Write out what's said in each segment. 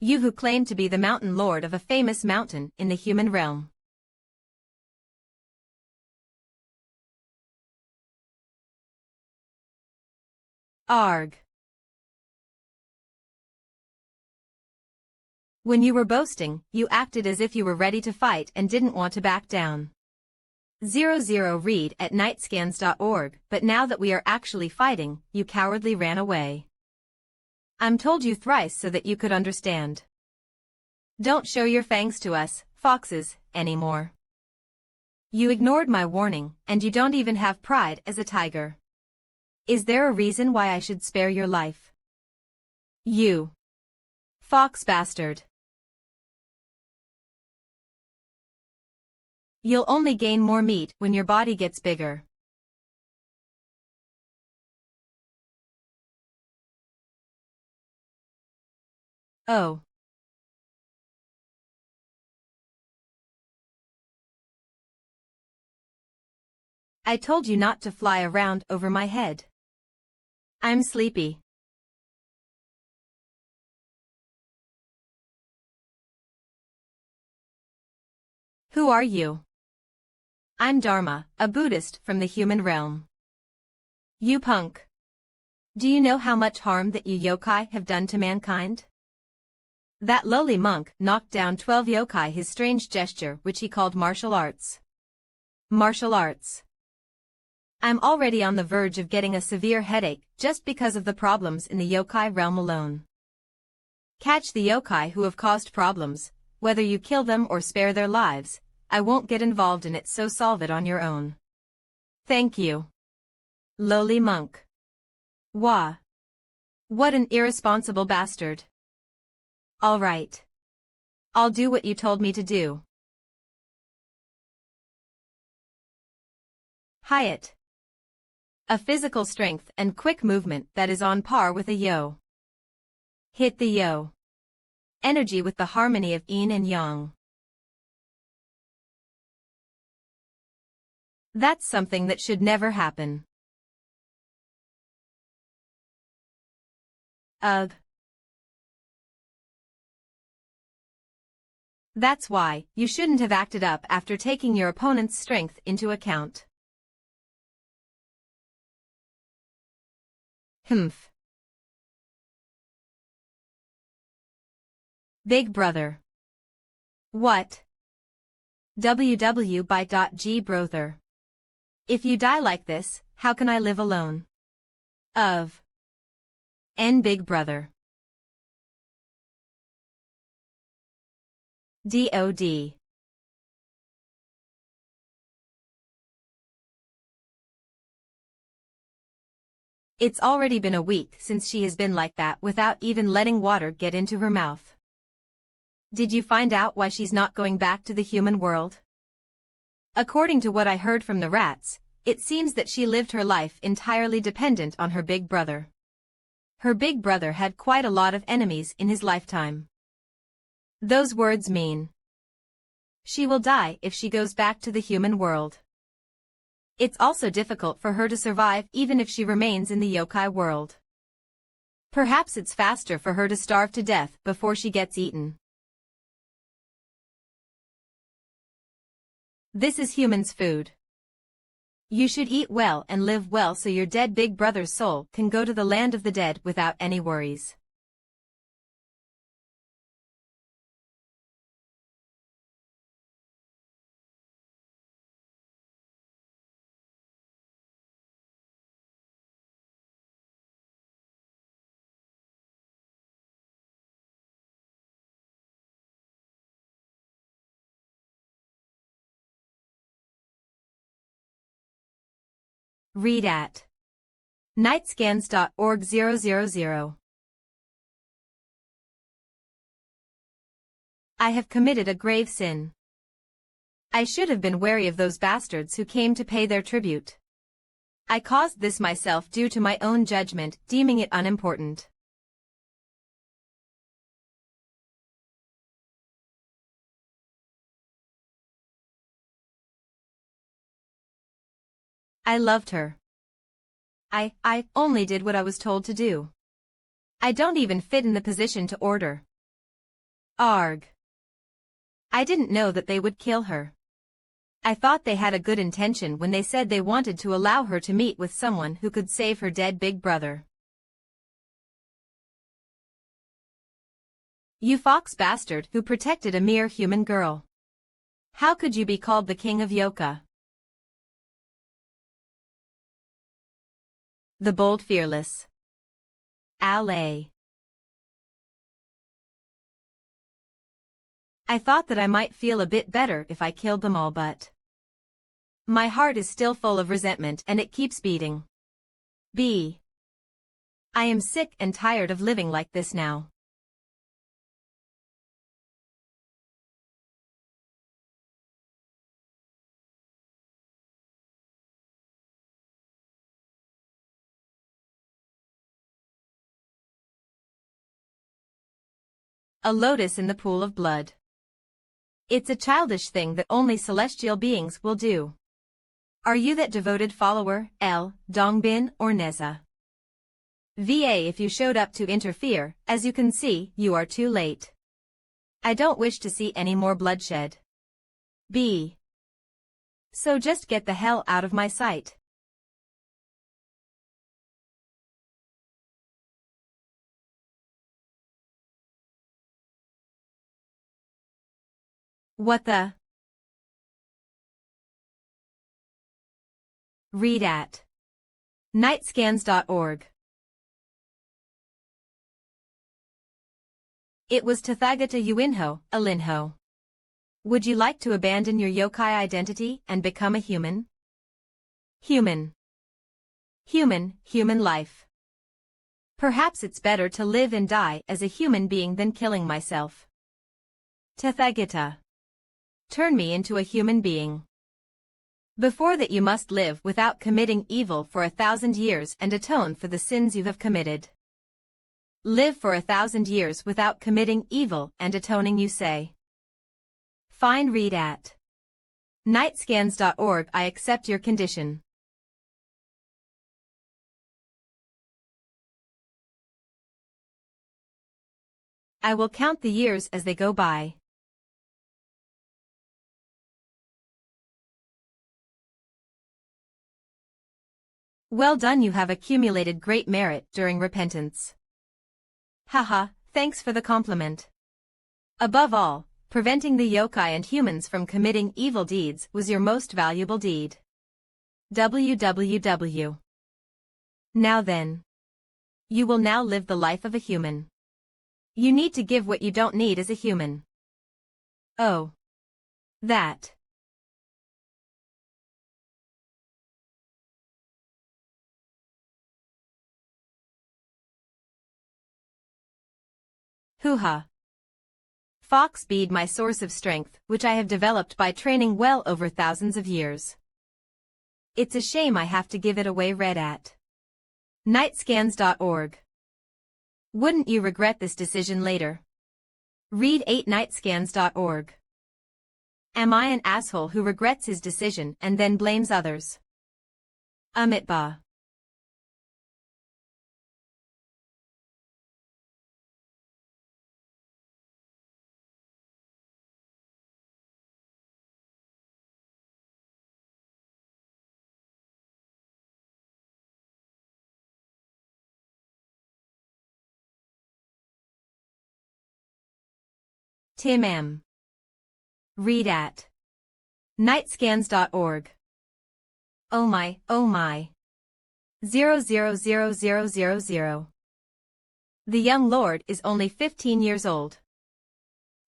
You who claim to be the mountain lord of a famous mountain in the human realm. Arg. When you were boasting, you acted as if you were ready to fight and didn't want to back down. 00 read at nightscans.org, but now that we are actually fighting, you cowardly ran away. I'm told you thrice so that you could understand. Don't show your fangs to us, foxes, anymore. You ignored my warning, and you don't even have pride as a tiger. Is there a reason why I should spare your life? You fox bastard. You'll only gain more meat when your body gets bigger. Oh. I told you not to fly around over my head. I'm sleepy. Who are you? I'm Dharma, a Buddhist from the human realm. You punk. Do you know how much harm that you yokai have done to mankind? That lowly monk knocked down 12 yokai, his strange gesture which he called martial arts. Martial arts. I'm already on the verge of getting a severe headache just because of the problems in the yokai realm alone. Catch the yokai who have caused problems, whether you kill them or spare their lives. I won't get involved in it, so solve it on your own. Thank you. Lowly monk. Wah. What an irresponsible bastard. All right. I'll do what you told me to do. Hyatt. A physical strength and quick movement that is on par with a yo. Hit the yo. Energy with the harmony of yin and yang. That's something that should never happen. Ugh. That's why you shouldn't have acted up after taking your opponent's strength into account. Humph. Big brother. What? www.by.g brother. If you die like this, how can I live alone? Of. N big brother. DOD. It's already been a week since she has been like that without even letting water get into her mouth. Did you find out why she's not going back to the human world? According to what I heard from the rats, it seems that she lived her life entirely dependent on her big brother. Her big brother had quite a lot of enemies in his lifetime. Those words mean she will die if she goes back to the human world. It's also difficult for her to survive even if she remains in the yokai world. Perhaps it's faster for her to starve to death before she gets eaten. This is humans' food. You should eat well and live well so your dead big brother's soul can go to the land of the dead without any worries. Read at nightscans.org 000. I have committed a grave sin. I should have been wary of those bastards who came to pay their tribute. I caused this myself due to my own judgment, deeming it unimportant. I loved her. I only did what I was told to do. I don't even fit in the position to order. Arg. I didn't know that they would kill her. I thought they had a good intention when they said they wanted to allow her to meet with someone who could save her dead big brother. You fox bastard who protected a mere human girl. How could you be called the king of Yoka? The bold fearless. Alley. I thought that I might feel a bit better if I killed them all, but my heart is still full of resentment and it keeps beating. B. I am sick and tired of living like this now. A lotus in the pool of blood. It's a childish thing that only celestial beings will do. Are you that devoted follower, L, Dongbin or Neza? VA, if you showed up to interfere, as you can see, you are too late. I don't wish to see any more bloodshed. B. So just get the hell out of my sight. What the? Read at nightscans.org. It was Tathagata Uinho, Alinho. Would you like to abandon your yokai identity and become a human? Human. Human life. Perhaps it's better to live and die as a human being than killing myself. Tathagata. Turn me into a human being. Before that you must live without committing evil for 1,000 years and atone for the sins you have committed. Live for 1,000 years without committing evil and atoning, you say. Fine, read at nightscans.org. I accept your condition. I will count the years as they go by. Well done, you have accumulated great merit during repentance. Haha, thanks for the compliment. Above all, preventing the yokai and humans from committing evil deeds was your most valuable deed. www. Now then. You will now live the life of a human. You need to give what you don't need as a human. Oh. That. Hoo-ha. Fox bead, my source of strength, which I have developed by training well over thousands of years. It's a shame I have to give it away. Read at nightscans.org. Wouldn't you regret this decision later? Read 8nightscans.org. Am I an asshole who regrets his decision and then blames others? Amitba. Tim M. Read at nightscans.org. Oh my, oh my. 000000. The young lord is only 15 years old.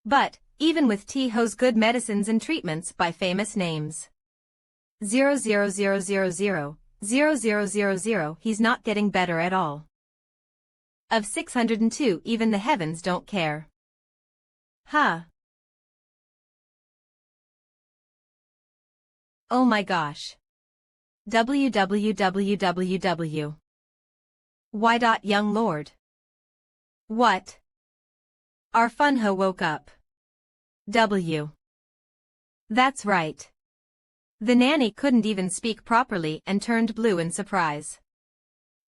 But, even with T-Ho's good medicines and treatments by famous names. 000000, he's not getting better at all. Of 602, even the heavens don't care. Huh. Oh my gosh. www. Why. Young lord. What? Our Funho woke up. W. That's right. The nanny couldn't even speak properly and turned blue in surprise.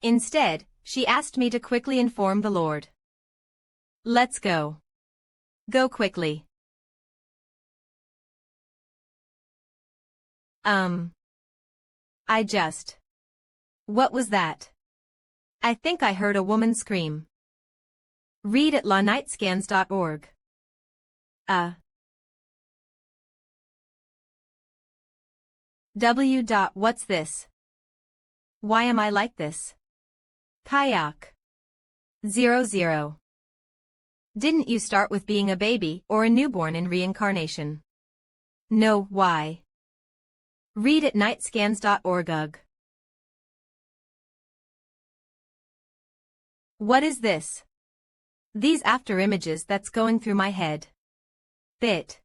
Instead, she asked me to quickly inform the lord. Let's go. Go quickly. What was that? I think I heard a woman scream. Read at lawnightscans.org. What's this? Why am I like this? Kayak. 00. Didn't you start with being a baby or a newborn in reincarnation? No, why? Read at nightscans.org. Ugh. What is this? These after images that's going through my head. Bit.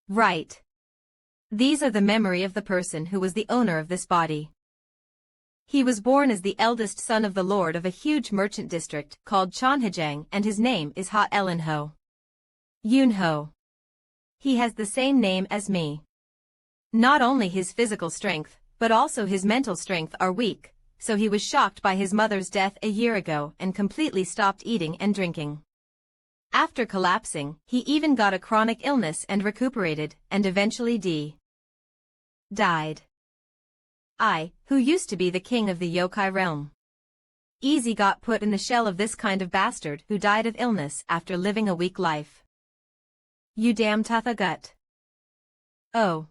Right. These are the memory of the person who was the owner of this body. He was born as the eldest son of the lord of a huge merchant district called Cheonhajang, and his name is Ha Ellen Ho. Yoon Ho. He has the same name as me. Not only his physical strength, but also his mental strength are weak, so he was shocked by his mother's death a year ago and completely stopped eating and drinking. After collapsing, he even got a chronic illness and recuperated, and eventually died. I, who used to be the king of the yokai realm. Easy got put in the shell of this kind of bastard who died of illness after living a weak life. You damn tough gut. Oh.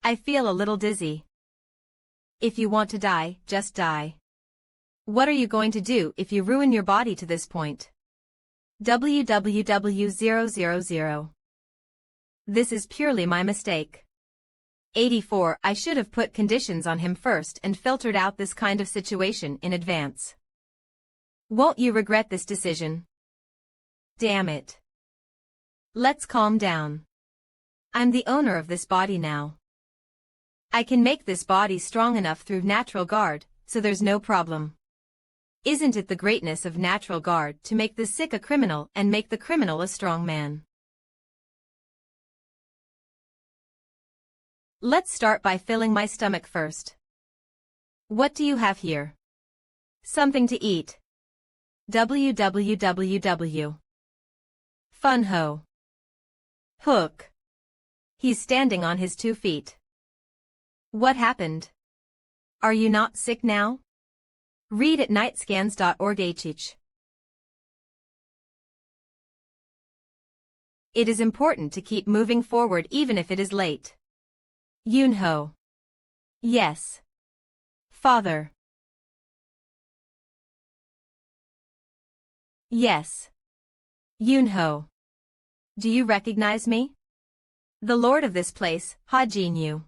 I feel a little dizzy. If you want to die, just die. What are you going to do if you ruin your body to this point? www.000. This is purely my mistake. 84. I should have put conditions on him first and filtered out this kind of situation in advance. Won't you regret this decision? Damn it. Let's calm down. I'm the owner of this body now. I can make this body strong enough through natural guard, so there's no problem. Isn't it the greatness of natural guard to make the sick a criminal and make the criminal a strong man? Let's start by filling my stomach first. What do you have here? Something to eat. www. Funho. Hook. He's standing on his 2 feet. What happened? Are you not sick now? Read at nightscans.org. It is important to keep moving forward even if it is late. Yoon Ho. Yes. Father. Yes. Yoon Ho. Do you recognize me? The lord of this place, Ha Jin Yu.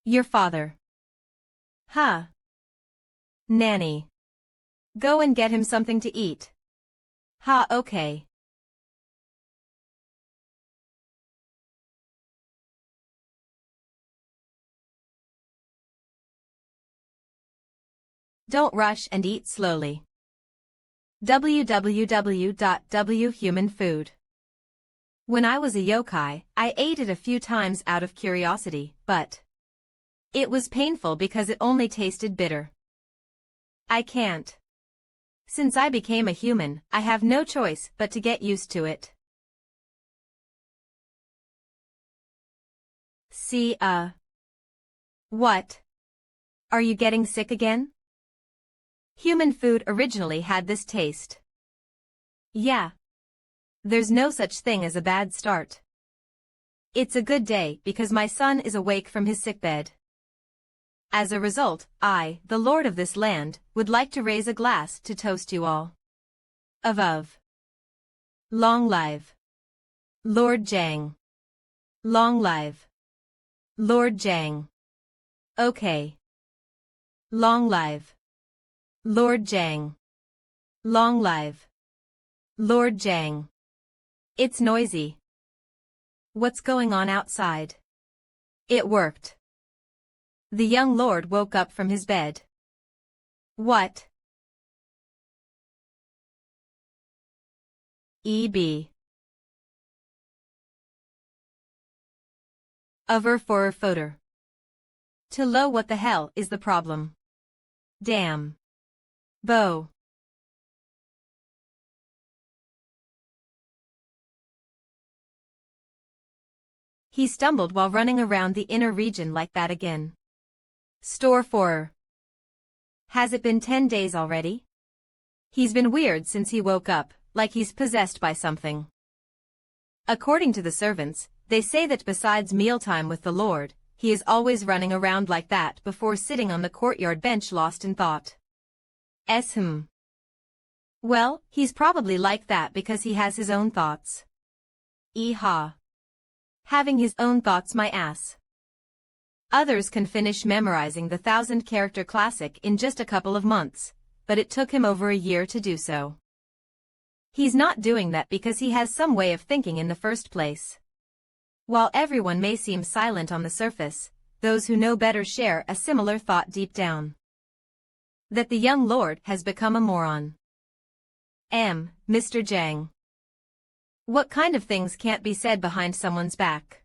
Your father. Huh. Nanny. Go and get him something to eat. Ha, okay. Don't rush and eat slowly. www.whumanfood. When I was a yokai, I ate it a few times out of curiosity, but it was painful because it only tasted bitter. I can't. Since I became a human, I have no choice but to get used to it. See, what? Are you getting sick again? Human food originally had this taste. Yeah. There's no such thing as a bad start. It's a good day because my son is awake from his sickbed. As a result, I, the lord of this land, would like to raise a glass to toast you all. Of. Long live. Lord Jang. Long live. Lord Jang. Okay. Long live. Lord Jang. Long live. Lord Jang. It's noisy. What's going on outside? It worked. The young lord woke up from his bed. What? E.B. Over for photo. To lo, what the hell is the problem? Damn. Bo. He stumbled while running around the inner region like that again. Store 4. Has it been 10 days already? He's been weird since he woke up, like he's possessed by something. According to the servants, they say that besides mealtime with the Lord, he is always running around like that before sitting on the courtyard bench lost in thought. Well, he's probably like that because he has his own thoughts. Eehaw. Having his own thoughts, my ass. Others can finish memorizing the 1,000-character classic in just a couple of months, but it took him over a year to do so. He's not doing that because he has some way of thinking in the first place. While everyone may seem silent on the surface, those who know better share a similar thought deep down. That the young lord has become a moron. Mr. Jang. What kind of things can't be said behind someone's back?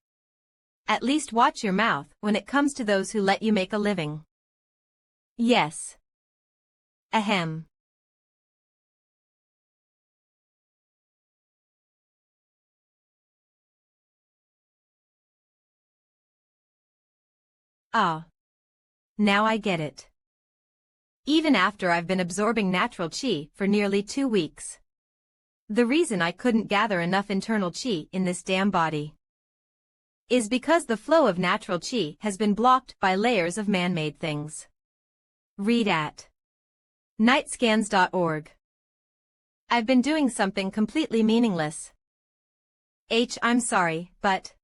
At least watch your mouth when it comes to those who let you make a living. Yes. Ahem. Ah. Now I get it. Even after I've been absorbing natural qi for nearly 2 weeks. The reason I couldn't gather enough internal qi in this damn body is because the flow of natural qi has been blocked by layers of man-made things. Read at nightscans.org. I've been doing something completely meaningless. I'm sorry, but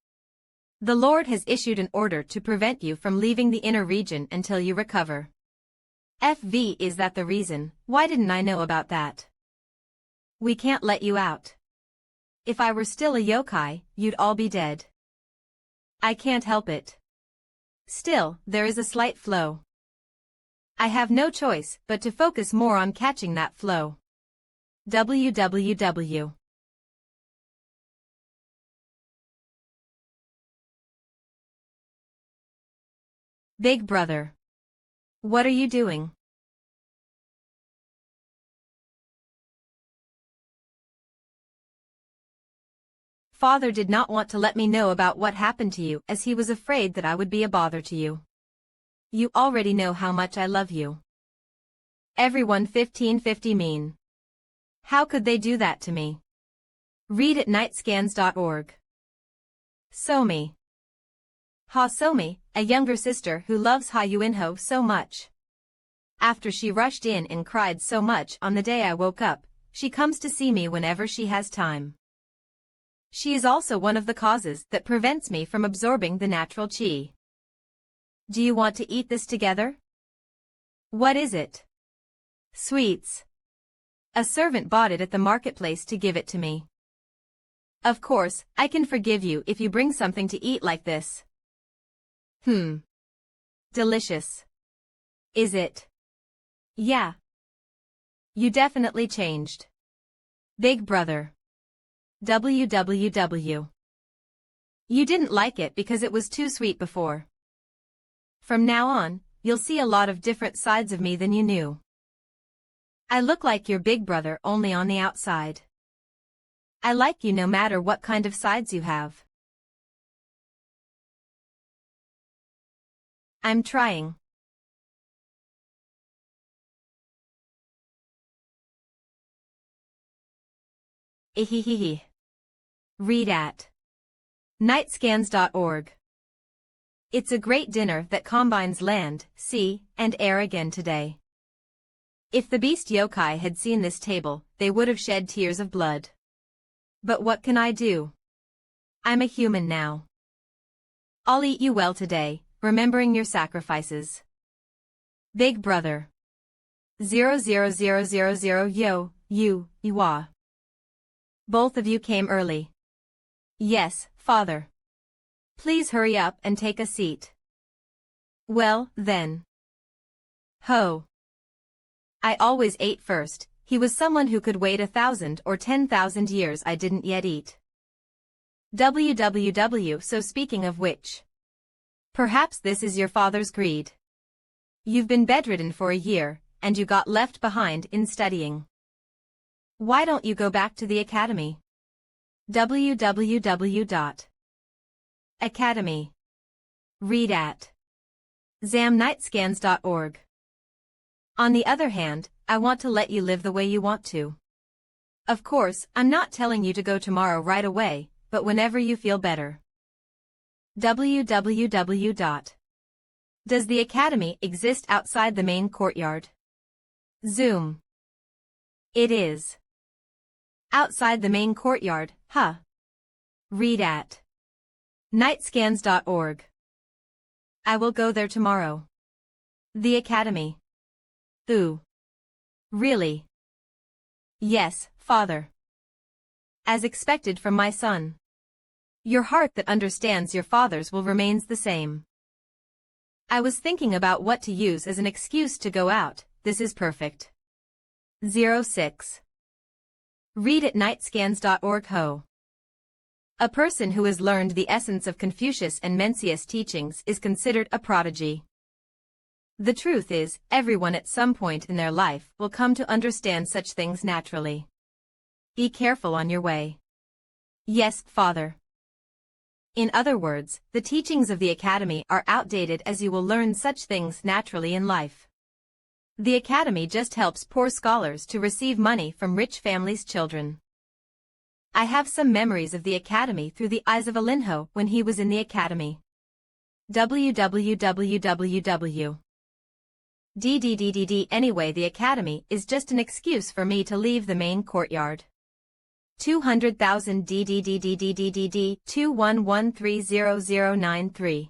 the Lord has issued an order to prevent you from leaving the inner region until you recover. Is that the reason? Why didn't I know about that? We can't let you out. If I were still a yokai, you'd all be dead. I can't help it. Still, there is a slight flow. I have no choice but to focus more on catching that flow. www. Big brother. What are you doing? Father did not want to let me know about what happened to you as he was afraid that I would be a bother to you. You already know how much I love you. Everyone 1550 mean. How could they do that to me? Read at nightscans.org. Somi. Ha Somi, a younger sister who loves Ha Yuinho so much. After she rushed in and cried so much on the day I woke up, she comes to see me whenever she has time. She is also one of the causes that prevents me from absorbing the natural qi. Do you want to eat this together? What is it? Sweets. A servant bought it at the marketplace to give it to me. Of course, I can forgive you if you bring something to eat like this. Delicious. Is it? Yeah. You definitely changed. Big brother. www. You didn't like it because it was too sweet before. From now on, you'll see a lot of different sides of me than you knew. I look like your big brother only on the outside. I like you no matter what kind of sides you have. I'm trying. Ehehehe. Read at nightscans.org. It's a great dinner that combines land, sea, and air again today. If the beast yokai had seen this table, they would have shed tears of blood. But what can I do? I'm a human now. I'll eat you well today, remembering your sacrifices. Big brother. 00000 Iwa. Both of you came early. Yes, father. Please hurry up and take a seat. Well, then. Ho. I always ate first. He was someone who could wait 1,000 or 10,000 years I didn't yet eat. www. So speaking of which. Perhaps this is your father's greed. You've been bedridden for a year, and you got left behind in studying. Why don't you go back to the academy? www. Academy. Read at zamnightscans.org. On the other hand, I want to let you live the way you want to. Of course, I'm not telling you to go tomorrow right away, but whenever you feel better. www. Does the Academy exist outside the main courtyard? Zoom. It is. Outside the main courtyard, huh? Read at nightscans.org. I will go there tomorrow. The Academy. Ooh. Really? Yes, Father. As expected from my son. Your heart that understands your father's will remains the same. I was thinking about what to use as an excuse to go out. This is perfect. 06. Read at nightscans.org. Ho. A person who has learned the essence of Confucius and Mencius teachings is considered a prodigy. The truth is, everyone at some point in their life will come to understand such things naturally. Be careful on your way. Yes, Father. In other words, the teachings of the Academy are outdated as you will learn such things naturally in life. The Academy just helps poor scholars to receive money from rich families' children. I have some memories of the Academy through the eyes of Alinho when he was in the Academy. www. Anyway, the Academy is just an excuse for me to leave the main courtyard. 200,000 211300093.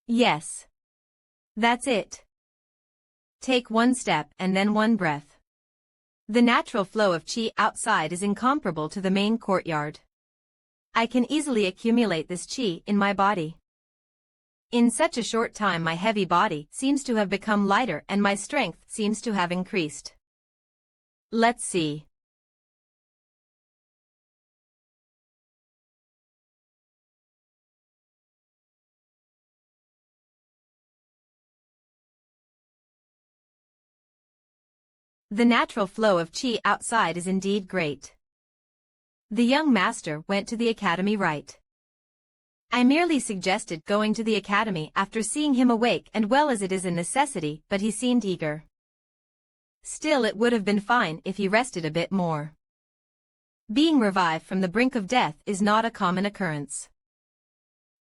Yes. That's it. Take one step and then one breath. The natural flow of qi outside is incomparable to the main courtyard. I can easily accumulate this qi in my body. In such a short time my heavy body seems to have become lighter and my strength seems to have increased. Let's see. The natural flow of qi outside is indeed great. The young master went to the Academy right. I merely suggested going to the Academy after seeing him awake and well as it is a necessity, but he seemed eager. Still, it would have been fine if he rested a bit more. Being revived from the brink of death is not a common occurrence.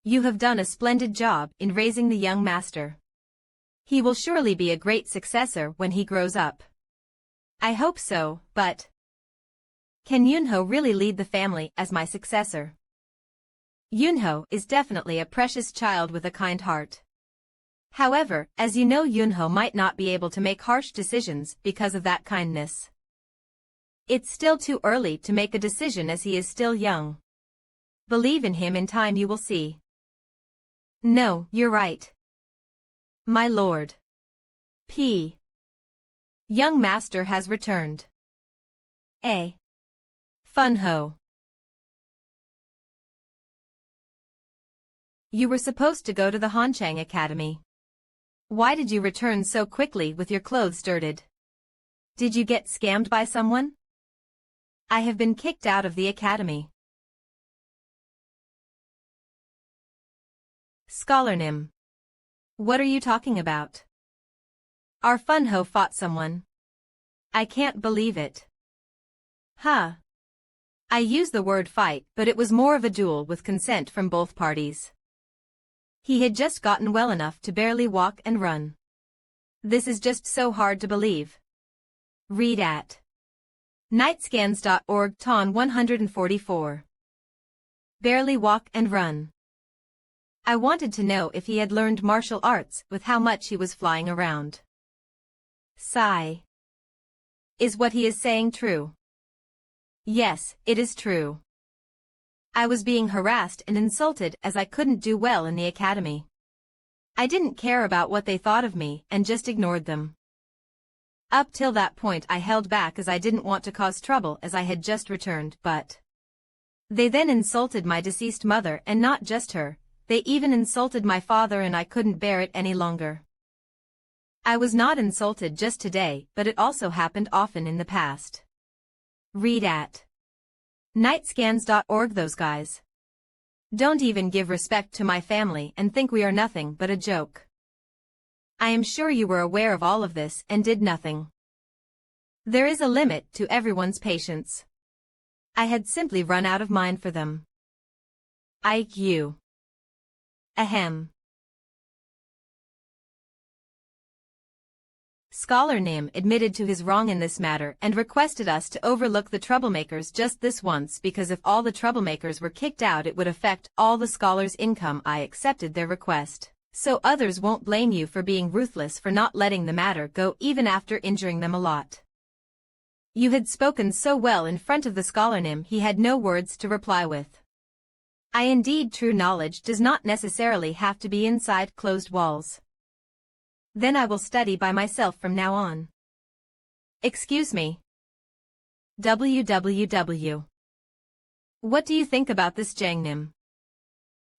You have done a splendid job in raising the young master. He will surely be a great successor when he grows up. I hope so, but can Yunho really lead the family as my successor? Yunho is definitely a precious child with a kind heart. However, as you know, Yunho might not be able to make harsh decisions because of that kindness. It's still too early to make a decision as he is still young. Believe in him, in time you will see. No, you're right. My lord. P. Young master has returned. A. Fun ho. You were supposed to go to the Hanchang Academy. Why did you return so quickly with your clothes dirted? Did you get scammed by someone? I have been kicked out of the Academy. Scholarnim. What are you talking about? Our Funho fought someone. I can't believe it. Huh. I use the word fight, but it was more of a duel with consent from both parties. He had just gotten well enough to barely walk and run. This is just so hard to believe. Read at nightscans.org. Ton 144. Barely walk and run. I wanted to know if he had learned martial arts with how much he was flying around. Sigh. Is what he is saying true? Yes, it is true. I was being harassed and insulted as I couldn't do well in the Academy. I didn't care about what they thought of me and just ignored them. Up till that point I held back as I didn't want to cause trouble as I had just returned, but they then insulted my deceased mother, and not just her, they even insulted my father, and I couldn't bear it any longer. I was not insulted just today, but it also happened often in the past. Read at Nightscans.org. Those guys don't even give respect to my family and think we are nothing but a joke. I am sure you were aware of all of this and did nothing. There is a limit to everyone's patience. I had simply run out of mine for them. IQ. Ahem. Scholar Nim admitted to his wrong in this matter and requested us to overlook the troublemakers just this once, because if all the troublemakers were kicked out it would affect all the scholars' income. I accepted their request, so others won't blame you for being ruthless for not letting the matter go even after injuring them a lot. You had spoken so well in front of the scholar Nim, he had no words to reply with. Indeed, true knowledge does not necessarily have to be inside closed walls. Then I will study by myself from now on. Excuse me. WWW. What do you think about this Jang Nim?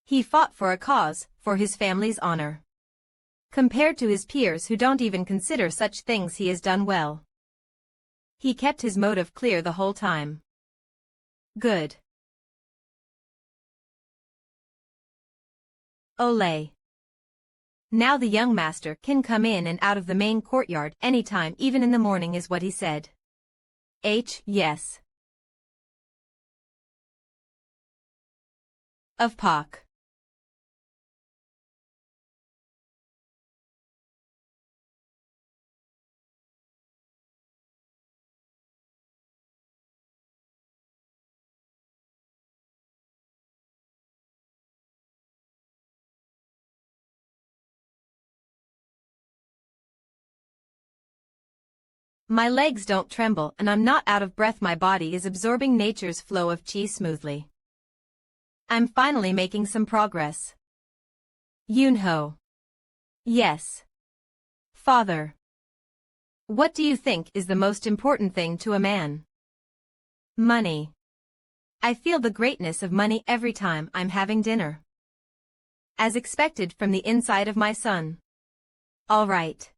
He fought for a cause, for his family's honor. Compared to his peers who don't even consider such things, he has done well. He kept his motive clear the whole time. Good. Olé. Now the young master can come in and out of the main courtyard anytime, even in the morning, is what he said. Yes. Of Pak. My legs don't tremble and I'm not out of breath. My body is absorbing nature's flow of chi smoothly. I'm finally making some progress. Yunho. Yes. Father. What do you think is the most important thing to a man? Money. I feel the greatness of money every time I'm having dinner. As expected from the inside of my son. All right.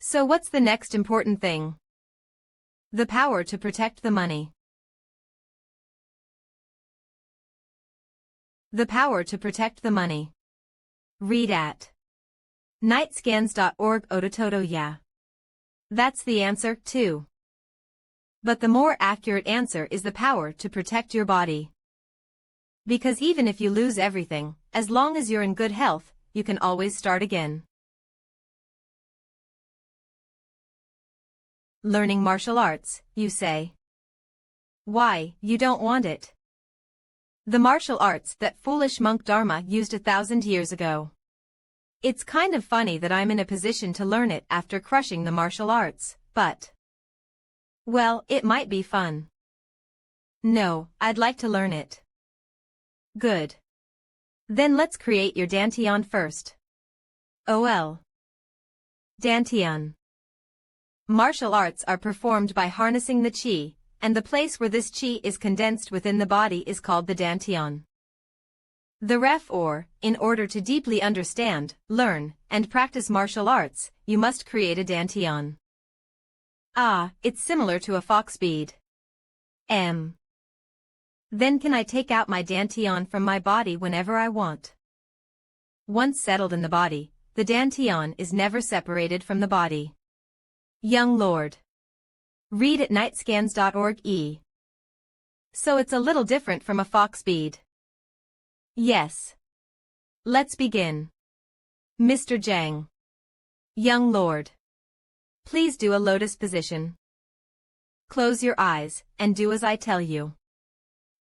So what's the next important thing? The power to protect the money. The power to protect the money. Read at nightscans.org. Otototo. Yeah. That's the answer, too. But the more accurate answer is the power to protect your body. Because even if you lose everything, as long as you're in good health, you can always start again. Learning martial arts, you say? Why, you don't want it? The martial arts that foolish monk Dharma used 1,000 years ago. It's kind of funny that I'm in a position to learn it after crushing the martial arts, but... well, it might be fun. No, I'd like to learn it. Good. Then let's create your dantian first. OL. Dantian. Martial arts are performed by harnessing the qi, and the place where this qi is condensed within the body is called the dantian. In order to deeply understand, learn, and practice martial arts, you must create a dantian. It's similar to a fox bead. Then can I take out my dantian from my body whenever I want? Once settled in the body, the dantian is never separated from the body. Young Lord. Read at nightscans.org. So it's a little different from a fox bead. Yes. Let's begin. Mr. Jang. Young Lord. Please do a lotus position. Close your eyes, and do as I tell you.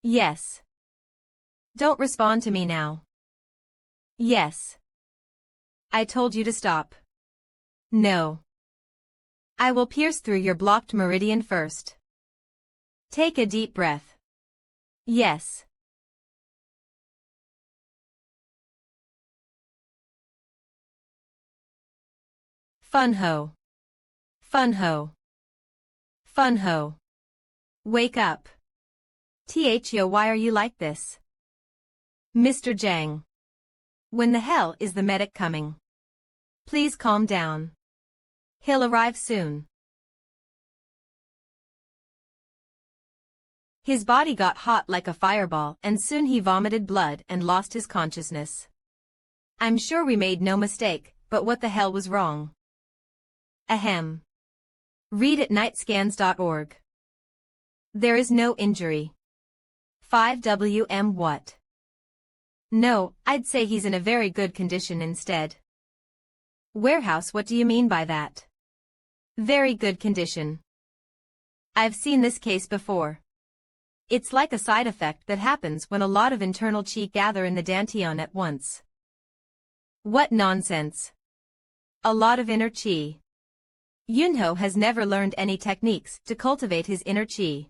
Yes. Don't respond to me now. Yes. I told you to stop. No. I will pierce through your blocked meridian first. Take a deep breath. Yes. Fun ho. Fun ho. Fun ho. Wake up. Tho, why are you like this? Mr. Jang. When the hell is the medic coming? Please calm down. He'll arrive soon. His body got hot like a fireball and soon he vomited blood and lost his consciousness. I'm sure we made no mistake, but what the hell was wrong? Ahem. Read at nightscans.org. There is no injury. 5WM what? No, I'd say he's in a very good condition instead. Warehouse, what do you mean by that? Very good condition. I've seen this case before. It's like a side effect that happens when a lot of internal chi gather in the dantian at once. What nonsense. A lot of inner chi. Yunho has never learned any techniques to cultivate his inner chi.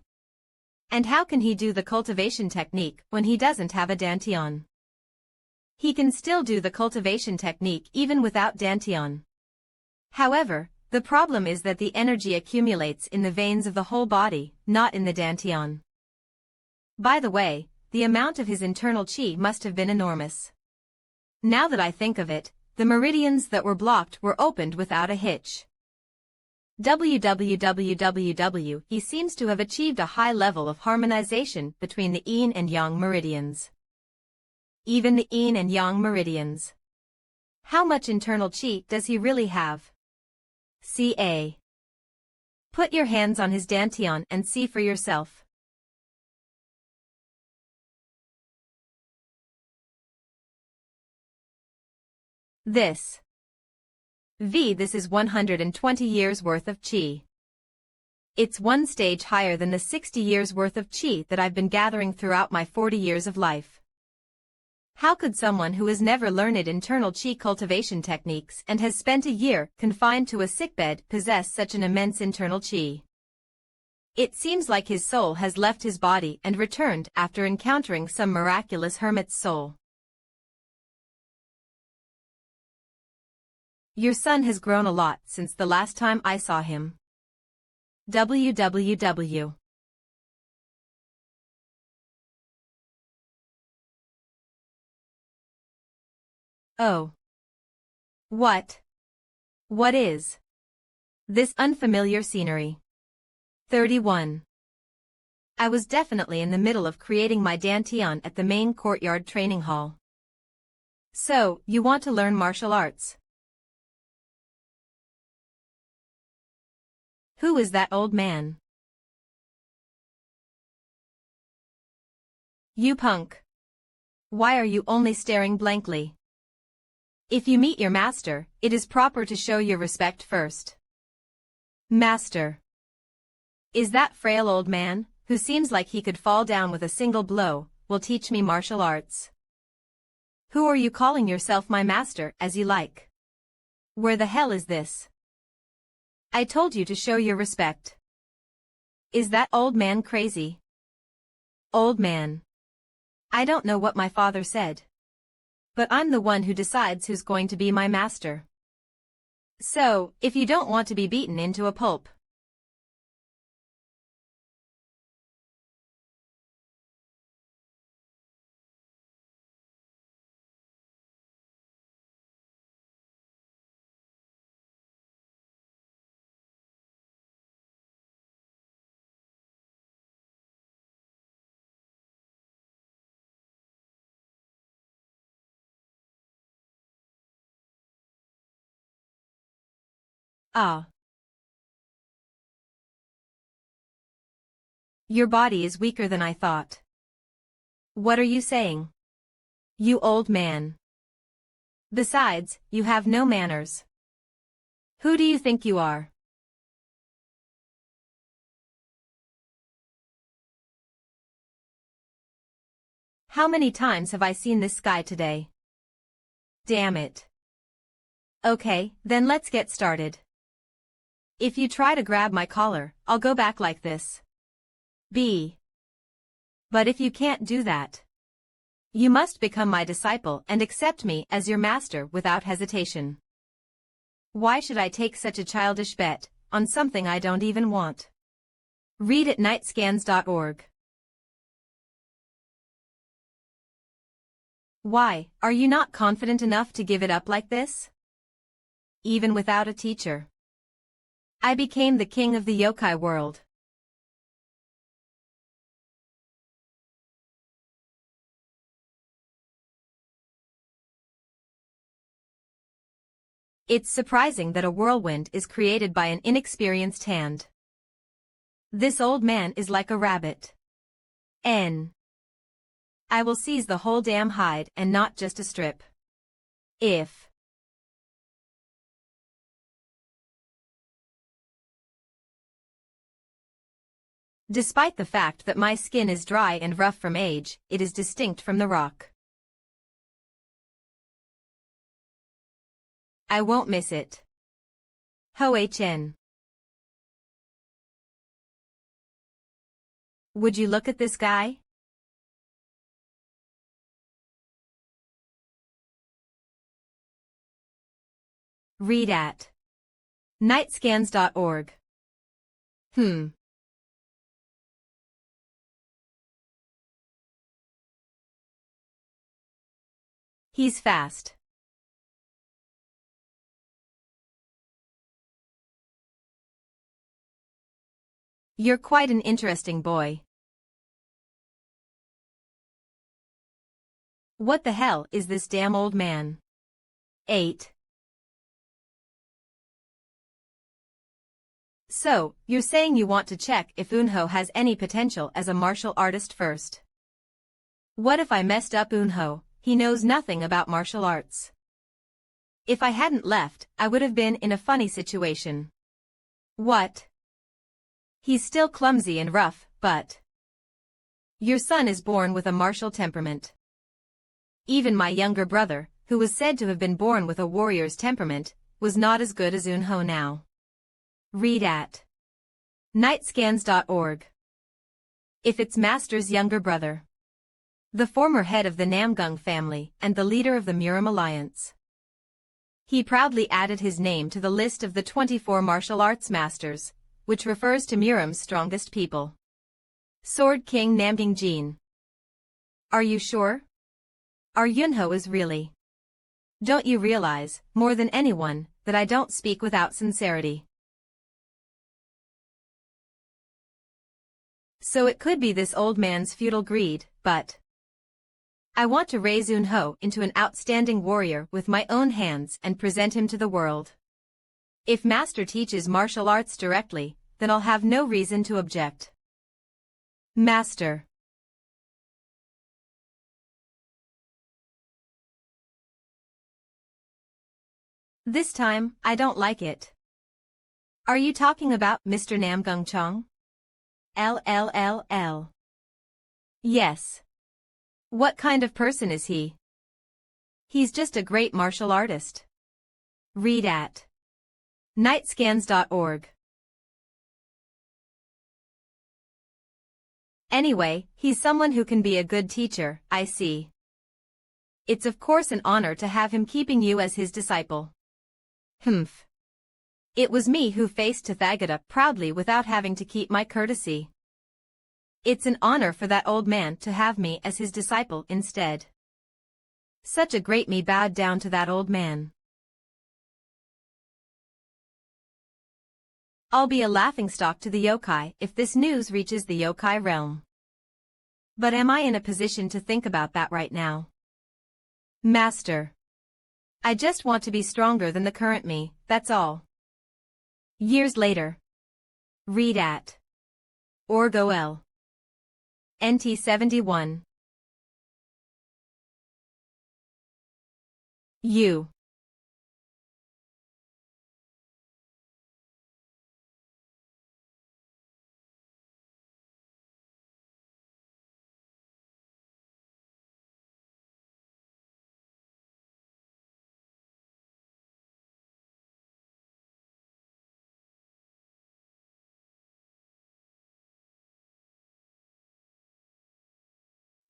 And how can he do the cultivation technique when he doesn't have a dantian? He can still do the cultivation technique even without dantian. However, the problem is that the energy accumulates in the veins of the whole body, not in the dantian. By the way, the amount of his internal chi must have been enormous. Now that I think of it, the meridians that were blocked were opened without a hitch. He seems to have achieved a high level of harmonization between the yin and yang meridians. Even the yin and yang meridians. How much internal chi does he really have? CA. Put your hands on his dantian and see for yourself. This is 120 years worth of chi. It's one stage higher than the 60 years worth of chi that I've been gathering throughout my 40 years of life. How could someone who has never learned internal chi cultivation techniques and has spent a year confined to a sickbed possess such an immense internal chi? It seems like his soul has left his body and returned after encountering some miraculous hermit's soul. Your son has grown a lot since the last time I saw him. www. Oh. What? What is this unfamiliar scenery? 31. I was definitely in the middle of creating my dantian at the main courtyard training hall. So, you want to learn martial arts? Who is that old man? You punk. Why are you only staring blankly? If you meet your master, it is proper to show your respect first. Master. Is that frail old man, who seems like he could fall down with a single blow, will teach me martial arts? Who are you calling yourself my master, as you like? Where the hell is this? I told you to show your respect. Is that old man crazy? Old man. I don't know what my father said. But I'm the one who decides who's going to be my master. So, if you don't want to be beaten into a pulp. Ah. Your body is weaker than I thought. What are you saying? You old man. Besides, you have no manners. Who do you think you are? How many times have I seen this guy today? Damn it. Okay, then let's get started. If you try to grab my collar, I'll go back like this. B. But if you can't do that, you must become my disciple and accept me as your master without hesitation. Why should I take such a childish bet on something I don't even want? Read at nightscans.org. Why, are you not confident enough to give it up like this? Even without a teacher. I became the king of the yokai world. It's surprising that a whirlwind is created by an inexperienced hand. This old man is like a rabbit. I will seize the whole damn hide and not just a strip. If Despite the fact that my skin is dry and rough from age, it is distinct from the rock. I won't miss it. Ho-chen. Would you look at this guy? Read at nightscans.org. He's fast. You're quite an interesting boy. What the hell is this damn old man? 8. So, you're saying you want to check if Eunho has any potential as a martial artist first. What if I messed up Eunho? He knows nothing about martial arts. If I hadn't left, I would have been in a funny situation. What? He's still clumsy and rough, but your son is born with a martial temperament. Even my younger brother, who was said to have been born with a warrior's temperament, was not as good as Eunho now. Read at nightscans.org. If it's Master's younger brother, the former head of the Namgung family and the leader of the Murim Alliance. He proudly added his name to the list of the 24 martial arts masters, which refers to Murim's strongest people. Sword King Namding Jin. Are you sure? Our Eunho is really. Don't you realize, more than anyone, that I don't speak without sincerity? So it could be this old man's feudal greed, but I want to raise Eunho into an outstanding warrior with my own hands and present him to the world. If Master teaches martial arts directly, then I'll have no reason to object. Master. This time, I don't like it. Are you talking about Mr. Namgung Chong? LLLL. Yes. What kind of person is he? He's just a great martial artist. Read at nightscans.org. Anyway, he's someone who can be a good teacher, I see. It's of course an honor to have him keeping you as his disciple. It was me who faced Tathagata proudly without having to keep my courtesy. It's an honor for that old man to have me as his disciple instead. Such a great me bowed down to that old man. I'll be a laughingstock to the yokai if this news reaches the yokai realm. But am I in a position to think about that right now? Master. I just want to be stronger than the current me, that's all. Years later. Read at org.ol. NT 71. U.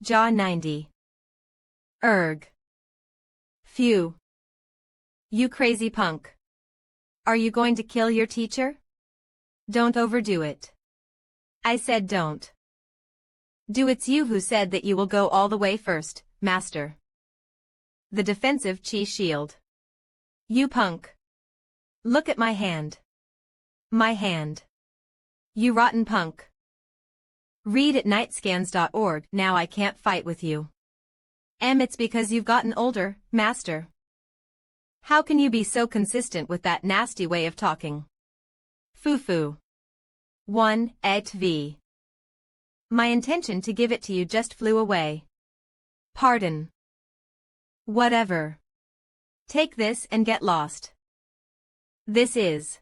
Jaw 90. Erg. Phew. You crazy punk. Are you going to kill your teacher? Don't overdo it. I said don't. It's you who said that you will go all the way first, Master. The defensive chi shield. You punk. Look at my hand. My hand. You rotten punk. Read at nightscans.org. Now I can't fight with you. It's because you've gotten older, Master. How can you be so consistent with that nasty way of talking? Foo-foo. 1 et v. My intention to give it to you just flew away. Pardon. Whatever. Take this and get lost. This is.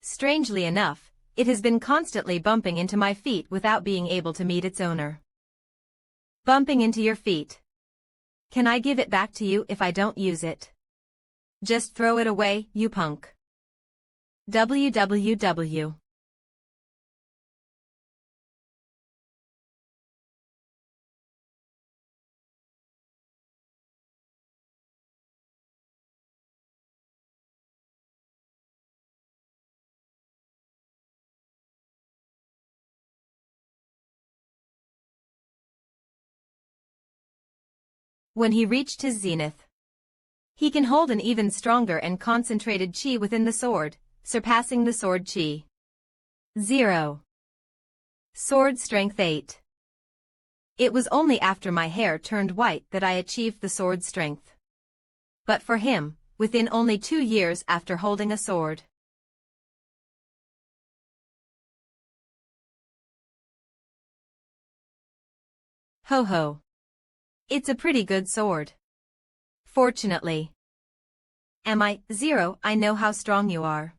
Strangely enough, it has been constantly bumping into my feet without being able to meet its owner. Bumping into your feet. Can I give it back to you if I don't use it? Just throw it away, you punk. www. When he reached his zenith, he can hold an even stronger and concentrated chi within the sword, surpassing the sword chi. 0. Sword strength 8. It was only after my hair turned white that I achieved the sword strength. But for him, within only 2 years after holding a sword. Ho ho. It's a pretty good sword. Fortunately. Am I? 0. I know how strong you are.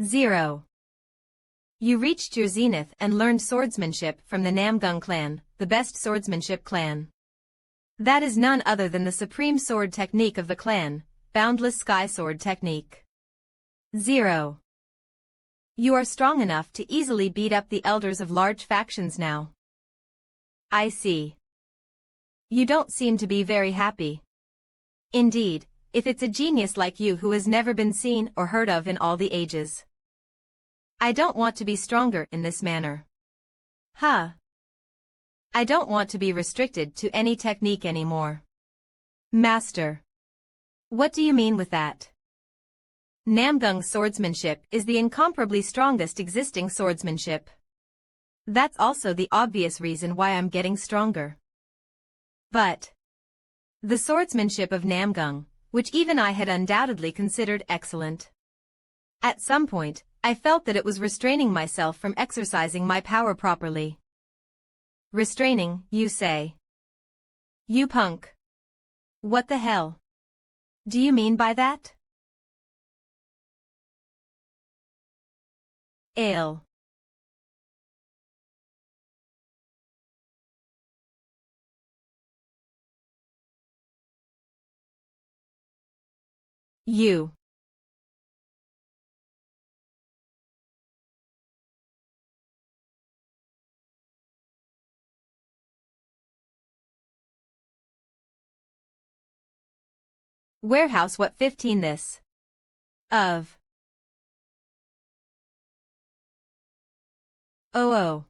0. You reached your zenith and learned swordsmanship from the Namgung clan, the best swordsmanship clan. That is none other than the supreme sword technique of the clan, boundless sky sword technique. 0. You are strong enough to easily beat up the elders of large factions now. I see. You don't seem to be very happy. Indeed, if it's a genius like you who has never been seen or heard of in all the ages. I don't want to be stronger in this manner. Huh. I don't want to be restricted to any technique anymore. Master. What do you mean with that? Namgung's swordsmanship is the incomparably strongest existing swordsmanship. That's also the obvious reason why I'm getting stronger. But the swordsmanship of Namgung, which even I had undoubtedly considered excellent. At some point, I felt that it was restraining myself from exercising my power properly. Restraining, you say? You punk. What the hell do you mean by that? Ale. You. Warehouse what 15 this? Of. Oh.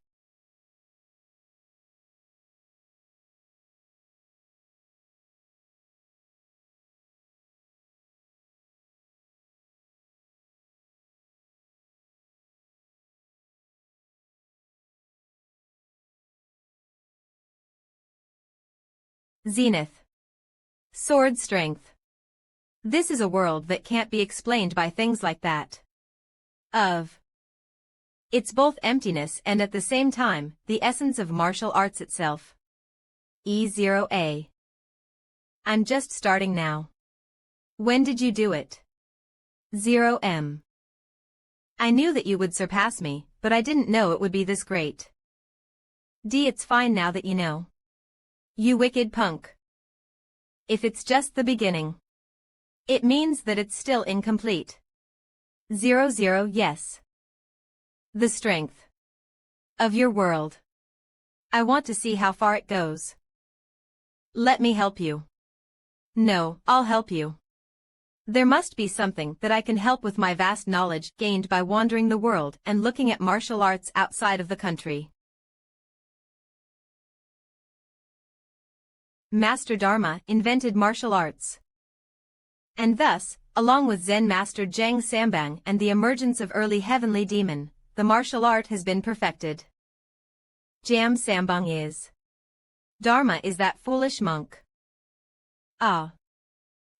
Zenith. Sword strength. This is a world that can't be explained by things like that. Of. It's both emptiness and at the same time, the essence of martial arts itself. E0A. I'm just starting now. When did you do it? 0M. I knew that you would surpass me, but I didn't know it would be this great. D. It's fine now that you know. You wicked punk. If it's just the beginning, it means that it's still incomplete. 00. Yes. The strength of your world. I want to see how far it goes. Let me help you. No, I'll help you. There must be something that I can help with my vast knowledge gained by wandering the world and looking at martial arts outside of the country. Master Dharma invented martial arts. And thus, along with Zen Master Zhang Sambang and the emergence of early heavenly demon, the martial art has been perfected. Jam Sambang is. Dharma is that foolish monk. Ah.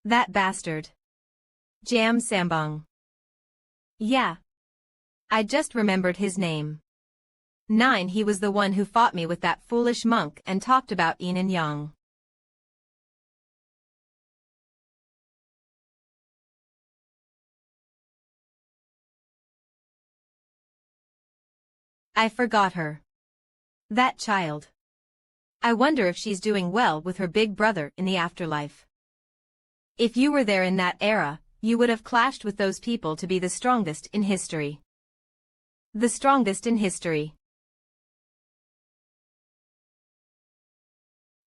That bastard. Jam Sambong. Yeah. I just remembered his name. 9. He was the one who fought me with that foolish monk and talked about yin and yang. I forgot her. That child. I wonder if she's doing well with her big brother in the afterlife. If you were there in that era, you would have clashed with those people to be the strongest in history. The strongest in history.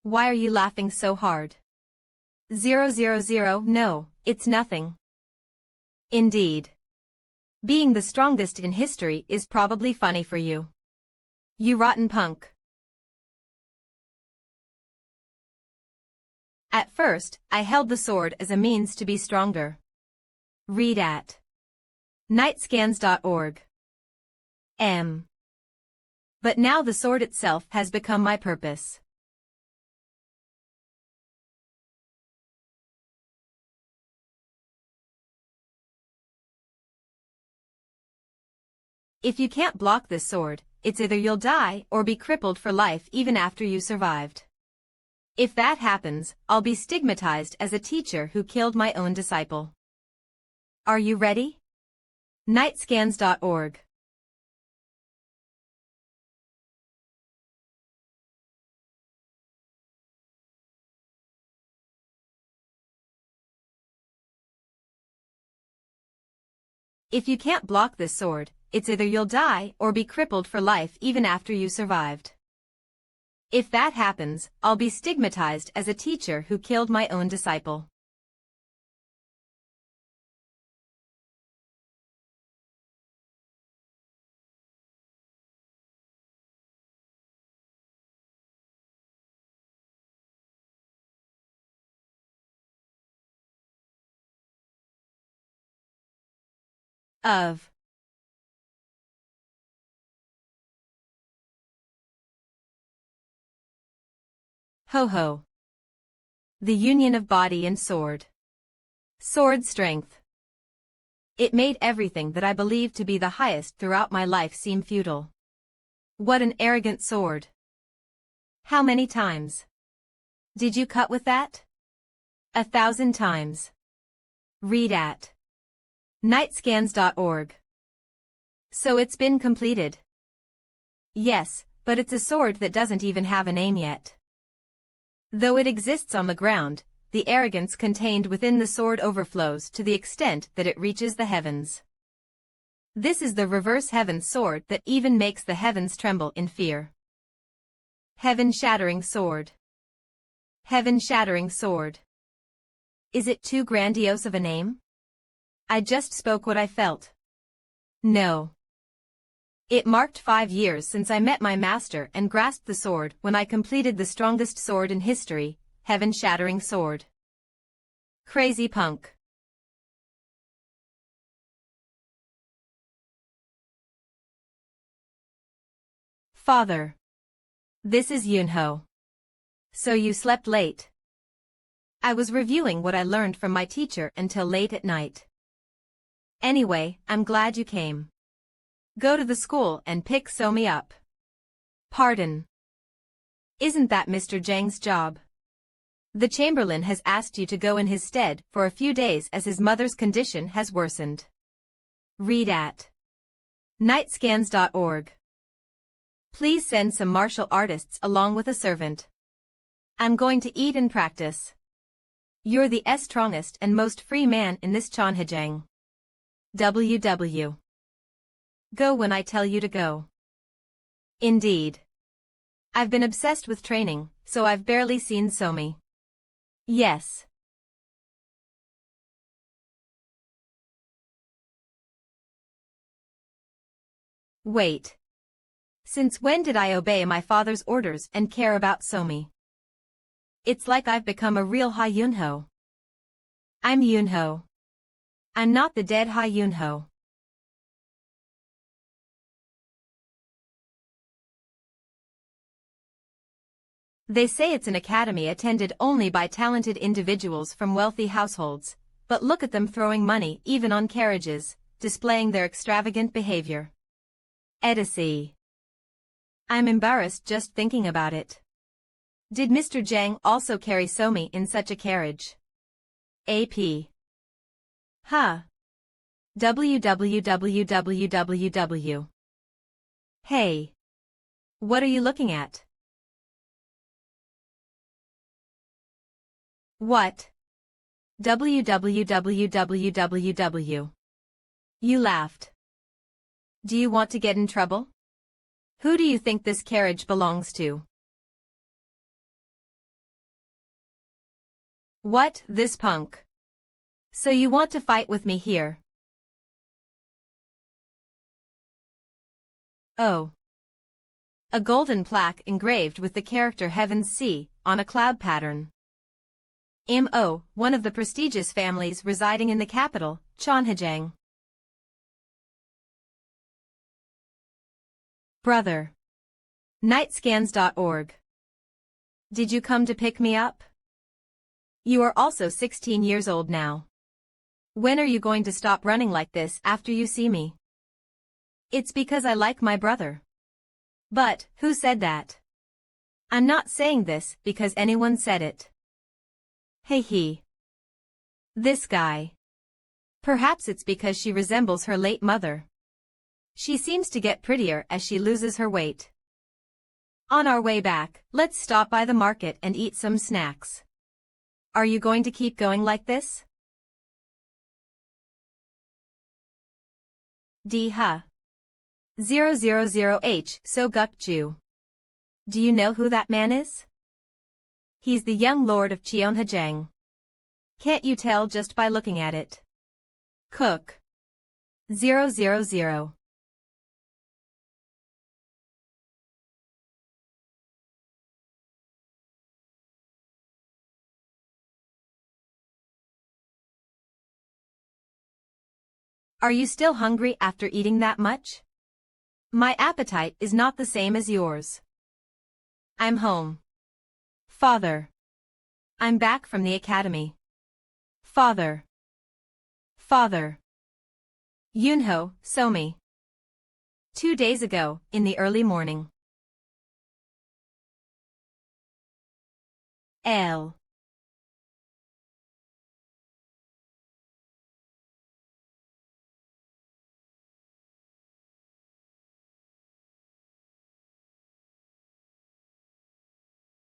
Why are you laughing so hard? 000. No, it's nothing. Indeed. Being the strongest in history is probably funny for you. You rotten punk. At first, I held the sword as a means to be stronger. Read at nightscans.org. But now the sword itself has become my purpose. If you can't block this sword, it's either you'll die or be crippled for life even after you survived. If that happens, I'll be stigmatized as a teacher who killed my own disciple. Are you ready? Nightscans.org. If you can't block this sword, it's either you'll die or be crippled for life even after you survived. If that happens, I'll be stigmatized as a teacher who killed my own disciple. Of. Ho-ho. The union of body and sword. Sword strength. It made everything that I believed to be the highest throughout my life seem futile. What an arrogant sword. How many times did you cut with that? 1,000 times. Read at nightscans.org. So it's been completed. Yes, but it's a sword that doesn't even have a name yet. Though it exists on the ground, the arrogance contained within the sword overflows to the extent that it reaches the heavens. This is the reverse heaven sword that even makes the heavens tremble in fear. Heaven-shattering sword. Heaven-shattering sword. Is it too grandiose of a name? I just spoke what I felt. No. It marked 5 years since I met my master and grasped the sword when I completed the strongest sword in history, heaven-shattering sword. Crazy punk. Father. This is Yunho. So you slept late. I was reviewing what I learned from my teacher until late at night. Anyway, I'm glad you came. Go to the school and pick Somi up. Pardon. Isn't that Mr. Zhang's job? The Chamberlain has asked you to go in his stead for a few days as his mother's condition has worsened. Read at nightscans.org. Please send some martial artists along with a servant. I'm going to eat and practice. You're the strongest and most free man in this Chanhajang. WW. Go when I tell you to go. Indeed. I've been obsessed with training, so I've barely seen Somi. Yes. Wait. Since when did I obey my father's orders and care about Somi? It's like I've become a real Ha Yunho. I'm Yunho. I'm not the dead Ha Yunho. They say it's an academy attended only by talented individuals from wealthy households, but look at them throwing money even on carriages, displaying their extravagant behavior. Edisi. I'm embarrassed just thinking about it. Did Mr. Zhang also carry Somi in such a carriage? AP. Huh. www. Hey. What are you looking at? What? www. You laughed. Do you want to get in trouble? Who do you think this carriage belongs to? What, this punk? So you want to fight with me here? Oh. A golden plaque engraved with the character Heaven's Sea, on a cloud pattern. M.O., one of the prestigious families residing in the capital, Chonhajang. Brother. Nightscans.org. Did you come to pick me up? You are also 16 years old now. When are you going to stop running like this after you see me? It's because I like my brother. But, who said that? I'm not saying this because anyone said it. Hey he. This guy. Perhaps it's because she resembles her late mother. She seems to get prettier as she loses her weight. On our way back, let's stop by the market and eat some snacks. Are you going to keep going like this? D-ha. 000H So Gukju. Do you know who that man is? He's the young lord of Cheonhajang. Can't you tell just by looking at it? Cook. 000. Are you still hungry after eating that much? My appetite is not the same as yours. I'm home. Father. I'm back from the academy. Father. Father. Yunho, Somi. 2 days ago, in the early morning. L.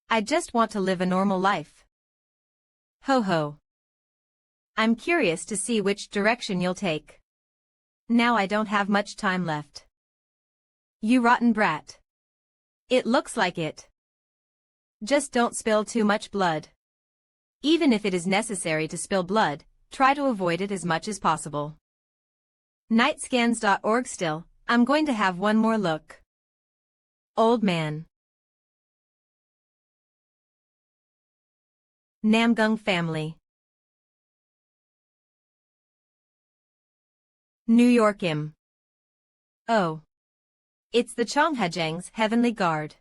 I just want to live a normal life. Ho ho. I'm curious to see which direction you'll take. Now I don't have much time left. You rotten brat. It looks like it. Just don't spill too much blood. Even if it is necessary to spill blood, try to avoid it as much as possible. Nightscans.org Still, I'm going to have one more look. Old man. Namgung family. New York Im. Oh. It's the Chonghajang's Heavenly Guard.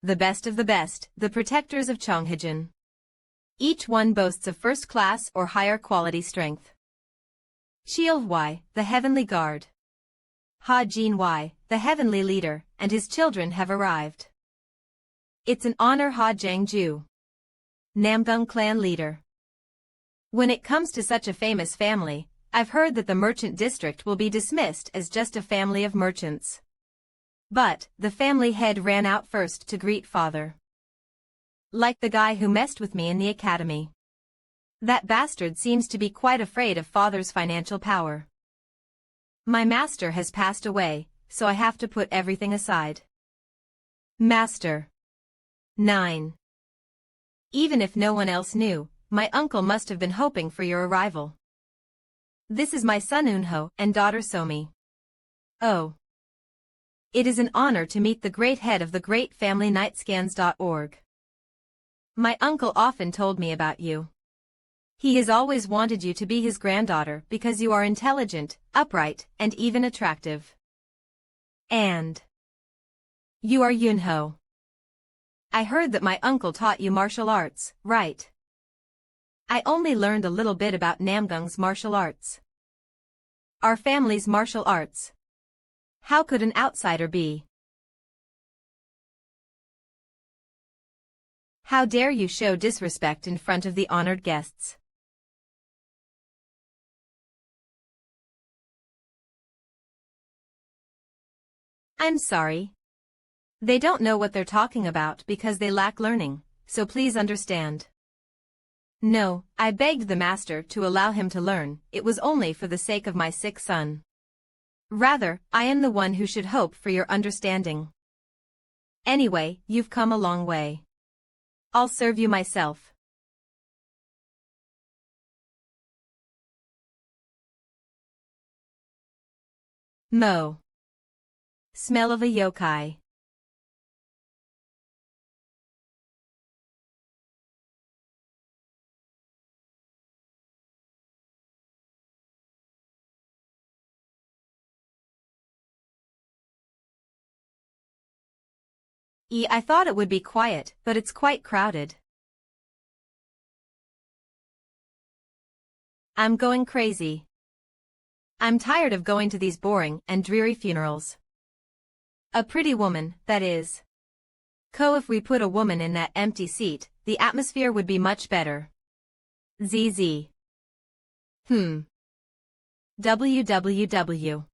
The best of the best, the protectors of Chonghajin. Each one boasts of first-class or higher quality strength. Shield Y, the Heavenly Guard. Ha Jin Y, the Heavenly Leader, and his children have arrived. It's an honor Ha Jiangju. Namgung clan leader. When it comes to such a famous family, I've heard that the merchant district will be dismissed as just a family of merchants. But, the family head ran out first to greet father. Like the guy who messed with me in the academy. That bastard seems to be quite afraid of father's financial power. My master has passed away, so I have to put everything aside. Master. 9. Even if no one else knew, my uncle must have been hoping for your arrival. This is my son Unho and daughter Somi. Oh. It is an honor to meet the great head of the great family Nightscans.org. My uncle often told me about you. He has always wanted you to be his granddaughter because you are intelligent, upright, and even attractive. And you are Yunho. I heard that my uncle taught you martial arts, right? I only learned a little bit about Namgung's martial arts. Our family's martial arts. How could an outsider be? How dare you show disrespect in front of the honored guests? I'm sorry. They don't know what they're talking about because they lack learning, so please understand. No, I begged the master to allow him to learn, it was only for the sake of my sick son. Rather, I am the one who should hope for your understanding. Anyway, you've come a long way. I'll serve you myself. Mo. Smell of a yokai. I thought it would be quiet, but it's quite crowded. I'm going crazy. I'm tired of going to these boring and dreary funerals. A pretty woman, that is. If we put a woman in that empty seat, the atmosphere would be much better. ZZ. www.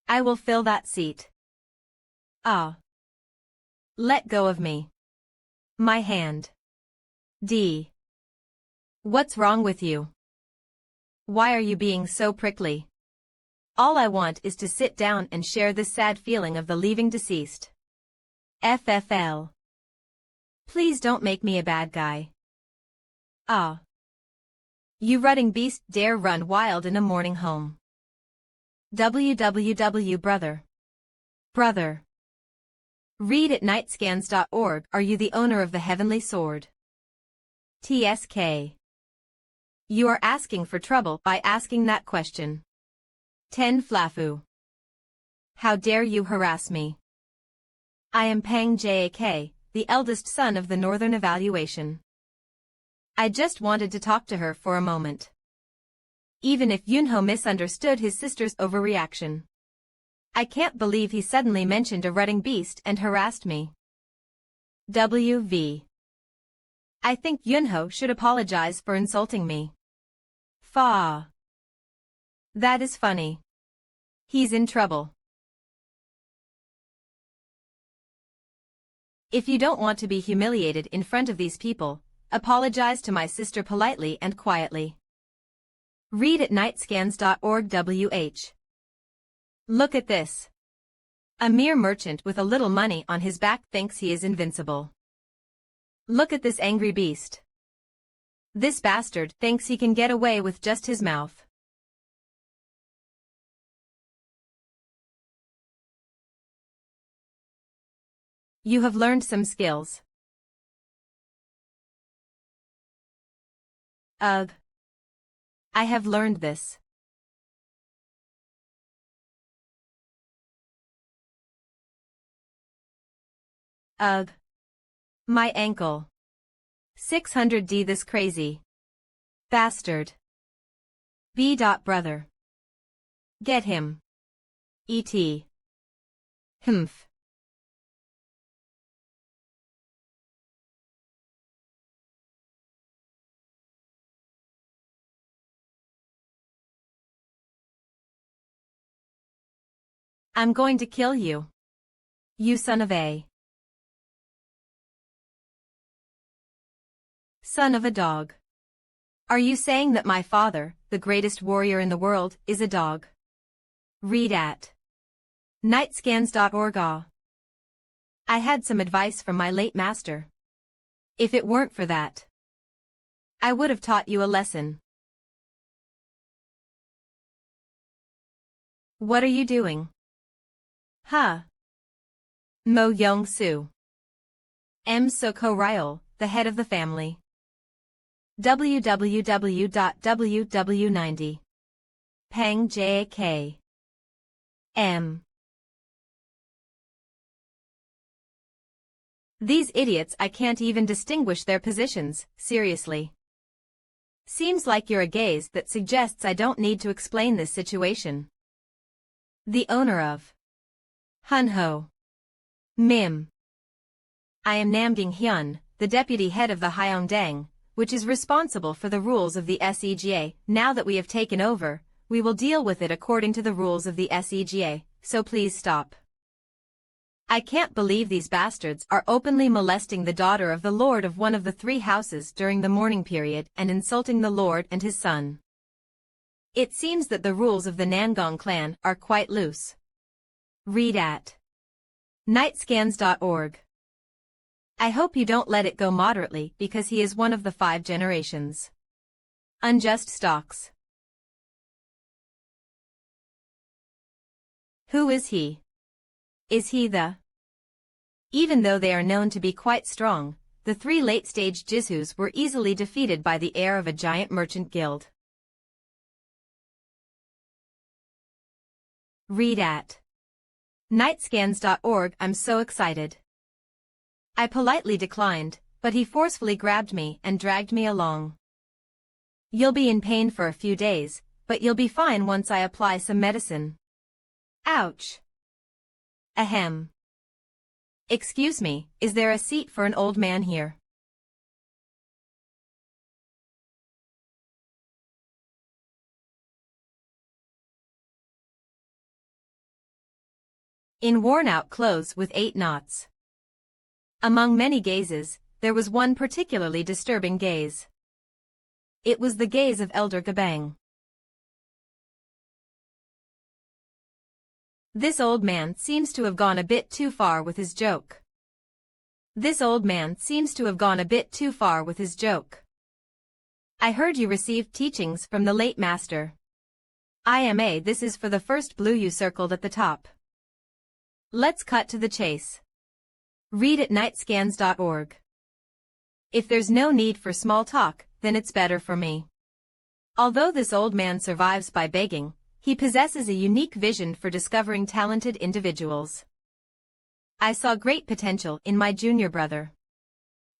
I will fill that seat. Ah. Let go of me. My hand. D. What's wrong with you? Why are you being so prickly? All I want is to sit down and share this sad feeling of the leaving deceased. FFL. Please don't make me a bad guy. Ah. You rutting beast dare run wild in a mourning home. www. Brother. Brother. Read at nightscans.org. Are you the owner of the heavenly sword? TSK. You are asking for trouble by asking that question. 10 Flafu. How dare you harass me? I am Pang Jak, the eldest son of the Northern Evaluation. I just wanted to talk to her for a moment. Even if Yunho misunderstood his sister's overreaction. I can't believe he suddenly mentioned a rutting beast and harassed me. WV. I think Yunho should apologize for insulting me. Fa. That is funny. He's in trouble. If you don't want to be humiliated in front of these people, apologize to my sister politely and quietly. Read at nightscans.org. WH. Look at this. A mere merchant with a little money on his back thinks he is invincible. Look at this angry beast. This bastard thinks he can get away with just his mouth. You have learned some skills. Ugh. I have learned this. Ugh. My ankle. 600D. This crazy bastard. B. Brother. Get him. E.T. Humph. I'm going to kill you. You son of a. Son of a dog. Are you saying that my father, the greatest warrior in the world, is a dog? Read at nightscans.org. I had some advice from my late master. If it weren't for that, I would have taught you a lesson. What are you doing? Huh? Mo Yong Su. M. Soko Ryol, the head of the family. www.ww90. Pang Jak. M. These idiots, I can't even distinguish their positions, seriously. Seems like you're a gaze that suggests I don't need to explain this situation. The owner of Hunho. Mim. I am Namding Hyun, the deputy head of the Hyeongdang, which is responsible for the rules of the SEGA. Now that we have taken over, we will deal with it according to the rules of the SEGA, so please stop. I can't believe these bastards are openly molesting the daughter of the lord of one of the 3 houses during the mourning period and insulting the lord and his son. It seems that the rules of the Nangong clan are quite loose. Read at nightscans.org. I hope you don't let it go moderately because he is one of the 5 generations. Unjust stocks. Who is he? Is he the? Even though they are known to be quite strong, the 3 late-stage Jishus were easily defeated by the heir of a giant merchant guild. Read at nightscans.org. I'm so excited. I politely declined, but he forcefully grabbed me and dragged me along. You'll be in pain for a few days, but you'll be fine once I apply some medicine. Ouch. Ahem. Excuse me, is there a seat for an old man here? In worn-out clothes with 8 knots. Among many gazes, there was one particularly disturbing gaze. It was the gaze of Elder Gabang. This old man seems to have gone a bit too far with his joke. I heard you received teachings from the late master. IMA, this is for the first blue you circled at the top. Let's cut to the chase. Read at nightscans.org. If there's no need for small talk, then it's better for me. Although this old man survives by begging, he possesses a unique vision for discovering talented individuals. I saw great potential in my junior brother.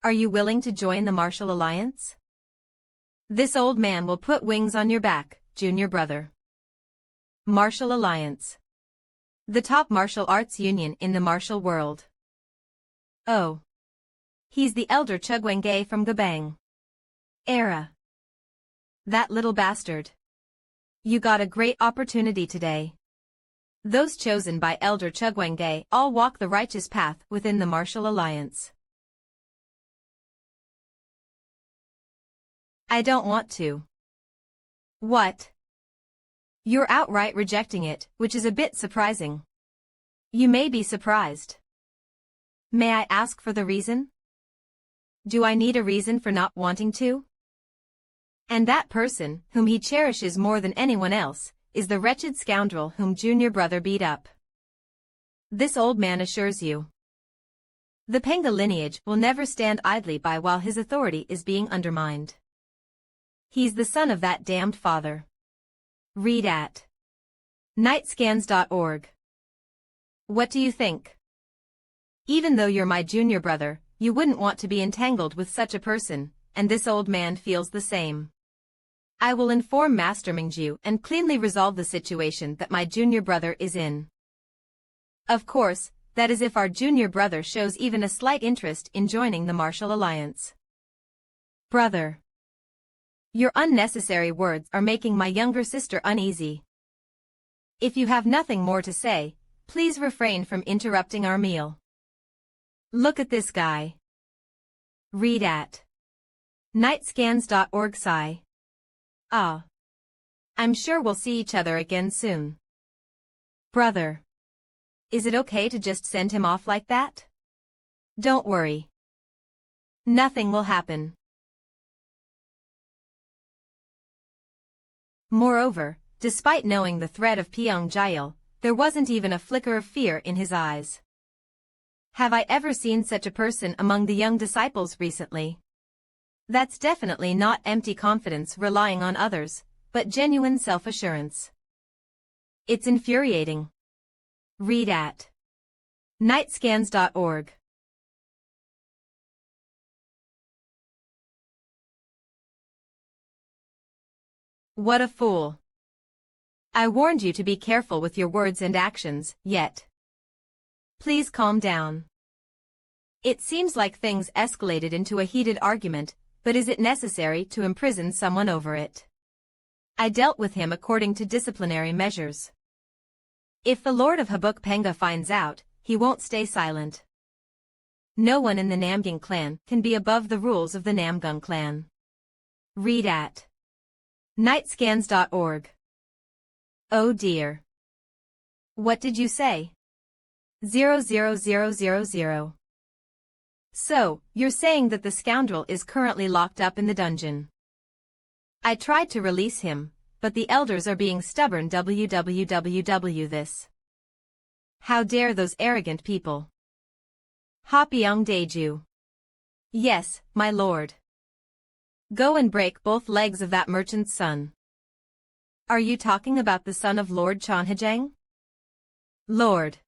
Are you willing to join the martial alliance? This old man will put wings on your back, junior brother. Martial alliance. The top martial arts union in the martial world. Oh. He's the elder Chugwenge from Gabang. Era. That little bastard. You got a great opportunity today. Those chosen by Elder Chugwenge all walk the righteous path within the martial alliance. I don't want to. What? You're outright rejecting it, which is a bit surprising. You may be surprised. May I ask for the reason? Do I need a reason for not wanting to? And that person, whom he cherishes more than anyone else, is the wretched scoundrel whom junior brother beat up. This old man assures you. The Penga lineage will never stand idly by while his authority is being undermined. He's the son of that damned father. Read at nightscans.org. What do you think? Even though you're my junior brother, you wouldn't want to be entangled with such a person, and this old man feels the same. I will inform Master Mingju and cleanly resolve the situation that my junior brother is in. Of course, that is if our junior brother shows even a slight interest in joining the martial alliance. Brother. Your unnecessary words are making my younger sister uneasy. If you have nothing more to say, please refrain from interrupting our meal. Look at this guy. Read at nightscans.org. Sigh. Ah. I'm sure we'll see each other again soon. Brother. Is it okay to just send him off like that? Don't worry. Nothing will happen. Moreover, despite knowing the threat of Pyongyil, there wasn't even a flicker of fear in his eyes. Have I ever seen such a person among the young disciples recently? That's definitely not empty confidence relying on others, but genuine self-assurance. It's infuriating. Read at nightscans.org. What a fool. I warned you to be careful with your words and actions, yet. Please calm down. It seems like things escalated into a heated argument, but is it necessary to imprison someone over it? I dealt with him according to disciplinary measures. If the Lord of Habukpenga finds out, he won't stay silent. No one in the Namgying clan can be above the rules of the Namgung clan. Read at nightscans.org. Oh dear. What did you say? 00000. So, you're saying that the scoundrel is currently locked up in the dungeon. I tried to release him, but the elders are being stubborn this. How dare those arrogant people? Hapyeong Daeju. Yes, my lord. Go and break both legs of that merchant's son. Are you talking about the son of Lord Chonhajang? Lord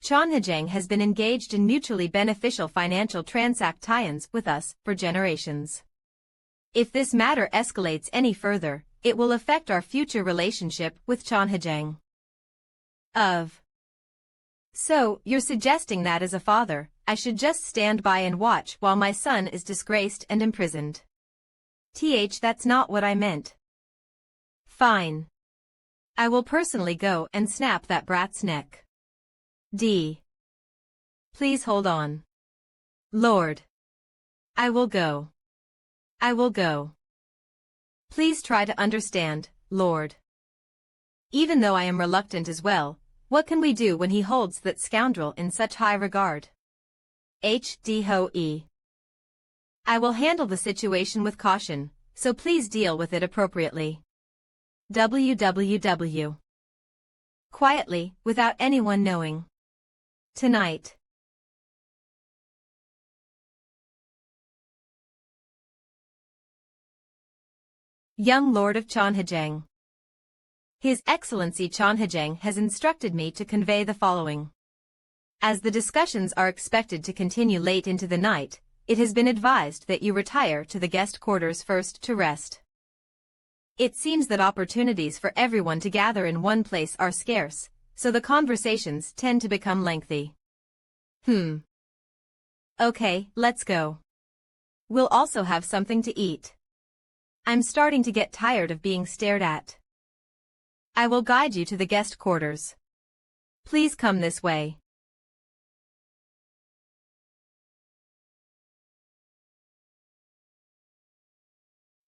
Chonhajang has been engaged in mutually beneficial financial tie-ins with us for generations. If this matter escalates any further, it will affect our future relationship with Chonhajang. So, you're suggesting that as a father, I should just stand by and watch while my son is disgraced and imprisoned. That's not what I meant. Fine. I will personally go and snap that brat's neck. Please hold on. Lord. I will go. I will go. Please try to understand, Lord. Even though I am reluctant as well, what can we do when he holds that scoundrel in such high regard? HDHOE. I will handle the situation with caution, so please deal with it appropriately. www. Quietly, without anyone knowing. Tonight. Young Lord of Chonhajang. His Excellency Chonhajang has instructed me to convey the following. As the discussions are expected to continue late into the night, it has been advised that you retire to the guest quarters first to rest. It seems that opportunities for everyone to gather in one place are scarce, so the conversations tend to become lengthy. Okay, let's go. We'll also have something to eat. I'm starting to get tired of being stared at. I will guide you to the guest quarters. Please come this way.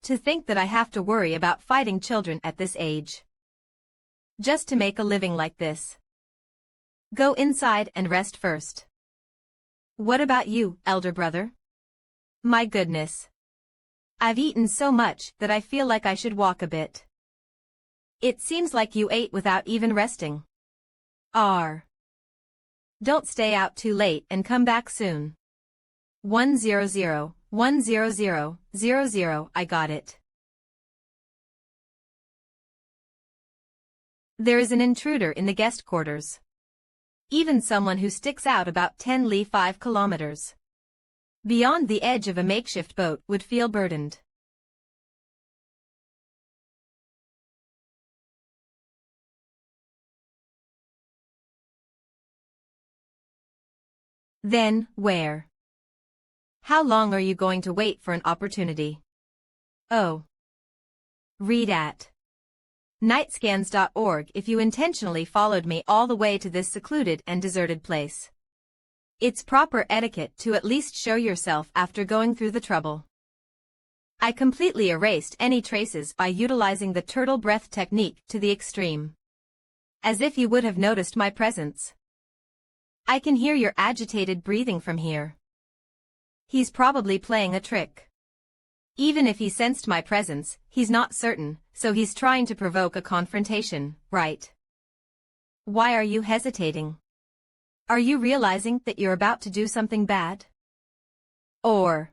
To think that I have to worry about fighting children at this age. Just to make a living like this. Go inside and rest first. What about you, elder brother? My goodness. I've eaten so much that I feel like I should walk a bit. It seems like you ate without even resting. Don't stay out too late and come back soon. 100, 100, 00, I got it. There is an intruder in the guest quarters. Even someone who sticks out about 10 li 5 kilometers. Beyond the edge of a makeshift boat would feel burdened. Then, where? How long are you going to wait for an opportunity? Read at nightscans.org if you intentionally followed me all the way to this secluded and deserted place. It's proper etiquette to at least show yourself after going through the trouble. I completely erased any traces by utilizing the turtle breath technique to the extreme. As if you would have noticed my presence. I can hear your agitated breathing from here. He's probably playing a trick. Even if he sensed my presence, he's not certain, so he's trying to provoke a confrontation, right? Why are you hesitating? Are you realizing that you're about to do something bad? Or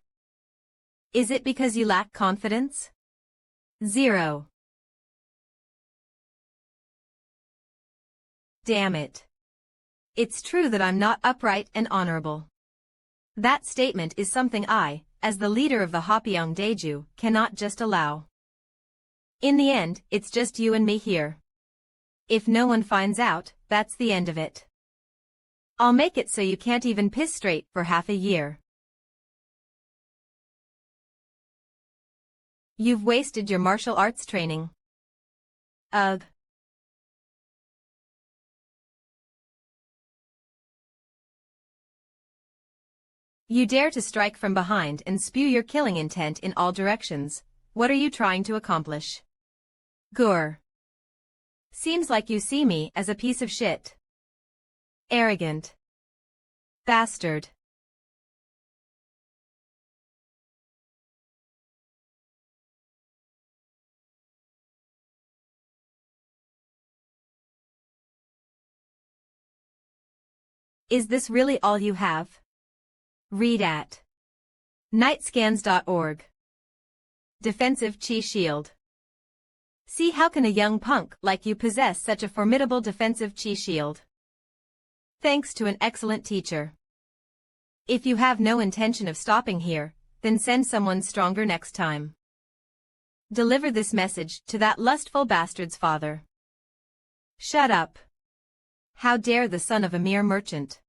is it because you lack confidence? 0. Damn it. It's true that I'm not upright and honorable. That statement is something I, as the leader of the Hapyeong Daeju, cannot just allow. In the end, it's just you and me here. If no one finds out, that's the end of it. I'll make it so you can't even piss straight for half a year. You've wasted your martial arts training. Ugh. You dare to strike from behind and spew your killing intent in all directions. What are you trying to accomplish? Gur. Seems like you see me as a piece of shit. Arrogant. Bastard. Is this really all you have? Read at nightscans.org. Defensive Chi Shield. See, how can a young punk like you possess such a formidable defensive Chi Shield? Thanks to an excellent teacher. If you have no intention of stopping here, then send someone stronger next time. Deliver this message to that lustful bastard's father. Shut up. How dare the son of a mere merchant?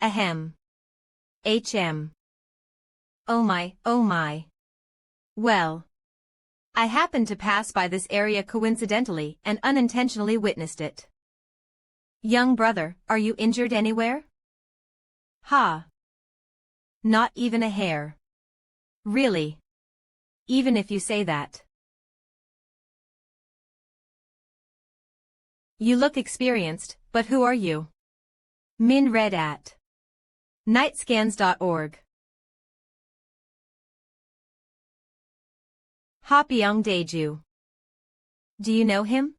Ahem. HM. Oh my, oh my. Well. I happened to pass by this area coincidentally and unintentionally witnessed it. Young brother, are you injured anywhere? Ha. Not even a hair. Really? Even if you say that. You look experienced, but who are you? Min read at nightscans.org. Hapyeong Daeju. Do you know him?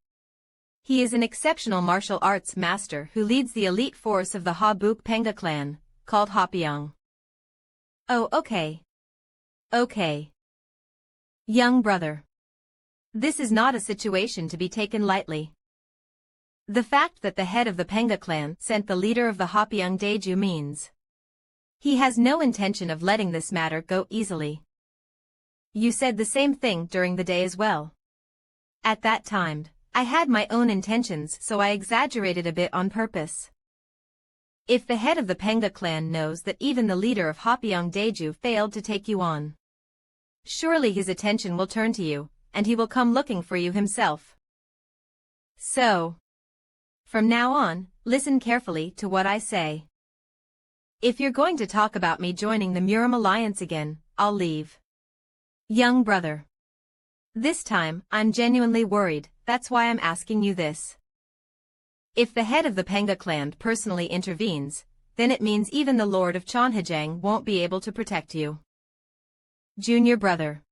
He is an exceptional martial arts master who leads the elite force of the Ha-Buk Penga clan, called Hapyeong. Oh, okay. Okay. Young brother. This is not a situation to be taken lightly. The fact that the head of the Penga clan sent the leader of the Hapyeong Daeju means he has no intention of letting this matter go easily. You said the same thing during the day as well. At that time, I had my own intentions, so I exaggerated a bit on purpose. If the head of the Penga clan knows that even the leader of Hapyeong Daeju failed to take you on, surely his attention will turn to you, and he will come looking for you himself. So, from now on, listen carefully to what I say. If you're going to talk about me joining the Murim Alliance again, I'll leave. Young brother. This time, I'm genuinely worried, that's why I'm asking you this. If the head of the Penga clan personally intervenes, then it means even the Lord of Cheonhajang won't be able to protect you. Junior brother.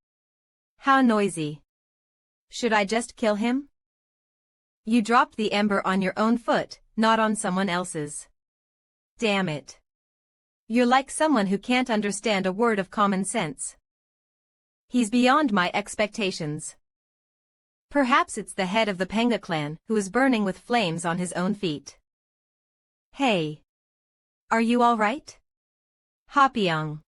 How noisy. Should I just kill him? You dropped the ember on your own foot, not on someone else's. Damn it. You're like someone who can't understand a word of common sense. He's beyond my expectations. Perhaps it's the head of the Penga clan who is burning with flames on his own feet. Hey. Are you all right? Hapyeong.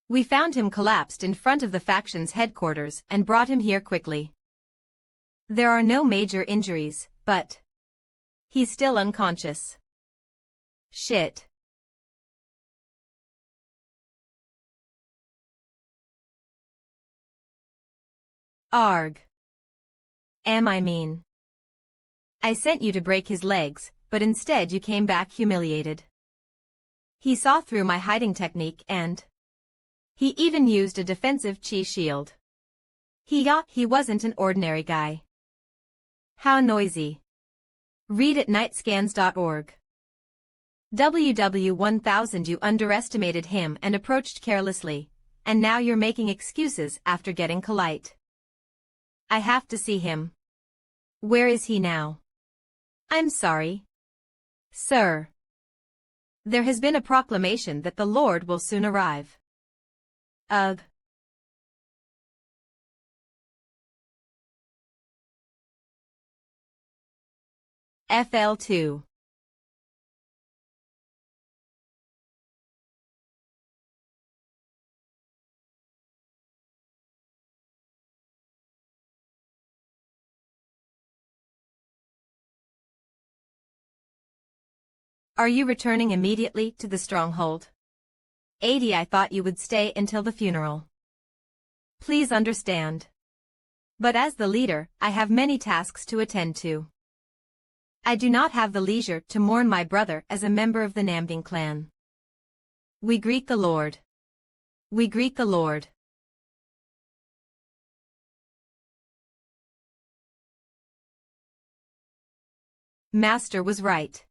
We found him collapsed in front of the faction's headquarters and brought him here quickly. There are no major injuries, but he's still unconscious. Shit. Arg. I mean. I sent you to break his legs, but instead you came back humiliated. He saw through my hiding technique and he even used a defensive Chi shield. He wasn't an ordinary guy. How noisy. Read at nightscans.org. WW1000 You underestimated him and approached carelessly, and now you're making excuses after getting polite. I have to see him. Where is he now? I'm sorry. Sir. There has been a proclamation that the Lord will soon arrive. Ugh. FL2. Are you returning immediately to the stronghold? 80. I thought you would stay until the funeral. Please understand. But as the leader, I have many tasks to attend to. I do not have the leisure to mourn my brother as a member of the Nambing clan. We greet the Lord. We greet the Lord. Master was right.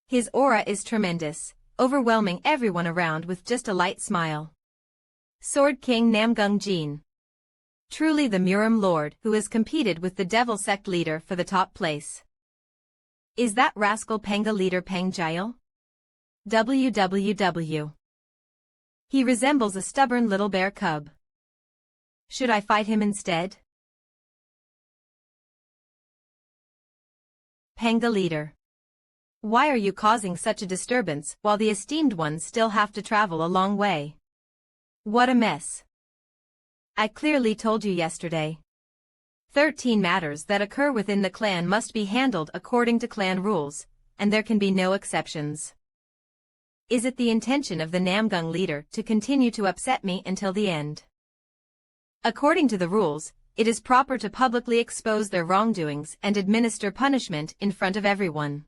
His aura is tremendous, overwhelming everyone around with just a light smile. Sword King Namgung Jin. Truly the Murim Lord who has competed with the Devil Sect leader for the top place. Is that rascal Panga leader Peng Jail? WWW. He resembles a stubborn little bear cub. Should I fight him instead? Panga leader. Why are you causing such a disturbance while the esteemed ones still have to travel a long way? What a mess. I clearly told you yesterday. 13 matters that occur within the clan must be handled according to clan rules, and there can be no exceptions. Is it the intention of the Namgung leader to continue to upset me until the end? According to the rules, it is proper to publicly expose their wrongdoings and administer punishment in front of everyone.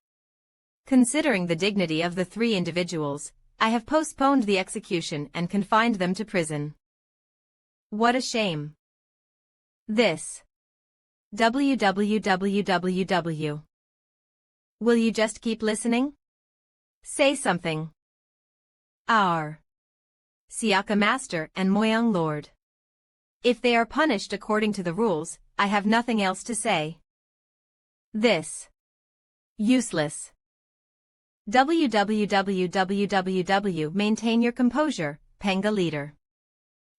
Considering the dignity of the three individuals, I have postponed the execution and confined them to prison. What a shame. This. WWWWW. Will you just keep listening? Say something. Our Siaka Master and Moyang Lord. If they are punished according to the rules, I have nothing else to say. This. Useless. WWWWWW. Maintain your composure, Panga leader.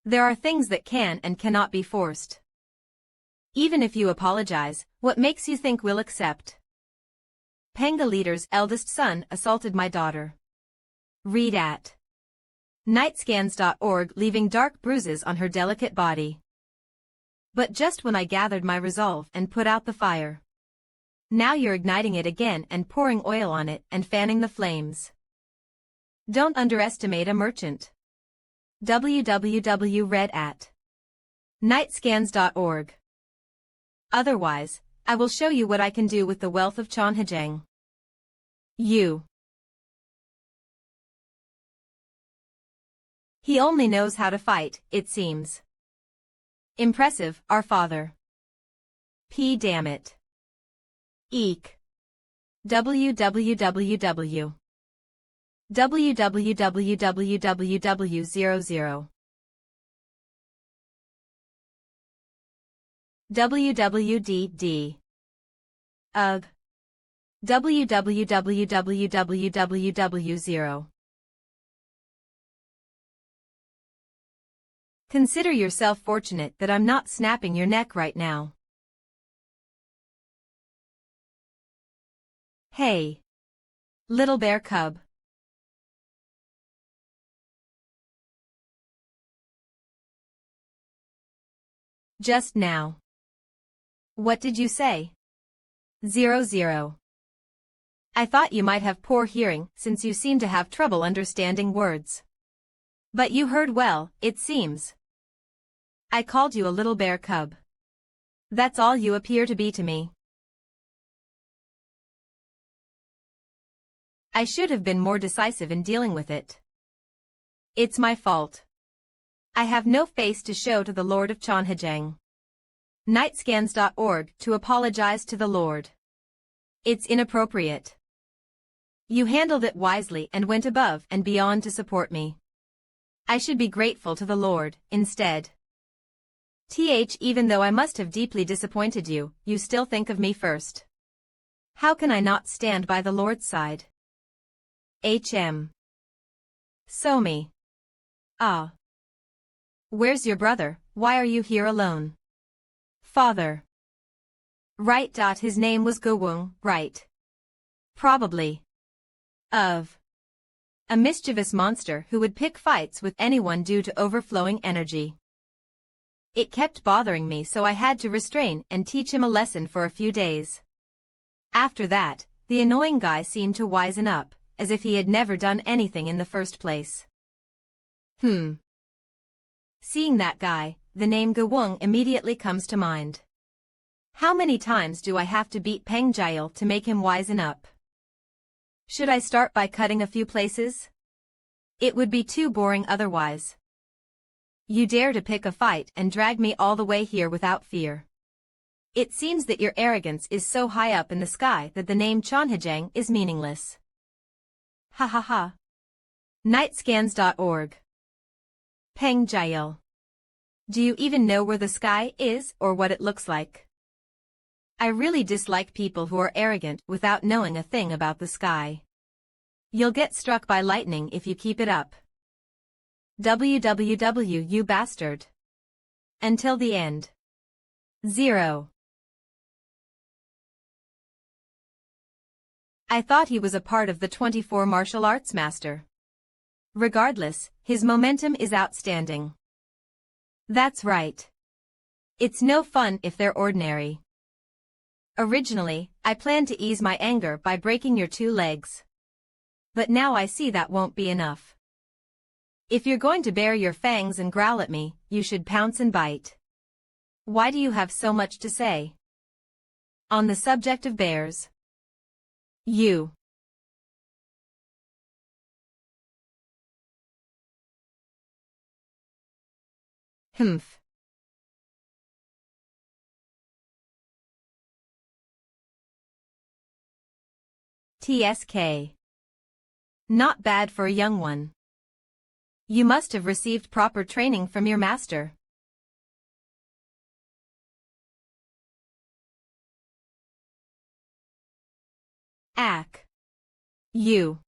There are things that can and cannot be forced. Even if you apologize, what makes you think we'll accept? Panga leader's eldest son assaulted my daughter. Read at nightscans.org, leaving dark bruises on her delicate body. But just when I gathered my resolve and put out the fire. Now you're igniting it again and pouring oil on it and fanning the flames. Don't underestimate a merchant. www. Read at nightscans.org. Otherwise, I will show you what I can do with the wealth of Chonhajang. You. He only knows how to fight, it seems. Impressive, our father. P. Damn it. Eek. www. www.00. WWDD. Ugh. www.www.0. Consider yourself fortunate that I'm not snapping your neck right now. Hey. Little bear cub. Just now. What did you say? 00. I thought you might have poor hearing since you seem to have trouble understanding words. But you heard well, it seems. I called you a little bear cub. That's all you appear to be to me. I should have been more decisive in dealing with it. It's my fault. I have no face to show to the Lord of Chonhajang. Nightscans.org to apologize to the Lord. It's inappropriate. You handled it wisely and went above and beyond to support me. I should be grateful to the Lord, instead. Even though I must have deeply disappointed you, you still think of me first. How can I not stand by the Lord's side? So me. Ah. Where's your brother? Why are you here alone? Father. Right. His name was Gowung, right? Probably. Of. A mischievous monster who would pick fights with anyone due to overflowing energy. It kept bothering me, so I had to restrain and teach him a lesson for a few days. After that, the annoying guy seemed to wisen up, as if he had never done anything in the first place. Seeing that guy, the name Gowung immediately comes to mind. How many times do I have to beat Peng Jail to make him wisen up? Should I start by cutting a few places? It would be too boring otherwise. You dare to pick a fight and drag me all the way here without fear. It seems that your arrogance is so high up in the sky that the name Chonhajang is meaningless. Ha ha ha. Nightscans.org. Peng Jail. Do you even know where the sky is or what it looks like? I really dislike people who are arrogant without knowing a thing about the sky. You'll get struck by lightning if you keep it up. www, you bastard. Until the end. 0. I thought he was a part of the 24 martial arts master. Regardless, his momentum is outstanding. That's right. It's no fun if they're ordinary. Originally, I planned to ease my anger by breaking your 2 legs. But now I see that won't be enough. If you're going to bare your fangs and growl at me, you should pounce and bite. Why do you have so much to say? On the subject of bears. You. Humph. TSK. Not bad for a young one. You must have received proper training from your master. Ack. You.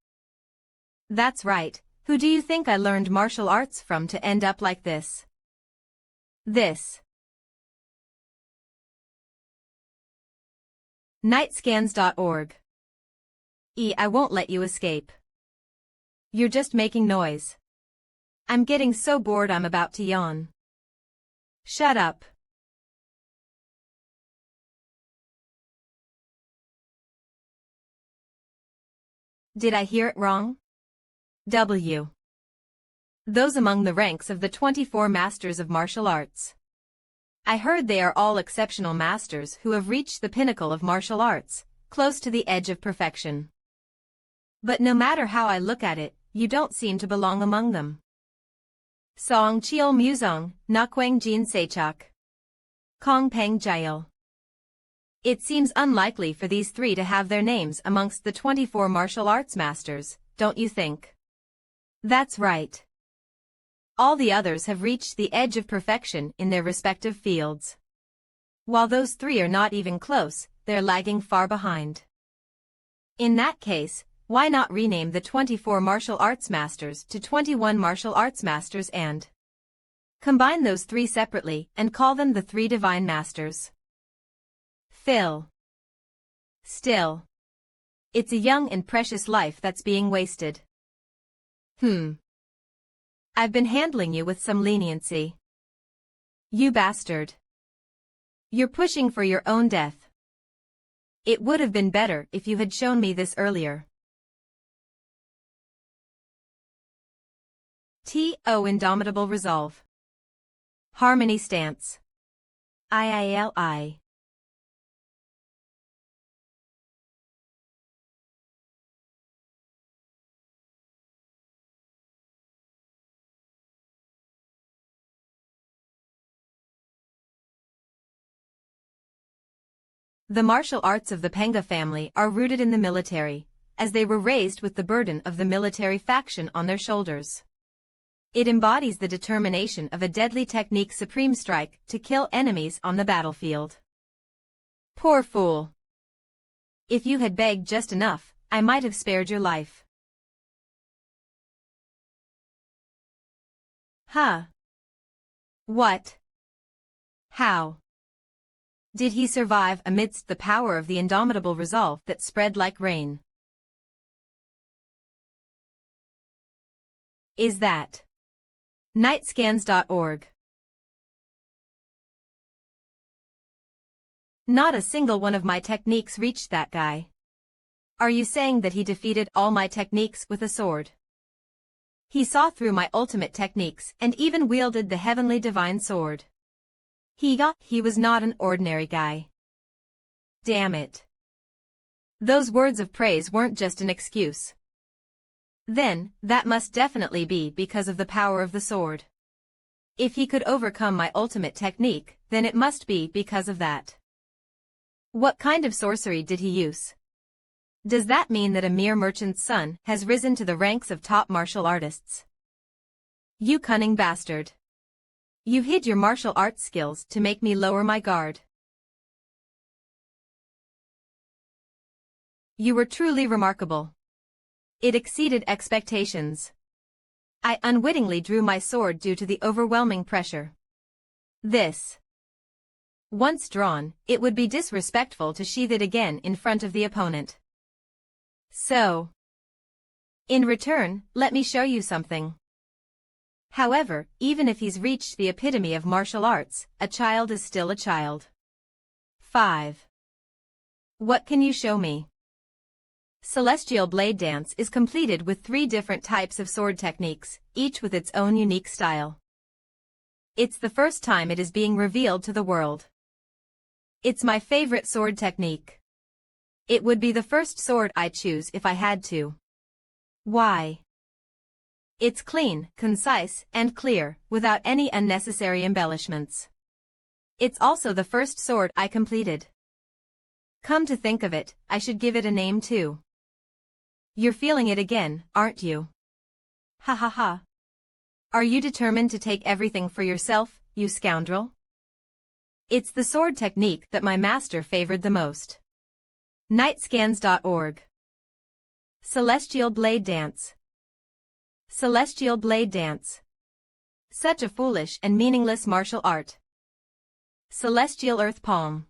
That's right. Who do you think I learned martial arts from to end up like this? Nightscans.org. I won't let you escape. You're just making noise. I'm getting so bored I'm about to yawn. Shut up. Did I hear it wrong? W. Those among the ranks of the 24 masters of martial arts. I heard they are all exceptional masters who have reached the pinnacle of martial arts, close to the edge of perfection. But no matter how I look at it, you don't seem to belong among them. Song Chiol Muzong, Nakwang Jin Sechak. Kong Peng Jail. It seems unlikely for these 3 to have their names amongst the 24 martial arts masters, don't you think? That's right. All the others have reached the edge of perfection in their respective fields. While those 3 are not even close, they're lagging far behind. In that case, why not rename the 24 martial arts masters to 21 martial arts masters and combine those 3 separately and call them the 3 divine masters? Phil. Still. It's a young and precious life that's being wasted. I've been handling you with some leniency. You bastard. You're pushing for your own death. It would have been better if you had shown me this earlier. T.O. Indomitable Resolve. Harmony Stance. IILI. The martial arts of the Penga family are rooted in the military, as they were raised with the burden of the military faction on their shoulders. It embodies the determination of a deadly technique, supreme strike, to kill enemies on the battlefield. Poor fool. If you had begged just enough, I might have spared your life. Huh? What? How? Did he survive amidst the power of the indomitable resolve that spread like rain? Is that nightscans.org? Not a single one of my techniques reached that guy. Are you saying that he defeated all my techniques with a sword? He saw through my ultimate techniques and even wielded the heavenly divine sword. He was not an ordinary guy. Damn it. Those words of praise weren't just an excuse. Then, that must definitely be because of the power of the sword. If he could overcome my ultimate technique, then it must be because of that. What kind of sorcery did he use? Does that mean that a mere merchant's son has risen to the ranks of top martial artists? You cunning bastard. You hid your martial arts skills to make me lower my guard. You were truly remarkable. It exceeded expectations. I unwittingly drew my sword due to the overwhelming pressure. This. Once drawn, it would be disrespectful to sheath it again in front of the opponent. So, in return, let me show you something. However, even if he's reached the epitome of martial arts, a child is still a child. 5. What can you show me? Celestial blade dance is completed with 3 different types of sword techniques, each with its own unique style. It's the first time it is being revealed to the world. It's my favorite sword technique. It would be the first sword I choose if I had to. Why? It's clean, concise, and clear, without any unnecessary embellishments. It's also the first sword I completed. Come to think of it, I should give it a name too. You're feeling it again, aren't you? Ha ha ha. Are you determined to take everything for yourself, you scoundrel? It's the sword technique that my master favored the most. Nightscans.org. Celestial blade dance. Celestial blade dance. Such a foolish and meaningless martial art. Celestial earth palm.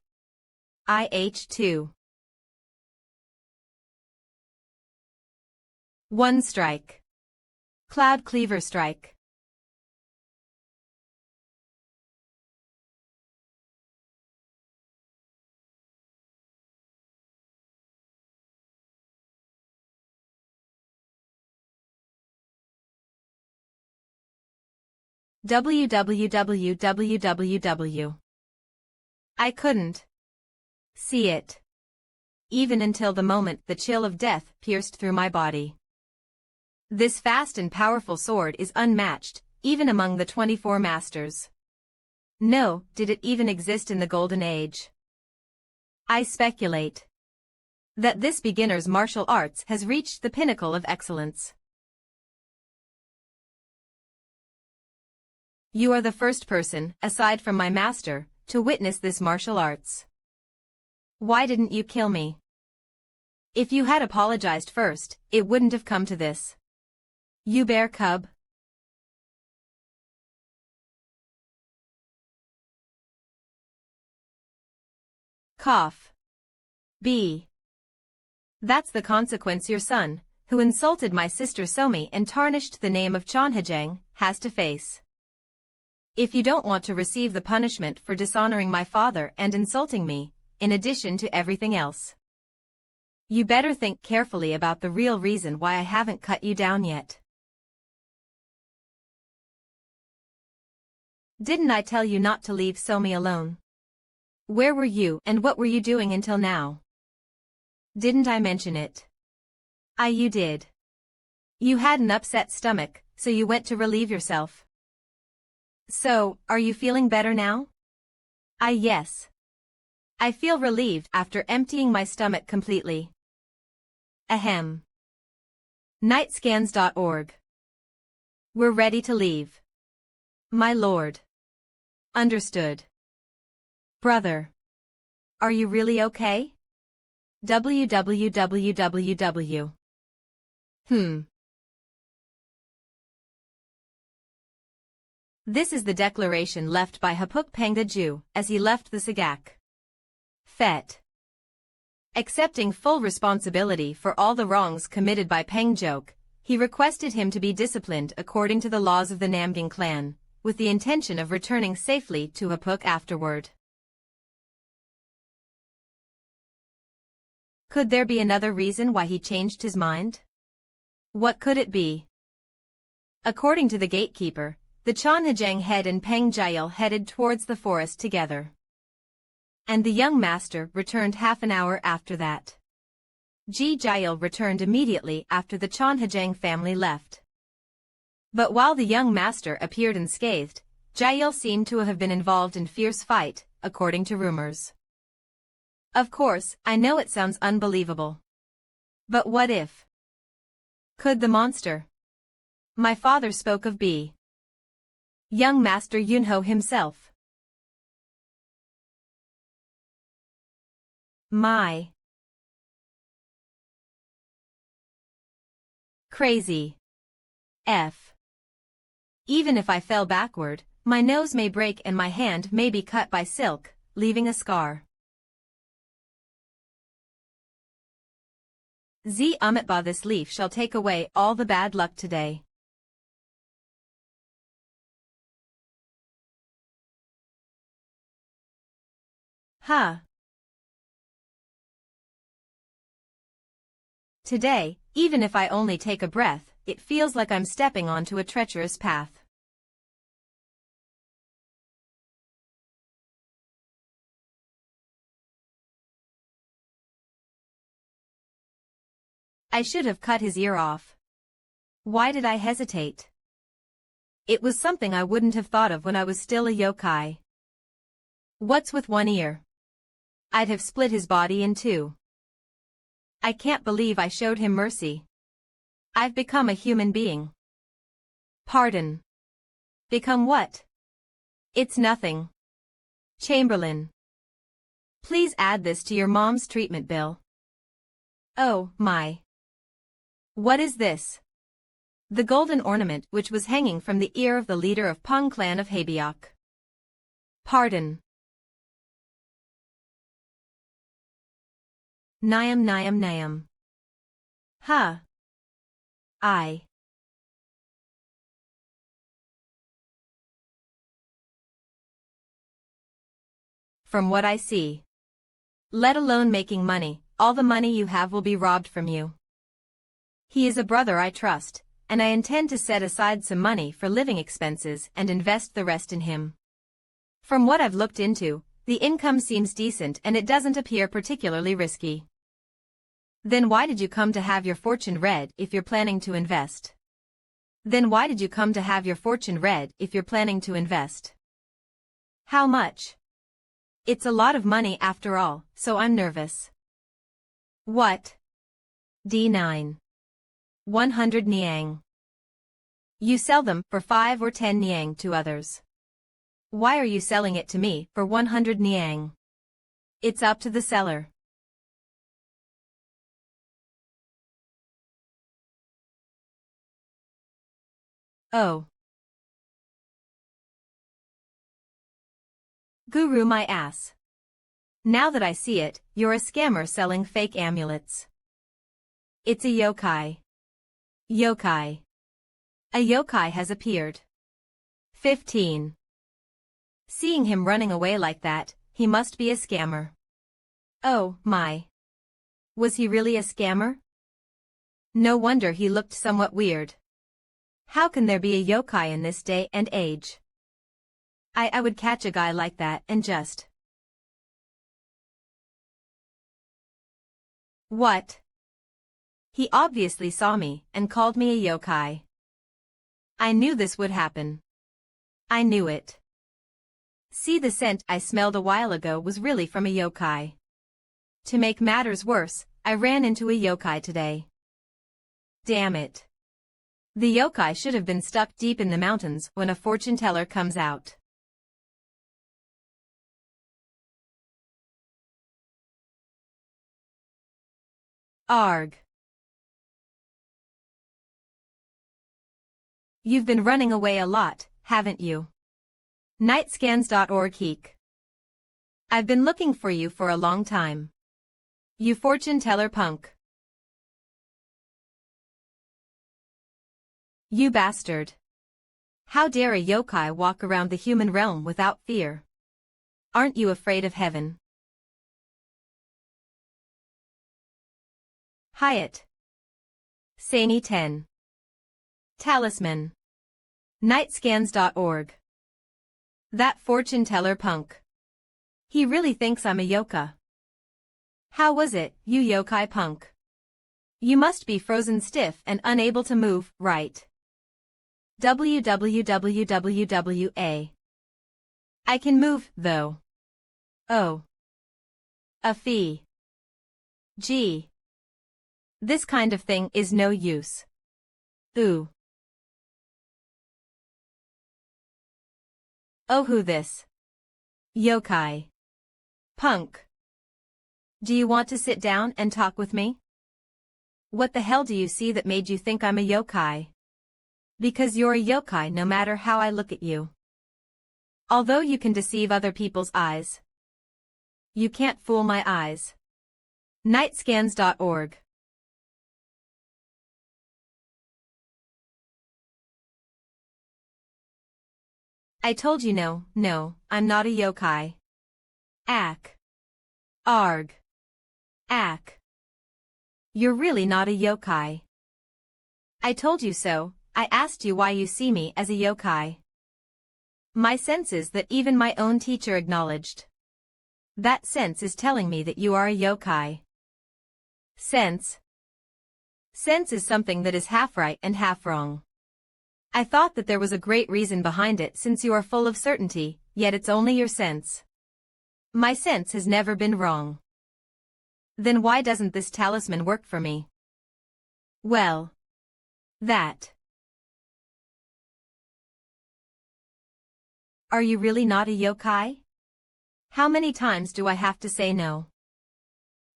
IH2. One strike. Cloud cleaver strike. www. I couldn't see it. Even until the moment the chill of death pierced through my body. This fast and powerful sword is unmatched, even among the 24 masters. No, did it even exist in the Golden Age? I speculate that this beginner's martial arts has reached the pinnacle of excellence. You are the first person, aside from my master, to witness this martial arts. Why didn't you kill me? If you had apologized first, it wouldn't have come to this. You bear cub. Cough. B. That's the consequence your son, who insulted my sister Somi and tarnished the name of Chonhajang, has to face. If you don't want to receive the punishment for dishonoring my father and insulting me, in addition to everything else, you better think carefully about the real reason why I haven't cut you down yet. Didn't I tell you not to leave Somi alone? Where were you and what were you doing until now? Didn't I mention it? You did. You had an upset stomach, so you went to relieve yourself. So, are you feeling better now? Yes. I feel relieved after emptying my stomach completely. Ahem. Nightscans.org. We're ready to leave. My lord. Understood. Brother. Are you really okay? www. This is the declaration left by Hapuk Panga Jew as he left the Sagak. Fet. Accepting full responsibility for all the wrongs committed by Peng Jok, he requested him to be disciplined according to the laws of the Namgying clan, with the intention of returning safely to Hapuk afterward. Could there be another reason why he changed his mind? What could it be? According to the gatekeeper, the Chonhajang head and Peng Jiel headed towards the forest together. And the young master returned half an hour after that. Ji Jiel returned immediately after the Chonhajang family left. But while the young master appeared unscathed, Jiel seemed to have been involved in fierce fight, according to rumors. Of course, I know it sounds unbelievable. But what if? Could the monster? My father spoke of B. Young Master Yunho himself. My. Crazy. F. Even if I fell backward, my nose may break and my hand may be cut by silk, leaving a scar. Z Amitba, this leaf shall take away all the bad luck today. Huh. Today, even if I only take a breath, it feels like I'm stepping onto a treacherous path. I should have cut his ear off. Why did I hesitate? It was something I wouldn't have thought of when I was still a yokai. What's with one ear? I'd have split his body in two. I can't believe I showed him mercy. I've become a human being. Pardon. Become what? It's nothing. Chamberlain. Please add this to your mom's treatment bill. Oh, my. What is this? The golden ornament which was hanging from the ear of the leader of Peng clan of Haebyok. Pardon. Nyam nyam nyam. Huh. I. From what I see. Let alone making money, all the money you have will be robbed from you. He is a brother I trust, and I intend to set aside some money for living expenses and invest the rest in him. From what I've looked into, the income seems decent and it doesn't appear particularly risky. Then why did you come to have your fortune read if you're planning to invest? Then why did you come to have your fortune read if you're planning to invest? How much? It's a lot of money after all, so I'm nervous. What? D9. 100 niang. You sell them for 5 or 10 niang to others. Why are you selling it to me for 100 niang? It's up to the seller. Oh. Guru my ass. Now that I see it, you're a scammer selling fake amulets. It's a yokai. Yokai. A yokai has appeared. 15. Seeing him running away like that, he must be a scammer. Oh, my. Was he really a scammer? No wonder he looked somewhat weird. How can there be a yokai in this day and age? I would catch a guy like that and just... What? He obviously saw me and called me a yokai. I knew this would happen. I knew it. See, the scent I smelled a while ago was really from a yokai. To make matters worse, I ran into a yokai today. Damn it. The yokai should have been stuck deep in the mountains when a fortune teller comes out. Arg. You've been running away a lot, haven't you? Nightscans.org Heek. I've been looking for you for a long time. You fortune teller punk. You bastard. How dare a yokai walk around the human realm without fear? Aren't you afraid of heaven? Hyatt. Sani 10. Talisman. Nightscans.org. That fortune teller punk. He really thinks I'm a yoka. How was it, you yokai punk? You must be frozen stiff and unable to move, right? www.a. I can move, though. Oh. A fee. Gee. This kind of thing is no use. Ooh. Oh, who this? Yokai. Punk. Do you want to sit down and talk with me? What the hell do you see that made you think I'm a yokai? Because you're a yokai no matter how I look at you. Although you can deceive other people's eyes, you can't fool my eyes. Nightscans.org. I told you no, I'm not a yokai. Ack. Arg. Ack. You're really not a yokai. I told you so. I asked you why you see me as a yokai. My sense is that even my own teacher acknowledged. That sense is telling me that you are a yokai. Sense. Sense is something that is half right and half wrong. I thought that there was a great reason behind it since you are full of certainty, yet it's only your sense. My sense has never been wrong. Then why doesn't this talisman work for me? Well. That. Are you really not a yokai? How many times do I have to say no?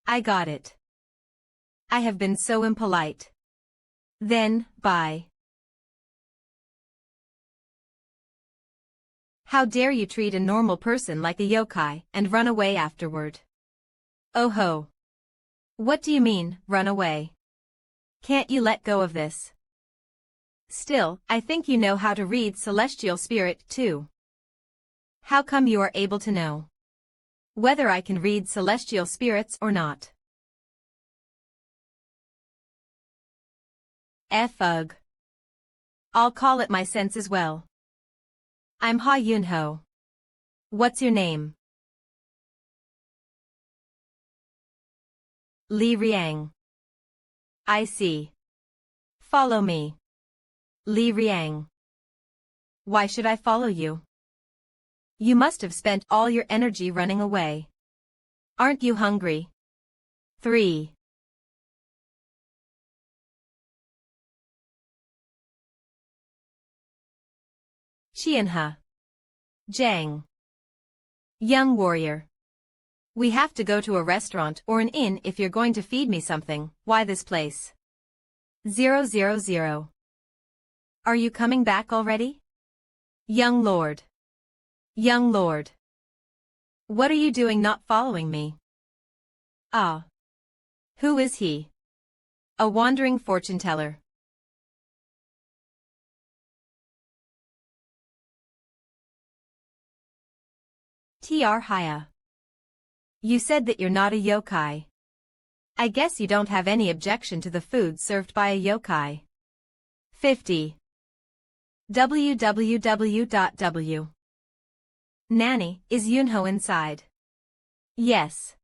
I got it. I have been so impolite. Then, bye. How dare you treat a normal person like a yokai and run away afterward? Oh ho. What do you mean, run away? Can't you let go of this? Still, I think you know how to read celestial spirit too. How come you are able to know whether I can read celestial spirits or not? Ugh. I'll call it my sense as well. I'm Ha Yunho. What's your name? Li Riang. I see. Follow me. Li Riang. Why should I follow you? You must have spent all your energy running away. Aren't you hungry? 3. Qianhe. Zhang. Young warrior. We have to go to a restaurant or an inn if you're going to feed me something. Why this place? 000. Are you coming back already? Young lord. Young lord. What are you doing not following me? Ah. Who is he? A wandering fortune teller. Tr Haya. You said that you're not a yokai. I guess you don't have any objection to the food served by a yokai. 50. www.w. Nanny, is Yunho inside? Yes.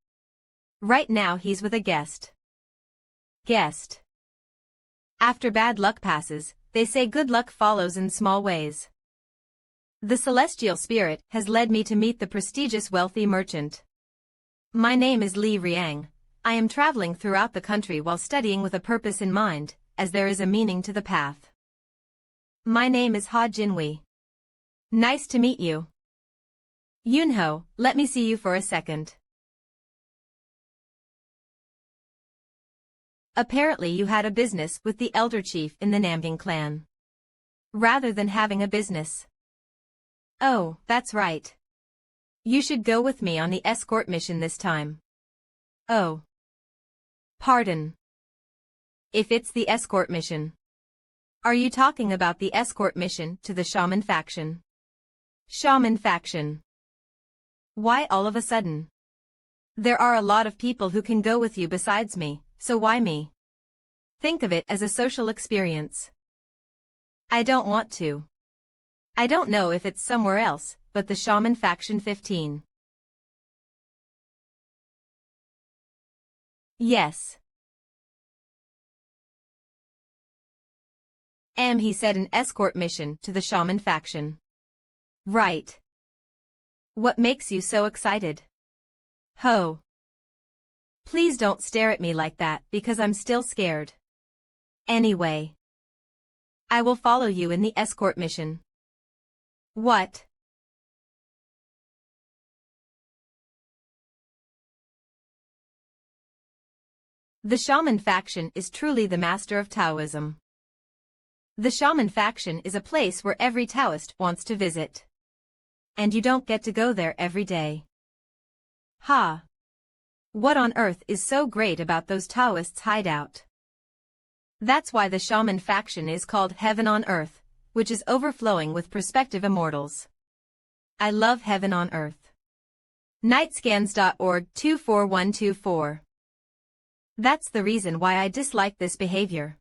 Right now he's with a guest. Guest. After bad luck passes, they say good luck follows in small ways. The celestial spirit has led me to meet the prestigious wealthy merchant. My name is Li Riang. I am traveling throughout the country while studying with a purpose in mind, as there is a meaning to the path. My name is Ha Jinwei. Nice to meet you. Yunho, let me see you for a second. Apparently you had a business with the elder chief in the Nambing clan. Rather than having a business. Oh, that's right. You should go with me on the escort mission this time. Oh. Pardon. If it's the escort mission. Are you talking about the escort mission to the shaman faction? Shaman faction. Why all of a sudden? There are a lot of people who can go with you besides me, so why me? Think of it as a social experience. I don't want to. I don't know if it's somewhere else, but the shaman faction 15. Yes. He said an escort mission to the shaman faction. Right. What makes you so excited? Ho. Please don't stare at me like that because I'm still scared. Anyway. I will follow you in the escort mission. What? The shaman faction is truly the master of Taoism. The shaman faction is a place where every Taoist wants to visit. And you don't get to go there every day. Ha! What on earth is so great about those Taoists' hideout? That's why the shaman faction is called Heaven on Earth, which is overflowing with prospective immortals. I love Heaven on Earth. Nightscans.org 24124. That's the reason why I dislike this behavior.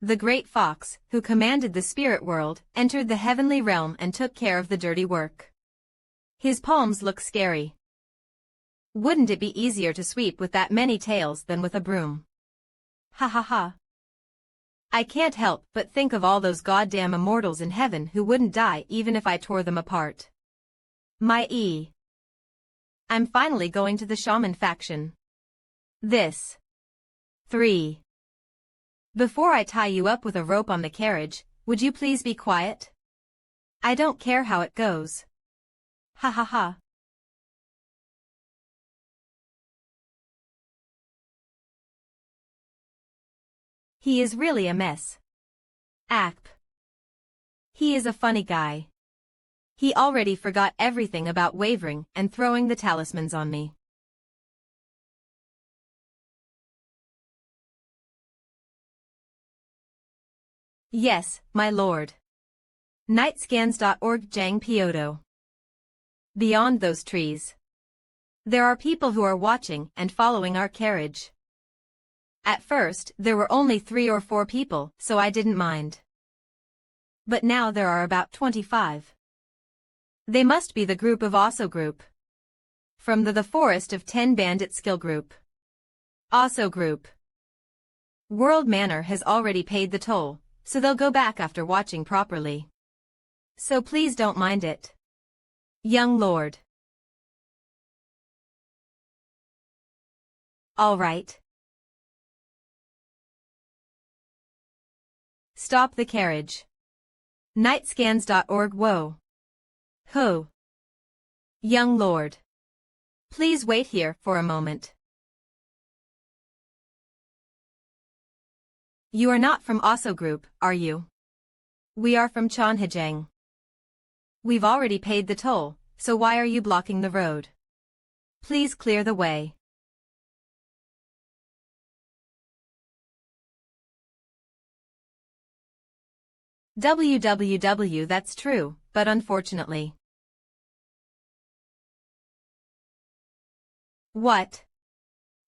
The great fox, who commanded the spirit world, entered the heavenly realm and took care of the dirty work. His palms look scary. Wouldn't it be easier to sweep with that many tails than with a broom? Ha ha ha. I can't help but think of all those goddamn immortals in heaven who wouldn't die even if I tore them apart. I'm finally going to the shaman faction. This. 3. Before I tie you up with a rope on the carriage, would you please be quiet? I don't care how it goes. Ha ha ha. He is really a mess. App. He is a funny guy. He already forgot everything about wavering and throwing the talismans on me. Yes, my lord. Nightscans.org Jang Pioto. Beyond those trees. There are people who are watching and following our carriage. At first, there were only 3 or 4 people, so I didn't mind. But now there are about 25. They must be the group of Osso Group. From the Forest of 10 Bandit Skill Group. Osso Group. World Manor has already paid the toll, so they'll go back after watching properly. So please don't mind it. Young Lord. All right. Stop the carriage. Nightscans.org. Whoa. Ho. Young Lord. Please wait here for a moment. You are not from Osso Group, are you? We are from Chanhajang. We've already paid the toll, so why are you blocking the road? Please clear the way. www. That's true, but unfortunately. What?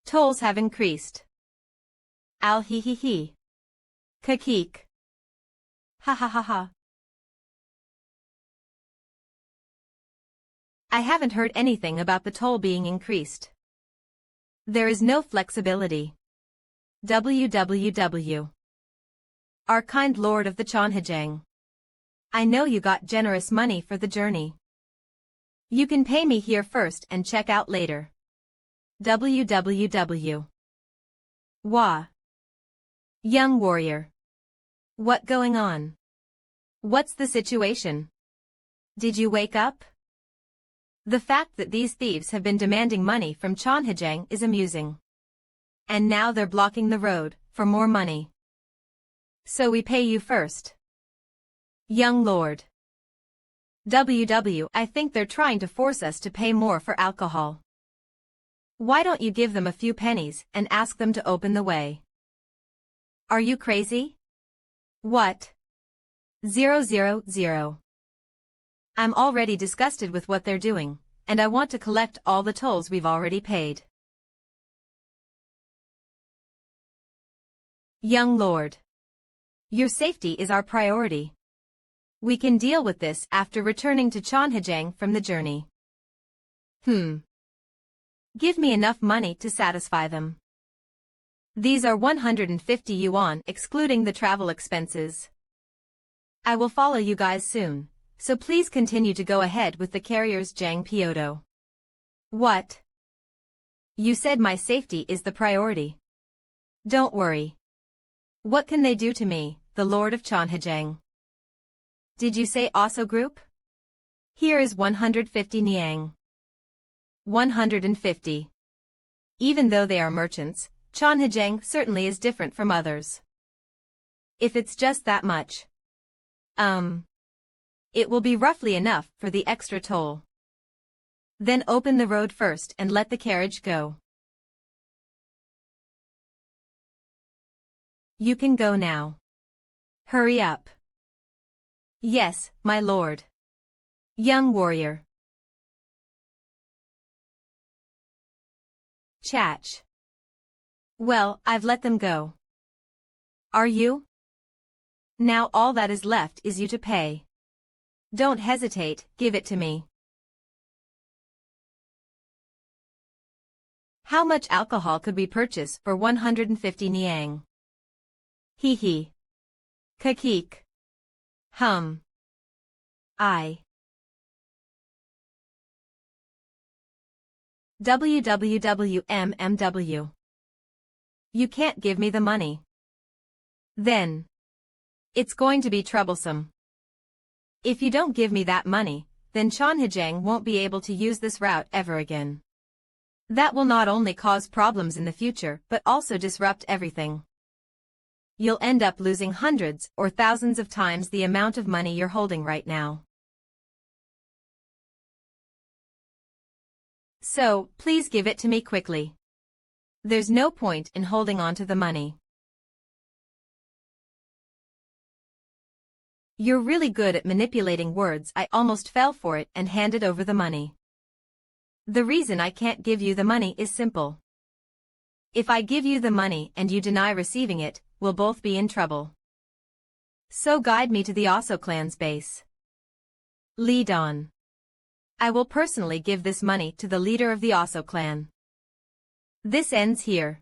Tolls have increased. Al hee hee hee. Kakik. Ha ha ha ha. I haven't heard anything about the toll being increased. There is no flexibility. www. Our kind lord of the Chanhajang. I know you got generous money for the journey. You can pay me here first and check out later. www. Wah. Young warrior. What going on? What's the situation? Did you wake up? The fact that these thieves have been demanding money from Chanhajang is amusing. And now they're blocking the road for more money. So we pay you first. Young lord. I think they're trying to force us to pay more for alcohol. Why don't you give them a few pennies and ask them to open the way? Are you crazy? What? 000. I'm already disgusted with what they're doing, and I want to collect all the tolls we've already paid. Young lord. Your safety is our priority. We can deal with this after returning to Chonhajang from the journey. Give me enough money to satisfy them. These are 150 yuan excluding the travel expenses. I will follow you guys soon, so please continue to go ahead with the carriers Jiang Piodo. What? You said my safety is the priority. Don't worry. What can they do to me, the Lord of Chonhajang? Did you say Osso Group? Here is 150 niang. 150. Even though they are merchants, Chonhajang certainly is different from others. If it's just that much. It will be roughly enough for the extra toll. Then open the road first and let the carriage go. You can go now. Hurry up. Yes, my lord. Young warrior. Chach. Well, I've let them go. Are you? Now all that is left is you to pay. Don't hesitate, give it to me. How much alcohol could we purchase for 150 niang? Hee hee. Kakik. I. WWWMMW. You can't give me the money. Then. It's going to be troublesome. If you don't give me that money, then Chonhajang won't be able to use this route ever again. That will not only cause problems in the future but also disrupt everything. You'll end up losing hundreds or thousands of times the amount of money you're holding right now. So, please give it to me quickly. There's no point in holding on to the money. You're really good at manipulating words. I almost fell for it and handed over the money. The reason I can't give you the money is simple. If I give you the money and you deny receiving it, we'll both be in trouble. So guide me to the Osso clan's base. Lead on. I will personally give this money to the leader of the Osso clan. This ends here.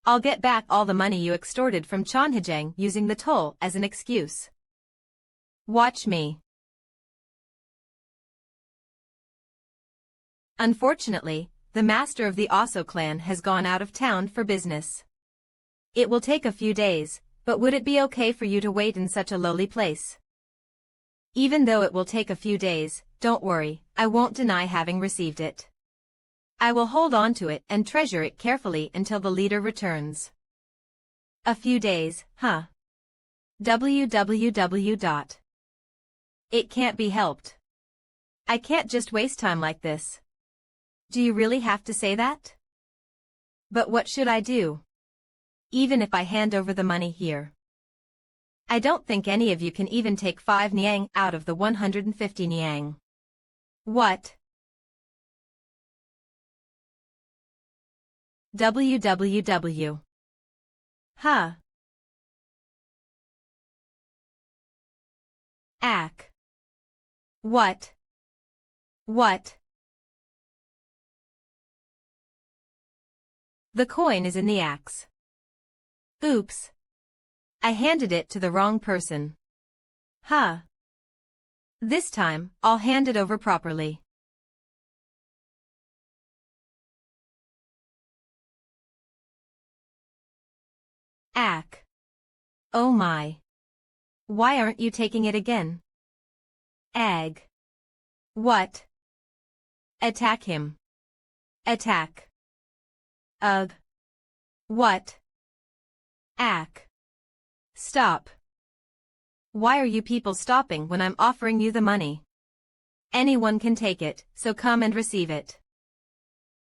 I'll get back all the money you extorted from Chonhajang using the toll as an excuse. Watch me. Unfortunately, the master of the Osso clan has gone out of town for business. It will take a few days, but would it be okay for you to wait in such a lowly place? Even though it will take a few days, don't worry, I won't deny having received it. I will hold on to it and treasure it carefully until the leader returns. A few days, huh? www. It can't be helped. I can't just waste time like this. Do you really have to say that? But what should I do? Even if I hand over the money here. I don't think any of you can even take 5 niang out of the 150 niang. What? www. Huh. Ack. What? What? The coin is in the axe. Oops. I handed it to the wrong person. Huh. This time, I'll hand it over properly. Ack. Oh my. Why aren't you taking it again? Ag. What? Attack him. Attack. Ugh. What? Ack. Stop. Why are you people stopping when I'm offering you the money? Anyone can take it, so come and receive it.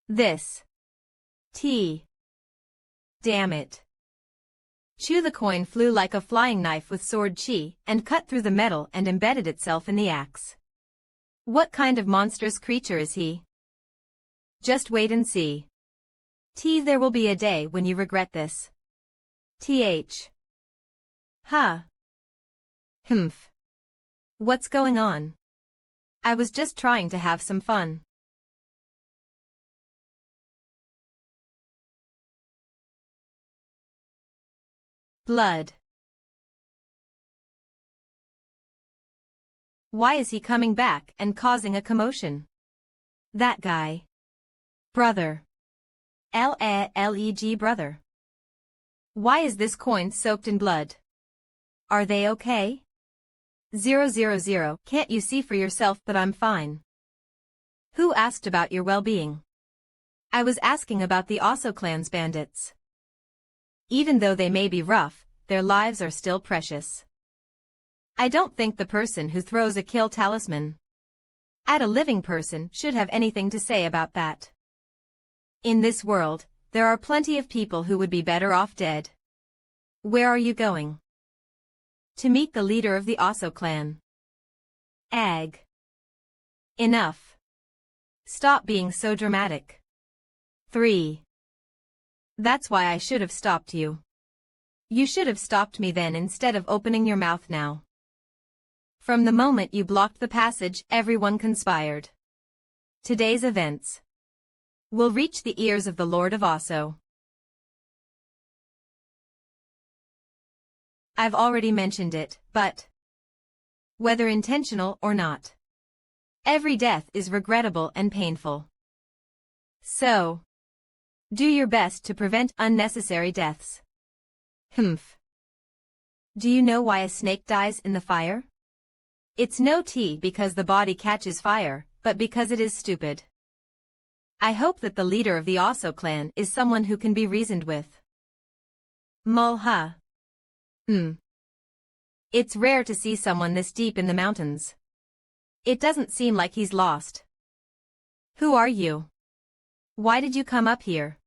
This. T. Damn it. Chew. The coin flew like a flying knife with sword chi, and cut through the metal and embedded itself in the axe. What kind of monstrous creature is he? Just wait and see. There will be a day when you regret this. Th. Huh. Humph. What's going on? I was just trying to have some fun. Blood. Why is he coming back and causing a commotion? That guy. Brother. Leg brother. Why is this coin soaked in blood? Are they okay? 000, can't you see for yourself that I'm fine? Who asked about your well-being? I was asking about the Osso clan's bandits. Even though they may be rough, their lives are still precious. I don't think the person who throws a kill talisman at a living person should have anything to say about that. In this world, there are plenty of people who would be better off dead. Where are you going? To meet the leader of the Osso clan. Ag. Enough. Stop being so dramatic. 3. That's why I should have stopped you. You should have stopped me then instead of opening your mouth now. From the moment you blocked the passage, everyone conspired. Today's events will reach the ears of the Lord of Osso. I've already mentioned it, but whether intentional or not, every death is regrettable and painful. So, do your best to prevent unnecessary deaths. Humph. Do you know why a snake dies in the fire? It's no tea because the body catches fire, but because it is stupid. I hope that the leader of the Osso clan is someone who can be reasoned with. MANHWA. It's rare to see someone this deep in the mountains. It doesn't seem like he's lost. Who are you? Why did you come up here?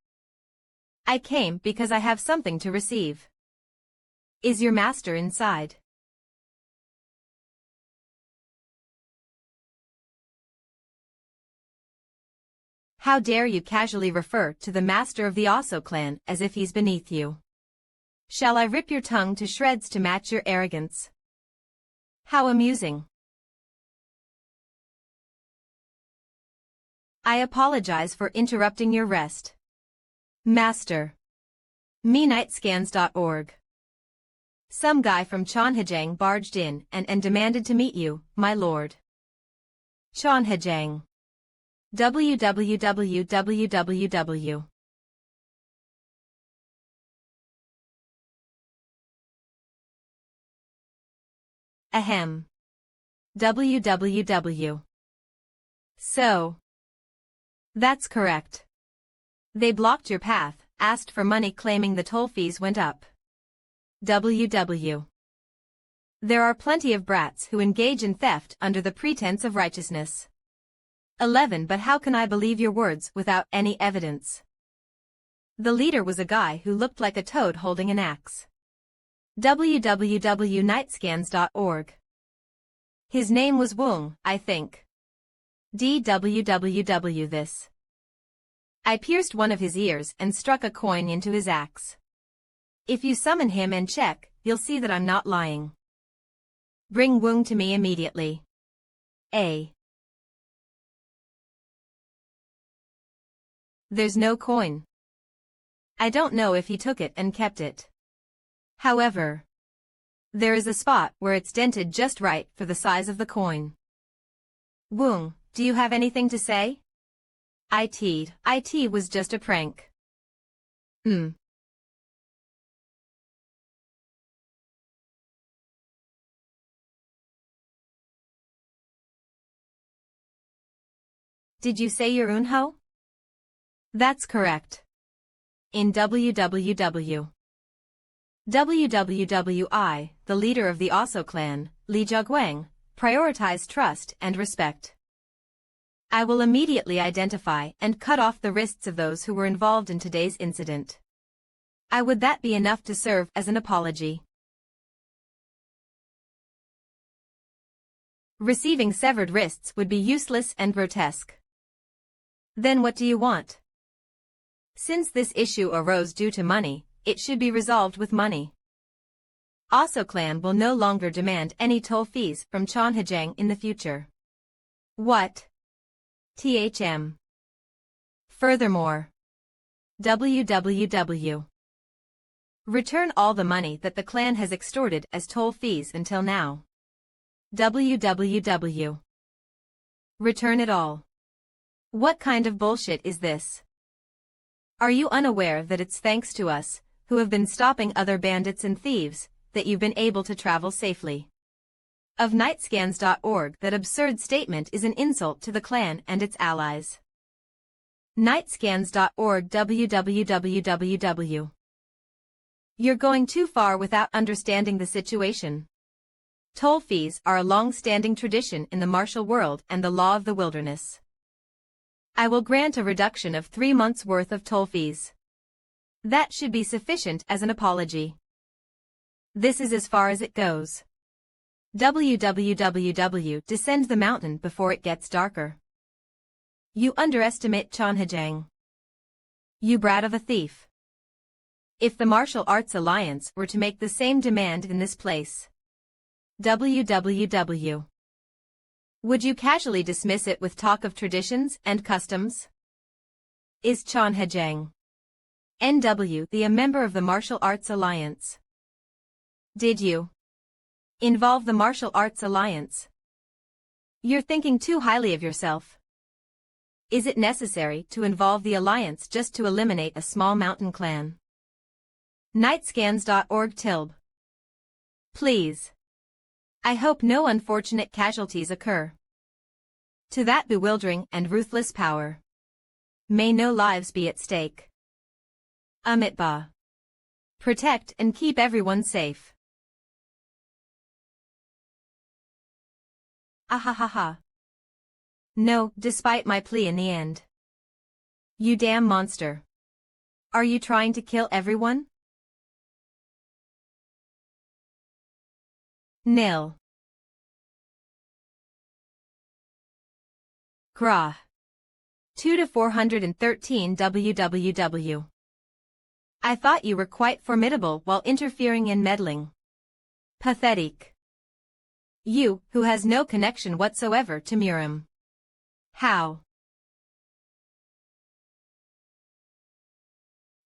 I came because I have something to receive. Is your master inside? How dare you casually refer to the master of the Osso clan as if he's beneath you? Shall I rip your tongue to shreds to match your arrogance? How amusing. I apologize for interrupting your rest. Master. MANHWA.org. Some guy from Cheonhajang barged in and demanded to meet you, my lord. Cheonhajang. www. Ahem. www. So. That's correct. They blocked your path, asked for money claiming the toll fees went up. www. There are plenty of brats who engage in theft under the pretense of righteousness. 11 But how can I believe your words without any evidence? The leader was a guy who looked like a toad holding an axe. www.nightscans.org. His name was Wung, I think. DWWW this. I pierced one of his ears and struck a coin into his axe. If you summon him and check, you'll see that I'm not lying. Bring Wung to me immediately. A. There's no coin. I don't know if he took it and kept it. However, there is a spot where it's dented just right for the size of the coin. Wung, do you have anything to say? It was just a prank. Did you say you're Unho? That's correct. In www. WWWI, the leader of the Oso clan, Li Jiaguang, prioritize trust and respect. I will immediately identify and cut off the wrists of those who were involved in today's incident. Would that be enough to serve as an apology? Receiving severed wrists would be useless and grotesque. Then what do you want? Since this issue arose due to money, it should be resolved with money. Oso clan will no longer demand any toll fees from Chanhajang in the future. What? THM. Furthermore, WWW. Return all the money that the clan has extorted as toll fees until now. WWW. Return it all. What kind of bullshit is this? Are you unaware that it's thanks to us, who have been stopping other bandits and thieves, that you've been able to travel safely? Of nightscans.org, that absurd statement is an insult to the clan and its allies. Nightscans.org www. You're going too far without understanding the situation. Toll fees are a long-standing tradition in the martial world and the law of the wilderness. I will grant a reduction of 3 months' worth of toll fees. That should be sufficient as an apology. This is as far as it goes. WWW. Descend the mountain before it gets darker. You underestimate Chanhajang. You brat of a thief. If the Martial Arts Alliance were to make the same demand in this place, WWW. Would you casually dismiss it with talk of traditions and customs? Is Chanhajang NW a member of the Martial Arts Alliance? Did you involve the Martial Arts Alliance? You're thinking too highly of yourself. Is it necessary to involve the Alliance just to eliminate a small mountain clan? Nightscans.org tilb. Please. I hope no unfortunate casualties occur. To that bewildering and ruthless power, may no lives be at stake. Amitba. Protect and keep everyone safe. Ahahaha. No, despite my plea in the end. You damn monster. Are you trying to kill everyone? Nil. Grah. 2 to 413 WWW. I thought you were quite formidable while interfering and meddling. Pathetic. You, who has no connection whatsoever to Murim. How?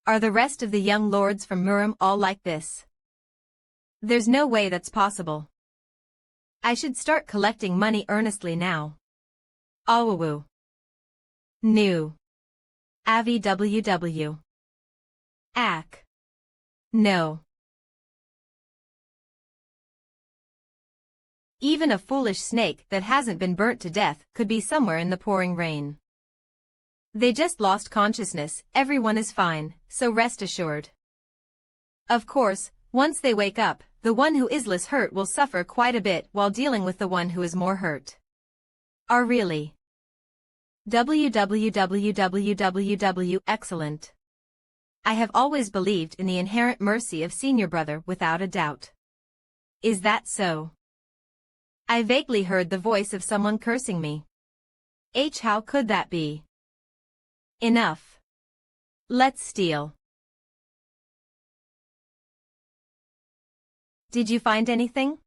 Are the rest of the young lords from Murim all like this? There's no way that's possible. I should start collecting money earnestly now. Awawu. New. Avi WW. Ack. No. Even a foolish snake that hasn't been burnt to death could be somewhere in the pouring rain. They just lost consciousness, everyone is fine, so rest assured. Of course, once they wake up, the one who is less hurt will suffer quite a bit while dealing with the one who is more hurt. Are really? WWWWW. Excellent. I have always believed in the inherent mercy of senior brother without a doubt. Is that so? I vaguely heard the voice of someone cursing me. How could that be? Enough. Let's steal. Did you find anything?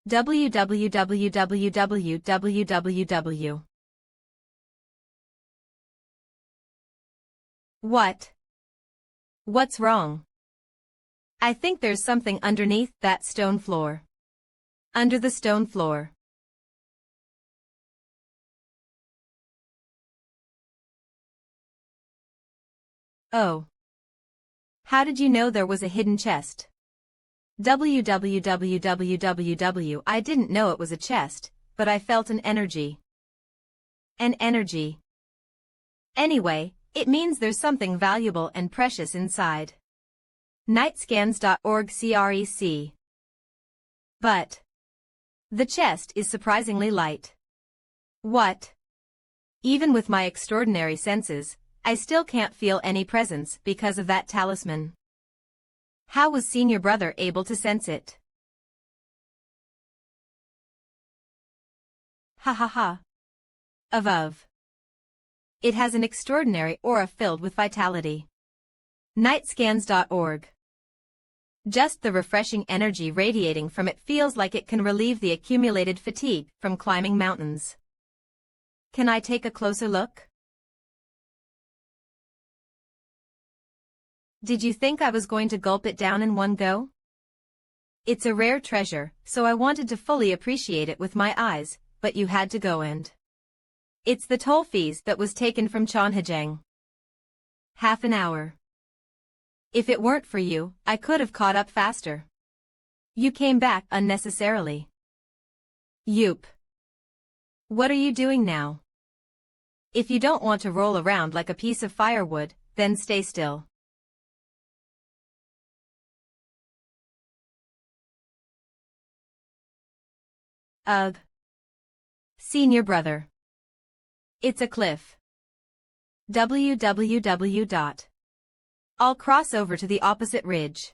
WWWWWWW. What? What's wrong? I think there's something underneath that stone floor. Under the stone floor. Oh. How did you know there was a hidden chest? WWWWWW. I didn't know it was a chest, but I felt an energy. An energy. Anyway, it means there's something valuable and precious inside. Nightscans.org CREC. But the chest is surprisingly light. What? Even with my extraordinary senses, I still can't feel any presence because of that talisman. How was senior brother able to sense it? Ha ha ha. Of. It has an extraordinary aura filled with vitality. Nightscans.org. Just the refreshing energy radiating from it feels like it can relieve the accumulated fatigue from climbing mountains. Can I take a closer look? Did you think I was going to gulp it down in one go? It's a rare treasure, so I wanted to fully appreciate it with my eyes, but you had to go and. It's the toll fees that was taken from Chonhajang. Half an hour. If it weren't for you, I could have caught up faster. You came back unnecessarily. Yoop. What are you doing now? If you don't want to roll around like a piece of firewood, then stay still. Ugh. Senior brother. It's a cliff. www. I'll cross over to the opposite ridge.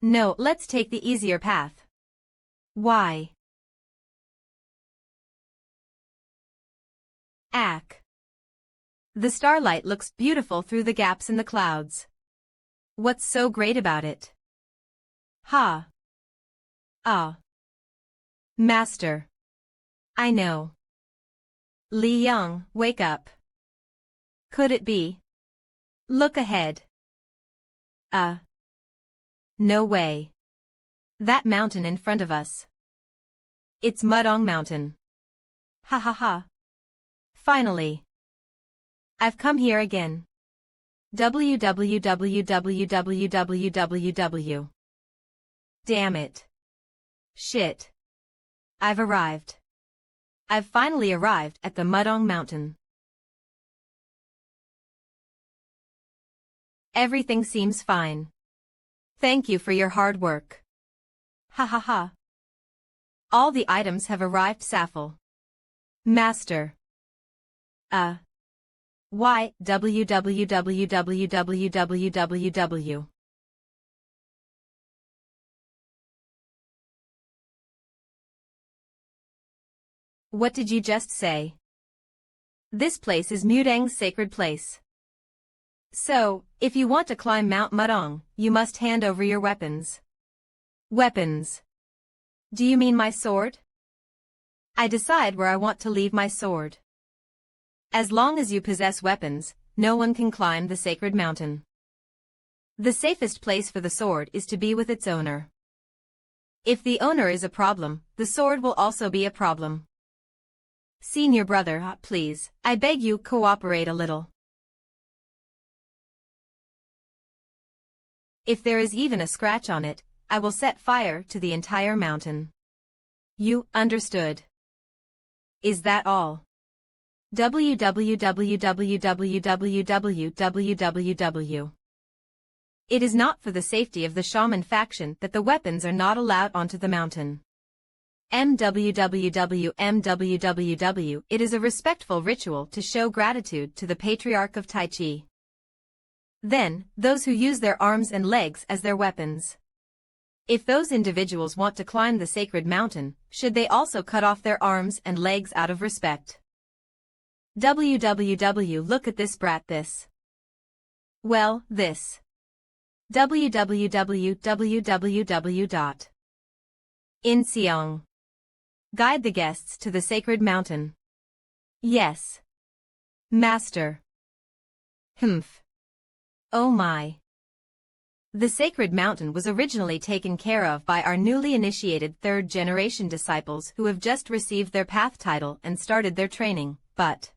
No, let's take the easier path. Why? Ack. The starlight looks beautiful through the gaps in the clouds. What's so great about it? Ha. Ah. Master. I know. Li Yang, wake up. Could it be? Look ahead. No way. That mountain in front of us. It's Mudong Mountain. Ha ha ha. Finally. I've come here again. www. Damn it. Shit. I've arrived. I've finally arrived at the Mudong Mountain. Everything seems fine. Thank you for your hard work. Ha ha ha. All the items have arrived, Saffel. Master. Why, www. What did you just say? This place is Mudang's sacred place. So, if you want to climb Mount Mudong, you must hand over your weapons. Weapons? Do you mean my sword? I decide where I want to leave my sword. As long as you possess weapons, no one can climb the sacred mountain. The safest place for the sword is to be with its owner. If the owner is a problem, the sword will also be a problem. Senior brother, please, I beg you, cooperate a little. If there is even a scratch on it, I will set fire to the entire mountain. You understood? Is that all? www. It is not for the safety of the shaman faction that the weapons are not allowed onto the mountain. MWWW. It is a respectful ritual to show gratitude to the patriarch of Tai Chi. Then, those who use their arms and legs as their weapons. If those individuals want to climb the sacred mountain, should they also cut off their arms and legs out of respect? www. Look at this brat, this. Well, this. www. In Siong. Guide the guests to the sacred mountain. Yes. Master. Humph. Oh my. The sacred mountain was originally taken care of by our newly initiated third-generation disciples who have just received their path title and started their training, but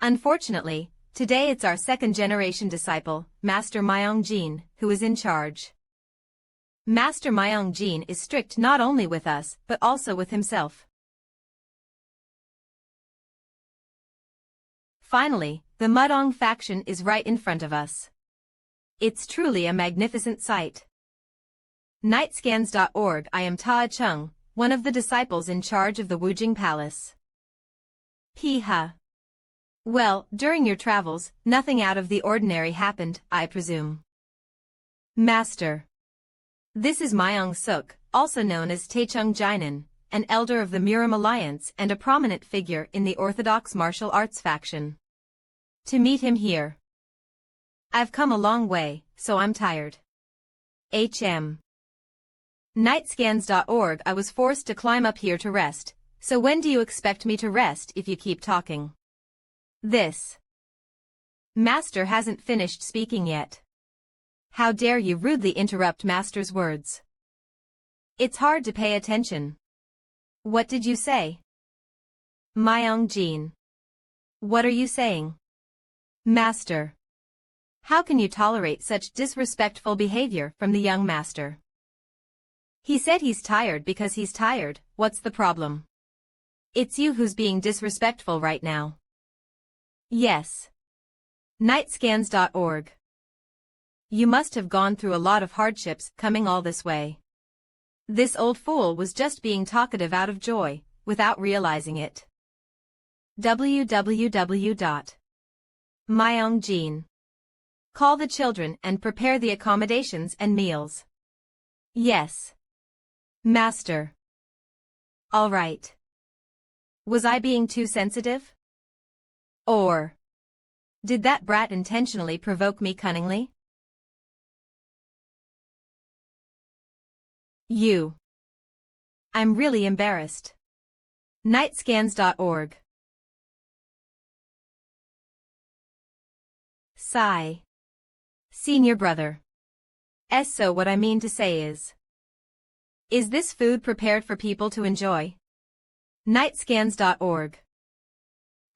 unfortunately, today it's our second-generation disciple, Master Myong Jin, who is in charge. Master Myong Jin is strict not only with us, but also with himself. Finally, the Mudong faction is right in front of us. It's truly a magnificent sight. Nightscans.org. I am Ta Chung, one of the disciples in charge of the Wujing Palace. Piha. Well, during your travels, nothing out of the ordinary happened, I presume. Master. This is Myung Suk, also known as Taechung Jinan, an elder of the Murim Alliance and a prominent figure in the Orthodox martial arts faction. To meet him here. I've come a long way, so I'm tired. HM. Nightscans.org. I was forced to climb up here to rest, so when do you expect me to rest if you keep talking? This. Master hasn't finished speaking yet. How dare you rudely interrupt Master's words? It's hard to pay attention. What did you say? Myung Jin. What are you saying? Master. How can you tolerate such disrespectful behavior from the young master? He said he's tired because he's tired. What's the problem? It's you who's being disrespectful right now. Yes. Nightscans.org. You must have gone through a lot of hardships coming all this way. This old fool was just being talkative out of joy, without realizing it. www.myungjin. Call the children and prepare the accommodations and meals. Yes. Master. All right. Was I being too sensitive? Or did that brat intentionally provoke me cunningly? You. I'm really embarrassed. Nightscans.org. Sigh. Senior brother. So what I mean to say is this food prepared for people to enjoy? Nightscans.org.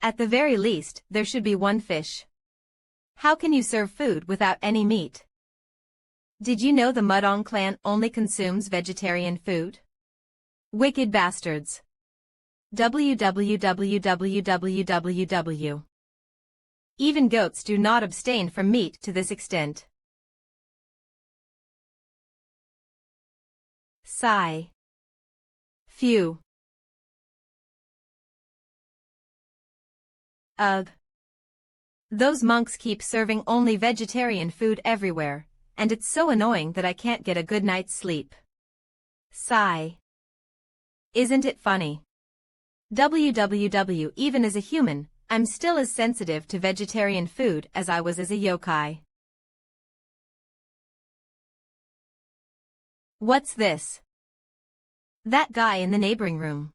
At the very least, there should be one fish. How can you serve food without any meat? Did you know the Mudong clan only consumes vegetarian food? Wicked bastards. www. Even goats do not abstain from meat to this extent. Sigh. Phew. Ugh. Those monks keep serving only vegetarian food everywhere, and it's so annoying that I can't get a good night's sleep. Sigh. Isn't it funny? www. Even as a human, I'm still as sensitive to vegetarian food as I was as a yokai. What's this? That guy in the neighboring room.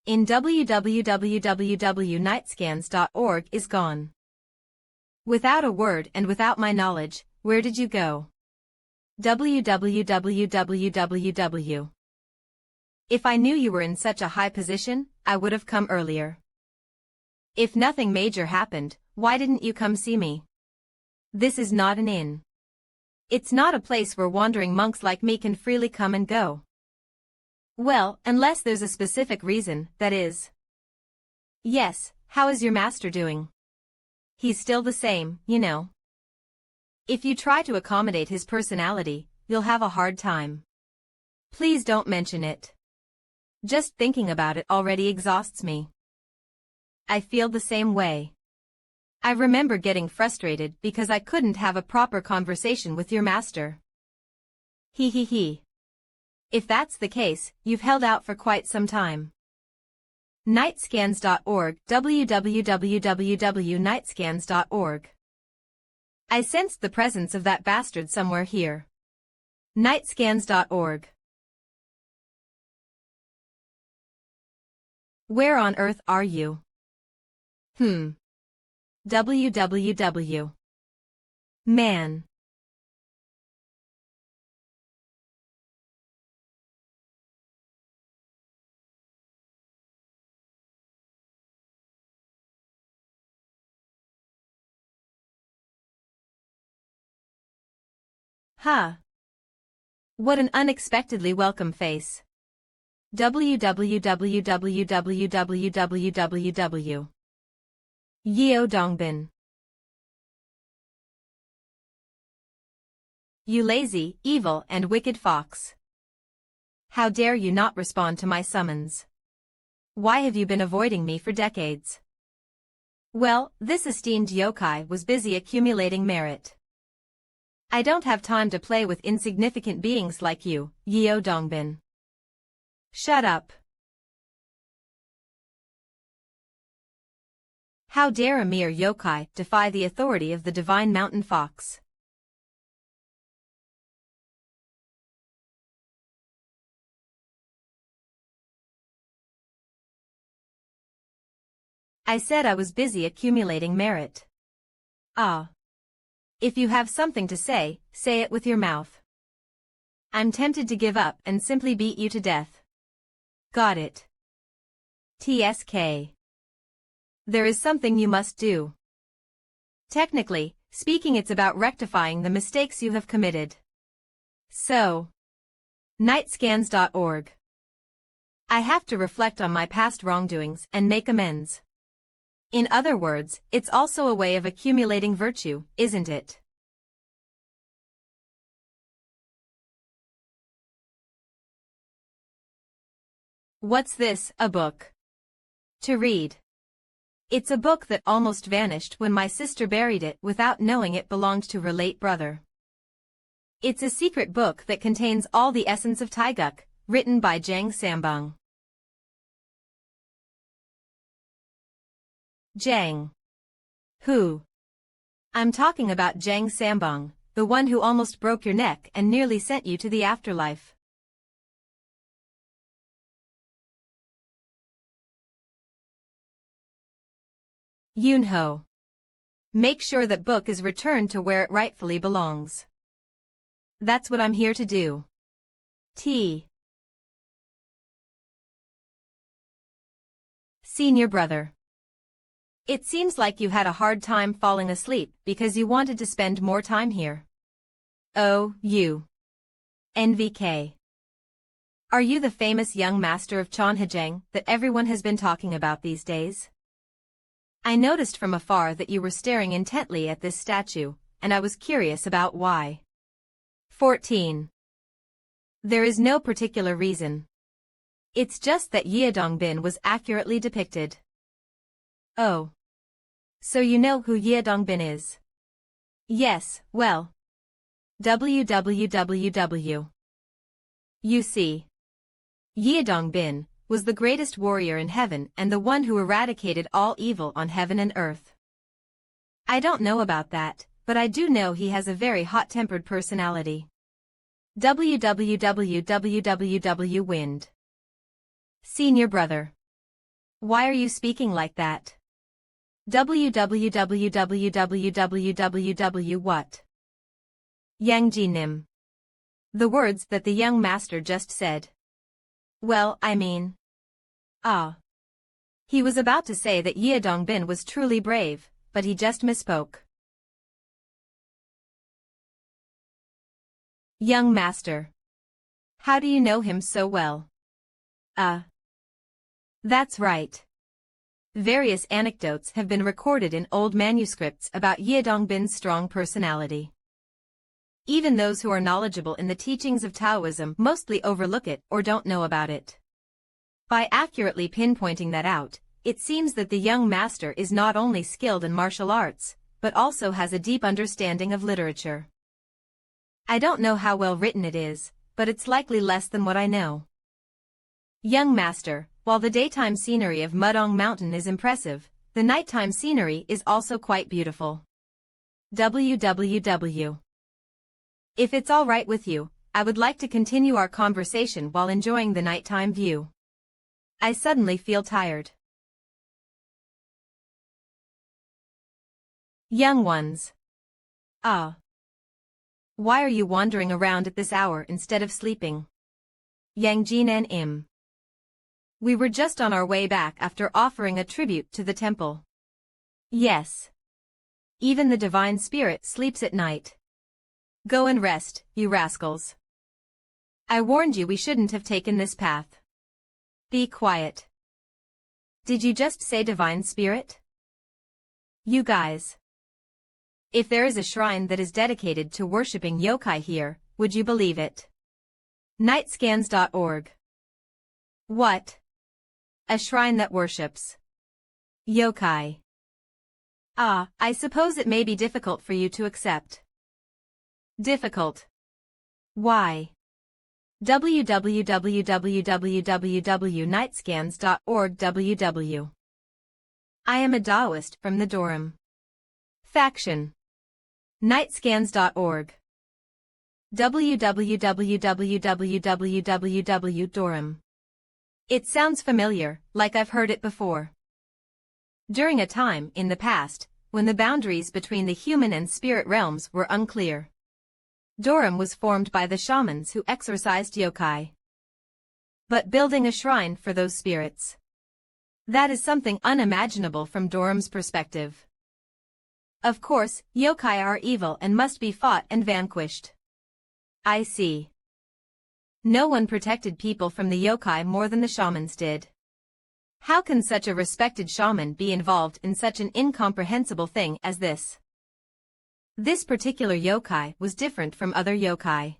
In www.nightscans.org is gone. Without a word and without my knowledge, where did you go? www. If I knew you were in such a high position, I would have come earlier. If nothing major happened, why didn't you come see me? This is not an inn. It's not a place where wandering monks like me can freely come and go. Well, unless there's a specific reason, that is. Yes, how is your master doing? He's still the same, you know. If you try to accommodate his personality, you'll have a hard time. Please don't mention it. Just thinking about it already exhausts me. I feel the same way. I remember getting frustrated because I couldn't have a proper conversation with your master. He. If that's the case, you've held out for quite some time. Nightscans.org. www.nightscans.org. I sensed the presence of that bastard somewhere here. Nightscans.org. Where on earth are you? www. Man. Huh. What an unexpectedly welcome face. www. Yeo Dongbin. You lazy, evil and wicked fox. How dare you not respond to my summons? Why have you been avoiding me for decades? Well, this esteemed yokai was busy accumulating merit. I don't have time to play with insignificant beings like you, Yeo Dongbin. Shut up. How dare a mere yokai defy the authority of the divine mountain fox? I said I was busy accumulating merit. Ah. If you have something to say it with your mouth. I'm tempted to give up and simply beat you to death. Got it. TSK. There is something you must do. Technically speaking, it's about rectifying the mistakes you have committed. So. Nightscans.org. I have to reflect on my past wrongdoings and make amends. In other words, it's also a way of accumulating virtue, isn't it? What's this, a book? To read. It's a book that almost vanished when my sister buried it without knowing it belonged to her late brother. It's a secret book that contains all the essence of Taiguk, written by Zhang Sambang. Zhang. Who? I'm talking about Zhang Sambang, the one who almost broke your neck and nearly sent you to the afterlife. Yunho. Make sure that book is returned to where it rightfully belongs. That's what I'm here to do. T. Senior brother. It seems like you had a hard time falling asleep because you wanted to spend more time here. Oh, you. NVK. Are you the famous young master of Chonhajang that everyone has been talking about these days? I noticed from afar that you were staring intently at this statue, and I was curious about why. 14. There is no particular reason. It's just that Yeadongbin was accurately depicted. Oh. So you know who Yeadongbin is? Yes, well. www. You see. Yeadongbin was the greatest warrior in heaven and the one who eradicated all evil on heaven and earth. I don't know about that, but I do know he has a very hot-tempered personality. www. Wind. Senior brother. Why are you speaking like that? www. What? Yangji Nim. The words that the young master just said. Well, I mean. Ah. He was about to say that Yeadongbin was truly brave, but he just misspoke. Young master. How do you know him so well? That's right. Various anecdotes have been recorded in old manuscripts about Yeadongbin's strong personality. Even those who are knowledgeable in the teachings of Taoism mostly overlook it or don't know about it. By accurately pinpointing that out, it seems that the young master is not only skilled in martial arts, but also has a deep understanding of literature. I don't know how well written it is, but it's likely less than what I know. Young master, while the daytime scenery of Mudong Mountain is impressive, the nighttime scenery is also quite beautiful. www. If it's all right with you, I would like to continue our conversation while enjoying the nighttime view. I suddenly feel tired. Young ones. Ah. Why are you wandering around at this hour instead of sleeping? Yangjin and Im. We were just on our way back after offering a tribute to the temple. Yes. Even the divine spirit sleeps at night. Go and rest, you rascals. I warned you we shouldn't have taken this path. Be quiet. Did you just say divine spirit? You guys. If there is a shrine that is dedicated to worshipping yokai here, would you believe it? Nightscans.org. What? A shrine that worships yokai. Ah, I suppose it may be difficult for you to accept. Difficult. Why? www.nightscans.org www. I am a Taoist from the Durham faction. Nightscans.org. www.durham. It sounds familiar, like I've heard it before. During a time in the past, when the boundaries between the human and spirit realms were unclear, Durham was formed by the shamans who exorcised yokai. But building a shrine for those spirits, that is something unimaginable from Durham's perspective. Of course, yokai are evil and must be fought and vanquished. I see. No one protected people from the yokai more than the shamans did. How can such a respected shaman be involved in such an incomprehensible thing as this? This particular yokai was different from other yokai.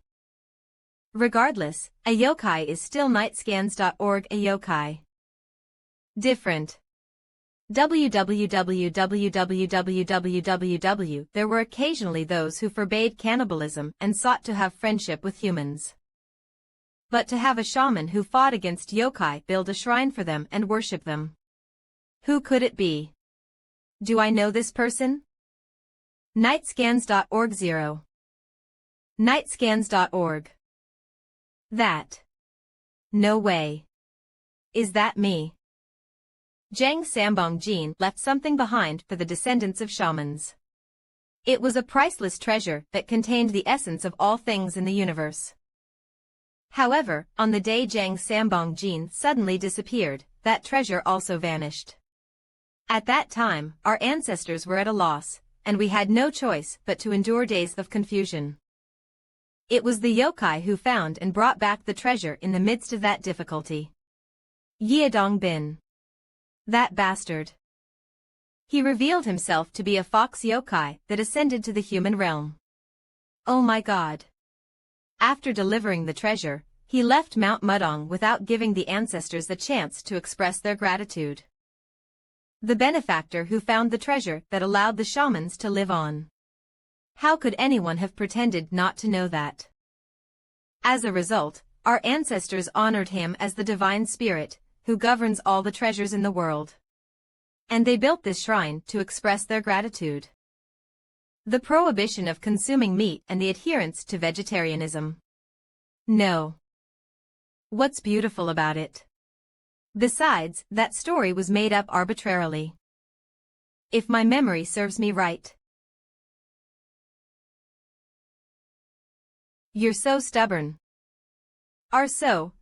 Regardless, a yokai is still nightscans.org a yokai. Different. www. There were occasionally those who forbade cannibalism and sought to have friendship with humans. But to have a shaman who fought against yokai build a shrine for them and worship them. Who could it be? Do I know this person? Nightscans.org 0. Nightscans.org. That. No way. Is that me? Zhang Sambong Jin left something behind for the descendants of shamans. It was a priceless treasure that contained the essence of all things in the universe. However, on the day Zhang Sambong Jin suddenly disappeared, that treasure also vanished. At that time, our ancestors were at a loss, and we had no choice but to endure days of confusion. It was the yokai who found and brought back the treasure in the midst of that difficulty. Yidong Bin. That bastard. He revealed himself to be a fox yokai that ascended to the human realm. Oh my God. After delivering the treasure, he left Mount Mudong without giving the ancestors the chance to express their gratitude. The benefactor who found the treasure that allowed the shamans to live on. How could anyone have pretended not to know that? As a result, our ancestors honored him as the divine spirit, who governs all the treasures in the world. And they built this shrine to express their gratitude. The prohibition of consuming meat and the adherence to vegetarianism. No. What's beautiful about it? Besides, that story was made up arbitrarily. If my memory serves me right. You're so stubborn.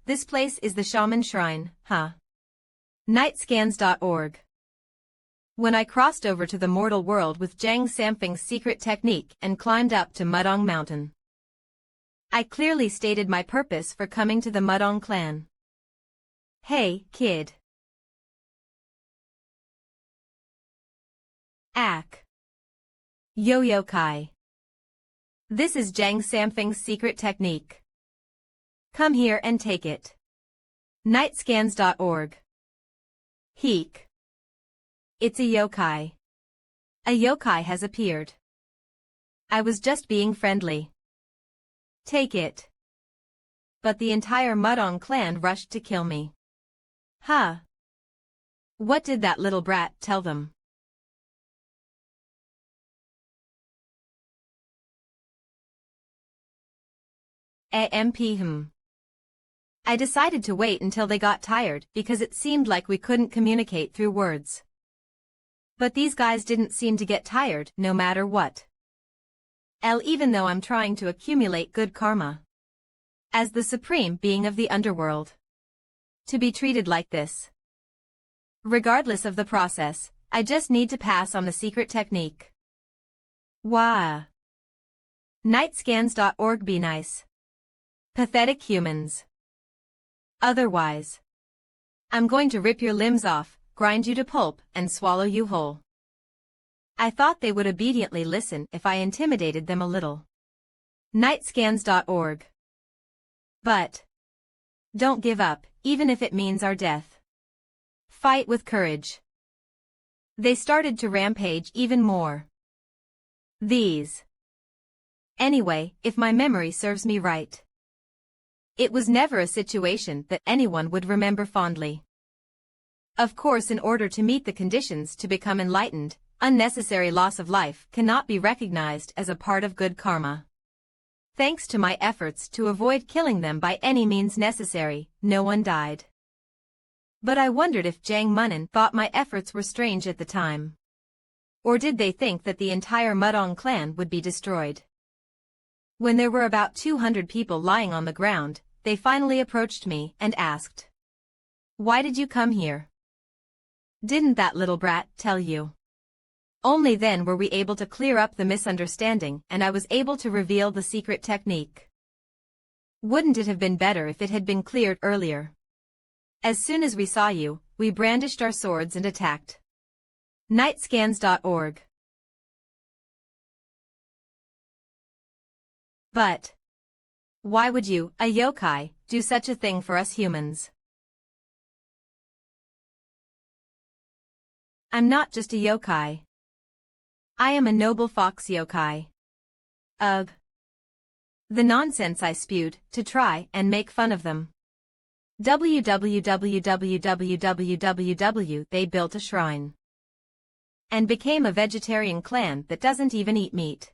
This place is the shaman shrine, huh? Nightscans.org. When I crossed over to the mortal world with Zhang Samfeng's secret technique and climbed up to Mudong Mountain, I clearly stated my purpose for coming to the Mudong clan. Hey, kid. Ak. Yo-yokai. This is Zhang Samfeng's secret technique. Come here and take it. Nightscans.org. Heek. It's a yokai. A yokai has appeared. I was just being friendly. Take it. But the entire Mudong clan rushed to kill me. Huh. What did that little brat tell them? I decided to wait until they got tired because it seemed like we couldn't communicate through words. But these guys didn't seem to get tired no matter what. Even though I'm trying to accumulate good karma. As the supreme being of the underworld. To be treated like this. Regardless of the process, I just need to pass on the secret technique. Wah. Nightscans.org. Be nice. Pathetic humans. Otherwise, I'm going to rip your limbs off, grind you to pulp, and swallow you whole. I thought they would obediently listen if I intimidated them a little. Nightscans.org. But don't give up, even if it means our death. Fight with courage. They started to rampage even more. Anyway, if my memory serves me right, it was never a situation that anyone would remember fondly. Of course, in order to meet the conditions to become enlightened, unnecessary loss of life cannot be recognized as a part of good karma. Thanks to my efforts to avoid killing them by any means necessary, no one died. But I wondered if Jiang Munin thought my efforts were strange at the time. Or did they think that the entire Mudong clan would be destroyed? When there were about 200 people lying on the ground, they finally approached me and asked, "Why did you come here? Didn't that little brat tell you?" Only then were we able to clear up the misunderstanding and I was able to reveal the secret technique. Wouldn't it have been better if it had been cleared earlier? As soon as we saw you, we brandished our swords and attacked. Nightscans.org. But why would you, a yokai, do such a thing for us humans? I'm not just a yokai. I am a noble fox yokai. Ugh. The nonsense I spewed to try and make fun of them. www. They built a shrine and became a vegetarian clan that doesn't even eat meat.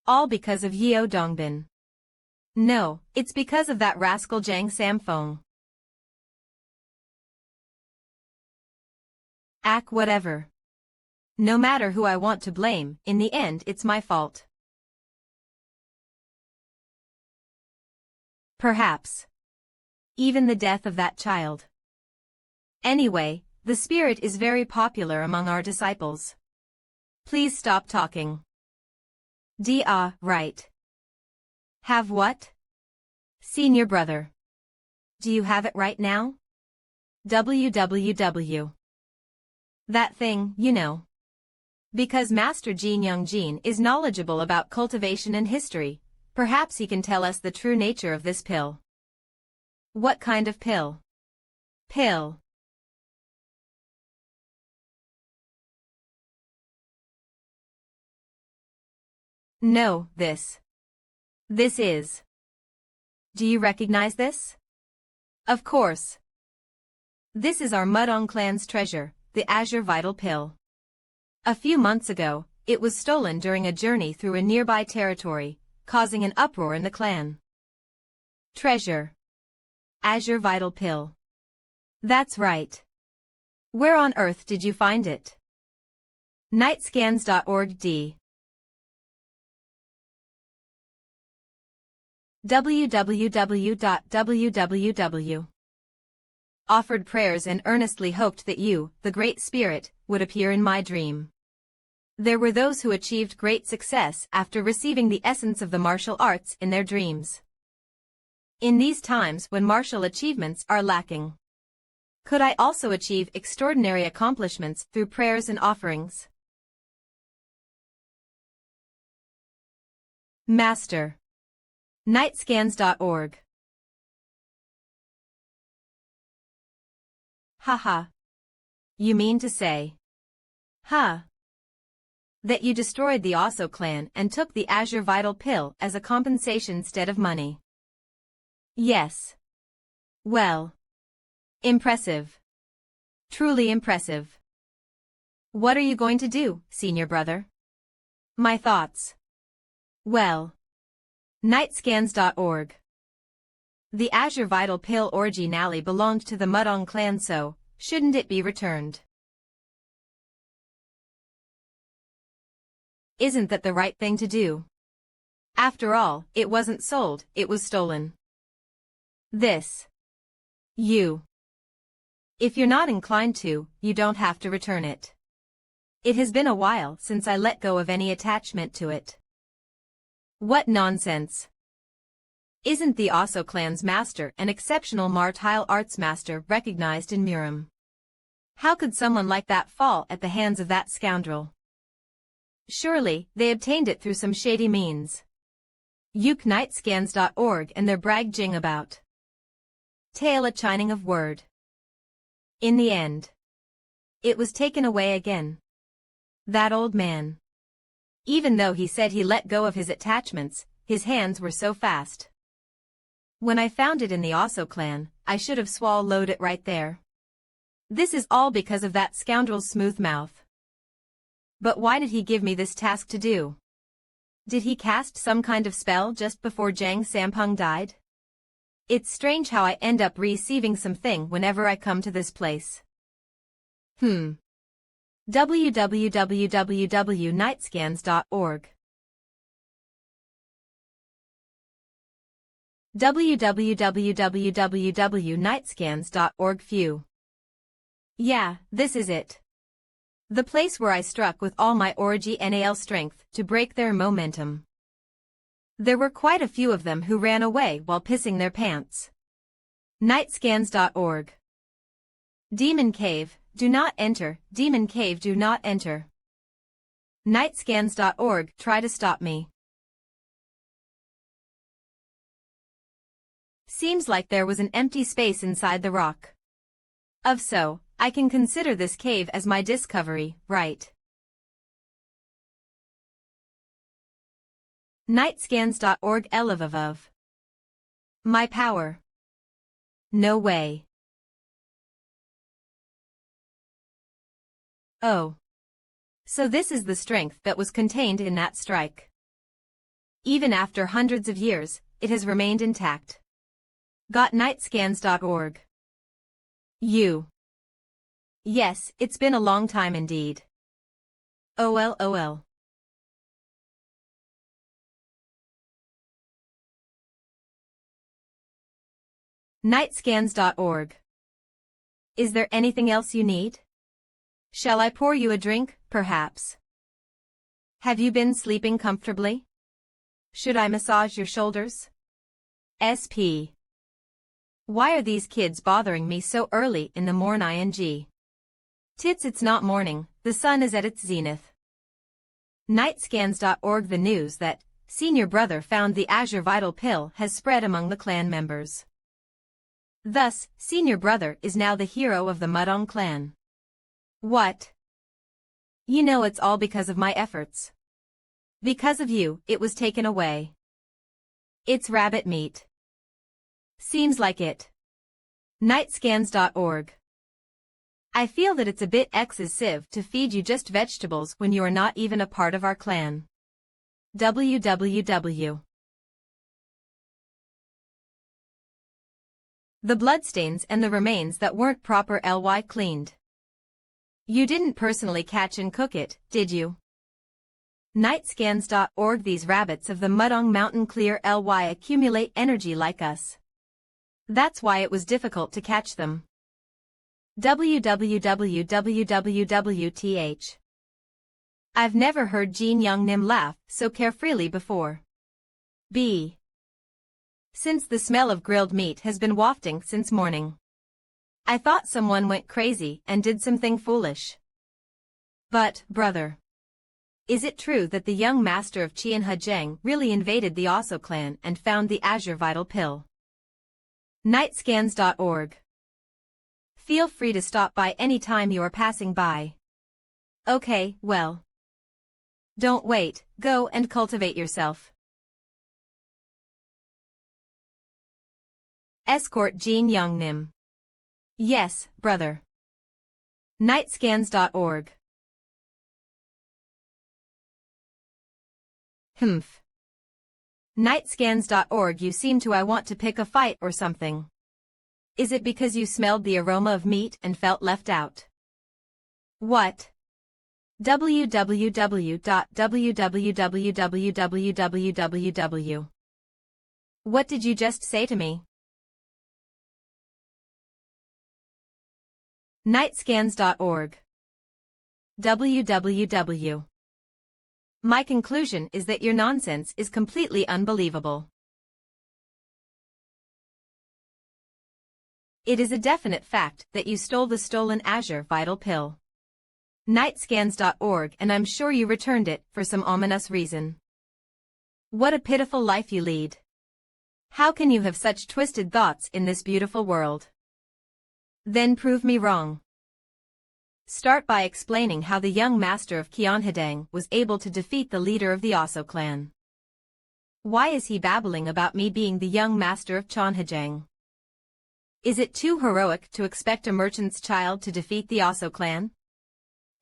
All because of Yeo Dongbin. No, it's because of that rascal Jiang Samfeng. Whatever. No matter who I want to blame, in the end it's my fault. Perhaps even the death of that child. Anyway, the spirit is very popular among our disciples. Please stop talking. Right. Have what? Senior brother. Do you have it right now? www. That thing, you know. Because Master Jin Youngjin is knowledgeable about cultivation and history, perhaps he can tell us the true nature of this pill. What kind of pill? Pill. No, this is. Do you recognize this? Of course. This is our Mudong clan's treasure, the Azure Vital Pill. A few months ago, it was stolen during a journey through a nearby territory, causing an uproar in the clan. Treasure. Azure Vital Pill. That's right. Where on earth did you find it? Nightscans.org. www. Offered prayers and earnestly hoped that you, the Great Spirit, would appear in my dream. There were those who achieved great success after receiving the essence of the martial arts in their dreams. In these times when martial achievements are lacking, could I also achieve extraordinary accomplishments through prayers and offerings? Master. Nightscans.org. Haha. You mean to say, that you destroyed the Oso clan and took the Azure Vital Pill as a compensation instead of money? Yes. Well. Impressive. Truly impressive. What are you going to do, senior brother? My thoughts. Well. Nightscans.org. The Azure Vital Pill originally belonged to the Mudong clan, so shouldn't it be returned? Isn't that the right thing to do? After all, it wasn't sold, it was stolen. If you're not inclined to, you don't have to return it. It has been a while since I let go of any attachment to it. What nonsense! Isn't the Oso clan's master an exceptional martial arts master recognized in Murim? How could someone like that fall at the hands of that scoundrel? Surely, they obtained it through some shady means. UKnightscans.org and their brag-jing about. Tale a chining of word. In the end, it was taken away again. That old man. Even though he said he let go of his attachments, his hands were so fast. When I found it in the Osso clan, I should have swallowed it right there. This is all because of that scoundrel's smooth mouth. But why did he give me this task to do? Did he cast some kind of spell just before Jang Sampung died? It's strange how I end up receiving something whenever I come to this place. www.nightscans.org www.nightscans.org Phew. Yeah, this is it. The place where I struck with all my original strength to break their momentum. There were quite a few of them who ran away while pissing their pants. Nightscans.org. Demon Cave, do not enter. Demon Cave, do not enter. Nightscans.org, try to stop me. Seems like there was an empty space inside the rock. If so, I can consider this cave as my discovery, right? Nightscans.org Elevav. My power. No way. Oh. So this is the strength that was contained in that strike. Even after hundreds of years, it has remained intact. Got nightscans.org. Yes, it's been a long time indeed. OL. Nightscans.org. Is there anything else you need? Shall I pour you a drink, perhaps? Have you been sleeping comfortably? Should I massage your shoulders? SP. Why are these kids bothering me so early in the morning? Tits, it's not morning, the sun is at its zenith. Nightscans.org. The news that Senior Brother found the Azure Vital Pill has spread among the clan members. Thus, Senior Brother is now the hero of the Mudong clan. What? You know it's all because of my efforts. Because of you, it was taken away. It's rabbit meat. Seems like it. Nightscans.org. I feel that it's a bit excessive to feed you just vegetables when you are not even a part of our clan. www. The bloodstains and the remains that weren't properly cleaned. You didn't personally catch and cook it, did you? Nightscans.org. These rabbits of the Mudong Mountain clear accumulate energy like us. That's why it was difficult to catch them. www.www.th. I've never heard Jin Young Nim laugh so carefreely before. B. Since the smell of grilled meat has been wafting since morning. I thought someone went crazy and did something foolish. But, brother, is it true that the young master of Qian Hejeng really invaded the Osso clan and found the Azure Vital Pill? Nightscans.org. Feel free to stop by any time you are passing by. Okay, well. Don't wait, go and cultivate yourself. Escort Jin Young Nim. Yes, brother. Nightscans.org. Nightscans.org. You seem to want to pick a fight or something. Is it because you smelled the aroma of meat and felt left out? What? www. What did you just say to me? Nightscans.org. www. My conclusion is that your nonsense is completely unbelievable. It is a definite fact that you stole the stolen Azure Vital Pill. Nightscans.org, and I'm sure you returned it for some ominous reason. What a pitiful life you lead. How can you have such twisted thoughts in this beautiful world? Then prove me wrong. Start by explaining how the young master of Gyeonhadang was able to defeat the leader of the Oso clan. Why is he babbling about me being the young master of Cheonhajang? Is it too heroic to expect a merchant's child to defeat the Oso clan?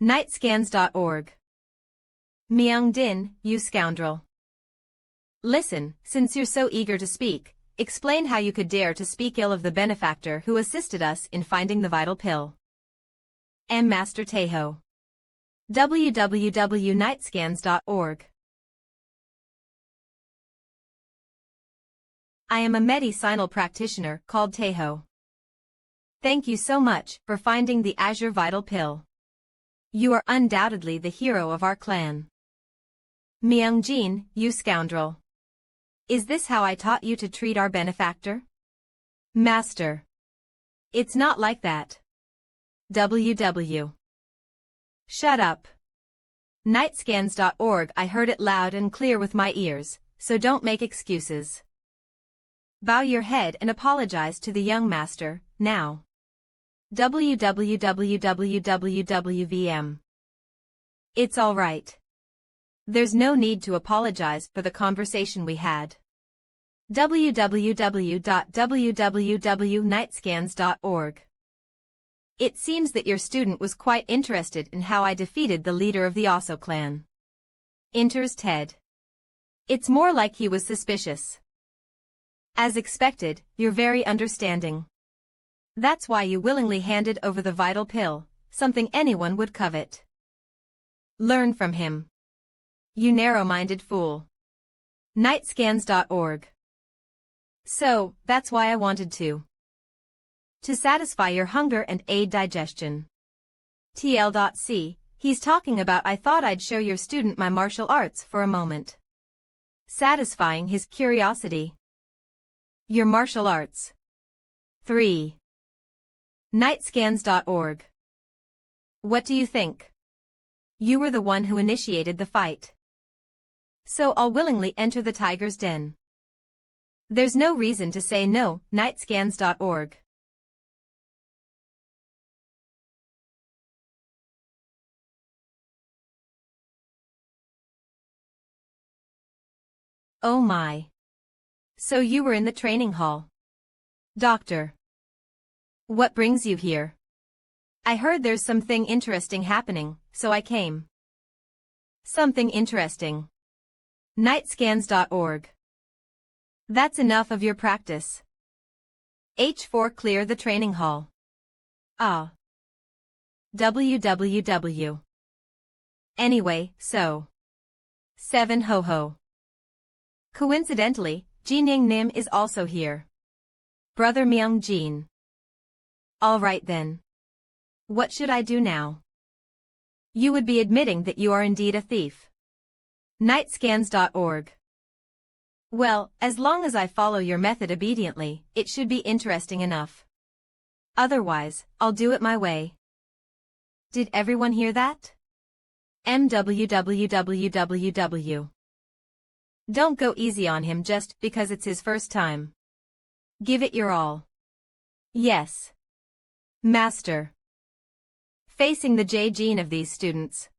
Nightscans.org. Myung-din, you scoundrel. Listen, since you're so eager to speak, explain how you could dare to speak ill of the benefactor who assisted us in finding the vital pill. M. Master Taeho. www.nightscans.org. I am a medicinal practitioner called Taeho. Thank you so much for finding the Azure Vital Pill. You are undoubtedly the hero of our clan. Myung-jin, you scoundrel. Is this how I taught you to treat our benefactor? Master. It's not like that. WW. Shut up. Nightscans.org. I heard it loud and clear with my ears, so don't make excuses. Bow your head and apologize to the young master, now. www.www.vm. It's all right. There's no need to apologize for the conversation we had. www.nightscans.org. It seems that your student was quite interested in how I defeated the leader of the Oso clan. Enters Ted. It's more like he was suspicious. As expected, you're very understanding. That's why you willingly handed over the vital pill, something anyone would covet. Learn from him. You narrow-minded fool. Nightscans.org. So, that's why I wanted to satisfy your hunger and aid digestion. TL.C, he's talking about I thought I'd show your student my martial arts for a moment. Satisfying his curiosity. Your martial arts. 3. Nightscans.org. What do you think? You were the one who initiated the fight. So I'll willingly enter the tiger's den. There's no reason to say no. Nightscans.org. Oh my. So you were in the training hall. Doctor. What brings you here? I heard there's something interesting happening, so I came. Something interesting. Nightscans.org. That's enough of your practice. H4 clear the training hall. Ah. www. Anyway, so. 7 ho-ho. Coincidentally, Jinyang Nim is also here. Brother Myung-jin. All right then. What should I do now? You would be admitting that you are indeed a thief. Nightscans.org. Well, as long as I follow your method obediently, it should be interesting enough. Otherwise, I'll do it my way. Did everyone hear that? MWWWWW. Don't go easy on him just because it's his first time. Give it your all. Yes. Master. Facing the J gene of these students.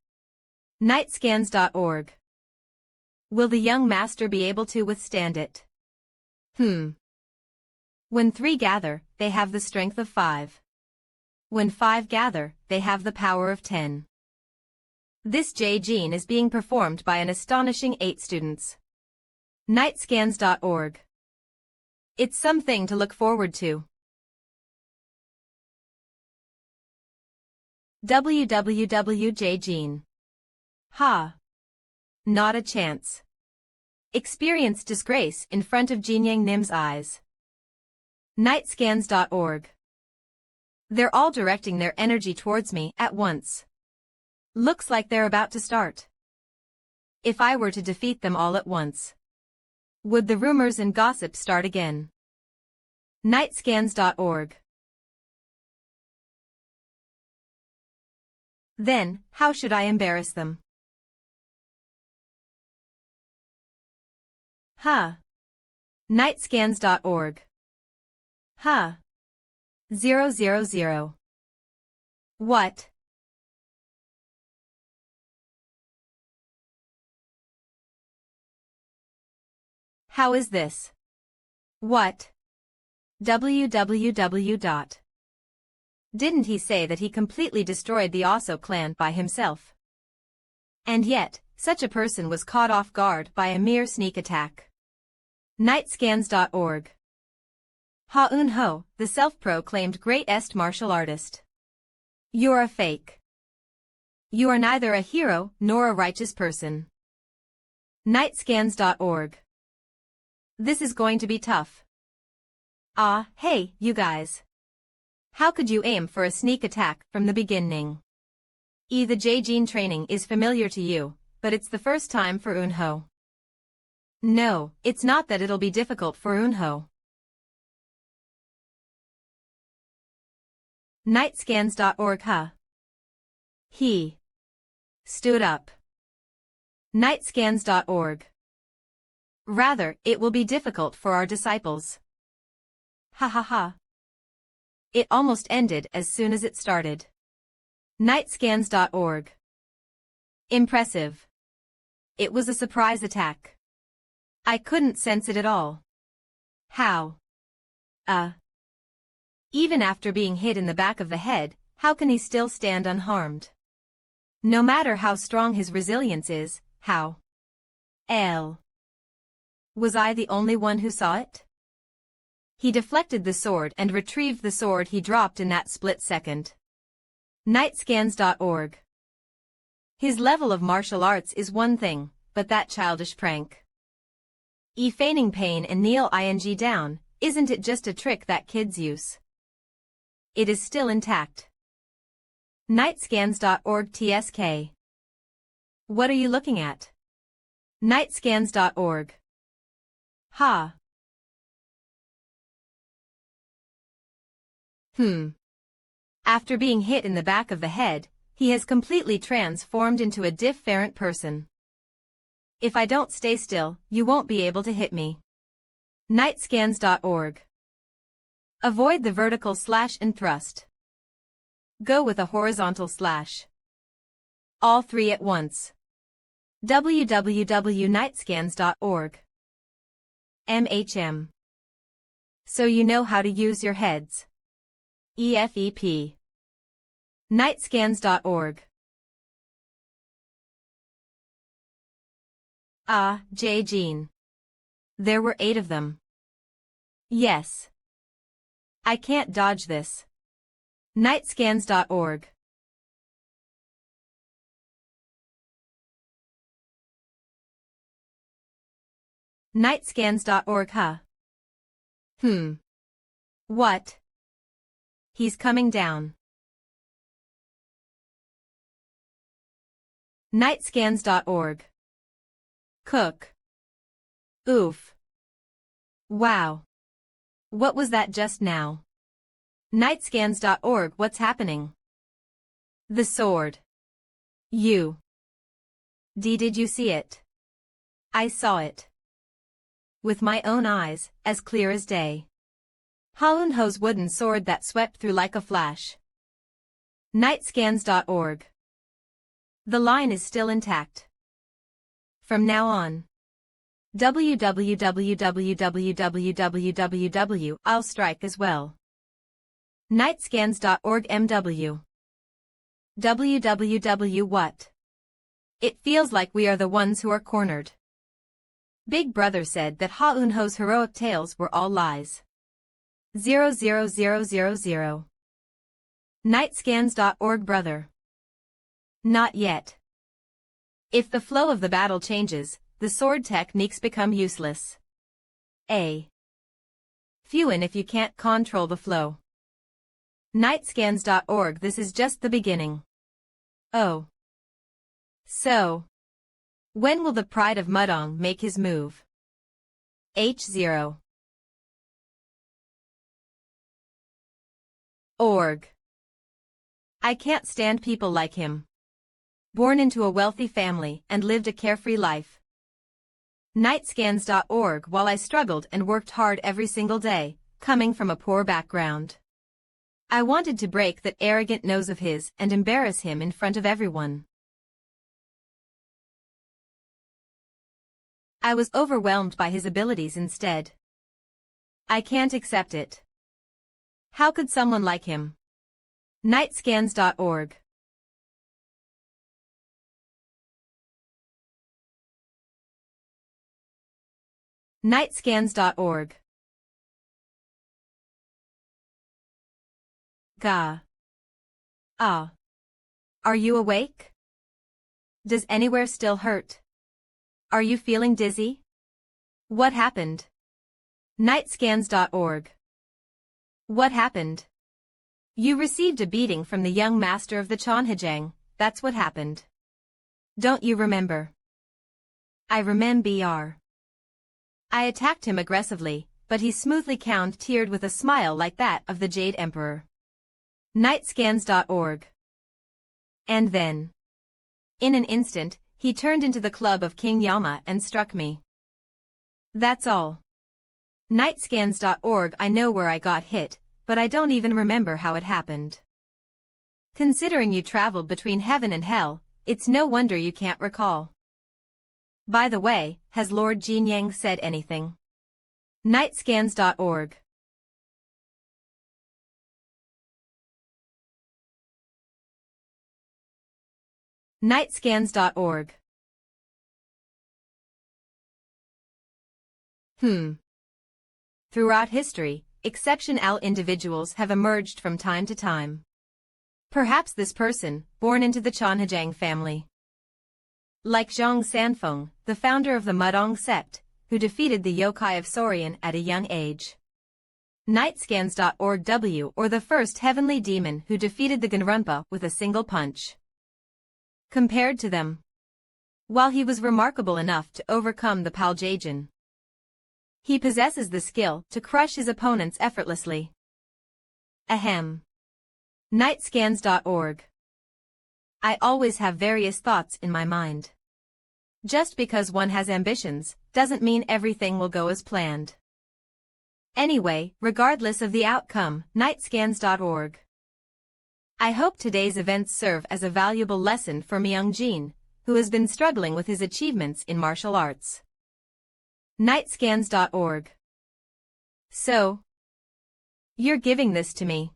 Nightscans.org. Will the young master be able to withstand it? When 3 gather, they have the strength of 5. When 5 gather, they have the power of 10. This J gene is being performed by an astonishing 8 students. Nightscans.org. It's something to look forward to. www.jgene. Ha. Not a chance. Experience disgrace in front of Jinyang Nim's eyes. Nightscans.org. They're all directing their energy towards me at once. Looks like they're about to start. If I were to defeat them all at once, would the rumors and gossip start again? Nightscans.org. Then, how should I embarrass them? Huh. Nightscans.org. Huh. 000. What? How is this? What? www. Didn't he say that he completely destroyed the Oso clan by himself? And yet, such a person was caught off guard by a mere sneak attack. Nightscans.org. Ha-un-ho, the self-proclaimed greatest martial artist. You're a fake. You are neither a hero nor a righteous person. Nightscans.org. This is going to be tough. Ah, hey, you guys. How could you aim for a sneak attack from the beginning? The J-Gene training is familiar to you, but it's the first time for Un-ho. No, it's not that it'll be difficult for Un-ho. Nightscans.org. Huh? He stood up. Nightscans.org. Rather, it will be difficult for our disciples. Ha ha ha. It almost ended as soon as it started. Nightscans.org. Impressive. It was a surprise attack. I couldn't sense it at all. How? Even after being hit in the back of the head, how can he still stand unharmed? No matter how strong his resilience is, how? Was I the only one who saw it? He deflected the sword and retrieved the sword he dropped in that split second. Nightscans.org. His level of martial arts is one thing, but that childish prank. Feigning pain and kneel ing down, isn't it just a trick that kids use? It is still intact. Nightscans.org TSK. What are you looking at? Nightscans.org. Ha. After being hit in the back of the head, he has completely transformed into a different person. If I don't stay still, you won't be able to hit me. Nightscans.org. Avoid the vertical slash and thrust. Go with a horizontal slash. All three at once. www.nightscans.org. MHM. So you know how to use your heads. EFEP. Nightscans.org. J-Gene. There were 8 of them. Yes. I can't dodge this. Nightscans.org. Nightscans.org. Huh? What? He's coming down. Nightscans.org. Cook. Oof. Wow. What was that just now? Nightscans.org. What's happening? The sword. Did you see it? I saw it. With my own eyes, as clear as day. Ha-un-ho's wooden sword that swept through like a flash. Nightscans.org. The line is still intact. From now on. www. I'll strike as well. Nightscans.org MW. www. What? It feels like we are the ones who are cornered. Big Brother said that Ha-un-ho's heroic tales were all lies. 00000. Nightscans.org Brother. Not yet. If the flow of the battle changes, the sword techniques become useless. Few and if you can't control the flow. Nightscans.org. This is just the beginning. Oh. So. When will the pride of Mudong make his move? H0. Org. I can't stand people like him. born into a wealthy family and lived a carefree life. Nightscans.org. While I struggled and worked hard every single day, coming from a poor background, I wanted to break that arrogant nose of his and embarrass him in front of everyone. I was overwhelmed by his abilities instead. I can't accept it. How could someone like him? Nightscans.org. Nightscans.org. Gah. Ah. Are you awake? Does anywhere still hurt? Are you feeling dizzy? What happened? Nightscans.org. What happened? You received a beating from the young master of the Chonhajang, that's what happened. Don't you remember? I remember. I attacked him aggressively, but he smoothly countered with a smile like that of the Jade Emperor. Nightscans.org. And then, in an instant, he turned into the club of King Yama and struck me. That's all. Nightscans.org. I know where I got hit, but I don't even remember how it happened. Considering you traveled between heaven and hell, it's no wonder you can't recall. By the way, has Lord Jinyang said anything? Nightscans.org. Nightscans.org. Throughout history, exceptional individuals have emerged from time to time. Perhaps this person, born into the Chonhajang family. Like Zhang Sanfeng, the founder of the Mudong sect, who defeated the yokai of Saurian at a young age. Nightscans.org. Or the first heavenly demon who defeated the Genrunpa with a single punch. Compared to them, while he was remarkable enough to overcome the Paljajan, he possesses the skill to crush his opponents effortlessly. Ahem. Nightscans.org. I always have various thoughts in my mind. Just because one has ambitions, doesn't mean everything will go as planned. Anyway, regardless of the outcome, nightscans.org. I hope today's events serve as a valuable lesson for Myungjin, who has been struggling with his achievements in martial arts. Nightscans.org. So, you're giving this to me.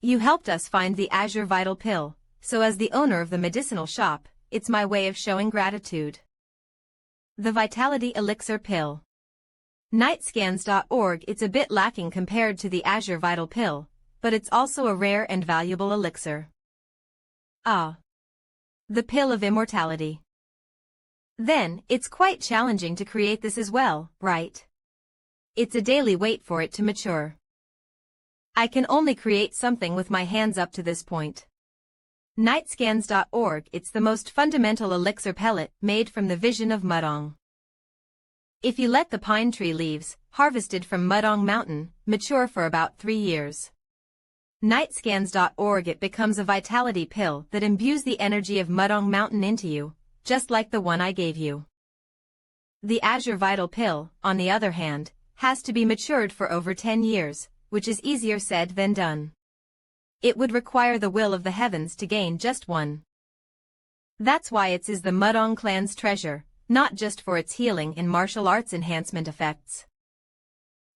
You helped us find the Azure Vital Pill, so as the owner of the medicinal shop, it's my way of showing gratitude. The Vitality Elixir Pill. Nightscans.org. It's a bit lacking compared to the Azure Vital Pill, but it's also a rare and valuable elixir. Ah. The Pill of Immortality. Then, it's quite challenging to create this as well, right? It's a daily wait for it to mature. I can only create something with my hands up to this point. Nightscans.org. It's the most fundamental elixir pellet made from the vision of Mudong. If you let the pine tree leaves, harvested from Mudong Mountain, mature for about 3 years. Nightscans.org. It becomes a vitality pill that imbues the energy of Mudong Mountain into you, just like the one I gave you. The Azure Vital Pill, on the other hand, has to be matured for over 10 years, which is easier said than done. It would require the will of the heavens to gain just one. That's why it is the Mudong clan's treasure, not just for its healing and martial arts enhancement effects.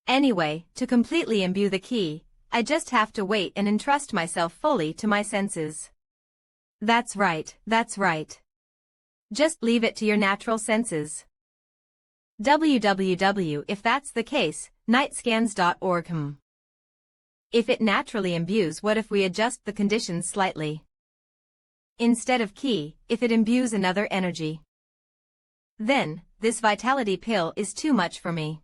Anyway, to completely imbue the key, I just have to wait and entrust myself fully to my senses. That's right, that's right. Just leave it to your natural senses. www. If that's the case, nightscans.org. If it naturally imbues, what if we adjust the conditions slightly? Instead of key, if it imbues another energy. Then, this vitality pill is too much for me.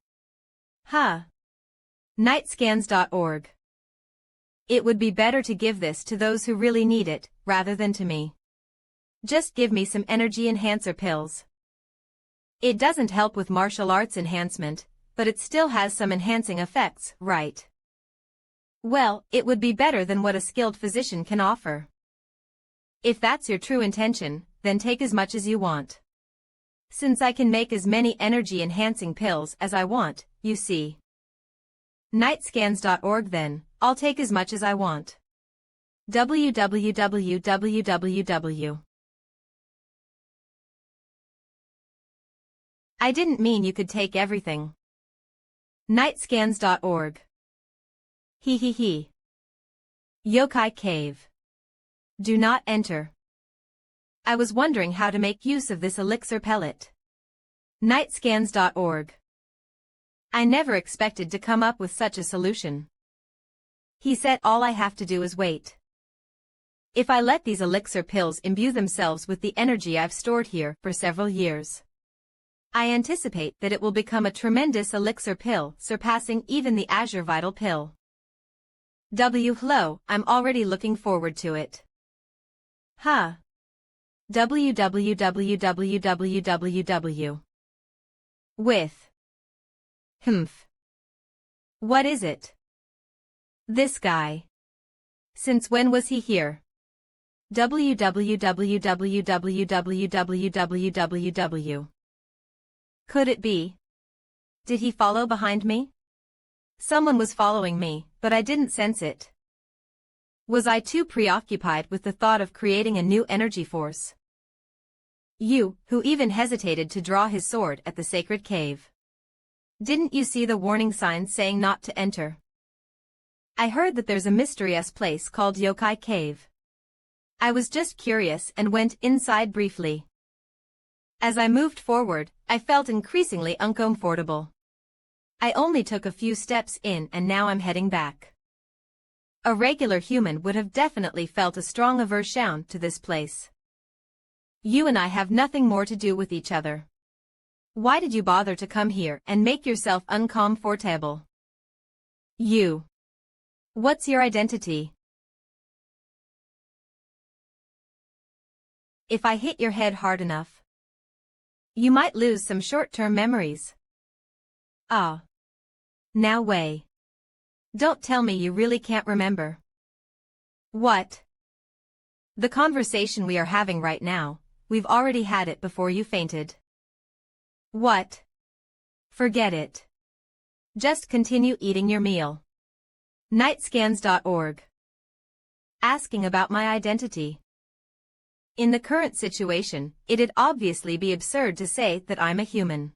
Nightscans.org. It would be better to give this to those who really need it, rather than to me. Just give me some energy enhancer pills. It doesn't help with martial arts enhancement, but it still has some enhancing effects, right? Well, it would be better than what a skilled physician can offer. If that's your true intention, then take as much as you want. Since I can make as many energy-enhancing pills as I want, you see. Nightscans.org then, I'll take as much as I want. www. I didn't mean you could take everything. Nightscans.org. He. Yokai Cave. Do not enter. I was wondering how to make use of this elixir pellet. Nightscans.org. I never expected to come up with such a solution. He said all I have to do is wait. If I let these elixir pills imbue themselves with the energy I've stored here for several years, I anticipate that it will become a tremendous elixir pill surpassing even the Azure Vital pill. Hello, I'm already looking forward to it. Huh. www. With. What is it? This guy. Since when was he here? www. Could it be? Did he follow behind me? Someone was following me, but I didn't sense it. Was I too preoccupied with the thought of creating a new energy force? You, who even hesitated to draw his sword at the sacred cave. Didn't you see the warning signs saying not to enter? I heard that there's a mysterious place called Yokai Cave. I was just curious and went inside briefly. As I moved forward, I felt increasingly uncomfortable. I only took a few steps in and now I'm heading back. A regular human would have definitely felt a strong aversion to this place. You and I have nothing more to do with each other. Why did you bother to come here and make yourself uncomfortable? You. What's your identity? If I hit your head hard enough, you might lose some short-term memories. Ah. Now way. Don't tell me you really can't remember. What? The conversation we are having right now, we've already had it before you fainted. What? Forget it. Just continue eating your meal. Nightscans.org. Asking about my identity. In the current situation, it'd obviously be absurd to say that I'm a human.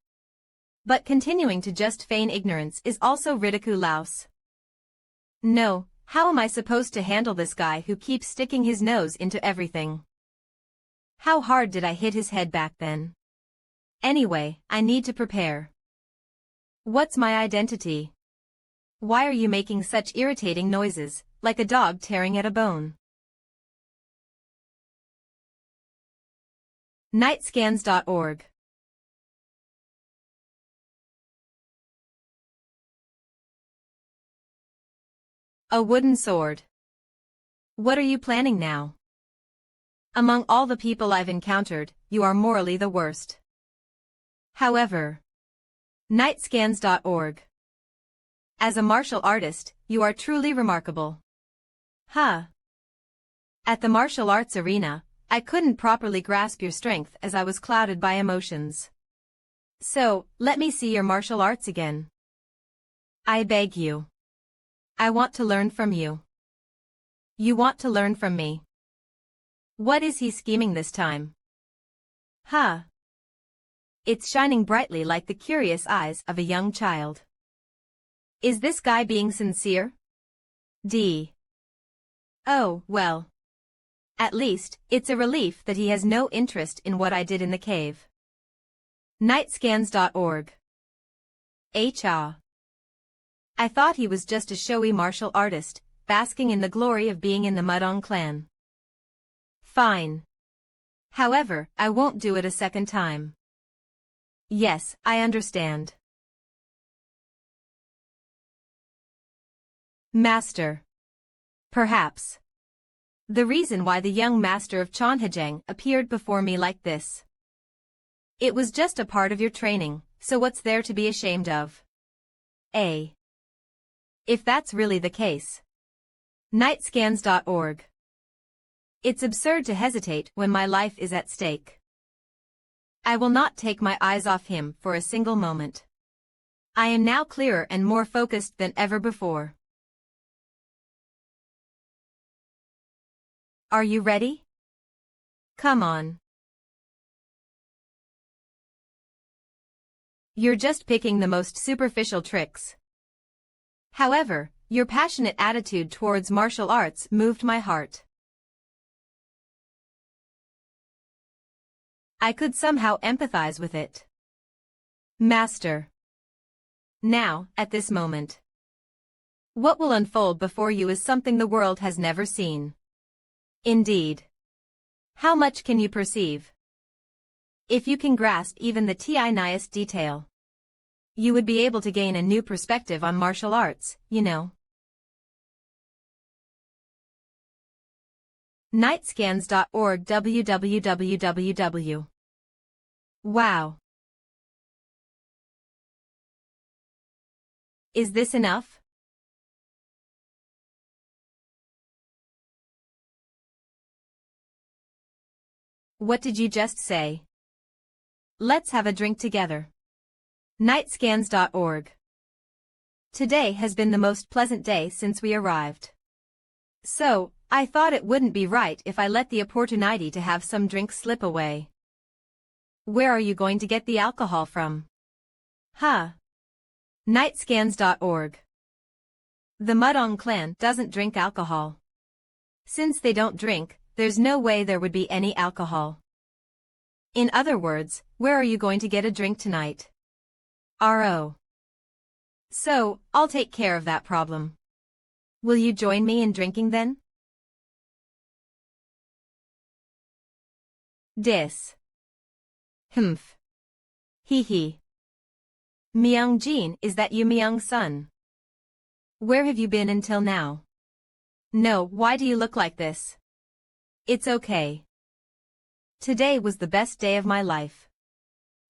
But continuing to just feign ignorance is also ridiculous. No, how am I supposed to handle this guy who keeps sticking his nose into everything? How hard did I hit his head back then? Anyway, I need to prepare. What's my identity? Why are you making such irritating noises, like a dog tearing at a bone? Nightscans.org. A wooden sword. What are you planning now? Among all the people I've encountered, you are morally the worst. However, Nightscans.org. As a martial artist, you are truly remarkable. Huh. At the martial arts arena, I couldn't properly grasp your strength as I was clouded by emotions. So, let me see your martial arts again. I beg you. I want to learn from you. You want to learn from me. What is he scheming this time? Huh. It's shining brightly like the curious eyes of a young child. Is this guy being sincere? Oh, well. At least, it's a relief that he has no interest in what I did in the cave. Nightscans.org. I thought he was just a showy martial artist, basking in the glory of being in the Mudong clan. Fine. However, I won't do it a second time. Yes, I understand. Master. Perhaps. The reason why the young master of Chonhajang appeared before me like this. It was just a part of your training, so what's there to be ashamed of? If that's really the case. Nightscans.org. It's absurd to hesitate when my life is at stake. I will not take my eyes off him for a single moment. I am now clearer and more focused than ever before. Are you ready? Come on. You're just picking the most superficial tricks. However, your passionate attitude towards martial arts moved my heart. I could somehow empathize with it. Master. Now, at this moment, what will unfold before you is something the world has never seen. Indeed. How much can you perceive? If you can grasp even the tiniest detail, you would be able to gain a new perspective on martial arts, you know. Nightscans.org www. Wow. Is this enough? What did you just say? Let's have a drink together. Nightscans.org. Today has been the most pleasant day since we arrived. So, I thought it wouldn't be right if I let the opportunity to have some drink slip away. Where are you going to get the alcohol from? Huh. Nightscans.org. The Mudong clan doesn't drink alcohol. Since they don't drink, there's no way there would be any alcohol. In other words, where are you going to get a drink tonight? RO. So, I'll take care of that problem. Will you join me in drinking then? Dis. Humph. Hee hee. Myung-jin, is that you, Myung-sun? Where have you been until now? No, why do you look like this? It's okay. Today was the best day of my life.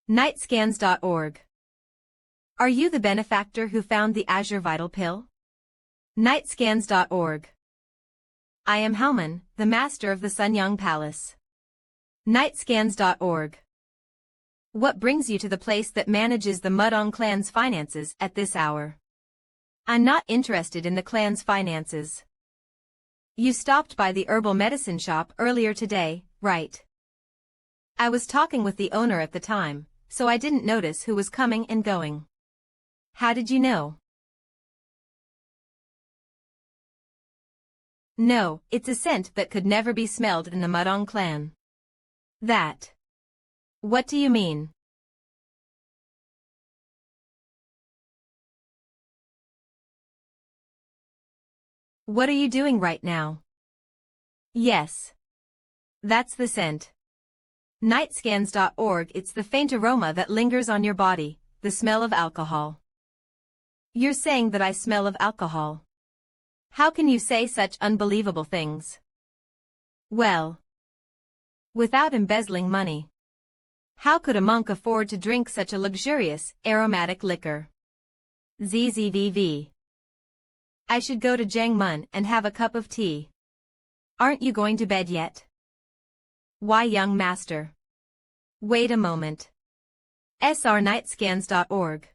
Nightscans.org. Are you the benefactor who found the Azure Vital Pill? Nightscans.org. I am Haoman, the master of the Sunyang Palace. Nightscans.org. What brings you to the place that manages the Mudong clan's finances at this hour? I'm not interested in the clan's finances. You stopped by the herbal medicine shop earlier today, right? I was talking with the owner at the time, so I didn't notice who was coming and going. How did you know? No, it's a scent that could never be smelled in the Mudong clan. That. What do you mean? What are you doing right now? Yes. That's the scent. Nightscans.org. It's the faint aroma that lingers on your body, the smell of alcohol. You're saying that I smell of alcohol. How can you say such unbelievable things? Well, without embezzling money, how could a monk afford to drink such a luxurious, aromatic liquor? ZZVV. I should go to Jangmun and have a cup of tea. Aren't you going to bed yet? Why, young master? Wait a moment. srnightscans.org.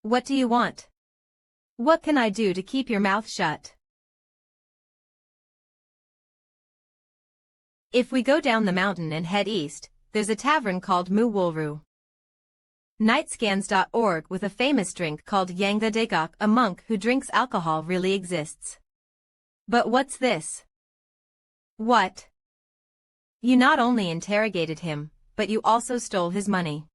What do you want? What can I do to keep your mouth shut? If we go down the mountain and head east, there's a tavern called Muwolru. Nightscans.org. With a famous drink called Yangda Degok. A monk who drinks alcohol really exists. But what's this? What? You not only interrogated him, but you also stole his money.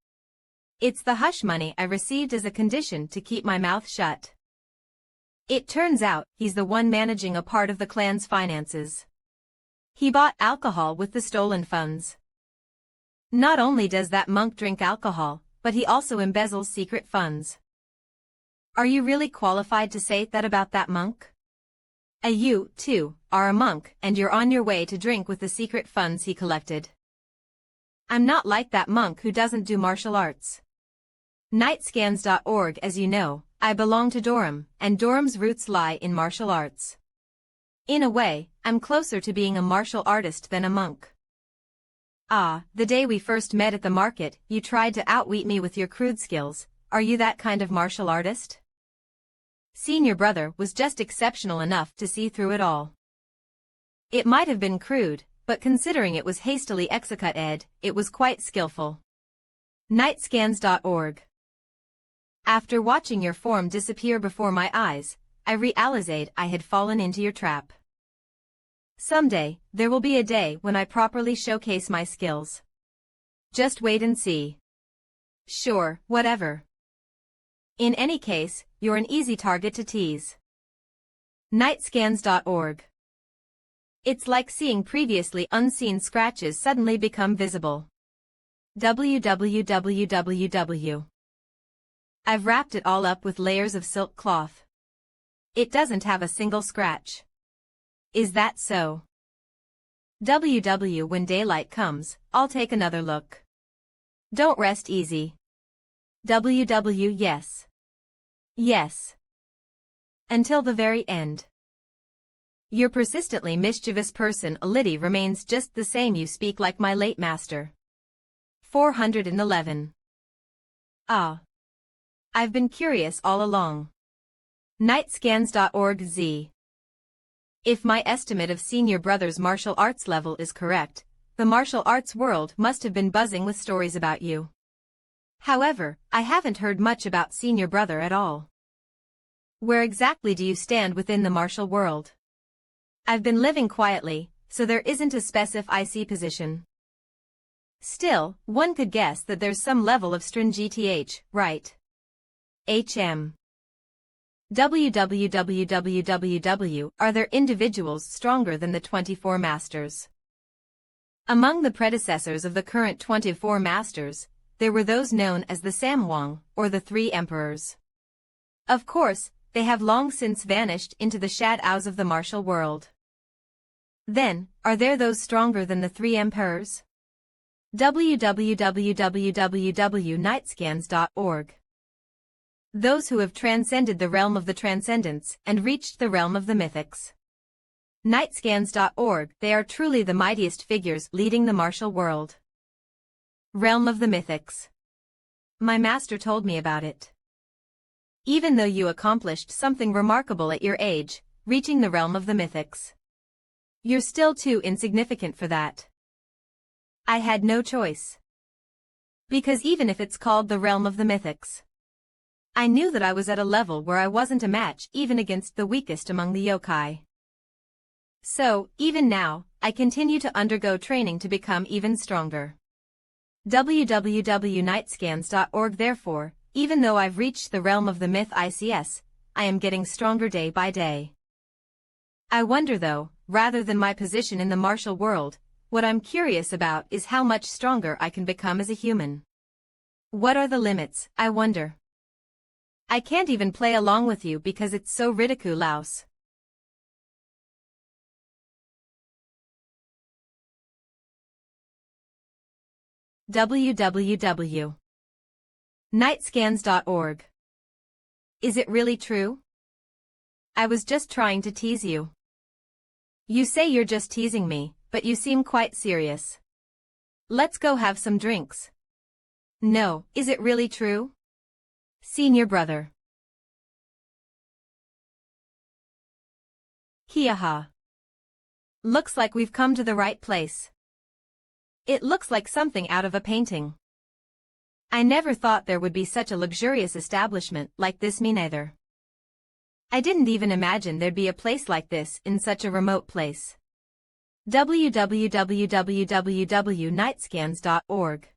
It's the hush money I received as a condition to keep my mouth shut. It turns out he's the one managing a part of the clan's finances. He bought alcohol with the stolen funds. Not only does that monk drink alcohol, but he also embezzles secret funds. Are you really qualified to say that about that monk? You, too, are a monk and you're on your way to drink with the secret funds he collected. I'm not like that monk who doesn't do martial arts. Nightscans.org. As you know, I belong to Doram, and Doram's roots lie in martial arts. In a way, I'm closer to being a martial artist than a monk. Ah, the day we first met at the market, you tried to outwit me with your crude skills. Are you that kind of martial artist? Senior brother was just exceptional enough to see through it all. It might have been crude, but considering it was hastily executed, it was quite skillful. Nightscans.org. After watching your form disappear before my eyes, I realized I had fallen into your trap. Someday, there will be a day when I properly showcase my skills. Just wait and see. Sure, whatever. In any case, you're an easy target to tease. Nightscans.org. It's like seeing previously unseen scratches suddenly become visible. www. I've wrapped it all up with layers of silk cloth. It doesn't have a single scratch. Is that so? When daylight comes, I'll take another look. Don't rest easy. Yes. Yes. Until the very end. Your persistently mischievous person Liddy remains just the same. You speak like my late master. 411. Ah. I've been curious all along. Nightscans.org Z. If my estimate of senior brother's martial arts level is correct, the martial arts world must have been buzzing with stories about you. However, I haven't heard much about senior brother at all. Where exactly do you stand within the martial world? I've been living quietly, so there isn't a specific position. Still, one could guess that there's some level of stringency, right? HM. Are there individuals stronger than the 24 masters? Among the predecessors of the current 24 masters, there were those known as the Samwang, or the Three Emperors. Of course, they have long since vanished into the shadows of the martial world. Then, are there those stronger than the Three Emperors? www.nightscans.org. Those who have transcended the realm of the transcendents and reached the realm of the mythics. Nightscans.org. They are truly the mightiest figures leading the martial world. Realm of the mythics. My master told me about it. Even though you accomplished something remarkable at your age, reaching the realm of the mythics, you're still too insignificant for that. I had no choice. Because even if it's called the realm of the mythics, I knew that I was at a level where I wasn't a match even against the weakest among the yokai. So, even now, I continue to undergo training to become even stronger. www.nightscans.org. Therefore, even though I've reached the realm of the myth ICS, I am getting stronger day by day. I wonder though, rather than my position in the martial world, what I'm curious about is how much stronger I can become as a human. What are the limits, I wonder? I can't even play along with you because it's so ridiculous. www.nightscans.org. Is it really true? I was just trying to tease you. You say you're just teasing me, but you seem quite serious. Let's go have some drinks. No, is it really true? Senior brother. Hiyaha. Looks like we've come to the right place. It looks like something out of a painting. I never thought there would be such a luxurious establishment like this, me neither. I didn't even imagine there'd be a place like this in such a remote place. www.nightscans.org.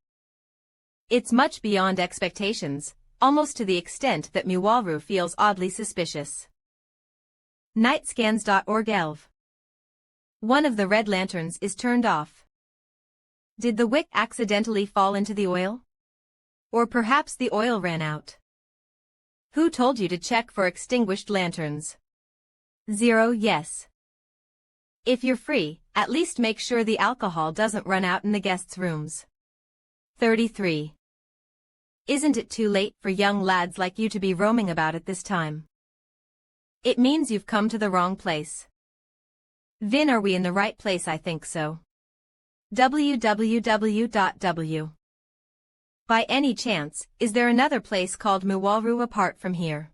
It's much beyond expectations, almost to the extent that Miwaru feels oddly suspicious. Nightscans.org. Elv. One of the red lanterns is turned off. Did the wick accidentally fall into the oil? Or perhaps the oil ran out? Who told you to check for extinguished lanterns? 0. Yes. If you're free, at least make sure the alcohol doesn't run out in the guests' rooms. 33. Isn't it too late for young lads like you to be roaming about at this time? It means you've come to the wrong place. Vin, are we in the right place? I think so. www.w. By any chance, is there another place called Muwalru apart from here?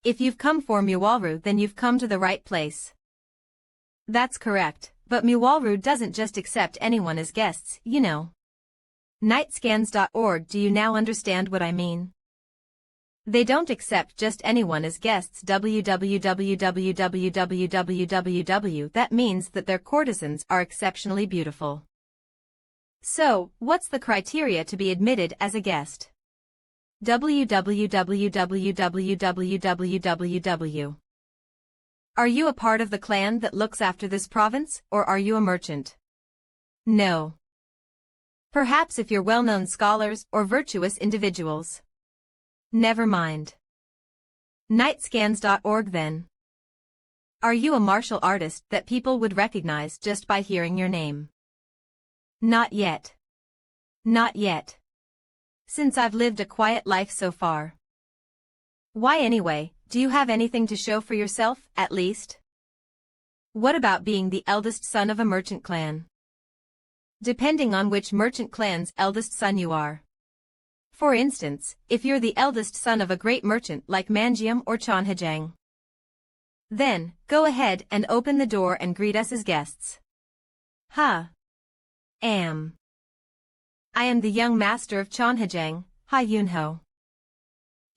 If you've come for Muwalru, then you've come to the right place. That's correct, but Muwalru doesn't just accept anyone as guests, you know. Nightscans.org, do you now understand what I mean? They don't accept just anyone as guests. www. That means that their courtesans are exceptionally beautiful. So, what's the criteria to be admitted as a guest? www. Are you a part of the clan that looks after this province, or are you a merchant? No. Perhaps if you're well-known scholars or virtuous individuals. Never mind. Nightscans.org then. Are you a martial artist that people would recognize just by hearing your name? Not yet. Not yet. Since I've lived a quiet life so far. Why anyway, do you have anything to show for yourself, at least? What about being the eldest son of a merchant clan? Depending on which merchant clan's eldest son you are. For instance, if you're the eldest son of a great merchant like Manjiam or Chonhajang, then, go ahead and open the door and greet us as guests. I am the young master of Chonhajang, Ha Yunho.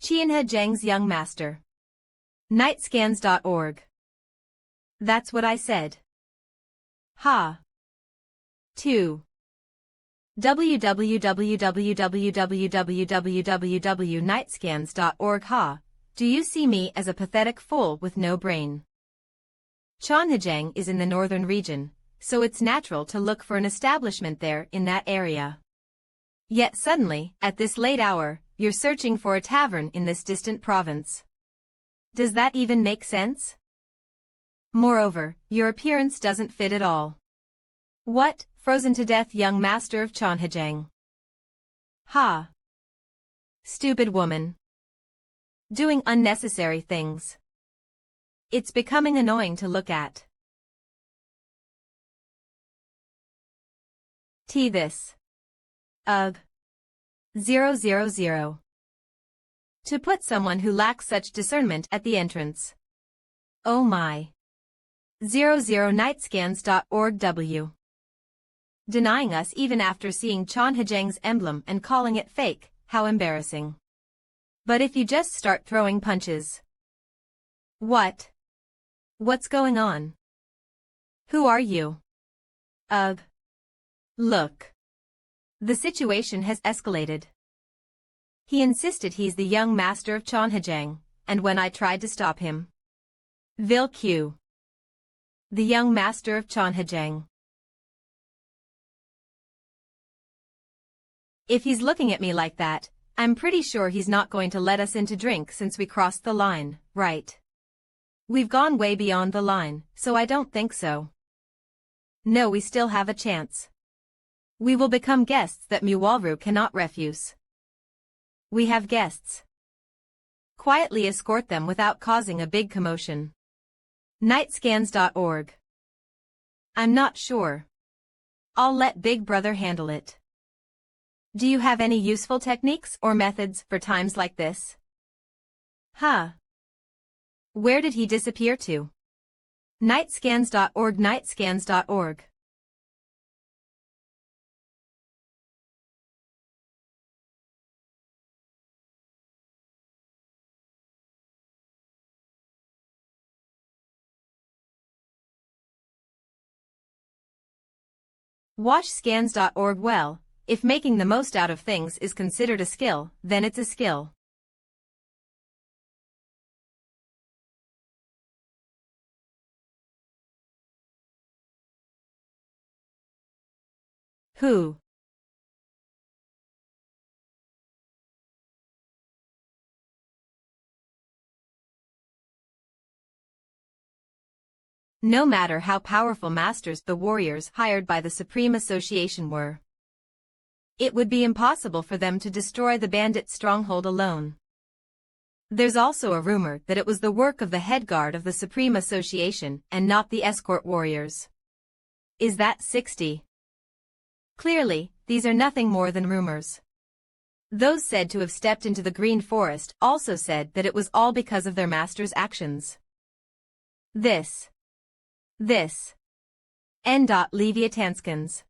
Chionhajang's young master. Nightscans.org. That's what I said. Ha. 2. www.nightscans.org. Ha, do you see me as a pathetic fool with no brain? Chonhajang is in the northern region, so it's natural to look for an establishment there in that area. Yet suddenly, at this late hour, you're searching for a tavern in this distant province. Does that even make sense? Moreover, your appearance doesn't fit at all. What? Frozen to death young master of Chonhajang. Ha! Stupid woman. Doing unnecessary things. It's becoming annoying to look at. This. Ugh. 000. To put someone who lacks such discernment at the entrance. Oh my. 00nightscans.org. W. Denying us even after seeing Chonhajang's emblem and calling it fake, how embarrassing. But if you just start throwing punches. What? What's going on? Who are you? Ugh. Look. The situation has escalated. He insisted he's the young master of Chonhajang, and when I tried to stop him. Q. The young master of Chonhajang. If he's looking at me like that, I'm pretty sure he's not going to let us in to drink since we crossed the line, right? We've gone way beyond the line, so I don't think so. No, we still have a chance. We will become guests that Muwalru cannot refuse. We have guests. Quietly escort them without causing a big commotion. Nightscans.org. I'm not sure. I'll let Big Brother handle it. Do you have any useful techniques or methods for times like this? Where did he disappear to? Nightscans.org. Nightscans.org. Washscans.org. Well, if making the most out of things is considered a skill, then it's a skill. Who? No matter how powerful masters the warriors hired by the Supreme Association were, it would be impossible for them to destroy the bandit stronghold alone. There's also a rumor that it was the work of the head guard of the Supreme Association and not the escort warriors. Is that 60? Clearly, these are nothing more than rumors. Those said to have stepped into the green forest also said that it was all because of their master's actions. This. N. Leviatanskins.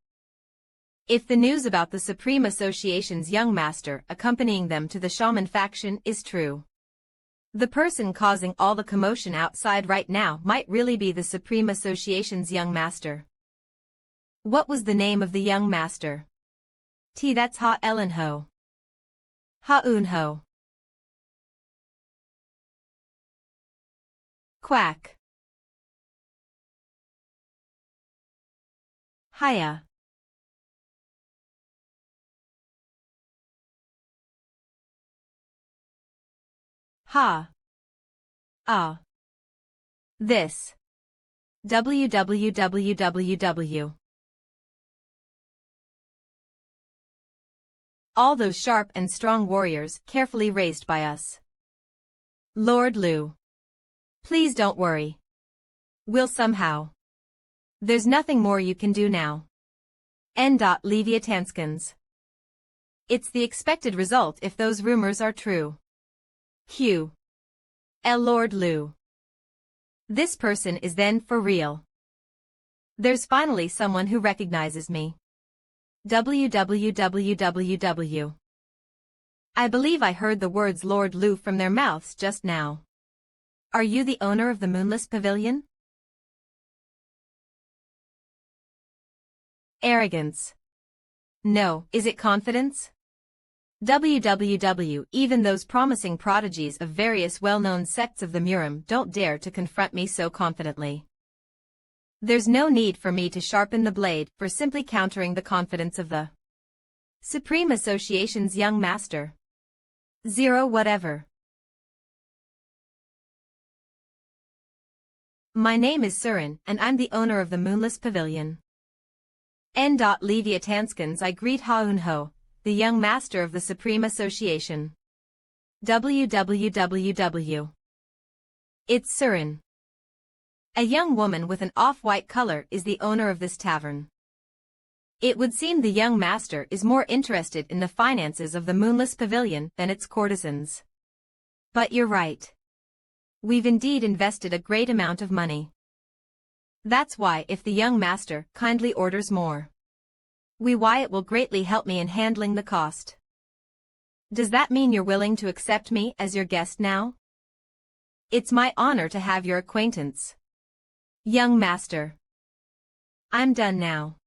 If the news about the Supreme Association's young master accompanying them to the shaman faction is true, the person causing all the commotion outside right now might really be the Supreme Association's young master. What was the name of the young master? That's Ha-Ellen-Ho. Ha-Un-Ho. Quack. Hiya. Ha. Ah. This. www. All those sharp and strong warriors carefully raised by us. Lord Lu. Please don't worry. We'll somehow. There's nothing more you can do now. N. Leviatanskins. It's the expected result if those rumors are true. Q. L. Lord Lu. This person is then for real. There's finally someone who recognizes me. www. I believe I heard the words Lord Lu from their mouths just now. Are you the owner of the Moonless Pavilion? Arrogance. No, is it confidence? Even those promising prodigies of various well-known sects of the Murim don't dare to confront me so confidently. There's no need for me to sharpen the blade for simply countering the confidence of the Supreme Association's young master. Zero whatever. My name is Surin, and I'm the owner of the Moonless Pavilion. N. Leviatanskins. I greet Ha-Un-Ho, the young master of the Supreme Association. www. It's Surin. A young woman with an off-white color is the owner of this tavern. It would seem the young master is more interested in the finances of the Moonless Pavilion than its courtesans. But you're right. We've indeed invested a great amount of money. That's why if the young master kindly orders more, it will greatly help me in handling the cost. Does that mean you're willing to accept me as your guest now? It's my honor to have your acquaintance. Young master. I'm done now.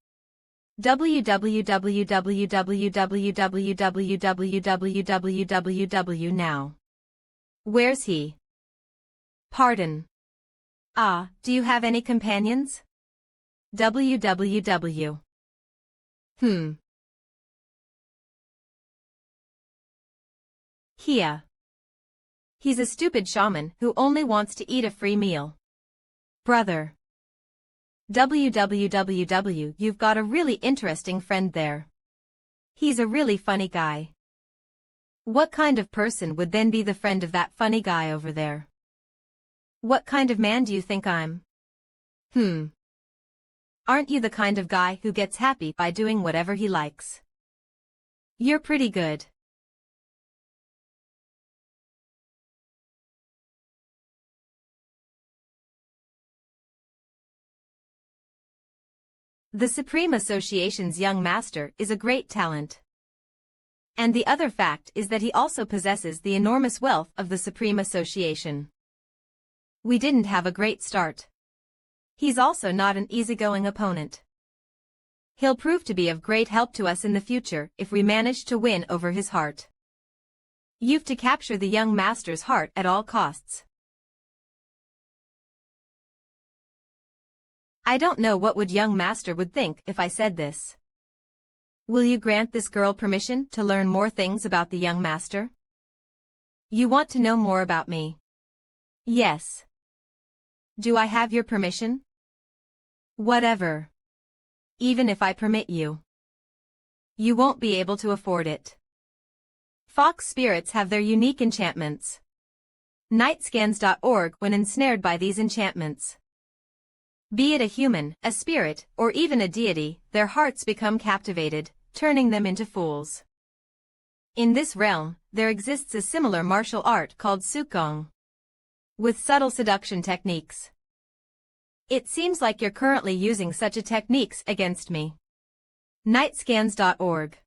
www now. Where's he? Pardon. Do you have any companions? www. Here. He's a stupid shaman who only wants to eat a free meal. Brother. www. You've got a really interesting friend there. He's a really funny guy. What kind of person would then be the friend of that funny guy over there? What kind of man do you think I'm? Aren't you the kind of guy who gets happy by doing whatever he likes? You're pretty good. The Supreme Association's young master is a great talent. And the other fact is that he also possesses the enormous wealth of the Supreme Association. We didn't have a great start. He's also not an easygoing opponent. He'll prove to be of great help to us in the future if we manage to win over his heart. You've to capture the young master's heart at all costs. I don't know what young master would think if I said this. Will you grant this girl permission to learn more things about the young master? You want to know more about me? Yes. Do I have your permission? Whatever. Even if I permit you, you won't be able to afford it. Fox spirits have their unique enchantments. nightscans.org when ensnared by these enchantments. Be it a human, a spirit, or even a deity, their hearts become captivated, turning them into fools. In this realm, there exists a similar martial art called Sukong, with subtle seduction techniques. It seems like you're currently using such a techniques against me. Nightscans.org.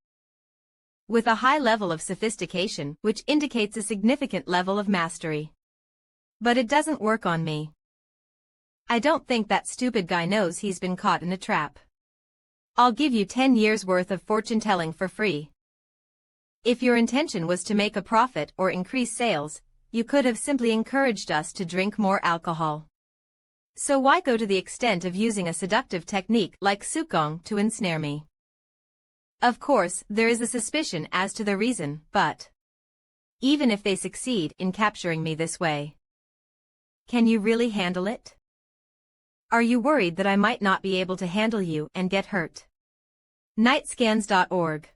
With a high level of sophistication, which indicates a significant level of mastery. But it doesn't work on me. I don't think that stupid guy knows he's been caught in a trap. I'll give you 10 years worth of fortune-telling for free. If your intention was to make a profit or increase sales, you could have simply encouraged us to drink more alcohol. So why go to the extent of using a seductive technique like Sukong to ensnare me? Of course, there is a suspicion as to the reason, but even if they succeed in capturing me this way, can you really handle it? Are you worried that I might not be able to handle you and get hurt? Nightscans.org.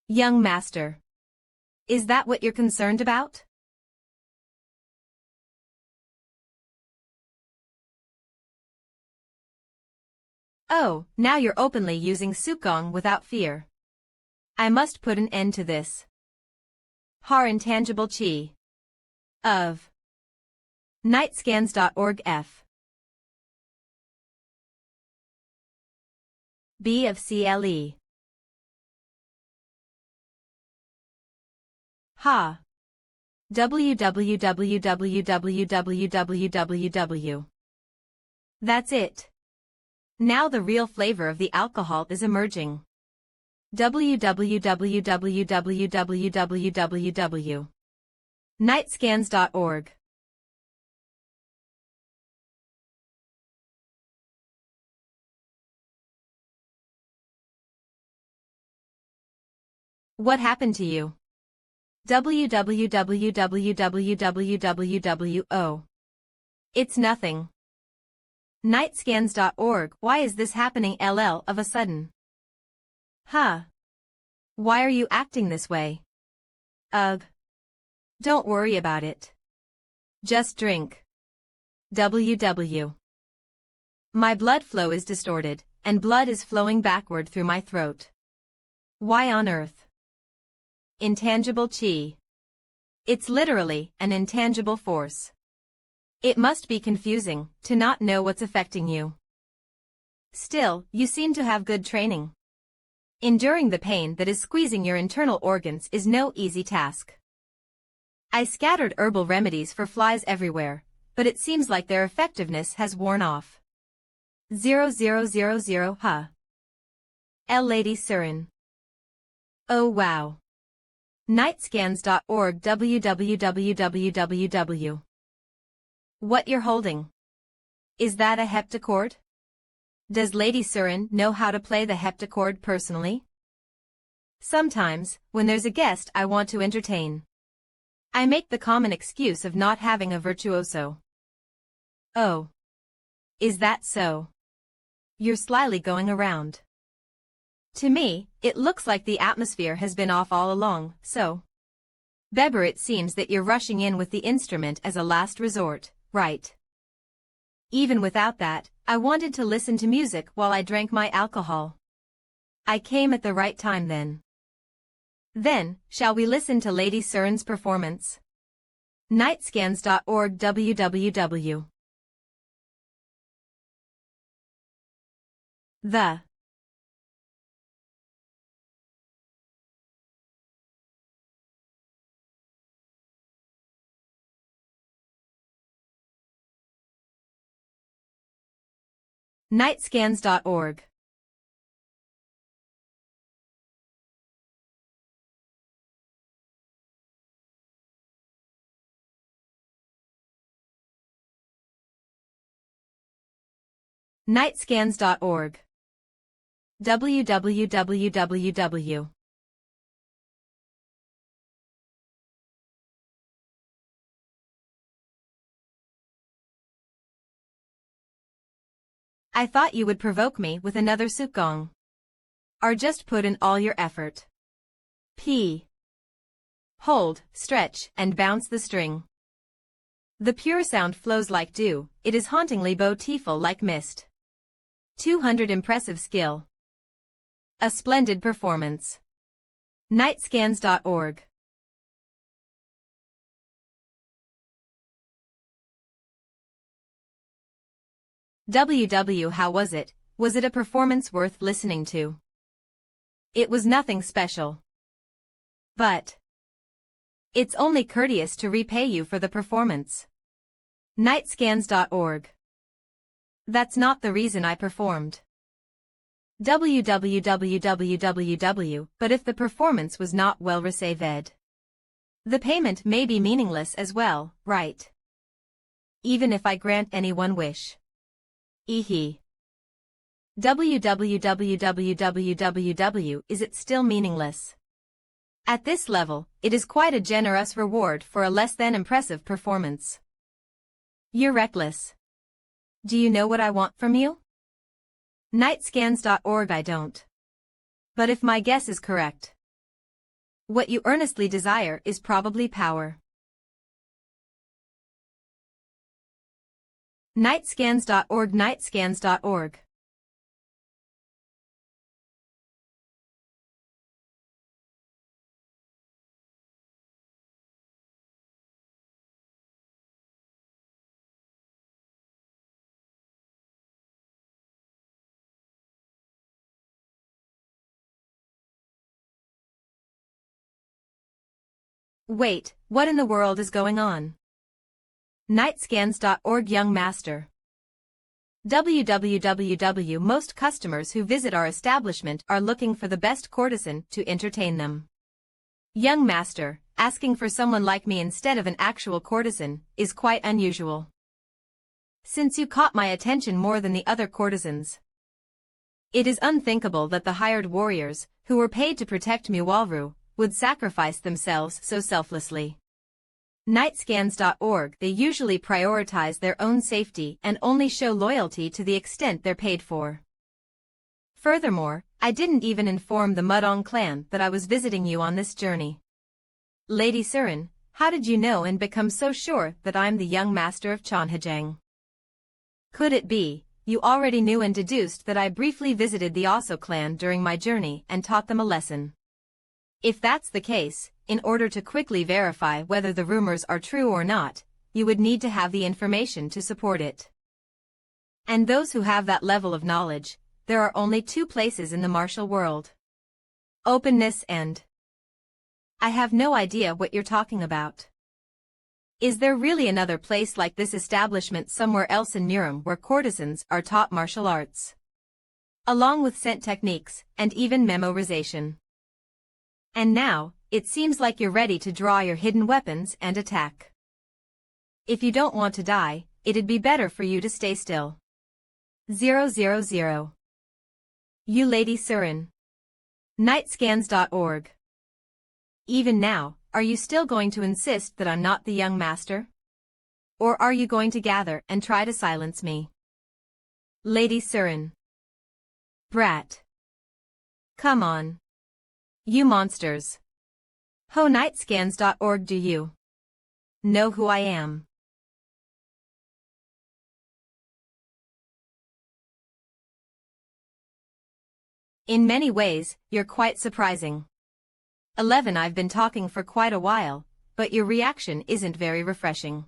Young master. Is that what you're concerned about? Oh, now you're openly using Sukong without fear. I must put an end to this. Har intangible chi. Of. Nightscans.org F. B of CLE. Ha. www. That's it. Now the real flavor of the alcohol is emerging. www. Nightscans.org. What happened to you? www. It's nothing. Nightscans.org. Why is this happening LL of a sudden? Huh. Why are you acting this way? Ugh. Don't worry about it. Just drink. WW. My blood flow is distorted, and blood is flowing backward through my throat. Why on earth? Intangible chi. It's literally an intangible force. It must be confusing to not know what's affecting you. Still, you seem to have good training. Enduring the pain that is squeezing your internal organs is no easy task. I scattered herbal remedies for flies everywhere, but it seems like their effectiveness has worn off. 0000 huh. L Lady Surin. Oh wow. Nightscans.org www. What you're holding. Is that a heptachord? Does Lady Surin know how to play the heptachord personally? Sometimes, when there's a guest I want to entertain, I make the common excuse of not having a virtuoso. Oh. Is that so? You're slyly going around. To me, it looks like the atmosphere has been off all along, so. Beber, it seems that you're rushing in with the instrument as a last resort. Right. Even without that, I wanted to listen to music while I drank my alcohol. I came at the right time then. Then, shall we listen to Lady Surin's performance? Nightscans.org www. The. Nightscans.org. Nightscans.org. www. I thought you would provoke me with another Sukong. Or just put in all your effort. P. Hold, stretch, and bounce the string. The pure sound flows like dew, it is hauntingly beautiful like mist. 200 Impressive skill. A splendid performance. Nightscans.org. WW How was it? Was it a performance worth listening to? It was nothing special. But it's only courteous to repay you for the performance. Nightscans.org. That's not the reason I performed. www. But if the performance was not well received, the payment may be meaningless as well, right? Even if I grant any one wish. Ehe. www. Is it still meaningless? At this level, it is quite a generous reward for a less than impressive performance. You're reckless. Do you know what I want from you? Nightscans.org. I don't. But if my guess is correct, what you earnestly desire is probably power. Nightscans.org. Nightscans.org. Wait, what in the world is going on? Nightscans.org. Young Master. www. Most customers who visit our establishment are looking for the best courtesan to entertain them. Young Master, asking for someone like me instead of an actual courtesan, is quite unusual. Since you caught my attention more than the other courtesans, it is unthinkable that the hired warriors, who were paid to protect Muwalru, would sacrifice themselves so selflessly. Nightscans.org. They usually prioritize their own safety and only show loyalty to the extent they're paid for. Furthermore, I didn't even inform the Mudong clan that I was visiting you on this journey. Lady Surin, how did you know and become so sure that I'm the young master of Chanhajang? Could it be, you already knew and deduced that I briefly visited the Oso clan during my journey and taught them a lesson? If that's the case, in order to quickly verify whether the rumors are true or not, you would need to have the information to support it. And those who have that level of knowledge, there are only two places in the martial world: openness and... I have no idea what you're talking about. Is there really another place like this establishment somewhere else in Murim where courtesans are taught martial arts, along with scent techniques and even memorization? And now, it seems like you're ready to draw your hidden weapons and attack. If you don't want to die, it'd be better for you to stay still. 000. You Lady Surin. Nightscans.org. Even now, are you still going to insist that I'm not the young master? Or are you going to gather and try to silence me? Lady Surin. Brat. Come on. You monsters. Ho Nightscans.org. Do you know who I am? In many ways, you're quite surprising. 11. I've been talking for quite a while, but your reaction isn't very refreshing.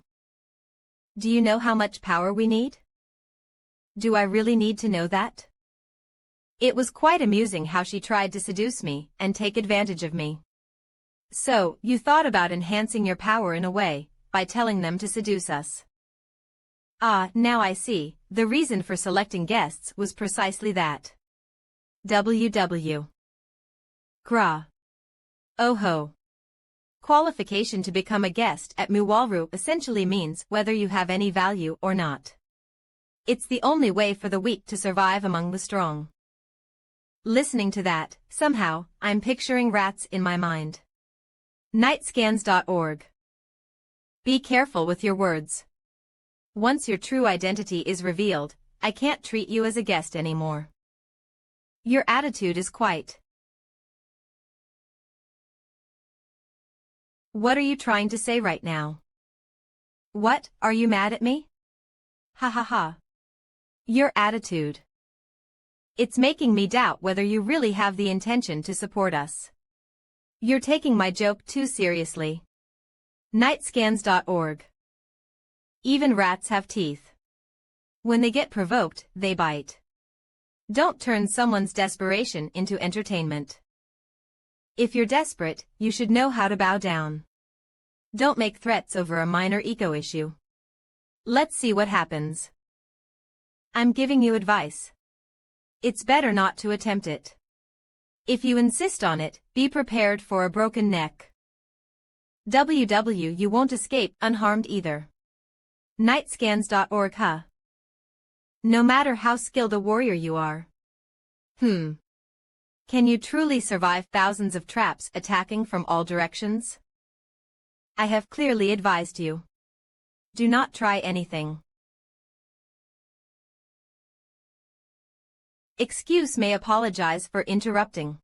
Do you know how much power we need? Do I really need to know that? It was quite amusing how she tried to seduce me and take advantage of me. So, you thought about enhancing your power in a way, by telling them to seduce us. Ah, now I see, the reason for selecting guests was precisely that. WW. Gra. Oh ho. Qualification to become a guest at Muwalru essentially means whether you have any value or not. It's the only way for the weak to survive among the strong. Listening to that, somehow, I'm picturing rats in my mind. Nightscans.org. Be careful with your words. Once your true identity is revealed, I can't treat you as a guest anymore. Your attitude is quite... What are you trying to say right now? What, are you mad at me? Ha ha ha. Your attitude. It's making me doubt whether you really have the intention to support us. You're taking my joke too seriously. Nightscans.org. Even rats have teeth. When they get provoked, they bite. Don't turn someone's desperation into entertainment. If you're desperate, you should know how to bow down. Don't make threats over a minor eco issue. Let's see what happens. I'm giving you advice. It's better not to attempt it. If you insist on it, be prepared for a broken neck. You won't escape unharmed either. Nightscans.org. No matter how skilled a warrior you are. Can you truly survive thousands of traps attacking from all directions? I have clearly advised you. Do not try anything. Excuse may apologize for interrupting.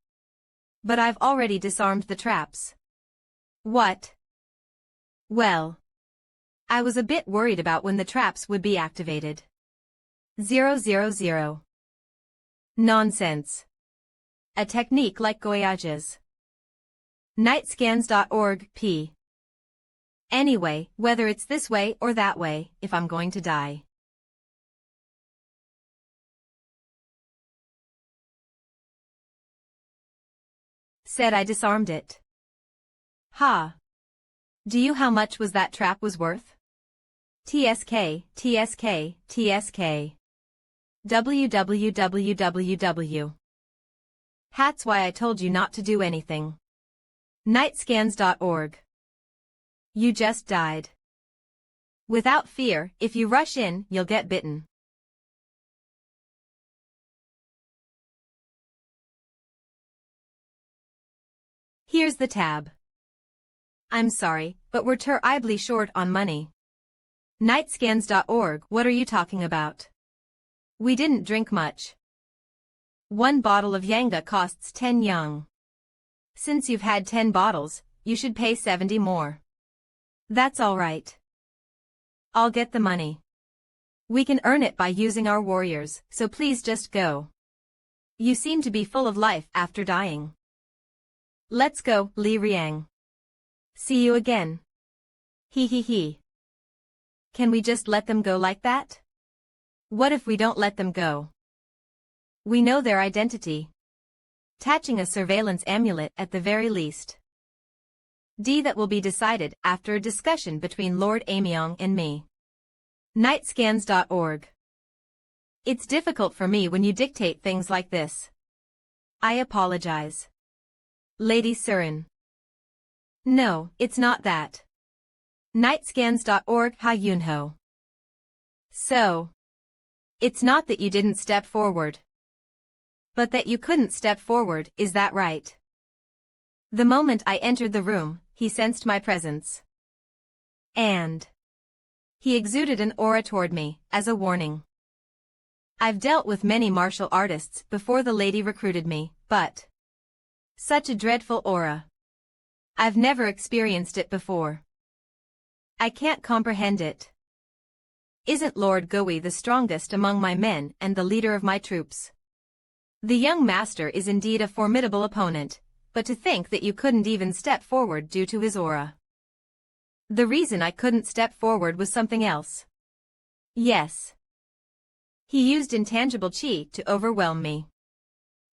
But I've already disarmed the traps. What? Well, I was a bit worried about when the traps would be activated. 000. Nonsense. A technique like Goyage's. Nightscans.org. p. Anyway, whether it's this way or that way, if I'm going to die. Said I disarmed it. Ha. Do you how much was that trap was worth? TSK, TSK, TSK. www. That's why I told you not to do anything. Nightscans.org. You just died. Without fear, if you rush in, you'll get bitten. Here's the tab. I'm sorry, but we're terribly short on money. Nightscans.org. What are you talking about? We didn't drink much. One bottle of Yanga costs 10 yang. Since you've had 10 bottles, you should pay 70 more. That's all right. I'll get the money. We can earn it by using our warriors, so please just go. You seem to be full of life after dying. Let's go, Li Riang. See you again. He he he. Can we just let them go like that? What if we don't let them go? We know their identity. Attaching a surveillance amulet at the very least. That will be decided after a discussion between Lord Amyong and me. Nightscans.org. It's difficult for me when you dictate things like this. I apologize. Lady Surin. No, it's not that. Nightscans.org. Ha Yunho. So. It's not that you didn't step forward. But that you couldn't step forward, is that right? The moment I entered the room, he sensed my presence. And he exuded an aura toward me, as a warning. I've dealt with many martial artists before the lady recruited me, but such a dreadful aura. I've never experienced it before. I can't comprehend it. Isn't Lord Gui the strongest among my men and the leader of my troops? The young master is indeed a formidable opponent, but to think that you couldn't even step forward due to his aura. The reason I couldn't step forward was something else. Yes. He used intangible chi to overwhelm me.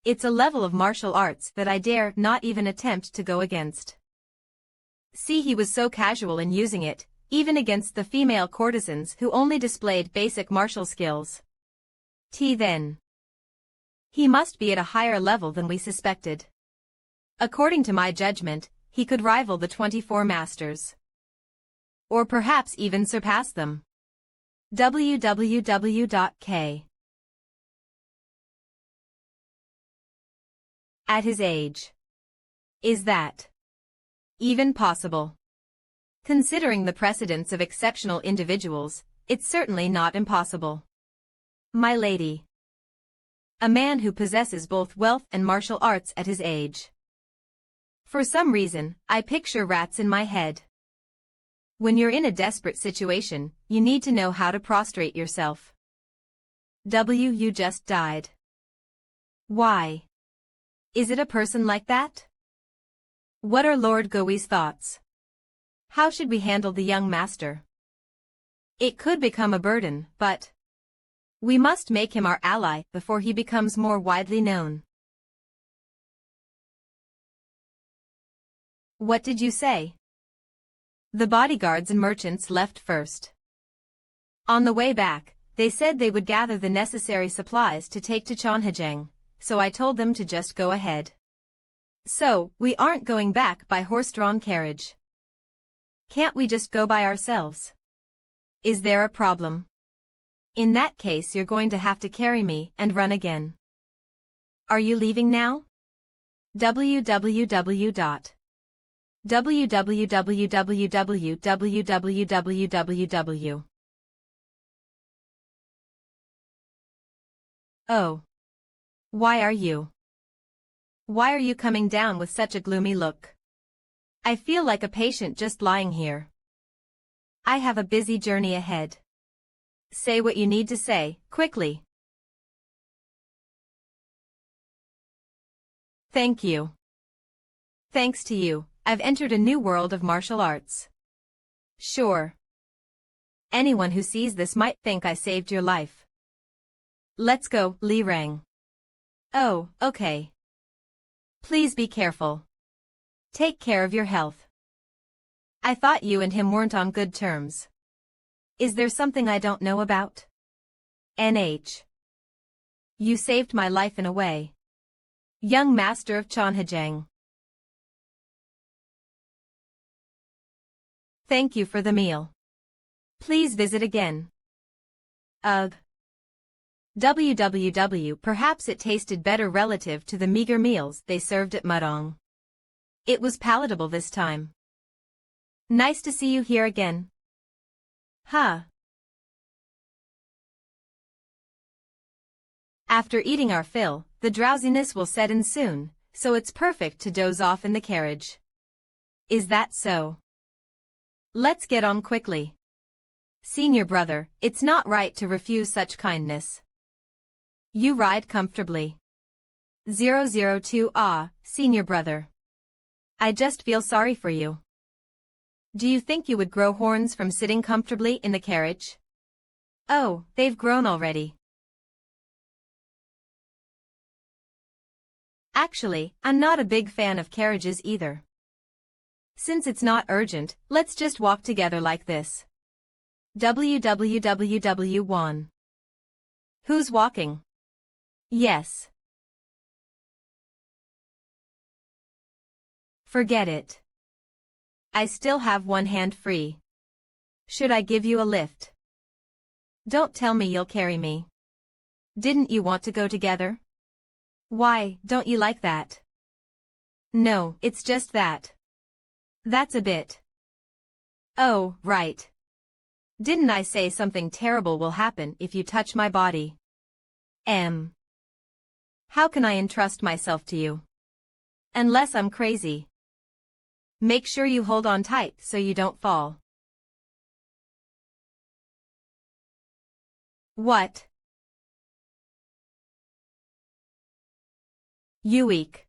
It's a level of martial arts that I dare not even attempt to go against. See, he was so casual in using it, even against the female courtesans who only displayed basic martial skills. Then. He must be at a higher level than we suspected. According to my judgment, he could rival the 24 masters. Or perhaps even surpass them. www.k. At his age. Is that even possible? Considering the precedence of exceptional individuals, it's certainly not impossible. My lady. A man who possesses both wealth and martial arts at his age. For some reason, I picture rats in my head. When you're in a desperate situation, you need to know how to prostrate yourself. You just died. Why? Is it a person like that? What are Lord Gowi's thoughts? How should we handle the young master? It could become a burden, but we must make him our ally before he becomes more widely known. What did you say? The bodyguards and merchants left first. On the way back, they said they would gather the necessary supplies to take to Chonhajang, so I told them to just go ahead. So, we aren't going back by horse-drawn carriage. Can't we just go by ourselves? Is there a problem? In that case you're going to have to carry me and run again. Are you leaving now? www. Oh. Why are you? Why are you coming down with such a gloomy look? I feel like a patient just lying here. I have a busy journey ahead. Say what you need to say, quickly. Thank you. Thanks to you, I've entered a new world of martial arts. Sure. Anyone who sees this might think I saved your life. Let's go, Li Rang. Oh, okay. Please be careful. Take care of your health. I thought you and him weren't on good terms. Is there something I don't know about? NH. You saved my life in a way. Young master of Chonhajang. Thank you for the meal. Please visit again. Ugh. Perhaps it tasted better relative to the meager meals they served at Mudong. It was palatable this time. Nice to see you here again. Huh. After eating our fill, the drowsiness will set in soon, so it's perfect to doze off in the carriage. Is that so? Let's get on quickly. Senior brother, it's not right to refuse such kindness. You ride comfortably. 002 senior brother. I just feel sorry for you. Do you think you would grow horns from sitting comfortably in the carriage? Oh, they've grown already. Actually, I'm not a big fan of carriages either. Since it's not urgent, let's just walk together like this. Www1. Who's walking? Yes. Forget it. I still have one hand free. Should I give you a lift? Don't tell me you'll carry me. Didn't you want to go together? Why, don't you like that? No, it's just that. That's a bit. Oh, right. Didn't I say something terrible will happen if you touch my body? How can I entrust myself to you? Unless I'm crazy. Make sure you hold on tight so you don't fall. What? You weak.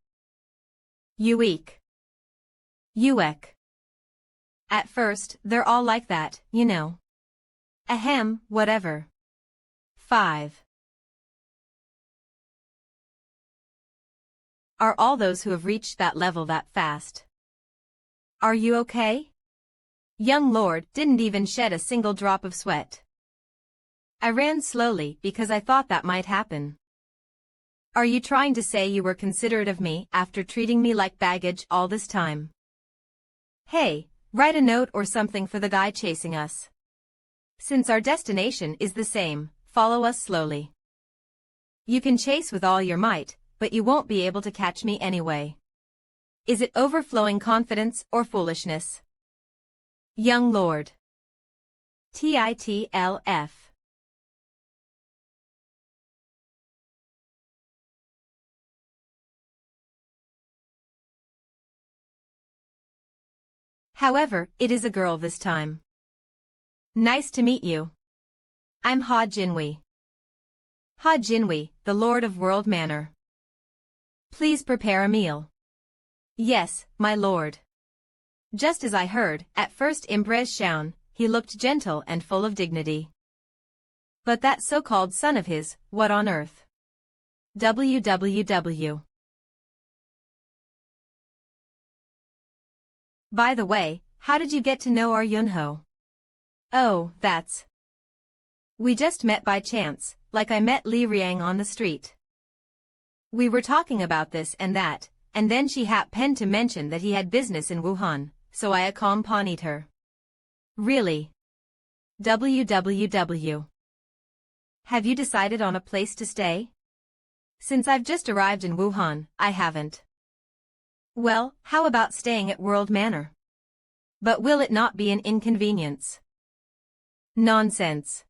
You weak. Uek. At first, they're all like that, you know. Ahem, whatever. 5. Are all those who have reached that level that fast? Are you okay? Young lord didn't even shed a single drop of sweat. I ran slowly because I thought that might happen. Are you trying to say you were considerate of me after treating me like baggage all this time? Hey, write a note or something for the guy chasing us. Since our destination is the same, follow us slowly. You can chase with all your might, but you won't be able to catch me anyway. Is it overflowing confidence or foolishness? Young lord. TITLF. However, it is a girl this time. Nice to meet you. I'm Ha Jinwi. Ha Jinwi, the Lord of World Manor. Please prepare a meal. Yes, my lord. Just as I heard, at first Imprez Shaun, he looked gentle and full of dignity. But that so-called son of his, what on earth? WWW. By the way, how did you get to know our Yunho? Oh, that's... We just met by chance, like I met Li Riang on the street. We were talking about this and that, and then she happened to mention that he had business in Wuhan, so I accompanied her. Really? WWW. Have you decided on a place to stay? Since I've just arrived in Wuhan, I haven't. Well, how about staying at World Manor? But will it not be an inconvenience? Nonsense.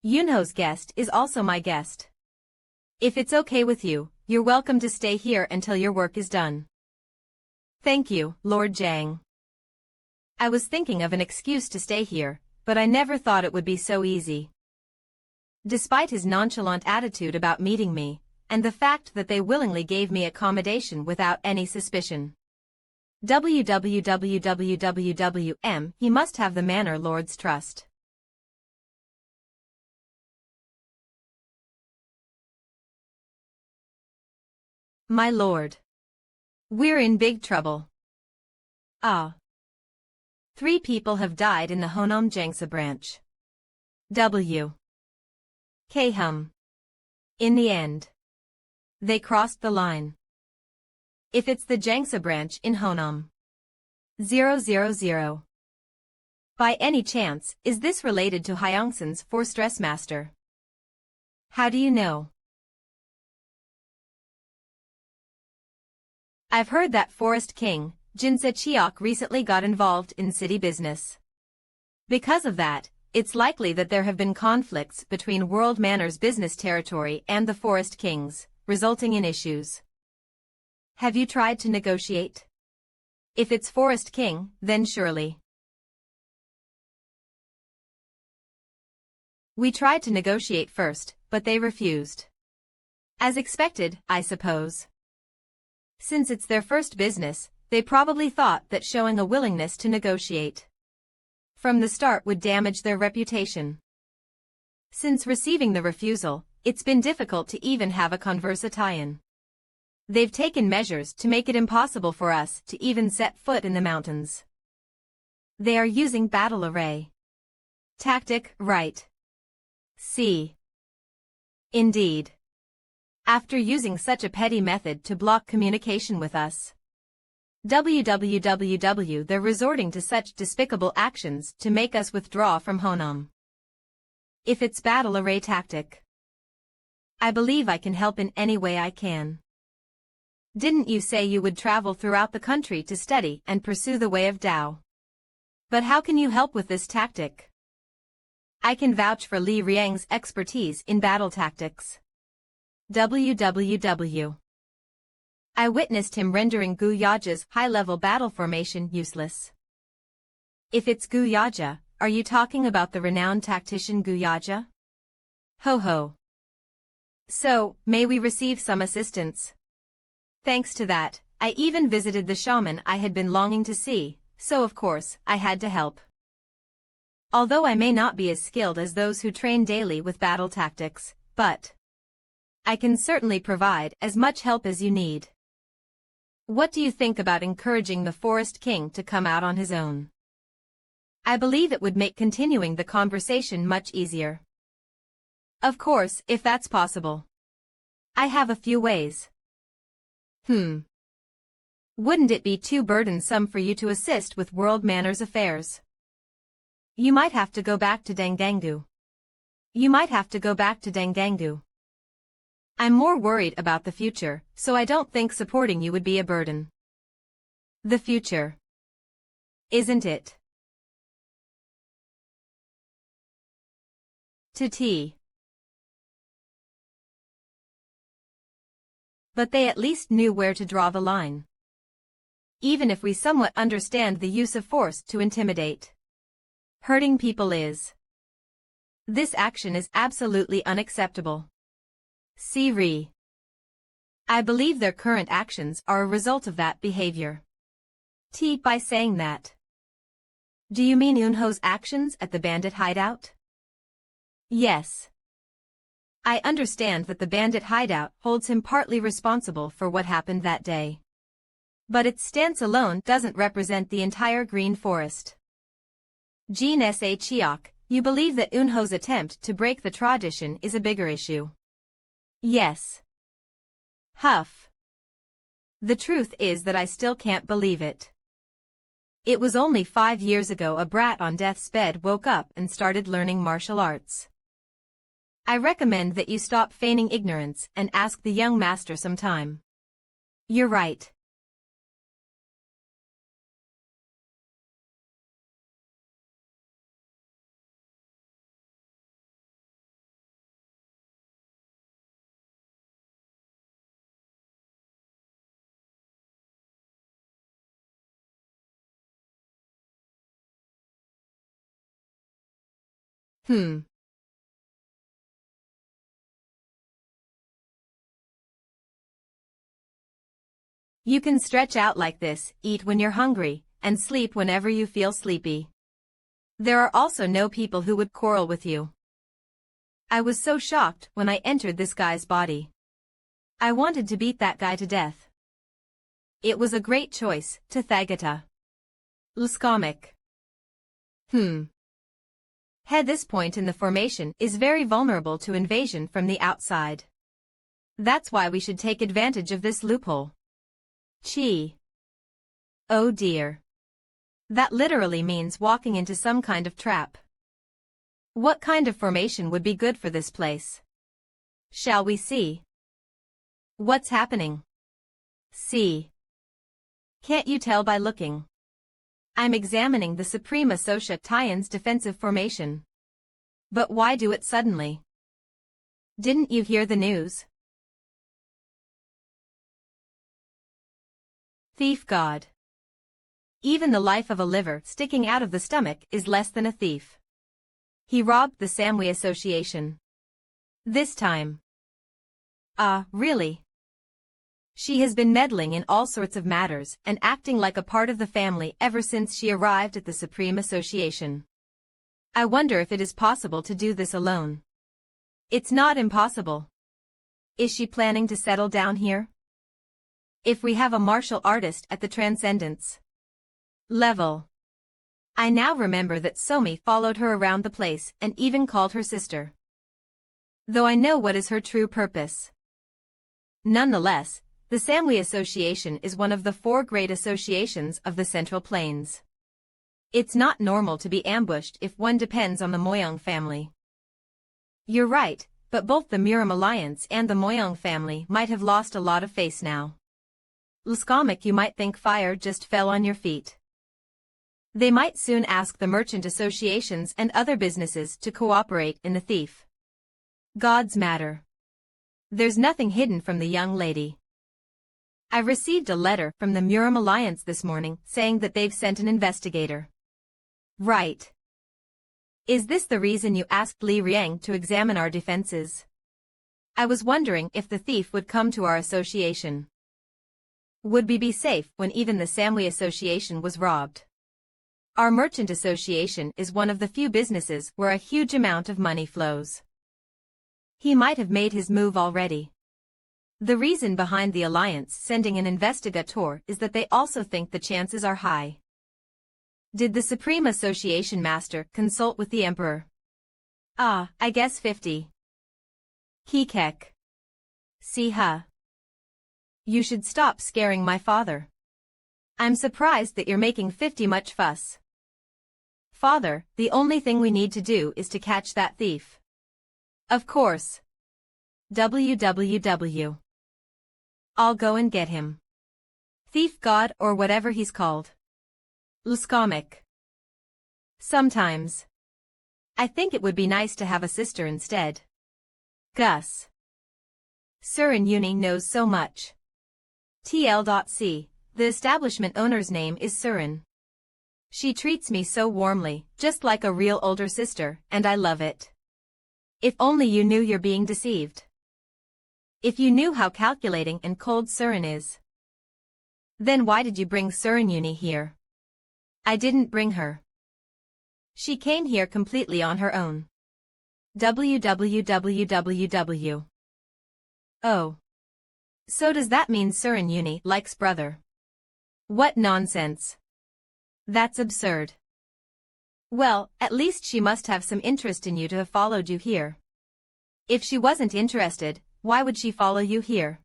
Yunho's guest is also my guest. If it's okay with you, you're welcome to stay here until your work is done. Thank you, Lord Jiang. I was thinking of an excuse to stay here, but I never thought it would be so easy. Despite his nonchalant attitude about meeting me, and the fact that they willingly gave me accommodation without any suspicion. WWWWWM, he must have the Manor Lord's trust. My lord. We're in big trouble. Ah. 3 people have died in the Honom Jiangsa branch. W. K. In the end. They crossed the line. If it's the Jiangsa branch in Honom. 000. By any chance, is this related to Hyongsun's force dress master? How do you know? I've heard that Forest King, Jinse Chiok recently got involved in city business. Because of that, it's likely that there have been conflicts between World Manor's business territory and the Forest King's, resulting in issues. Have you tried to negotiate? If it's Forest King, then surely. We tried to negotiate first, but they refused. As expected, I suppose. Since it's their first business, they probably thought that showing a willingness to negotiate from the start would damage their reputation. Since receiving the refusal, it's been difficult to even have a conversation. They've taken measures to make it impossible for us to even set foot in the mountains. They are using battle array tactic, right? See. Indeed. After using such a petty method to block communication with us. WWWW, they're resorting to such despicable actions to make us withdraw from Honom. If it's battle array tactic, I believe I can help in any way I can. Didn't you say you would travel throughout the country to study and pursue the way of Tao? But how can you help with this tactic? I can vouch for Li Riang's expertise in battle tactics. WWW. I witnessed him rendering Gu Yaja's high-level battle formation useless. If it's Gu Yaja, are you talking about the renowned tactician Gu Yaja? Ho ho. So, may we receive some assistance? Thanks to that, I even visited the shaman I had been longing to see, so of course, I had to help. Although I may not be as skilled as those who train daily with battle tactics, but I can certainly provide as much help as you need. What do you think about encouraging the Forest King to come out on his own? I believe it would make continuing the conversation much easier. Of course, if that's possible. I have a few ways. Wouldn't it be too burdensome for you to assist with World Manor's affairs? You might have to go back to Dangangu. I'm more worried about the future, so I don't think supporting you would be a burden. The future. Isn't it? To tea. But they at least knew where to draw the line. even if we somewhat understand the use of force to intimidate. Hurting people is. This action is absolutely unacceptable. See Re. I believe their current actions are a result of that behavior. T. By saying that. Do you mean Eunho's actions at the bandit hideout? Yes. I understand that the bandit hideout holds him partly responsible for what happened that day. But its stance alone doesn't represent the entire Green Forest. Jean S. A. Cheok, you believe that Eunho's attempt to break the tradition is a bigger issue? Yes. Huff. The truth is that I still can't believe it. It was only 5 years ago a brat on death's bed woke up and started learning martial arts. I recommend that you stop feigning ignorance and ask the young master some time. You're right. You can stretch out like this, eat when you're hungry, and sleep whenever you feel sleepy. There are also no people who would quarrel with you. I was so shocked when I entered this guy's body. I wanted to beat that guy to death. It was a great choice, to Thagata. Luscomic. Head this point in the formation is very vulnerable to invasion from the outside. That's why we should take advantage of this loophole. Chi. Oh dear. That literally means walking into some kind of trap. What kind of formation would be good for this place? Shall we see? What's happening? See. Can't you tell by looking? I'm examining the Supreme Asosha Taiyan's defensive formation. But why do it suddenly? Didn't you hear the news? Thief God. Even the life of a liver sticking out of the stomach is less than a thief. He robbed the Samwi Association. This time. Really? She has been meddling in all sorts of matters and acting like a part of the family ever since she arrived at the Supreme Association. I wonder if it is possible to do this alone. It's not impossible. Is she planning to settle down here? If we have a martial artist at the Transcendence level. I now remember that Somi followed her around the place and even called her sister. Though I know what is her true purpose. Nonetheless, the Samwi Association is one of the 4 great associations of the Central Plains. It's not normal to be ambushed if one depends on the Moyong family. You're right, but both the Muram Alliance and the Moyong family might have lost a lot of face now. Luscomic, you might think fire just fell on your feet. They might soon ask the merchant associations and other businesses to cooperate in the thief God's matter. There's nothing hidden from the young lady. I received a letter from the Muram Alliance this morning saying that they've sent an investigator. Right. Is this the reason you asked Li Riang to examine our defenses? I was wondering if the thief would come to our association. Would we be safe when even the Samwi Association was robbed? Our merchant association is one of the few businesses where a huge amount of money flows. He might have made his move already. The reason behind the alliance sending an investigator is that they also think the chances are high. Did the Supreme Association Master consult with the Emperor? I guess 50. Kikek. Siha. You should stop scaring my father. I'm surprised that you're making 50 much fuss. Father, the only thing we need to do is to catch that thief. Of course. WWW. I'll go and get him. Thief God or whatever he's called. Luscomic. Sometimes. I think it would be nice to have a sister instead. Gus. Sir and Uni knows so much. TL.C. The establishment owner's name is Surin. She treats me so warmly, just like a real older sister, and I love it. If only you knew you're being deceived. If you knew how calculating and cold Surin is. Then why did you bring Surin here? I didn't bring her. She came here completely on her own. www. Oh. So does that mean Surin likes brother? What nonsense. That's absurd. Well, at least she must have some interest in you to have followed you here. If she wasn't interested, why would she follow you here?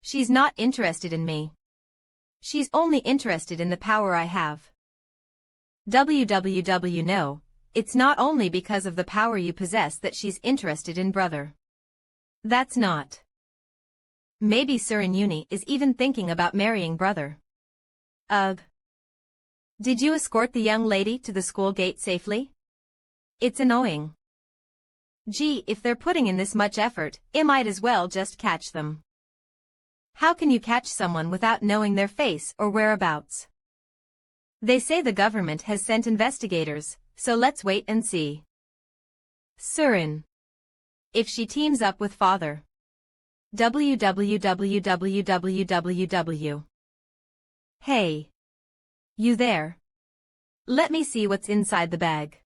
She's not interested in me. She's only interested in the power I have. No, it's not only because of the power you possess that she's interested in brother. That's not. Maybe Surin is even thinking about marrying brother. Ugh. Did you escort the young lady to the school gate safely? It's annoying. Gee, if they're putting in this much effort, I might as well just catch them. How can you catch someone without knowing their face or whereabouts? They say the government has sent investigators, so let's wait and see. Surin. If she teams up with father. www. Hey. You there? Let me see what's inside the bag.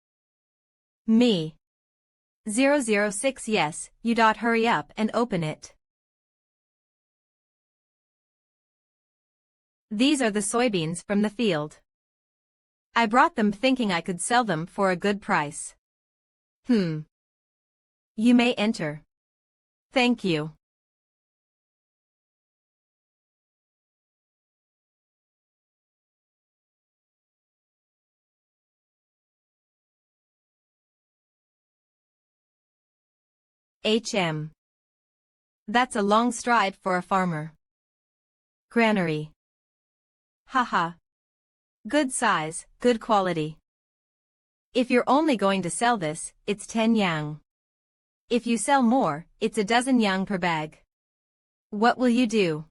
Me. 006 Yes, you. Hurry up and open it. These are the soybeans from the field. I brought them thinking I could sell them for a good price. You may enter. Thank you. That's a long stride for a farmer. Granary. Haha. Good size, good quality. If you're only going to sell this, it's 10 yang. If you sell more, it's a dozen yang per bag. What will you do?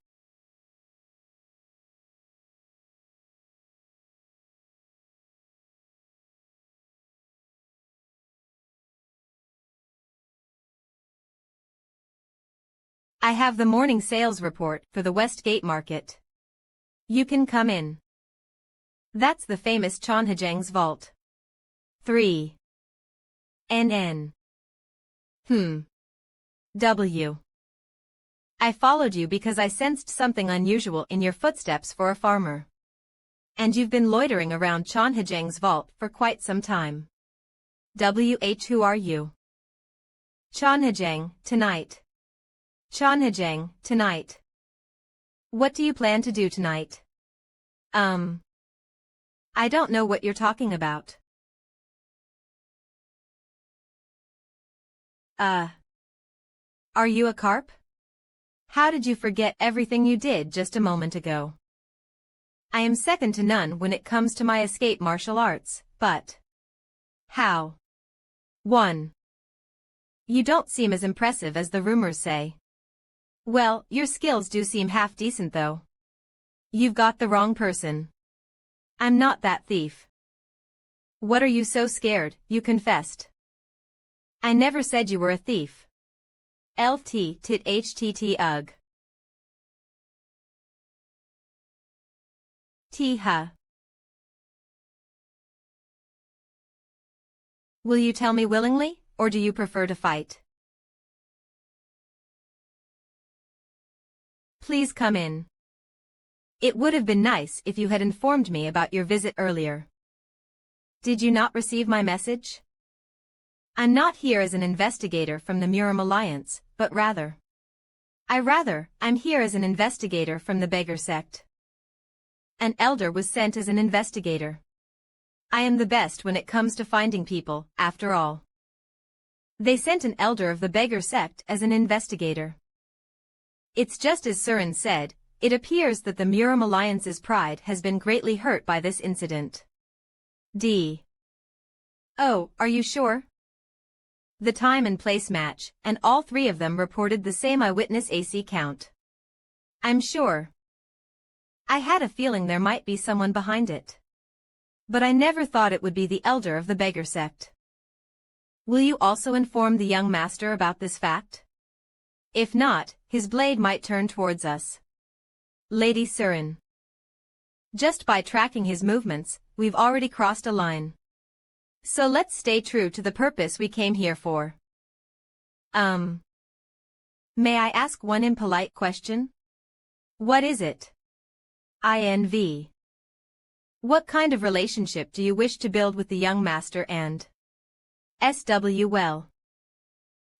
I have the morning sales report for the Westgate Market. You can come in. That's the famous Chonhajang's vault. 3. NN. W. I followed you because I sensed something unusual in your footsteps for a farmer. And you've been loitering around Chonhajang's vault for quite some time. Who are you? Chonhajang, tonight. Chonhajang, tonight. What do you plan to do tonight? I don't know what you're talking about. Are you a carp? How did you forget everything you did just a moment ago? I am second to none when it comes to my escape martial arts, but... How? 1. You don't seem as impressive as the rumors say. Well, your skills do seem half decent though. You've got the wrong person. I'm not that thief. What are you so scared, you confessed. I never said you were a thief. LT tit HTT ugh. T-ha. Will you tell me willingly, or do you prefer to fight? Please come in. It would have been nice if you had informed me about your visit earlier. Did you not receive my message? I'm not here as an investigator from the Muram Alliance, but I'm here as an investigator from the beggar sect. An elder was sent as an investigator. I am the best when it comes to finding people, after all. They sent an elder of the beggar sect as an investigator. It's just as Surin said, it appears that the Muram Alliance's pride has been greatly hurt by this incident. D. Oh, are you sure? The time and place match, and all three of them reported the same eyewitness AC count. I'm sure. I had a feeling there might be someone behind it. But I never thought it would be the elder of the beggar sect. Will you also inform the young master about this fact? If not, his blade might turn towards us. Lady Surin. Just by tracking his movements, we've already crossed a line. So let's stay true to the purpose we came here for. May I ask one impolite question? What is it? INV. What kind of relationship do you wish to build with the young master and SW? Well,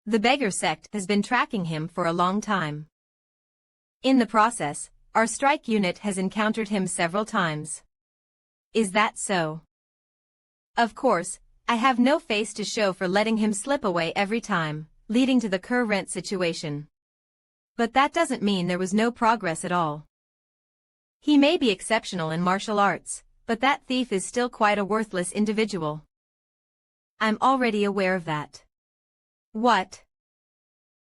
the beggar sect has been tracking him for a long time. In the process, our strike unit has encountered him several times. Is that so? Of course, I have no face to show for letting him slip away every time, leading to the current situation. But that doesn't mean there was no progress at all. He may be exceptional in martial arts, but that thief is still quite a worthless individual. I'm already aware of that. What?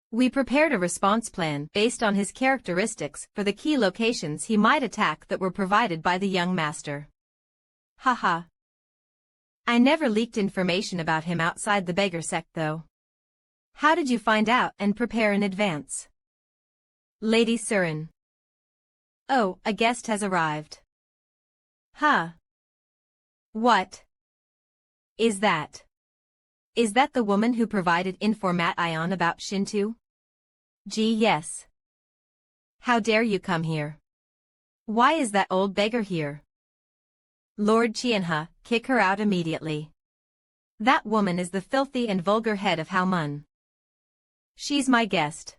We prepared a response plan based on his characteristics for the key locations he might attack that were provided by the young master. Haha. I never leaked information about him outside the beggar sect though. How did you find out and prepare in advance? Lady Surin. Oh, a guest has arrived. Huh. What? Is that? Is that the woman who provided information about Shinto? Gee, yes. How dare you come here? Why is that old beggar here? Lord Qianhe, kick her out immediately. That woman is the filthy and vulgar head of Hao Mun. She's my guest.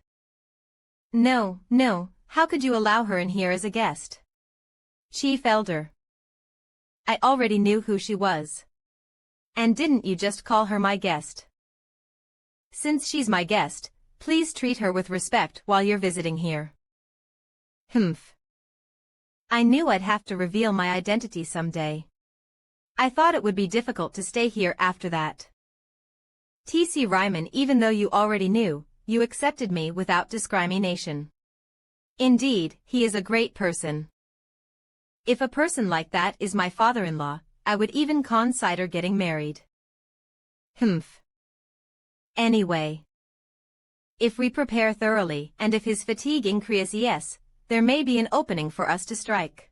No, no, how could you allow her in here as a guest? Chief Elder. I already knew who she was. And didn't you just call her my guest? Since she's my guest, please treat her with respect while you're visiting here. Humph. I knew I'd have to reveal my identity someday. I thought it would be difficult to stay here after that. TC Ryman, even though you already knew, you accepted me without discrimination. Indeed, he is a great person. If a person like that is my father-in-law, I would even consider getting married. Humph. Anyway. If we prepare thoroughly and if his fatigue increases, there may be an opening for us to strike.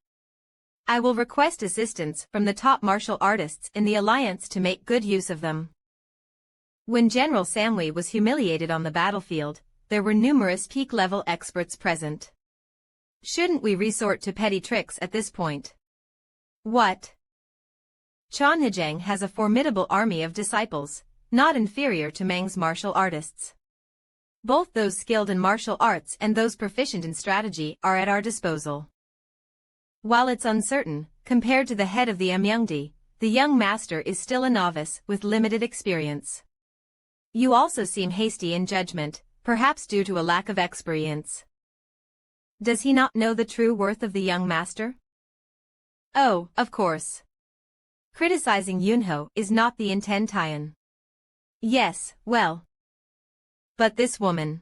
I will request assistance from the top martial artists in the alliance to make good use of them. When General Samui was humiliated on the battlefield, there were numerous peak-level experts present. Shouldn't we resort to petty tricks at this point? What? Chanhejang has a formidable army of disciples, not inferior to Meng's martial artists. Both those skilled in martial arts and those proficient in strategy are at our disposal. While it's uncertain, compared to the head of the Myungdi, the young master is still a novice with limited experience. You also seem hasty in judgment, perhaps due to a lack of experience. Does he not know the true worth of the young master? Oh, of course. Criticizing Yunho is not the intention. Yes, well. But this woman.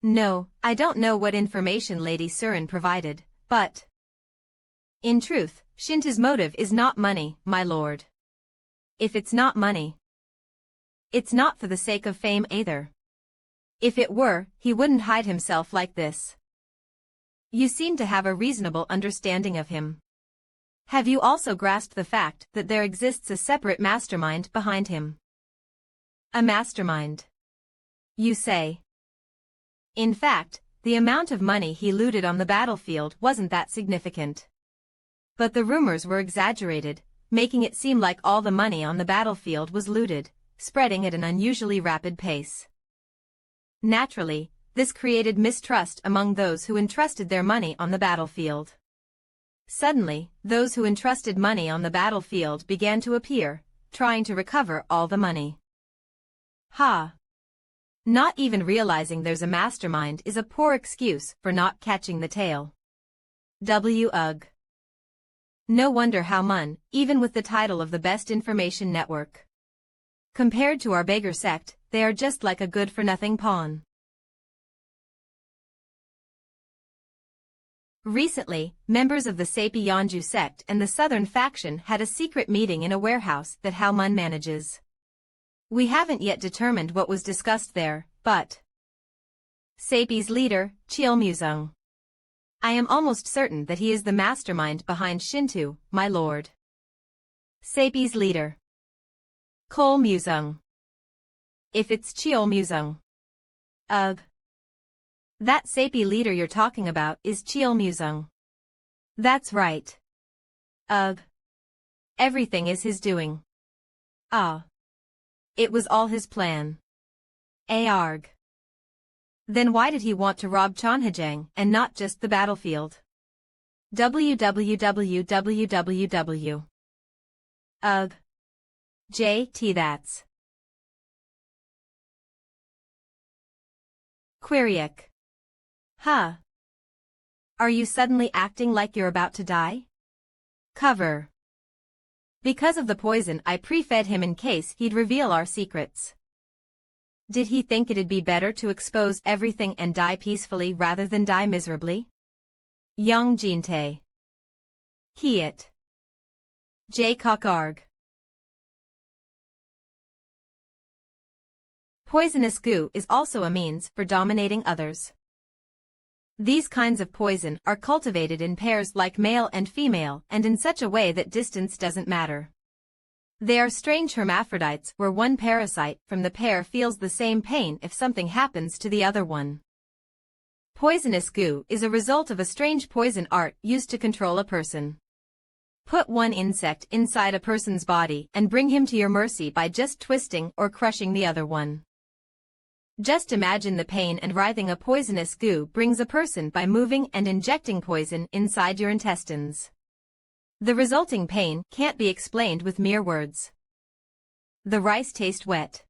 No, I don't know what information Lady Surin provided, but... In truth, Shinto's motive is not money, my lord. If it's not money, it's not for the sake of fame either. If it were, he wouldn't hide himself like this. You seem to have a reasonable understanding of him. Have you also grasped the fact that there exists a separate mastermind behind him? A mastermind? You say. In fact, the amount of money he looted on the battlefield wasn't that significant. But the rumors were exaggerated, making it seem like all the money on the battlefield was looted, spreading at an unusually rapid pace. Naturally, this created mistrust among those who entrusted their money on the battlefield. Suddenly, those who entrusted money on the battlefield began to appear, trying to recover all the money. Ha! Not even realizing there's a mastermind is a poor excuse for not catching the tail. Ugh. No wonder Hao Mun, even with the title of the best information network. Compared to our beggar sect, they are just like a good-for-nothing pawn. Recently, members of the Sapi Yanju sect and the Southern faction had a secret meeting in a warehouse that Haoman manages. We haven't yet determined what was discussed there, but Sapi's leader, Chilmuzung. I am almost certain that he is the mastermind behind Shinto, my lord. Sapi's leader. Chilmuzung. If it's Chilmuzung. Ugh. That Sapi leader you're talking about is Chilmuzung. That's right. Ugh. Everything is his doing. Ah. It was all his plan. Arg. Then why did he want to rob Chanhajang and not just the battlefield? www. Ugh. JT that's. Quiriak. Huh. Are you suddenly acting like you're about to die? Cover. Because of the poison I pre-fed him in case he'd reveal our secrets. Did he think it'd be better to expose everything and die peacefully rather than die miserably? Young Jinte. Hiet. J. Kakarg. Poisonous goo is also a means for dominating others. These kinds of poison are cultivated in pairs like male and female and in such a way that distance doesn't matter. They are strange hermaphrodites where one parasite from the pair feels the same pain if something happens to the other one. Poisonous goo is a result of a strange poison art used to control a person. Put one insect inside a person's body and bring him to your mercy by just twisting or crushing the other one. Just imagine the pain and writhing a poisonous goo brings a person by moving and injecting poison inside your intestines. The resulting pain can't be explained with mere words. The rice tastes wet.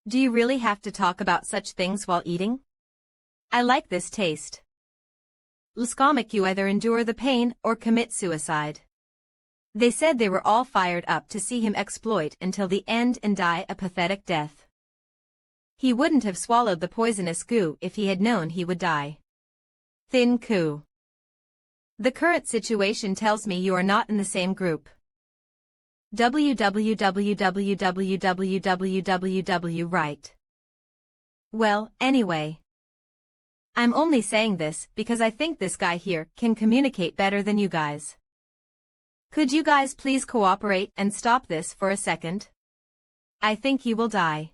Do you really have to talk about such things while eating? I like this taste. Luscomic, you either endure the pain or commit suicide. They said they were all fired up to see him exploit until the end and die a pathetic death. He wouldn't have swallowed the poisonous goo if he had known he would die. Thin Ku. The current situation tells me you are not in the same group. www. Right. Well, anyway. I'm only saying this because I think this guy here can communicate better than you guys. Could you guys please cooperate and stop this for a second? I think he will die.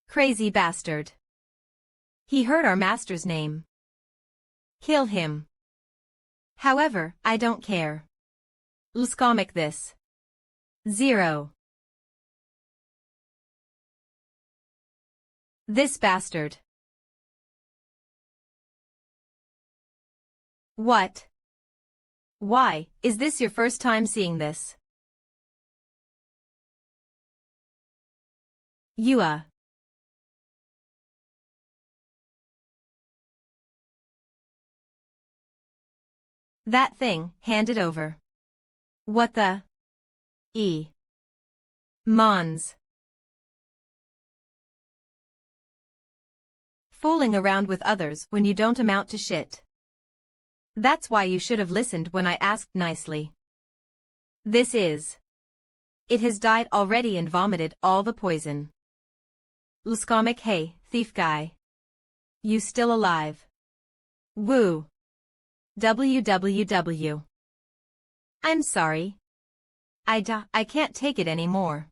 Crazy bastard. He heard our master's name. Kill him. However, I don't care. Luscomic this. 0. This bastard. What? Why, is this your first time seeing this? Yua. That thing, hand it over. What the? Mons. Fooling around with others when you don't amount to shit. That's why you should have listened when I asked nicely. This is. It has died already and vomited all the poison. Luscomic, hey, thief guy. You still alive. Woo. www. I'm sorry. I can't take it anymore.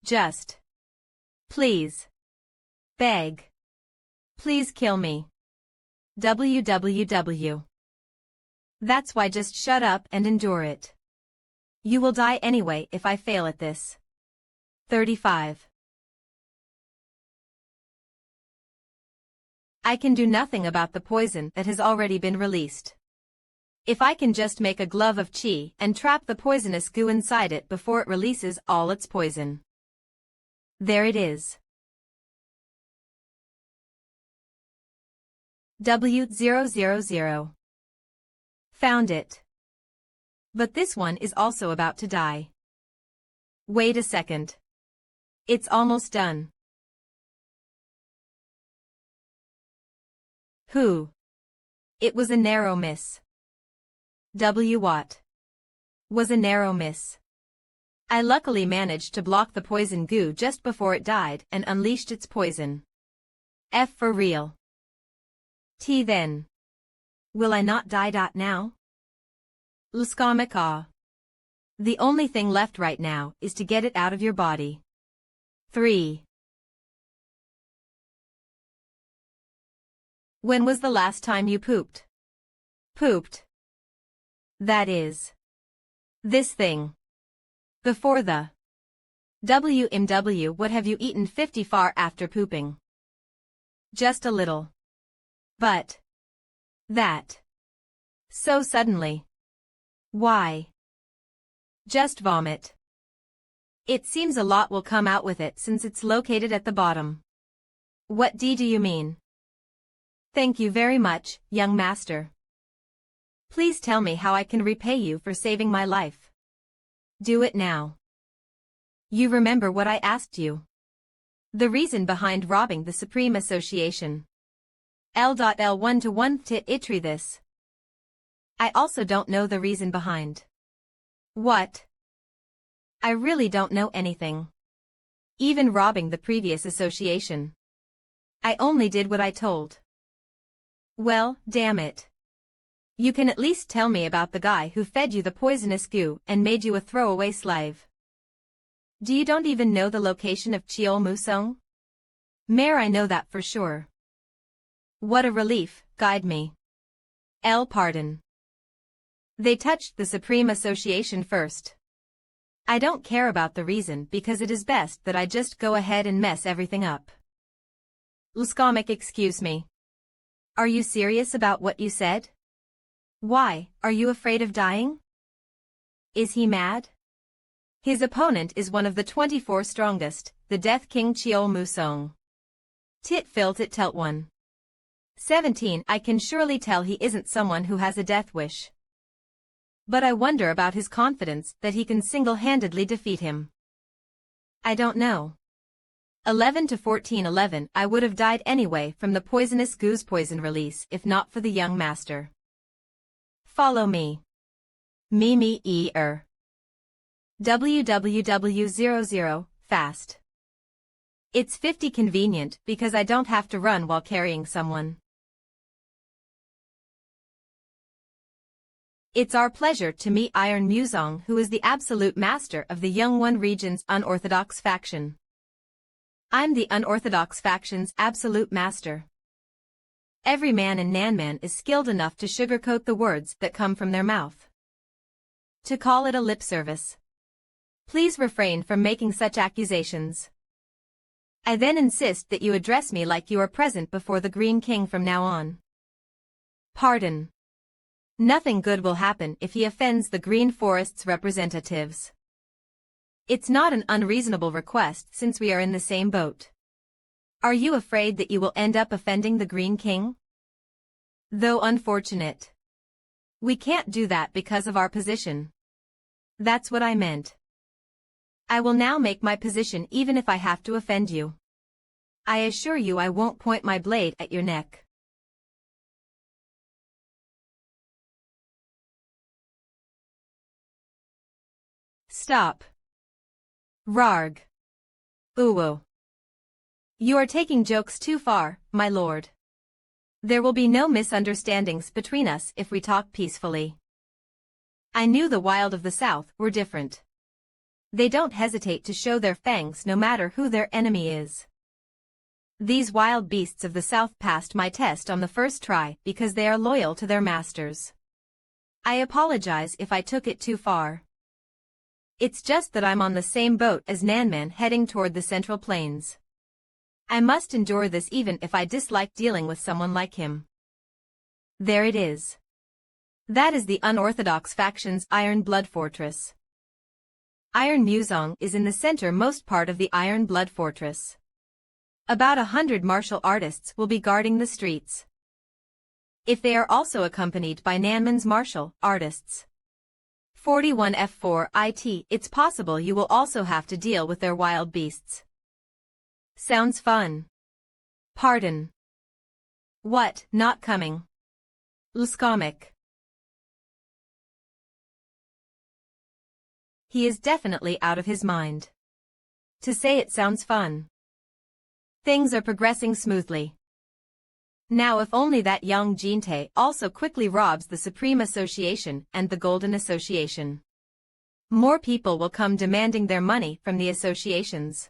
Just. Please. Beg. Please kill me. www. That's why just shut up and endure it. You will die anyway if I fail at this. 35. I can do nothing about the poison that has already been released. If I can just make a glove of chi and trap the poisonous goo inside it before it releases all its poison. There it is. W000. Found it. But this one is also about to die. Wait a second. It's almost done. Who? It was a narrow miss. What was a narrow miss? I luckily managed to block the poison goo just before it died and unleashed its poison. F for real. T then. Will I not die? Now? Luskamika. The only thing left right now is to get it out of your body. 3. When was the last time you pooped? Pooped. That is. This thing. Before the WMW, what have you eaten 50 far after pooping? Just a little. But. That. So suddenly. Why? Just vomit. It seems a lot will come out with it since it's located at the bottom. What do you mean? Thank you very much, young master. Please tell me how I can repay you for saving my life. Do it now. You remember what I asked you? The reason behind robbing the Supreme Association. L.L1 to 1 tit itri this. I also don't know the reason behind. What? I really don't know anything. Even robbing the previous association. I only did what I told. Well, damn it. You can at least tell me about the guy who fed you the poisonous goo and made you a throwaway slave. Do you don't even know the location of Cheol Musong? Mayor, I know that for sure. What a relief, guide me. Pardon. They touched the Supreme Association first. I don't care about the reason because it is best that I just go ahead and mess everything up. Luskamik, excuse me. Are you serious about what you said? Why, are you afraid of dying? Is he mad? His opponent is one of the 24 strongest, the Death King Cheol Musong. Tit filt it telt 1. 17. I can surely tell he isn't someone who has a death wish. But I wonder about his confidence that he can single-handedly defeat him. I don't know. 11 to 14. 11. I would have died anyway from the poisonous goose poison release if not for the young master. Follow me. WWW00 fast. It's 50 convenient because I don't have to run while carrying someone. It's our pleasure to meet Iron Musong, who is the absolute master of the Yongwon region's unorthodox faction. I'm the unorthodox faction's absolute master. Every man in Nanman is skilled enough to sugarcoat the words that come from their mouth. To call it a lip service. Please refrain from making such accusations. I then insist that you address me like you are present before the Green King from now on. Pardon. Nothing good will happen if he offends the Green Forest's representatives. It's not an unreasonable request since we are in the same boat. Are you afraid that you will end up offending the Green King? Though unfortunate. We can't do that because of our position. That's what I meant. I will now make my position even if I have to offend you. I assure you I won't point my blade at your neck. Stop. Rarg. Uwo. You are taking jokes too far, my lord. There will be no misunderstandings between us if we talk peacefully. I knew the wild of the south were different. They don't hesitate to show their fangs no matter who their enemy is. These wild beasts of the south passed my test on the first try because they are loyal to their masters. I apologize if I took it too far. It's just that I'm on the same boat as Nanman heading toward the Central Plains. I must endure this even if I dislike dealing with someone like him. There it is. That is the unorthodox faction's Iron Blood Fortress. Iron Musong is in the center-most part of the Iron Blood Fortress. About 100 martial artists will be guarding the streets. If they are also accompanied by Nanman's martial artists. 41 F4 IT, it's possible you will also have to deal with their wild beasts. Sounds fun. Pardon. What, not coming? Luskomic. He is definitely out of his mind. To say it sounds fun. Things are progressing smoothly. Now if only that young Jinte also quickly robs the Supreme Association and the Golden Association. More people will come demanding their money from the associations.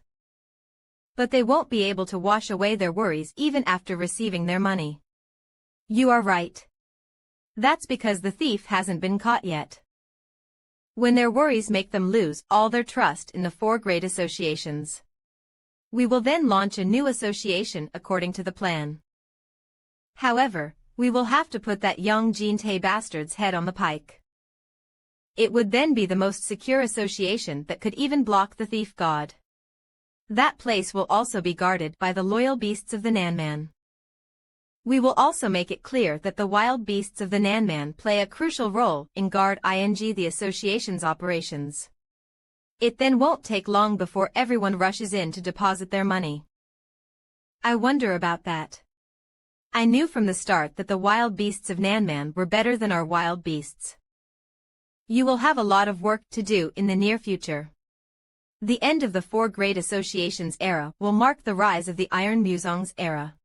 But they won't be able to wash away their worries even after receiving their money. You are right. That's because the thief hasn't been caught yet. When their worries make them lose all their trust in the four great associations. We will then launch a new association according to the plan. However, we will have to put that young Jinte bastard's head on the pike. It would then be the most secure association that could even block the thief god. That place will also be guarded by the loyal beasts of the Nanman. We will also make it clear that the wild beasts of the Nanman play a crucial role in the association's operations. It then won't take long before everyone rushes in to deposit their money. I wonder about that. I knew from the start that the wild beasts of Nanman were better than our wild beasts. You will have a lot of work to do in the near future. The end of the Four Great Associations era will mark the rise of the Iron Musong's era.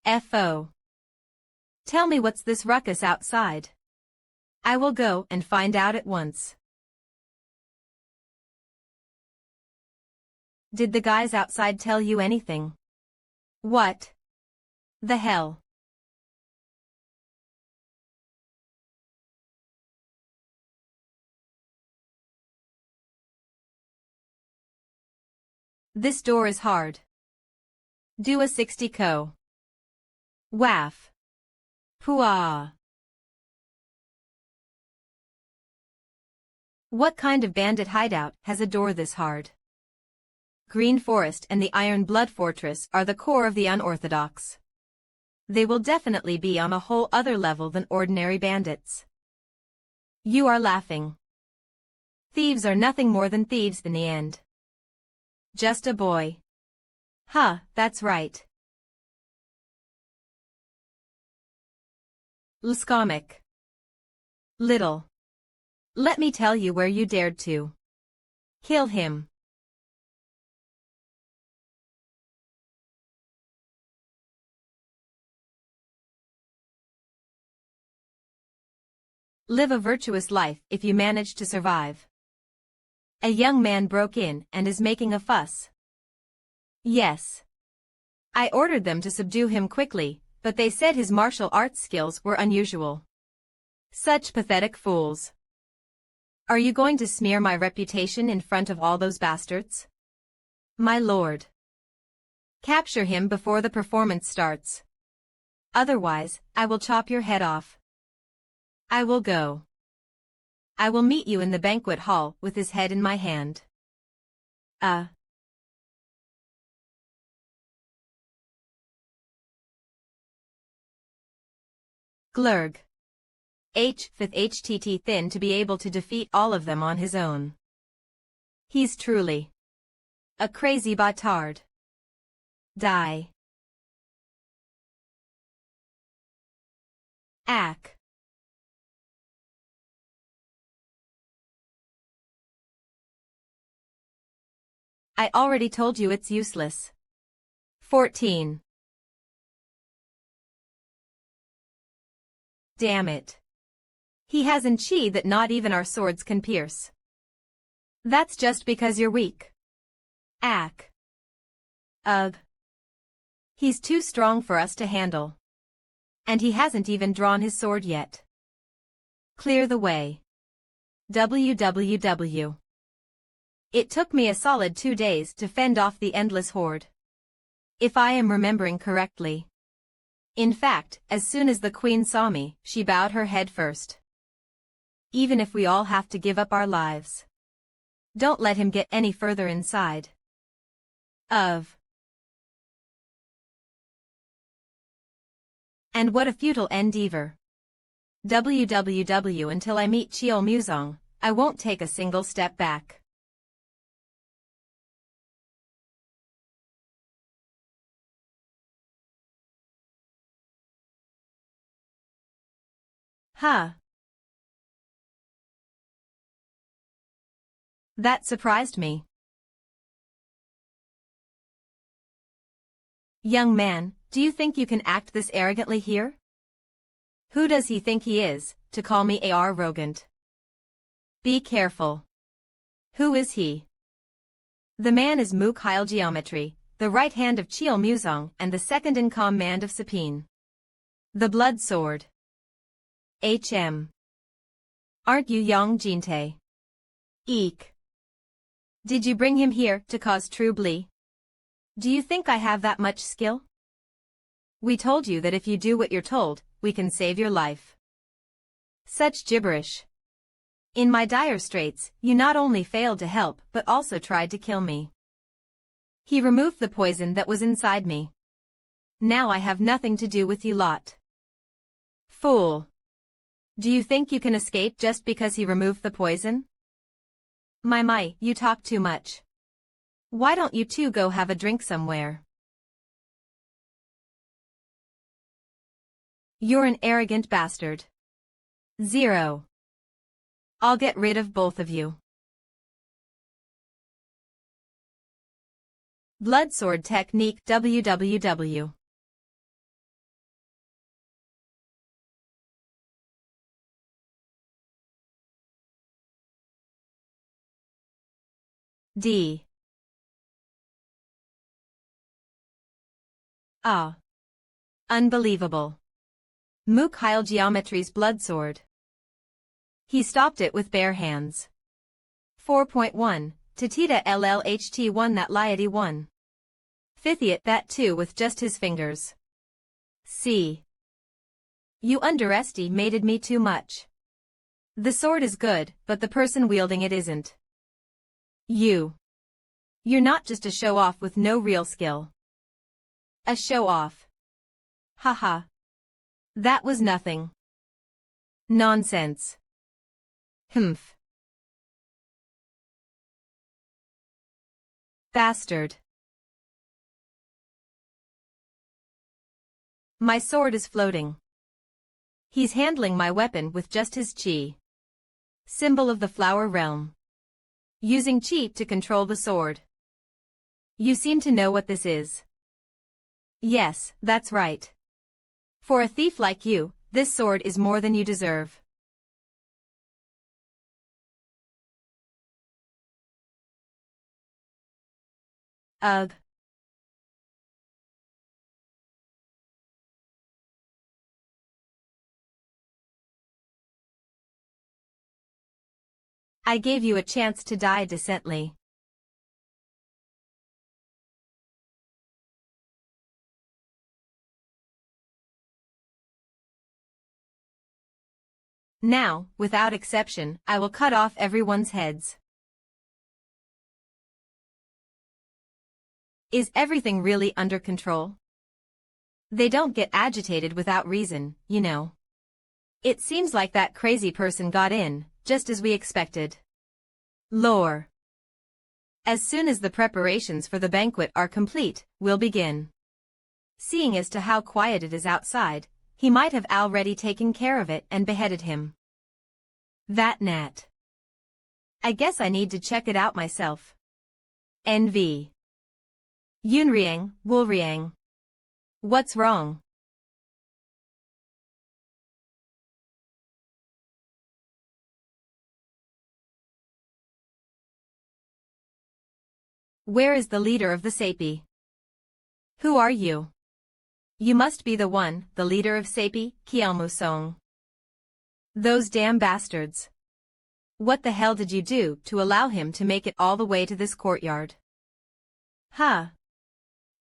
FO. Tell me what's this ruckus outside? I will go and find out at once. Did the guys outside tell you anything? What the hell? This door is hard. Do a 60 co. Waff. Pooah. What kind of bandit hideout has a door this hard? Green Forest and the Iron Blood Fortress are the core of the unorthodox. They will definitely be on a whole other level than ordinary bandits. You are laughing. Thieves are nothing more than thieves in the end. Just a boy. Huh, that's right. Luskomic. Little. Let me tell you where you dared to kill him. Live a virtuous life if you manage to survive. A young man broke in and is making a fuss. Yes. I ordered them to subdue him quickly, but they said his martial arts skills were unusual. Such pathetic fools. Are you going to smear my reputation in front of all those bastards? My lord. Capture him before the performance starts. Otherwise, I will chop your head off. I will go. I will meet you in the banquet hall with his head in my hand. Glurg. Fifth HTT thin to be able to defeat all of them on his own. He's truly a crazy bâtard. Die. Ack. I already told you it's useless. 14. Damn it. He has an chi that not even our swords can pierce. That's just because you're weak. Ack. Ugh. He's too strong for us to handle. And he hasn't even drawn his sword yet. Clear the way. WWW. It took me a solid 2 days to fend off the endless horde. If I am remembering correctly. In fact, as soon as the queen saw me, she bowed her head first. Even if we all have to give up our lives. Don't let him get any further inside. And what a futile endeavor. WWW until I meet Cheol Musong, I won't take a single step back. Huh. That surprised me. Young man, do you think you can act this arrogantly here? Who does he think he is, to call me arrogant? Be careful. Who is he? The man is Mukhail Geometry, the right hand of Chiel Muzong and the second in command of Sapine. The Blood Sword. HM. Aren't you Yang Jinte? Eek. Did you bring him here to cause trouble? Do you think I have that much skill? We told you that if you do what you're told, we can save your life. Such gibberish. In my dire straits, you not only failed to help but also tried to kill me. He removed the poison that was inside me. Now I have nothing to do with you lot. Fool. Do you think you can escape just because he removed the poison? My, you talk too much. Why don't you two go have a drink somewhere? You're an arrogant bastard. 0. I'll get rid of both of you. Blood Sword Technique www. D. Ah. Unbelievable. Mukhail Geometry's blood sword. He stopped it with bare hands. 4.1. Tatita LLHT1 that liety 1. Fithiat that too with just his fingers. C. You underestimated me too much. The sword is good, but the person wielding it isn't. You're not just a show-off with no real skill. A show-off. Haha. That was nothing. Nonsense. Humph. Bastard. My sword is floating. He's handling my weapon with just his chi. Symbol of the flower realm. Using chi to control the sword. You seem to know what this is. Yes, that's right. For a thief like you, this sword is more than you deserve. Ugh. I gave you a chance to die decently. Now, without exception, I will cut off everyone's heads. Is everything really under control? They don't get agitated without reason, you know. It seems like that crazy person got in, just as we expected. Lore. As soon as the preparations for the banquet are complete, we'll begin. Seeing as to how quiet it is outside, he might have already taken care of it and beheaded him. That gnat. I guess I need to check it out myself. NV. Yunriang, Wulriang. What's wrong? Where is the leader of the Sapi? Who are you? You must be the one, the leader of Sapi, Kielmusong. Those damn bastards. What the hell did you do to allow him to make it all the way to this courtyard? Huh.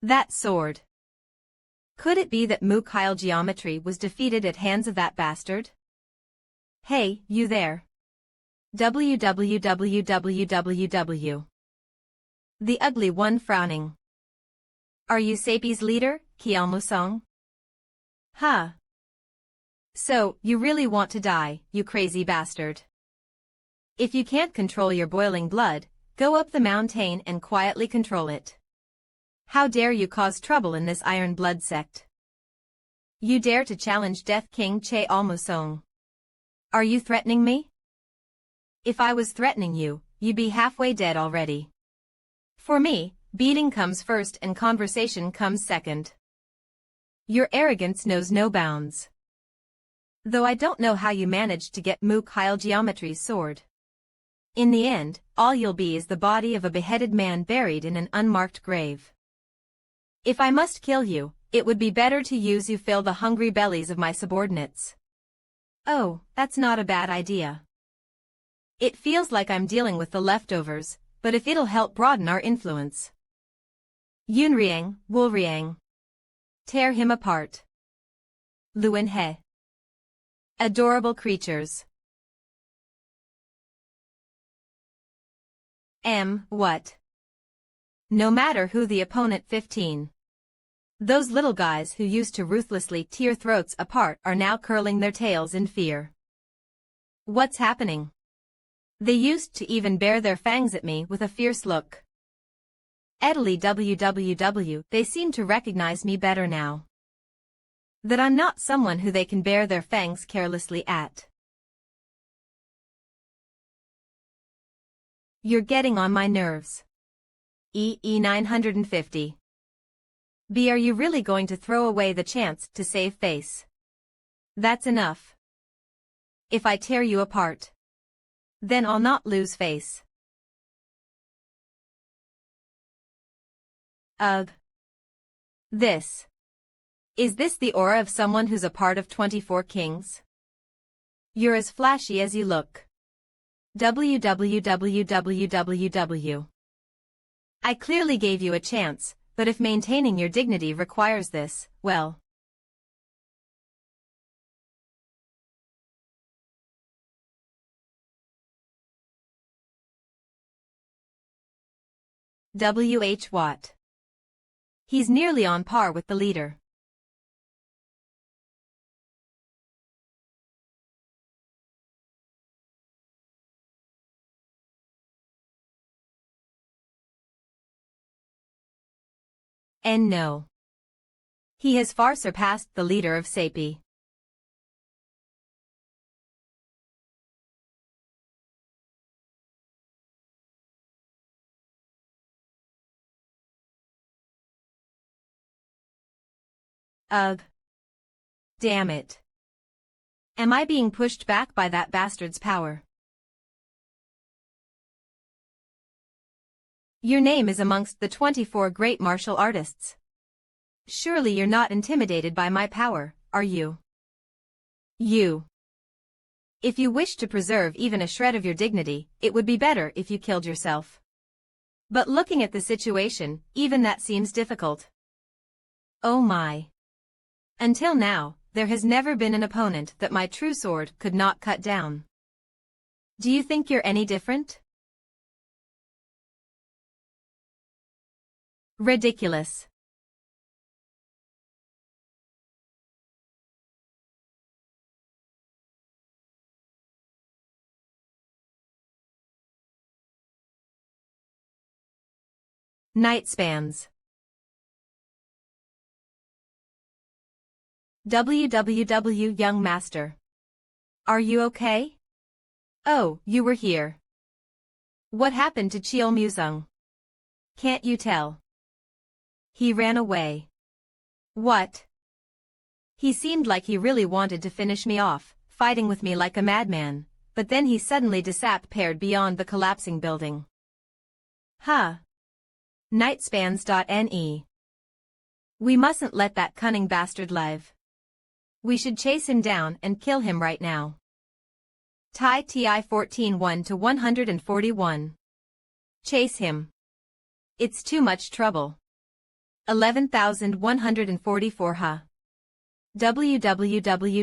That sword. Could it be that Mukhail Geometry was defeated at hands of that bastard? Hey, you there. www. The ugly one frowning. Are you Sapi's leader, Kielmusong? Huh. So, you really want to die, you crazy bastard. If you can't control your boiling blood, go up the mountain and quietly control it. How dare you cause trouble in this Iron Blood sect? You dare to challenge Death King Che Almusong. Are you threatening me? If I was threatening you, you'd be halfway dead already. For me, beating comes first and conversation comes second. Your arrogance knows no bounds. Though I don't know how you managed to get Mukhail Geometry's sword. In the end, all you'll be is the body of a beheaded man buried in an unmarked grave. If I must kill you, it would be better to use you fill the hungry bellies of my subordinates. Oh, that's not a bad idea. It feels like I'm dealing with the leftovers, but if it'll help broaden our influence. Yunriang, Wulriang. Tear him apart. Luan He. Adorable creatures. What? No matter who the opponent 15. Those little guys who used to ruthlessly tear throats apart are now curling their tails in fear. What's happening? They used to even bare their fangs at me with a fierce look. Edely www, they seem to recognize me better now. That I'm not someone who they can bare their fangs carelessly at. You're getting on my nerves. EE 950. B, are you really going to throw away the chance to save face? That's enough. If I tear you apart, then I'll not lose face. Ugh. Is this the aura of someone who's a part of 24 kings? You're as flashy as you look. www. I clearly gave you a chance, but if maintaining your dignity requires this, well. W.H. Watt. He's nearly on par with the leader. And no. He has far surpassed the leader of Sapi. Ugh. Damn it. Am I being pushed back by that bastard's power? Your name is amongst the 24 great martial artists. Surely you're not intimidated by my power, are you? You. If you wish to preserve even a shred of your dignity, it would be better if you killed yourself. But looking at the situation, even that seems difficult. Oh my. Until now, there has never been an opponent that my true sword could not cut down. Do you think you're any different? Ridiculous. Night spans. WWW Young Master. Are you okay? Oh, you were here. What happened to Chiel Musung? Can't you tell? He ran away. What? He seemed like he really wanted to finish me off, fighting with me like a madman, but then he suddenly disappeared beyond the collapsing building. Huh. Nightspans.ne. We mustn't let that cunning bastard live. We should chase him down and kill him right now. TI 14 1-141. Chase him. It's too much trouble. 11,144 huh. www.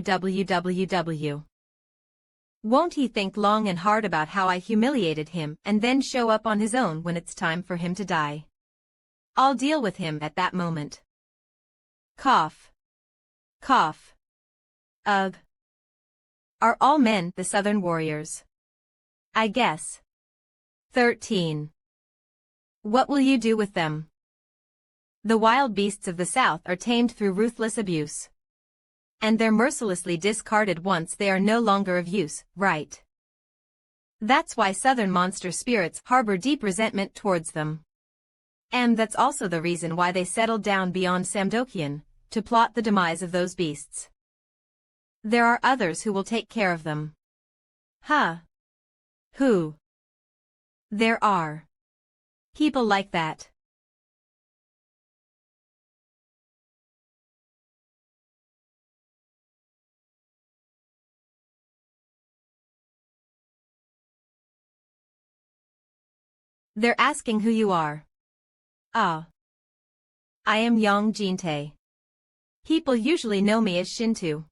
Won't he think long and hard about how I humiliated him and then show up on his own when it's time for him to die? I'll deal with him at that moment. Cough. Cough. Ugh. Are all men the Southern warriors? I guess. 13. What will you do with them? The wild beasts of the South are tamed through ruthless abuse. And they're mercilessly discarded once they are no longer of use, right? That's why southern monster spirits harbor deep resentment towards them. And that's also the reason why they settled down beyond Samdokian, to plot the demise of those beasts. There are others who will take care of them. Huh? Who? There are people like that. They're asking who you are. Ah. I am Yang Jinte. People usually know me as Shinto.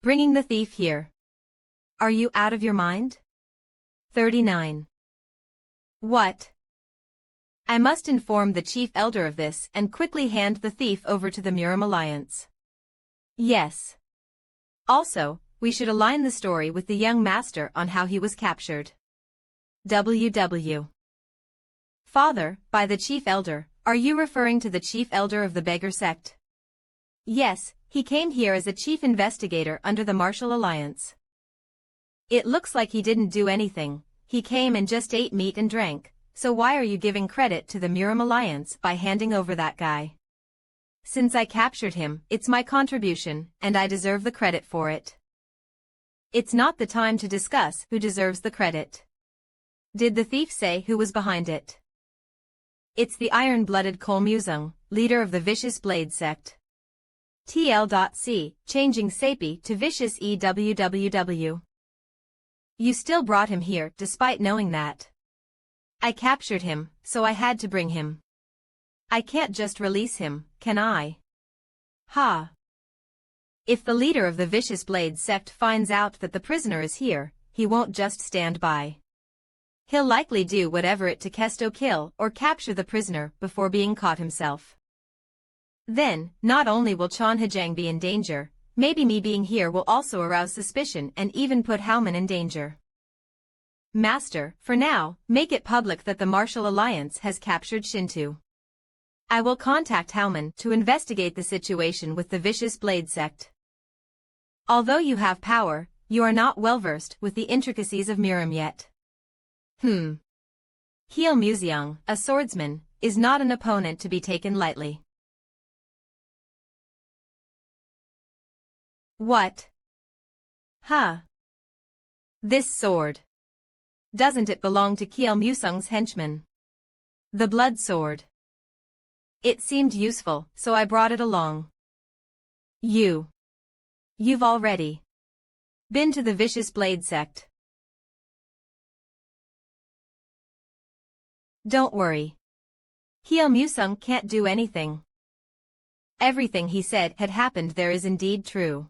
Bringing the thief here. Are you out of your mind? 39. What? I must inform the chief elder of this and quickly hand the thief over to the Murim Alliance. Yes. Also, we should align the story with the young master on how he was captured. WW. Father, by the chief elder, are you referring to the chief elder of the beggar sect? Yes, he came here as a chief investigator under the Martial Alliance. It looks like he didn't do anything, he came and just ate meat and drank, so why are you giving credit to the Murim Alliance by handing over that guy? Since I captured him, it's my contribution, and I deserve the credit for it. It's not the time to discuss who deserves the credit. Did the thief say who was behind it? It's the iron-blooded Kol Musung, leader of the Vicious Blade sect. TL.C, changing Sapi to Vicious EWWW. You still brought him here despite knowing that. I captured him, so I had to bring him. I can't just release him, can I? Ha. If the leader of the Vicious Blade sect finds out that the prisoner is here, he won't just stand by. He'll likely do whatever it takes to kill or capture the prisoner before being caught himself. Then, not only will Chonhajang be in danger, maybe me being here will also arouse suspicion and even put Howman in danger. Master, for now, make it public that the Martial Alliance has captured Shinto. I will contact Howman to investigate the situation with the Vicious Blade sect. Although you have power, you are not well versed with the intricacies of Murim yet. Heal Museong, a swordsman, is not an opponent to be taken lightly. What? Huh? This sword. Doesn't it belong to Kiel Musung's henchman? The blood sword. It seemed useful, so I brought it along. You've already been to the Vicious Blade sect. Don't worry. Kiel Musung can't do anything. Everything he said had happened there is indeed true.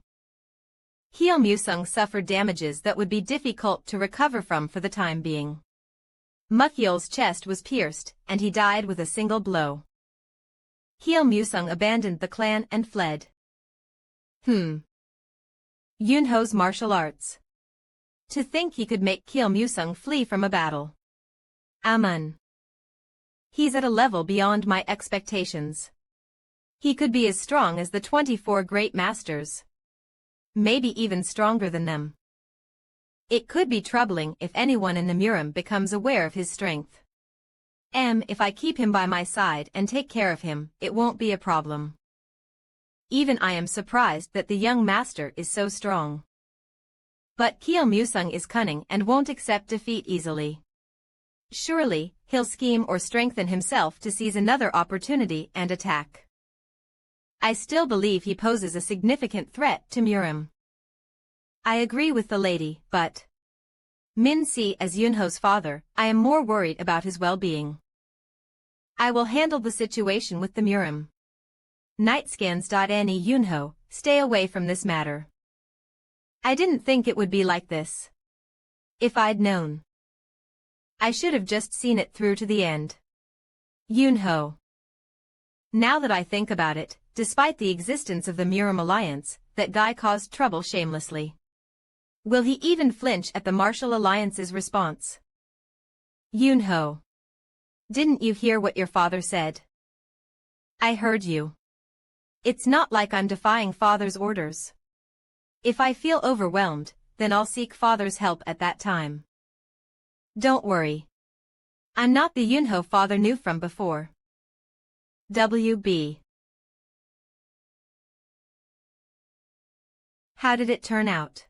Kiel Musung suffered damages that would be difficult to recover from for the time being. Mukyeol's chest was pierced, and he died with a single blow. Kiel Musung abandoned the clan and fled. Yunho's martial arts. To think he could make Kiel Musung flee from a battle. Amun. He's at a level beyond my expectations. He could be as strong as the 24 great masters. Maybe even stronger than them. It could be troubling if anyone in the Murim becomes aware of his strength. If I keep him by my side and take care of him, it won't be a problem. Even I am surprised that the young master is so strong. But Kiel Musung is cunning and won't accept defeat easily. Surely, he'll scheme or strengthen himself to seize another opportunity and attack. I still believe he poses a significant threat to Murim. I agree with the lady, but Min Si as Yunho's father, I am more worried about his well-being. I will handle the situation with the Murim. Nightscans.ne Yunho, stay away from this matter. I didn't think it would be like this. If I'd known, I should have just seen it through to the end. Yunho. Now that I think about it, despite the existence of the Murim Alliance, that guy caused trouble shamelessly. Will he even flinch at the Martial Alliance's response? Yunho. Didn't you hear what your father said? I heard you. It's not like I'm defying Father's orders. If I feel overwhelmed, then I'll seek Father's help at that time. Don't worry. I'm not the Yunho Father knew from before. WB. How did it turn out?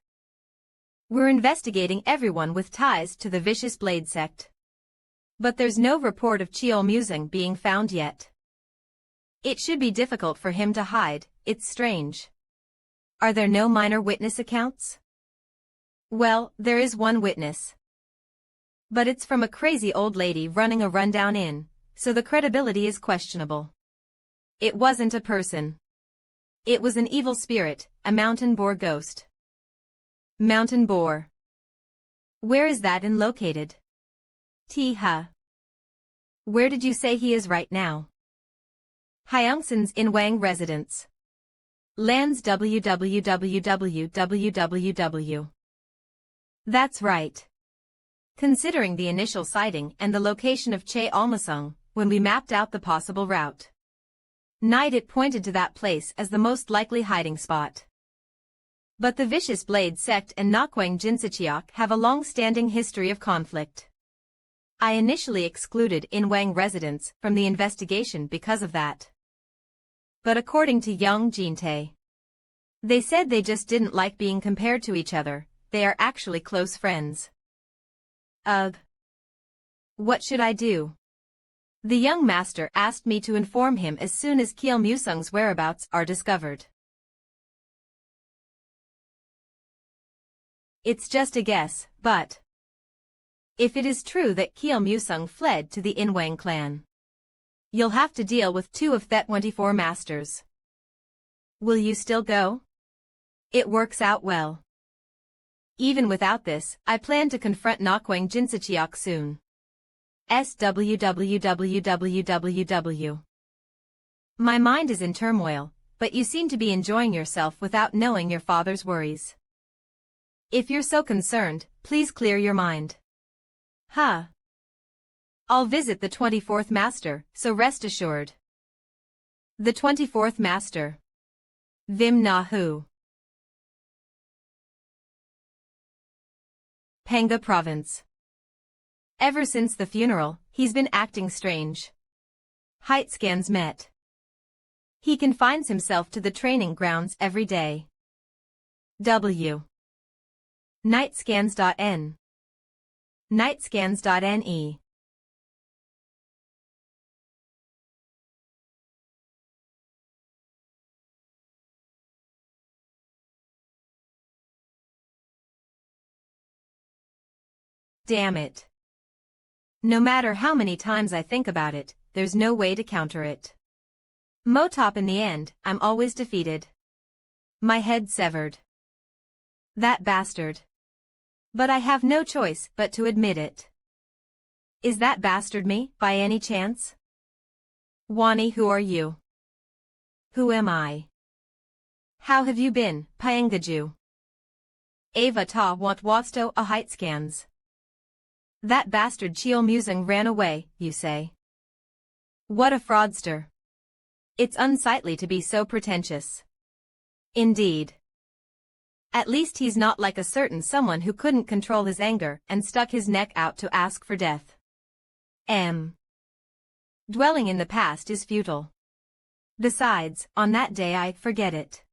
We're investigating everyone with ties to the vicious Blade sect. But there's no report of Cheol Musing being found yet. It should be difficult for him to hide, it's strange. Are there no minor witness accounts? Well, there is one witness. But it's from a crazy old lady running a rundown inn, so the credibility is questionable. It wasn't a person. It was an evil spirit, a mountain boar ghost. Mountain boar. Where is that inn located? T-ha. Where did you say he is right now? Hyungson's in Wang residence. Lands www. That's right. Considering the initial sighting and the location of Che Almasung, when we mapped out the possible route, night it pointed to that place as the most likely hiding spot. But the vicious Blade sect and Nakwang Jinsachiok have a long-standing history of conflict. I initially excluded In Wang residents from the investigation because of that. But according to Young Jinte, they said they just didn't like being compared to each other, they are actually close friends. Ugh. What should I do? The young master asked me to inform him as soon as Cheol Musung's whereabouts are discovered. It's just a guess, but if it is true that Cheol Musung fled to the Inwang clan, you'll have to deal with two of the 24 masters. Will you still go? It works out well. Even without this, I plan to confront Nakwang Jinsachiok soon. SWWWWW. My mind is in turmoil, but you seem to be enjoying yourself without knowing your father's worries. If you're so concerned, please clear your mind. Huh. I'll visit the 24th master, so rest assured. The 24th master. Vim Na Hu. Panga Province. Ever since the funeral, he's been acting strange. Height scans met. He confines himself to the training grounds every day. W. Nightscans.n. Nightscans.ne. Damn it. No matter how many times I think about it, there's no way to counter it. Motop in the end, I'm always defeated. My head severed. That bastard. But I have no choice but to admit it. Is that bastard me, by any chance? Wani, who are you? Who am I? How have you been, Pyengaju? Ava ta want wasto a height scans. That bastard Cheol Musing ran away, you say? What a fraudster. It's unsightly to be so pretentious. Indeed. At least he's not like a certain someone who couldn't control his anger and stuck his neck out to ask for death. Dwelling in the past is futile. Besides, on that day I forget it.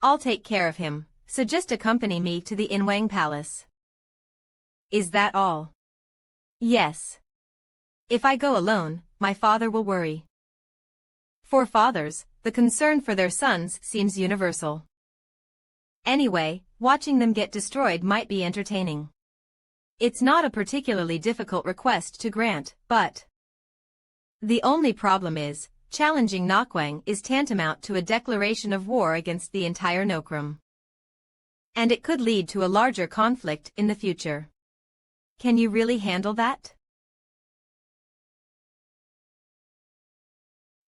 I'll take care of him, so just accompany me to the Inwang Palace. Is that all? Yes. If I go alone, my father will worry. For fathers, the concern for their sons seems universal. Anyway, watching them get destroyed might be entertaining. It's not a particularly difficult request to grant, but the only problem is, challenging Nakwang is tantamount to a declaration of war against the entire Nokram. And it could lead to a larger conflict in the future. Can you really handle that?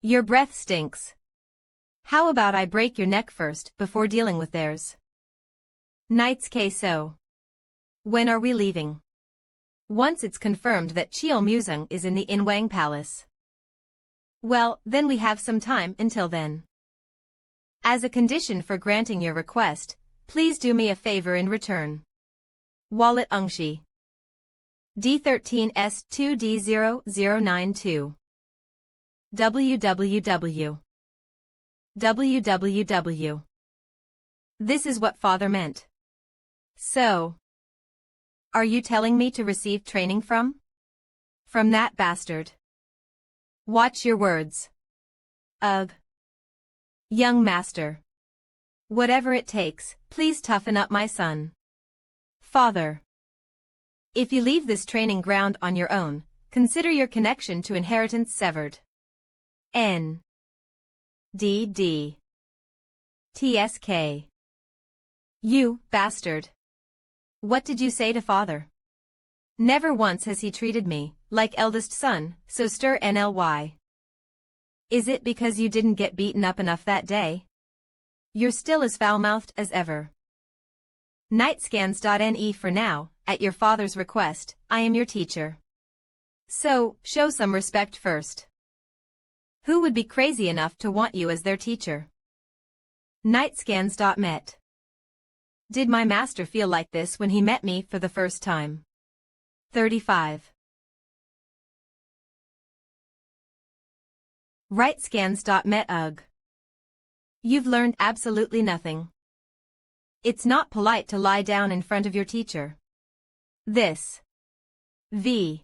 Your breath stinks. How about I break your neck first, before dealing with theirs? Knights so. When are we leaving? Once it's confirmed that Cheol Musung is in the Inwang Palace. Well, then we have some time until then. As a condition for granting your request, please do me a favor in return. Wallet Ungshi. D13S2D0092. www. www. This is what father meant. So, are you telling me to receive training from? From that bastard. Watch your words. Ugh. Young master. Whatever it takes, please toughen up my son. Father. If you leave this training ground on your own, consider your connection to inheritance severed. N. D. D. TSK. You, bastard. What did you say to father? Never once has he treated me like eldest son, so stir NLY. Is it because you didn't get beaten up enough that day? You're still as foul-mouthed as ever. Nightscans.ne for now, at your father's request, I am your teacher. So, show some respect first. Who would be crazy enough to want you as their teacher? Nightscans.met. Did my master feel like this when he met me for the first time? 35. Rightscans.met. Ugh. You've learned absolutely nothing. It's not polite to lie down in front of your teacher. This. V.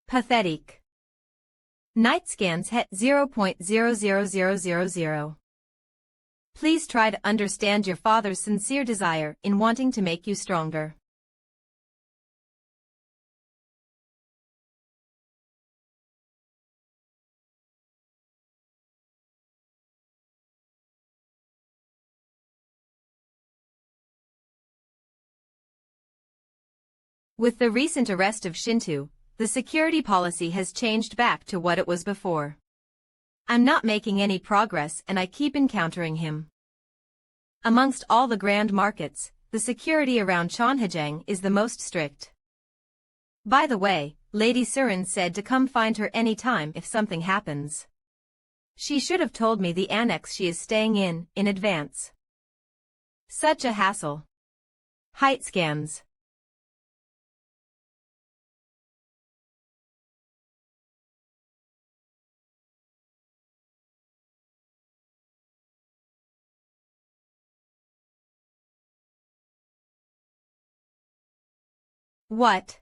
Pathetic. Nightscans het 0.00000. Please try to understand your father's sincere desire in wanting to make you stronger. With the recent arrest of Shinto, the security policy has changed back to what it was before. I'm not making any progress and I keep encountering him. Amongst all the grand markets, the security around Chonhajang is the most strict. By the way, Lady Surin said to come find her any time if something happens. She should have told me the annex she is staying in advance. Such a hassle. Height scams. What?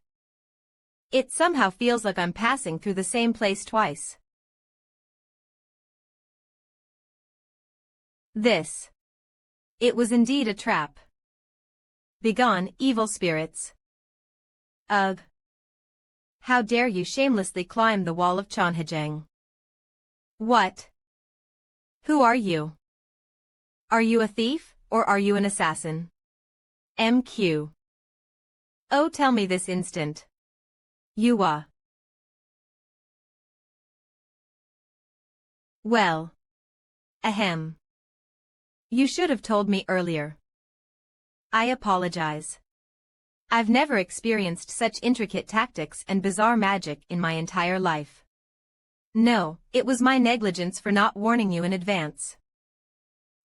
It somehow feels like I'm passing through the same place twice. This. It was indeed a trap. Begone, evil spirits. Ugh. How dare you shamelessly climb the wall of Chonhajang? What? Who are you? Are you a thief, or are you an assassin? MQ. Oh, tell me this instant. You are. Well. Ahem. You should have told me earlier. I apologize. I've never experienced such intricate tactics and bizarre magic in my entire life. No, it was my negligence for not warning you in advance.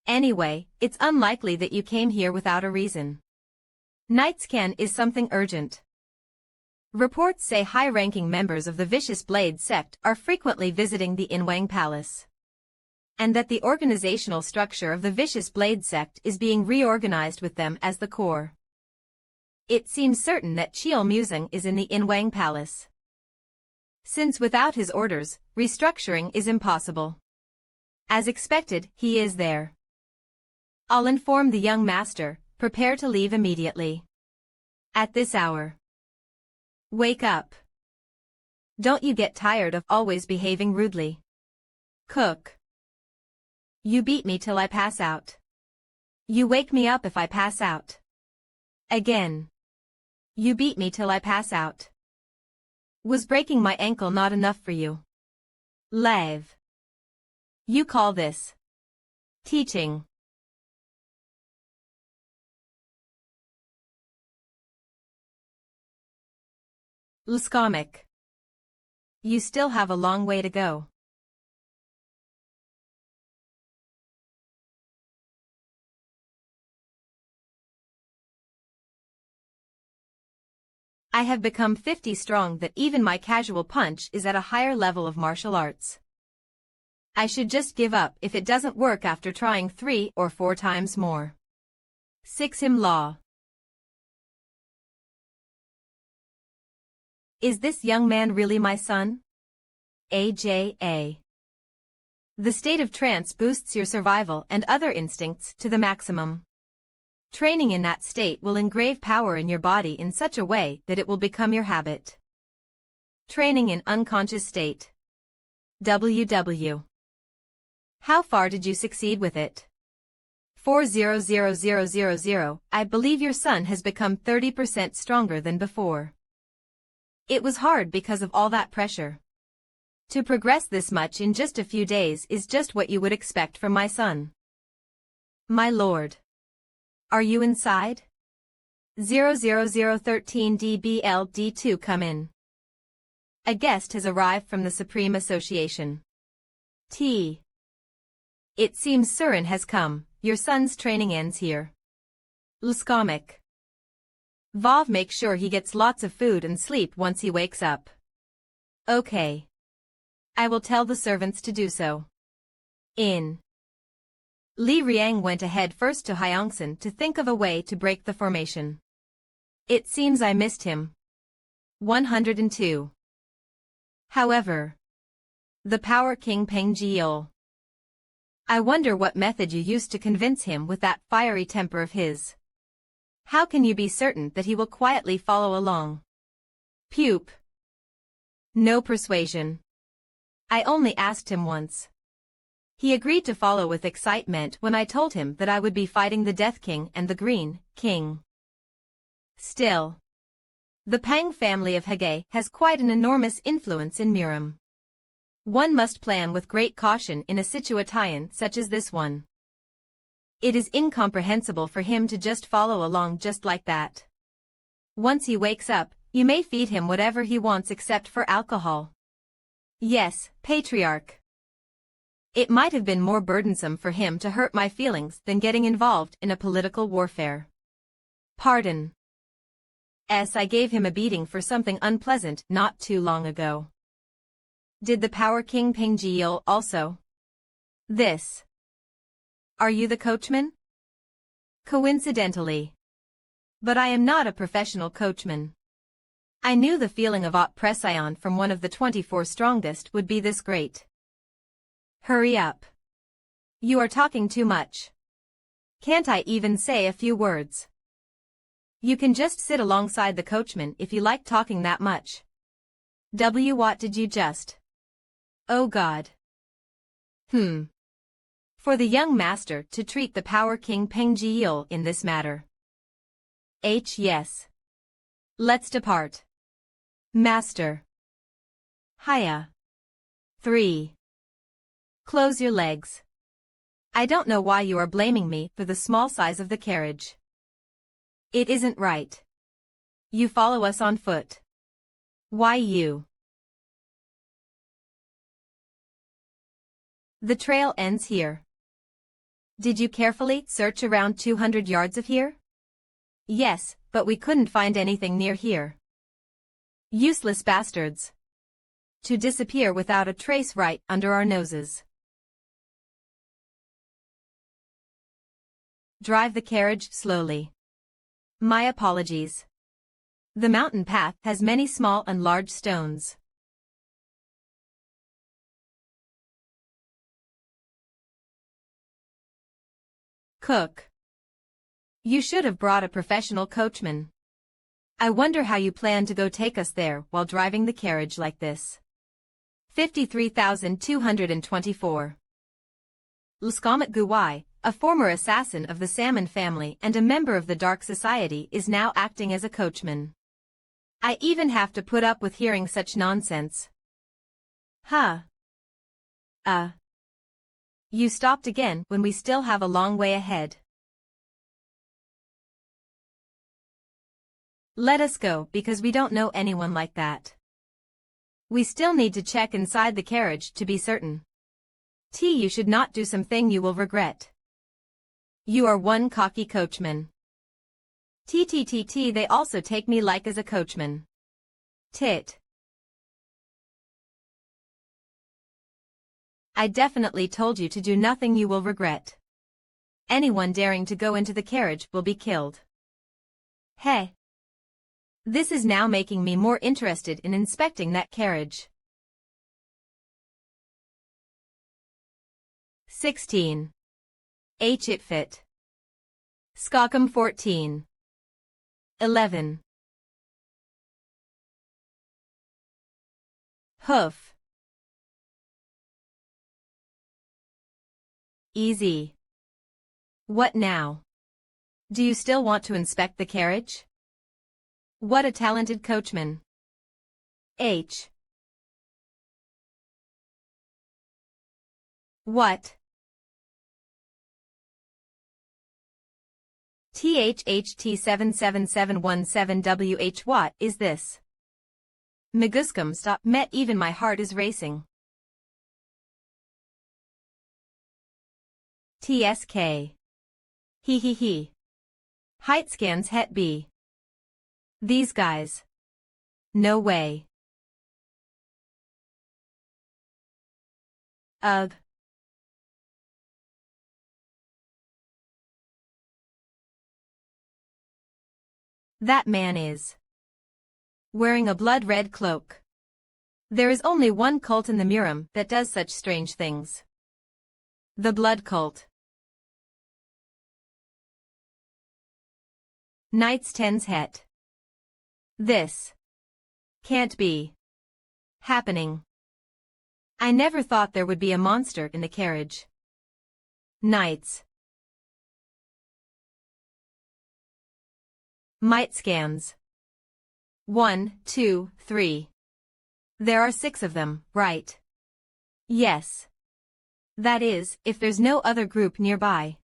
Anyway, it's unlikely that you came here without a reason. Nightscan is something urgent. Reports say high-ranking members of the Vicious Blade sect are frequently visiting the Inwang Palace. And that the organizational structure of the Vicious Blade sect is being reorganized with them as the core. It seems certain that Chiel Musing is in the Inwang Palace. Since without his orders, restructuring is impossible. As expected, he is there. I'll inform the young master. Prepare to leave immediately. At this hour. Wake up. Don't you get tired of always behaving rudely? Cook. You beat me till I pass out. You wake me up if I pass out. Again. You beat me till I pass out. Was breaking my ankle not enough for you? Lev. You call this teaching. Lskomic. You still have a long way to go. I have become 50 strong that even my casual punch is at a higher level of martial arts. I should just give up if it doesn't work after trying 3 or 4 times more. 6 Him Law. Is this young man really my son? AJA. The state of trance boosts your survival and other instincts to the maximum. Training in that state will engrave power in your body in such a way that it will become your habit. Training in unconscious state. WW. How far did you succeed with it? 400000. I believe your son has become 30% stronger than before. It was hard because of all that pressure. To progress this much in just a few days is just what you would expect from my son. My lord. Are you inside? 00013 DBLD2 come in. A guest has arrived from the Supreme Association. T. It seems Surin has come, your son's training ends here. Lskomic. Vov make sure he gets lots of food and sleep once he wakes up. Okay. I will tell the servants to do so. In. Li Riang went ahead first to Hyongsan to think of a way to break the formation. It seems I missed him. 102. However. The Power King Peng Jiol. I wonder what method you used to convince him with that fiery temper of his. How can you be certain that he will quietly follow along? Pupe. No persuasion. I only asked him once. He agreed to follow with excitement when I told him that I would be fighting the Death King and the Green King. Still. The Pang family of Hege has quite an enormous influence in Miram. One must plan with great caution in a situation such as this one. It is incomprehensible for him to just follow along just like that. Once he wakes up, you may feed him whatever he wants except for alcohol. Yes, Patriarch. It might have been more burdensome for him to hurt my feelings than getting involved in a political warfare. Pardon. I gave him a beating for something unpleasant not too long ago. Did the Power King Peng Jiol also? This. Are you the coachman? Coincidentally. But I am not a professional coachman. I knew the feeling of oppression from one of the 24 strongest would be this great. Hurry up. You are talking too much. Can't I even say a few words? You can just sit alongside the coachman if you like talking that much. What did you just? Oh God. For the young master to treat the Power King Peng Jiol in this matter. Yes. Let's depart. Master. Hiya. 3. Close your legs. I don't know why you are blaming me for the small size of the carriage. It isn't right. You follow us on foot. Why you? The trail ends here. Did you carefully search around 200 yards of here? Yes, but we couldn't find anything near here. Useless bastards. To disappear without a trace right under our noses. Drive the carriage slowly. My apologies. The mountain path has many small and large stones. Cook. You should have brought a professional coachman. I wonder how you plan to go take us there while driving the carriage like this. 53,224. Lskomet Guwai, a former assassin of the Salmon family and a member of the Dark Society, is now acting as a coachman. I even have to put up with hearing such nonsense. Huh. You stopped again when we still have a long way ahead. Let us go because we don't know anyone like that. We still need to check inside the carriage to be certain. T. You should not do something you will regret. You are one cocky coachman. TTTT. They also take me like as a coachman. Tit. I definitely told you to do nothing you will regret. Anyone daring to go into the carriage will be killed. Hey. This is now making me more interested in inspecting that carriage. 16. H. It fit. Skockum 14. 11. Hoof. Easy. What now? Do you still want to inspect the carriage? What a talented coachman. H. What? THHT77717WH. What is this? Meguscum. Stop. Met. Even my heart is racing. TSK. He. Height scans. Het B. These guys. No way. Ugh. That man is wearing a blood-red cloak. There is only one cult in the Murim that does such strange things. The blood cult. Knights 10's het. This can't be happening. I never thought there would be a monster in the carriage. Knights. Might scans. 1, 2, 3. There are 6 of them, right? Yes. That is, if there's no other group nearby.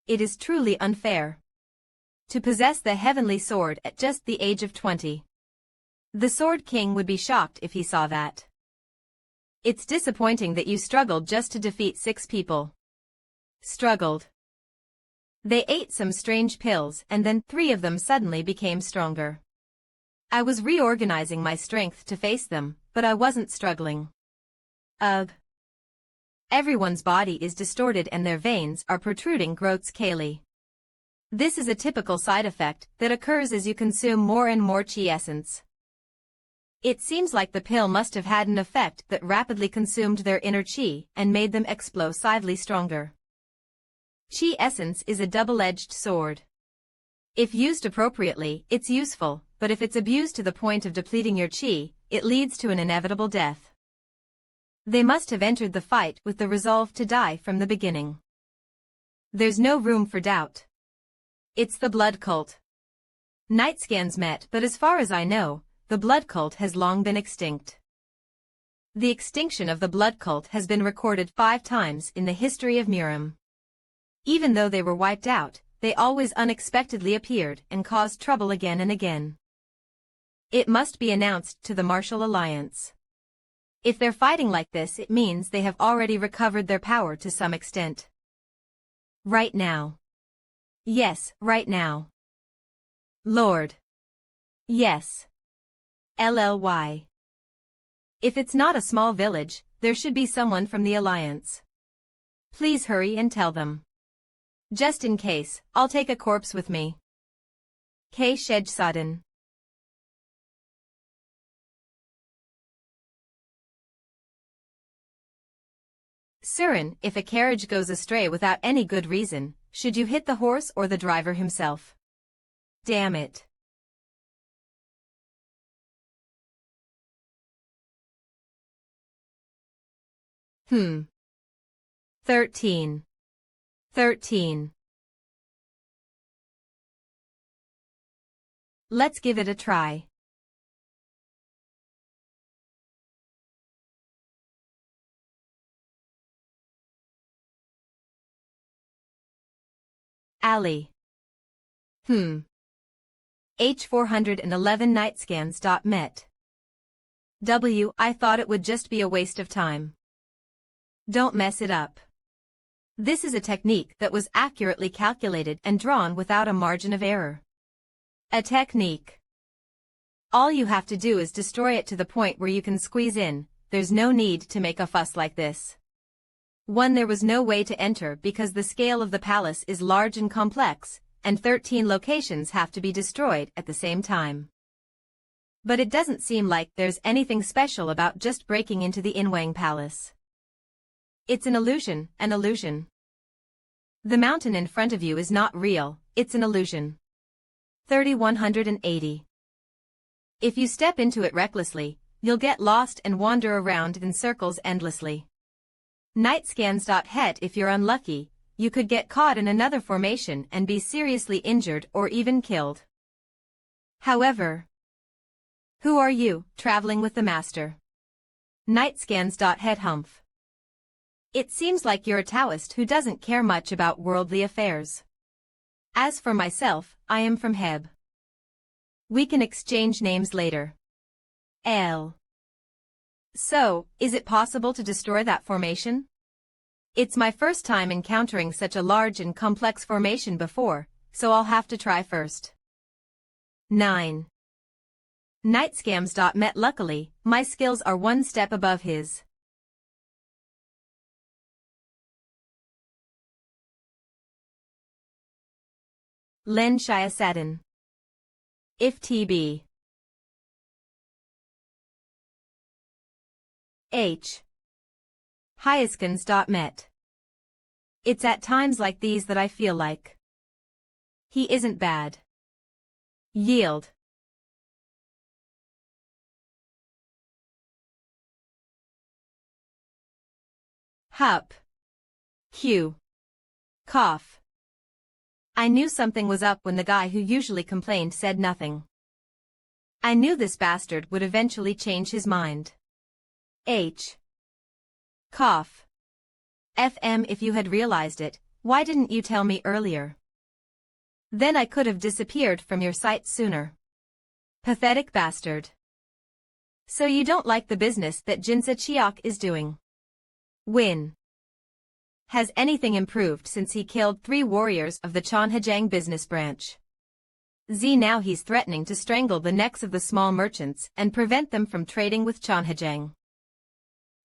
It is truly unfair to possess the heavenly sword at just the age of 20. The Sword King would be shocked if he saw that. It's disappointing that you struggled just to defeat 6 people. Struggled. They ate some strange pills and then 3 of them suddenly became stronger. I was reorganizing my strength to face them, but I wasn't struggling. Ugh. Everyone's body is distorted and their veins are protruding. Groats Kaylee. This is a typical side effect that occurs as you consume more and more chi essence. It seems like the pill must have had an effect that rapidly consumed their inner chi and made them explosively stronger. Chi essence is a double-edged sword. If used appropriately, it's useful, but if it's abused to the point of depleting your chi, it leads to an inevitable death. They must have entered the fight with the resolve to die from the beginning. There's no room for doubt. It's the blood cult. Night scans met, but as far as I know, the blood cult has long been extinct. The extinction of the blood cult has been recorded 5 times in the history of Murim. Even though they were wiped out, they always unexpectedly appeared and caused trouble again and again. It must be announced to the Martial Alliance. If they're fighting like this, it means they have already recovered their power to some extent. Right now. Yes, right now. Lord. Yes. LLY. If it's not a small village, there should be someone from the Alliance. Please hurry and tell them. Just in case, I'll take a corpse with me. K. Shedsadin. Surin, if a carriage goes astray without any good reason, should you hit the horse or the driver himself? Damn it. Hmm. 13. Let's give it a try. Ali. H411 nightscans.met. I thought it would just be a waste of time. Don't mess it up. This is a technique that was accurately calculated and drawn without a margin of error. A technique. All you have to do is destroy it to the point where you can squeeze in. There's no need to make a fuss like this. 1. There was no way to enter because the scale of the palace is large and complex, and 13 locations have to be destroyed at the same time. But it doesn't seem like there's anything special about just breaking into the Inwang Palace. It's an illusion, an illusion. The mountain in front of you is not real, it's an illusion. 3180. If you step into it recklessly, you'll get lost and wander around in circles endlessly. Nightscans.het. If you're unlucky, you could get caught in another formation and be seriously injured or even killed. However, who are you, traveling with the master? Nightscans.het. Humph. It seems like you're a Taoist who doesn't care much about worldly affairs. As for myself, I am from Heb. We can exchange names later. L. So, is it possible to destroy that formation? It's my first time encountering such a large and complex formation before, so I'll have to try first. 9. Nightscams.met. Luckily, my skills are one step above his. Len Shia Sadin. If TB. H. Hyaskins.met. It's at times like these that I feel like he isn't bad. Yield. Hup. Q. Cough. I knew something was up when the guy who usually complained said nothing. I knew this bastard would eventually change his mind. H. Cough. FM. If you had realized it, why didn't you tell me earlier? Then I could have disappeared from your sight sooner. Pathetic bastard. So you don't like the business that Jinsa Chiok is doing? Win. Has anything improved since he killed 3 warriors of the Chonhajang business branch? Z. Now he's threatening to strangle the necks of the small merchants and prevent them from trading with Chonhajang.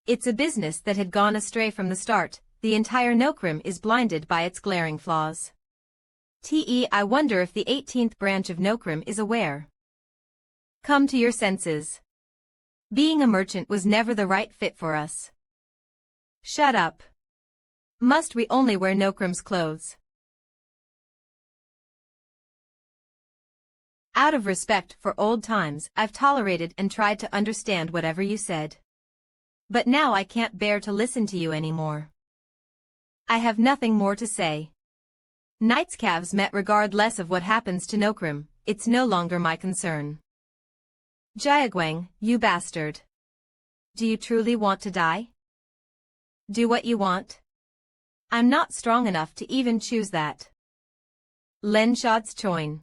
It's a business that had gone astray from the start. The entire Nokrim is blinded by its glaring flaws. I wonder if the 18th branch of Nokrim is aware. Come to your senses. Being a merchant was never the right fit for us. Shut up. Must we only wear Nokrim's clothes? Out of respect for old times, I've tolerated and tried to understand whatever you said. But now I can't bear to listen to you anymore. I have nothing more to say. Nightscavs met. Regardless of what happens to Nokrim, it's no longer my concern. Jayagwang, you bastard. Do you truly want to die? Do what you want? I'm not strong enough to even choose that. Len Shods Choin.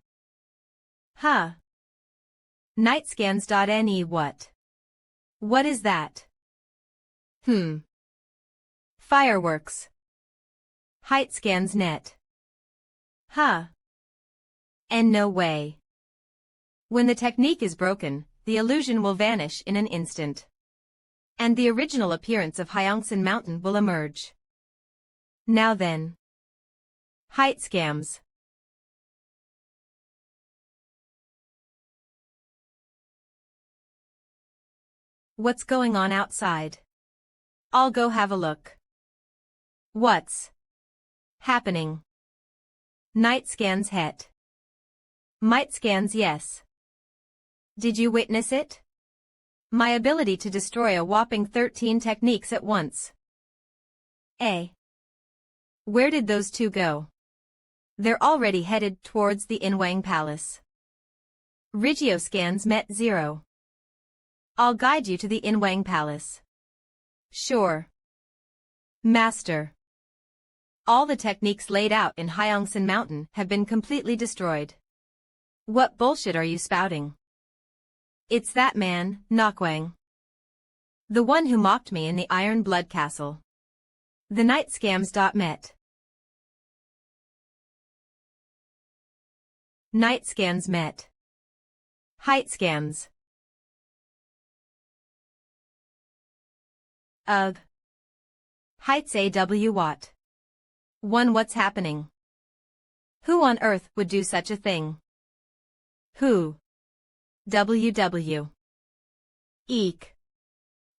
Huh. Nightscans.ne. What? What is that? Fireworks. Heightscans.net. Huh. And no way. When the technique is broken, the illusion will vanish in an instant. And the original appearance of Hyongsan Mountain will emerge. Now then. Heightscams. What's going on outside? I'll go have a look. What's happening? Nightscans het. Mightscans. Yes. Did you witness it? My ability to destroy a whopping 13 techniques at once. Where did those 2 go? They're already headed towards the Inwang Palace. Rigioscans met 0. I'll guide you to the Inwang Palace. Sure. Master. All the techniques laid out in Hyongsan Mountain have been completely destroyed. What bullshit are you spouting? It's that man, Nokwang. The one who mocked me in the Iron Blood Castle. The night scams.met. Night scans met. Height scans. Ugh. Heights AW what? What's happening? Who on earth would do such a thing? Who? WW. Eek.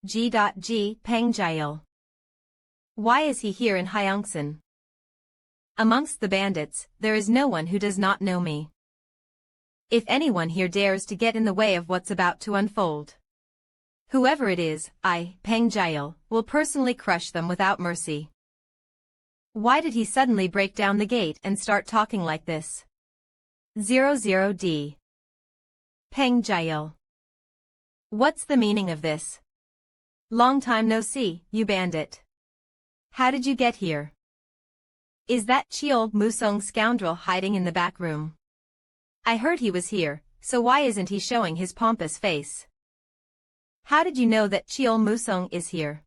G.G. Pengjail. Why is he here in Hyungsan? Amongst the bandits, there is no one who does not know me. If anyone here dares to get in the way of what's about to unfold, whoever it is, I, Pengjail, will personally crush them without mercy. Why did he suddenly break down the gate and start talking like this? 00D. Pengjail. What's the meaning of this? Long time no see, you bandit. How did you get here? Is that Cheol Musong scoundrel hiding in the back room? I heard he was here, so why isn't he showing his pompous face? How did you know that Cheol Musong is here?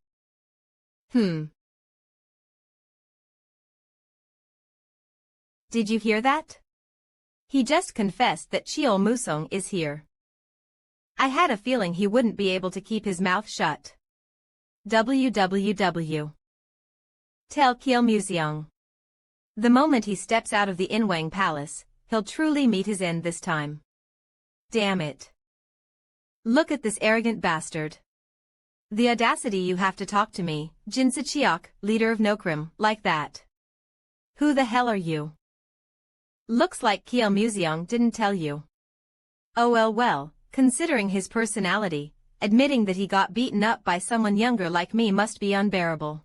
Did you hear that? He just confessed that Cheol Musong is here. I had a feeling he wouldn't be able to keep his mouth shut. WWW. Tell Cheol Musong. The moment he steps out of the Inwang Palace, he'll truly meet his end this time. Damn it. Look at this arrogant bastard. The audacity you have to talk to me, Jinsa Cheok, leader of Nokrim, like that. Who the hell are you? Looks like Cheol Musong didn't tell you. Oh well, considering his personality, admitting that he got beaten up by someone younger like me must be unbearable.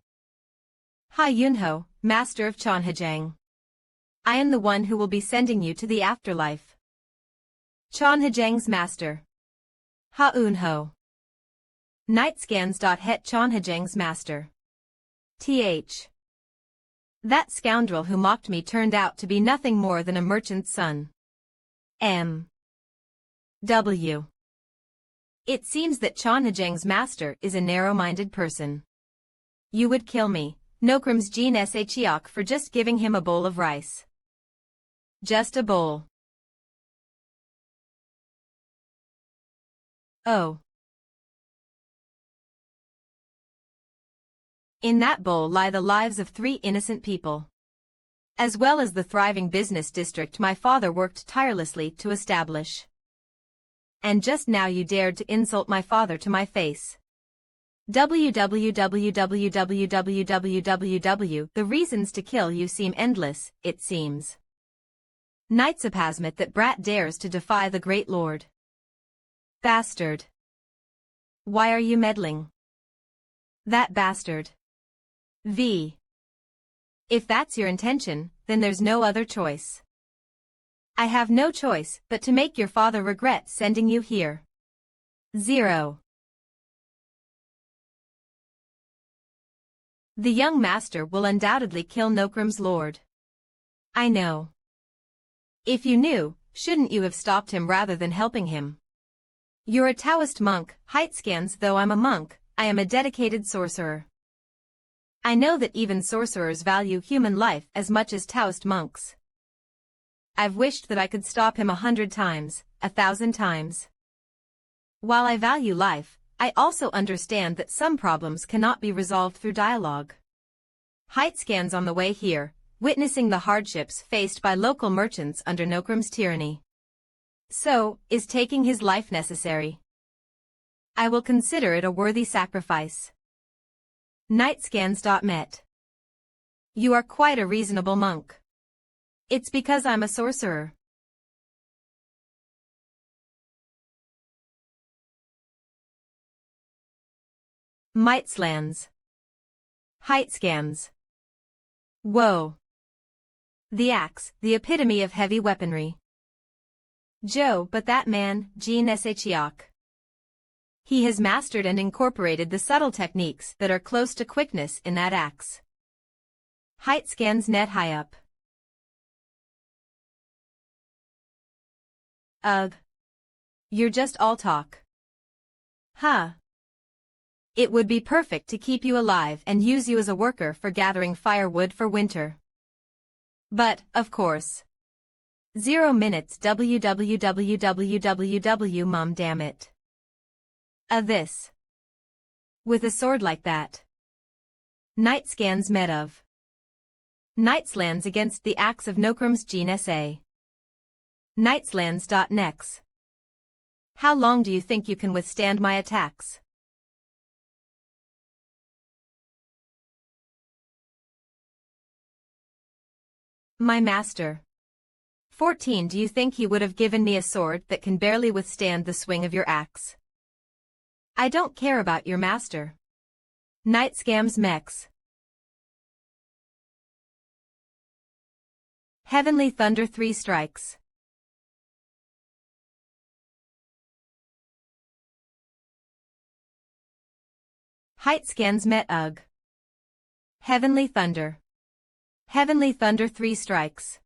Ha Yunho, master of Chonhajang. I am the one who will be sending you to the afterlife. Chonhajang's master. Ha Unho. Nightscans.het Chonhajang's master. Th. That scoundrel who mocked me turned out to be nothing more than a merchant's son. M. W. It seems that Chonhajang's master is a narrow-minded person. You would kill me, Nokrim's Jean Cheok, for just giving him a bowl of rice. Just a bowl. Oh. In that bowl lie the lives of 3 innocent people, as well as the thriving business district my father worked tirelessly to establish. And just now you dared to insult my father to my face. www. The reasons to kill you seem endless, it seems. Nightsapasmit that brat dares to defy the great lord. Bastard. Why are you meddling? That bastard. V. If that's your intention, then there's no other choice. I have no choice but to make your father regret sending you here. 0. The young master will undoubtedly kill Nokrim's lord. I know. If you knew, shouldn't you have stopped him rather than helping him? You're a Taoist monk, height scans. Though I'm a monk, I am a dedicated sorcerer. I know that even sorcerers value human life as much as Taoist monks. I've wished that I could stop him 100 times, 1,000 times. While I value life, I also understand that some problems cannot be resolved through dialogue. Height scans on the way here, witnessing the hardships faced by local merchants under Nokrim's tyranny. So, is taking his life necessary? I will consider it a worthy sacrifice. Nightscans.met. You are quite a reasonable monk. It's because I'm a sorcerer. Miteslands. Height scans. Whoa. The axe, the epitome of heavy weaponry. Joe, but that man, Jean Cheok. He has mastered and incorporated the subtle techniques that are close to quickness in that axe. Height scans net high up. Ugh. You're just all talk. Huh. It would be perfect to keep you alive and use you as a worker for gathering firewood for winter. But, of course. 0 minutes www mom damn it. This. With a sword like that. Night scans met of. Nightslands against the axe of Nokrams Gene SA. Nightslands.nex. How long do you think you can withstand my attacks? My master. 14. Do you think he would have given me a sword that can barely withstand the swing of your axe? I don't care about your master. Night scams mex. Heavenly Thunder 3 strikes. Height scans met ugh. Heavenly Thunder. Heavenly Thunder 3 strikes.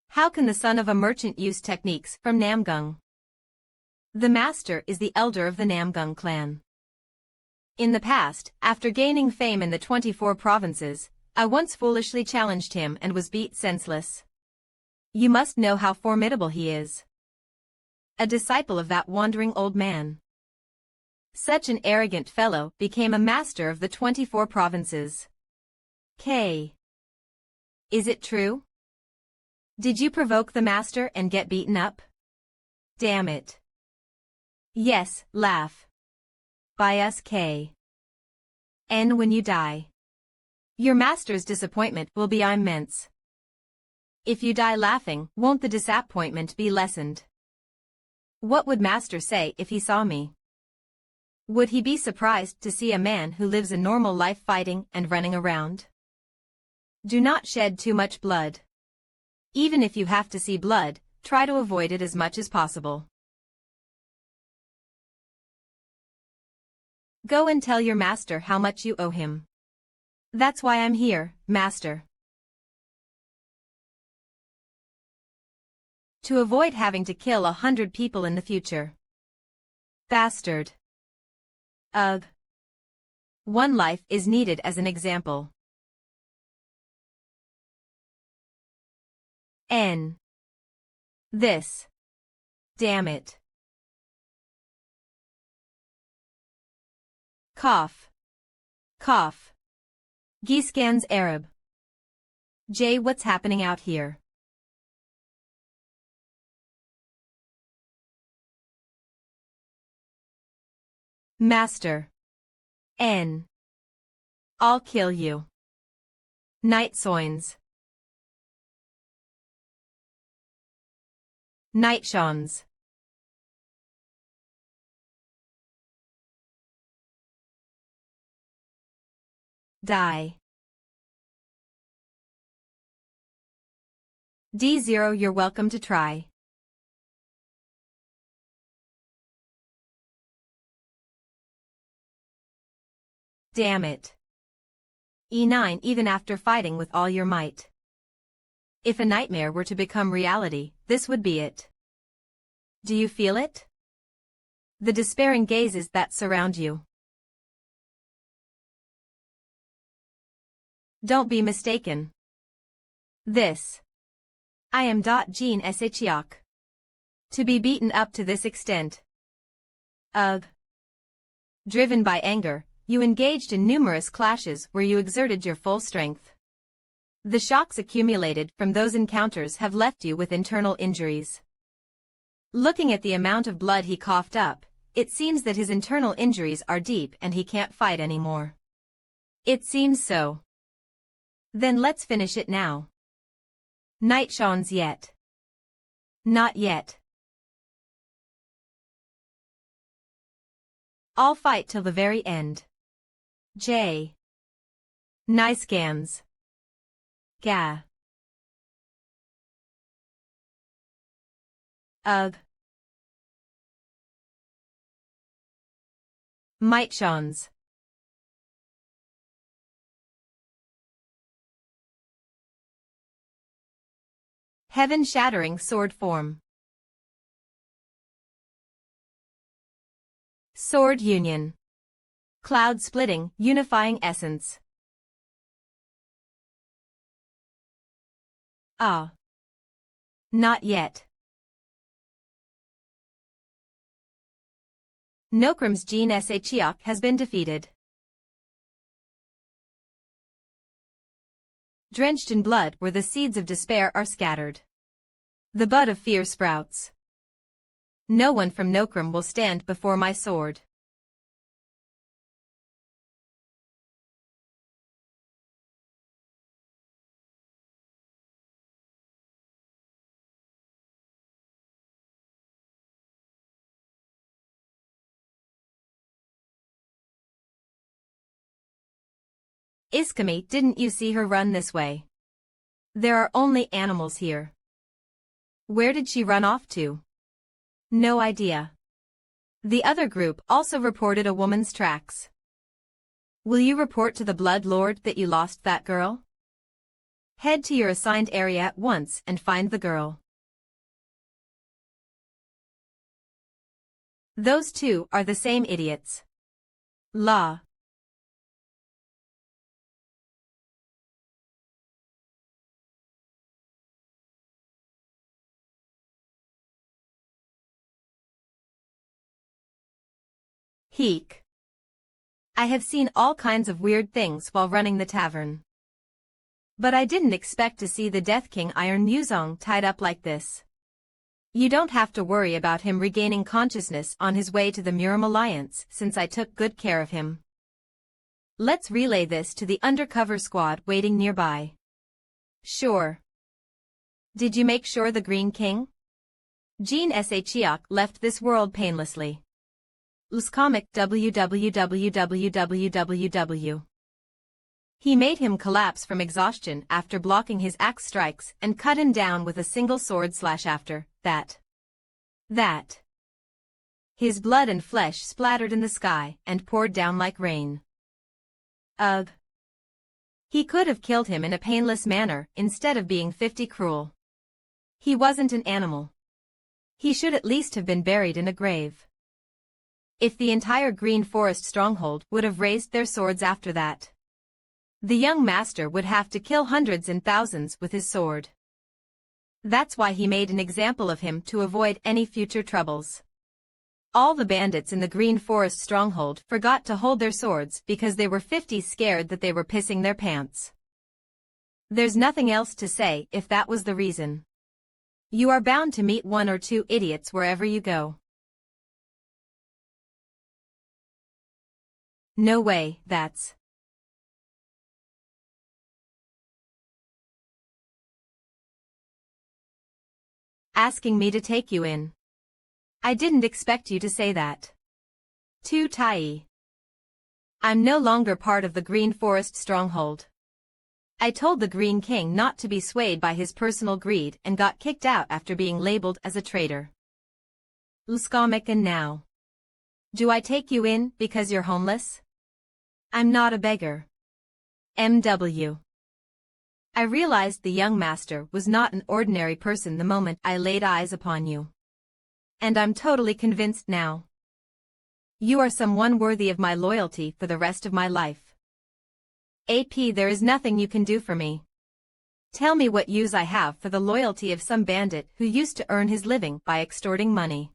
How can the son of a merchant use techniques from Namgung? The master is the elder of the Namgung clan. In the past, after gaining fame in the 24 provinces, I once foolishly challenged him and was beat senseless. You must know how formidable he is. A disciple of that wandering old man. Such an arrogant fellow became a master of the 24 provinces. K. Is it true? Did you provoke the master and get beaten up? Damn it. Yes, laugh. By us K. N when you die. Your master's disappointment will be immense. If you die laughing, won't the disappointment be lessened? What would master say if he saw me? Would he be surprised to see a man who lives a normal life fighting and running around? Do not shed too much blood. Even if you have to see blood, try to avoid it as much as possible. Go and tell your master how much you owe him. That's why I'm here, master. To avoid having to kill 100 people in the future. Bastard. Ugh. One life is needed as an example. N. This. Damn it. Cough. Cough. Giscans Arab. J. What's happening out here? Master. N. I'll kill you. Night soins. Night shons. Die. D0 You're welcome to try. Damn it. E9 Even after fighting with all your might. If a nightmare were to become reality, this would be it. Do you feel it? The despairing gazes that surround you. Don't be mistaken. This. I am Gene Shiok. To be beaten up to this extent. Ugh. Driven by anger, you engaged in numerous clashes where you exerted your full strength. The shocks accumulated from those encounters have left you with internal injuries. Looking at the amount of blood he coughed up, it seems that his internal injuries are deep and he can't fight anymore. It seems so. Then let's finish it now. Night shons yet. Not yet. I'll fight till the very end. J. Niscans. Ga. Ugh. Might shons. Heaven-shattering sword form. Sword union. Cloud-splitting, unifying essence. Ah. Not yet. Nokram's Gene Shachiok has been defeated. Drenched in blood where the seeds of despair are scattered. The bud of fear sprouts. No one from Nokram will stand before my sword. Iskami, didn't you see her run this way? There are only animals here. Where did she run off to? No idea. The other group also reported a woman's tracks. Will you report to the Blood Lord that you lost that girl? Head to your assigned area at once and find the girl. Those two are the same idiots. La. Heek. I have seen all kinds of weird things while running the tavern. But I didn't expect to see the Death King Iron Yuzong tied up like this. You don't have to worry about him regaining consciousness on his way to the Muram Alliance since I took good care of him. Let's relay this to the undercover squad waiting nearby. Sure. Did you make sure the Green King? Gene Shachiok left this world painlessly. Uscomic www. He made him collapse from exhaustion after blocking his axe strikes and cut him down with a single sword slash after that. His blood and flesh splattered in the sky and poured down like rain. Ugh. He could have killed him in a painless manner instead of being 50 cruel. He wasn't an animal. He should at least have been buried in a grave. If the entire Green Forest stronghold would have raised their swords after that, the young master would have to kill hundreds and thousands with his sword. That's why he made an example of him to avoid any future troubles. All the bandits in the Green Forest stronghold forgot to hold their swords because they were 50 scared that they were pissing their pants. There's nothing else to say if that was the reason. You are bound to meet one or two idiots wherever you go. No way, that's asking me to take you in. I didn't expect you to say that. Too Tai. I'm no longer part of the Green Forest stronghold. I told the Green King not to be swayed by his personal greed and got kicked out after being labeled as a traitor. Uskomic, and now. Do I take you in because you're homeless? I'm not a beggar. MW. I realized the young master was not an ordinary person the moment I laid eyes upon you. And I'm totally convinced now. You are someone worthy of my loyalty for the rest of my life. AP, there is nothing you can do for me. Tell me what use I have for the loyalty of some bandit who used to earn his living by extorting money.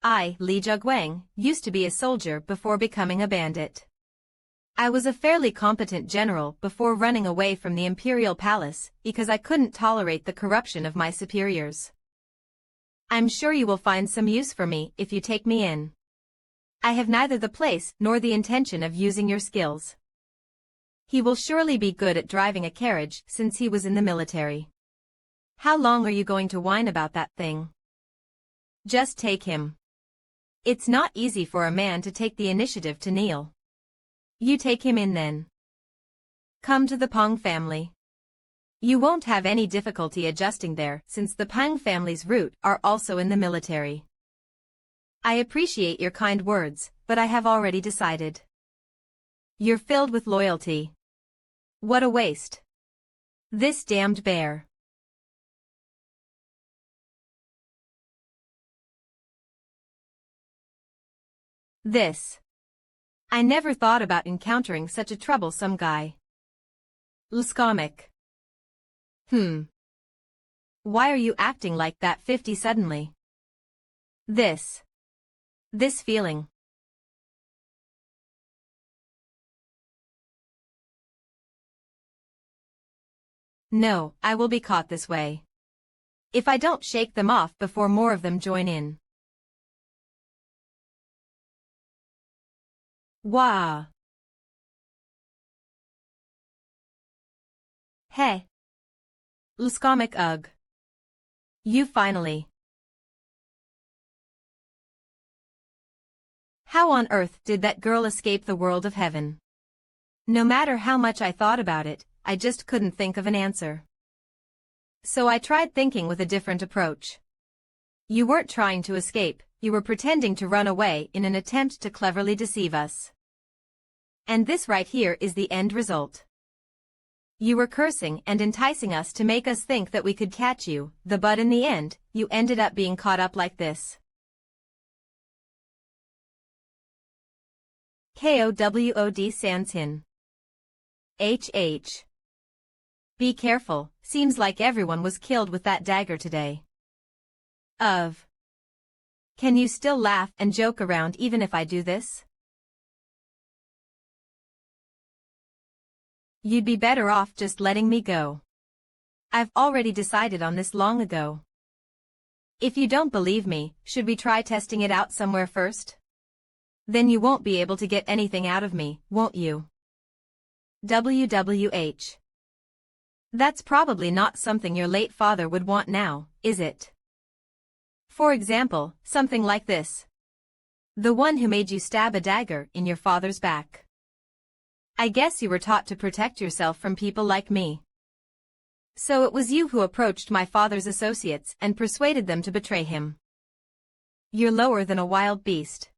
I, Li Jugwang, used to be a soldier before becoming a bandit. I was a fairly competent general before running away from the imperial palace because I couldn't tolerate the corruption of my superiors. I'm sure you will find some use for me if you take me in. I have neither the place nor the intention of using your skills. He will surely be good at driving a carriage since he was in the military. How long are you going to whine about that thing? Just take him. It's not easy for a man to take the initiative to kneel. You take him in then. Come to the Peng family. You won't have any difficulty adjusting there since the Peng family's root are also in the military. I appreciate your kind words, but I have already decided. You're filled with loyalty. What a waste. This damned bear. I never thought about encountering such a troublesome guy. Lskomic. Why are you acting like that 50 suddenly? This feeling. No, I will be caught this way. If I don't shake them off before more of them join in. Wah. Hey. Lskomic ugh. You finally. How on earth did that girl escape the world of heaven? No matter how much I thought about it, I just couldn't think of an answer. So I tried thinking with a different approach. You weren't trying to escape, you were pretending to run away in an attempt to cleverly deceive us. And this right here is the end result. You were cursing and enticing us to make us think that we could catch you, but in the end, you ended up being caught up like this. KOWOD sans hin. HH. Be careful, seems like everyone was killed with that dagger today. Can you still laugh and joke around even if I do this? You'd be better off just letting me go. I've already decided on this long ago. If you don't believe me, should we try testing it out somewhere first? Then you won't be able to get anything out of me, won't you? WWH. That's probably not something your late father would want now, is it? For example, something like this. The one who made you stab a dagger in your father's back. I guess you were taught to protect yourself from people like me. So it was you who approached my father's associates and persuaded them to betray him. You're lower than a wild beast.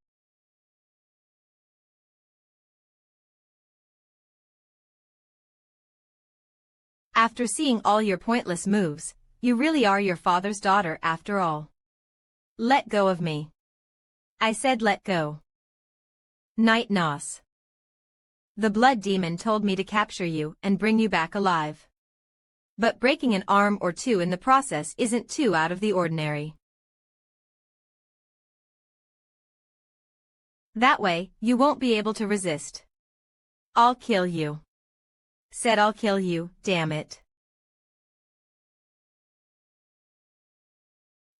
After seeing all your pointless moves, you really are your father's daughter after all. Let go of me. I said let go. Night Nos. The blood demon told me to capture you and bring you back alive. But breaking an arm or two in the process isn't too out of the ordinary. That way, you won't be able to resist. I'll kill you. Said I'll kill you, damn it.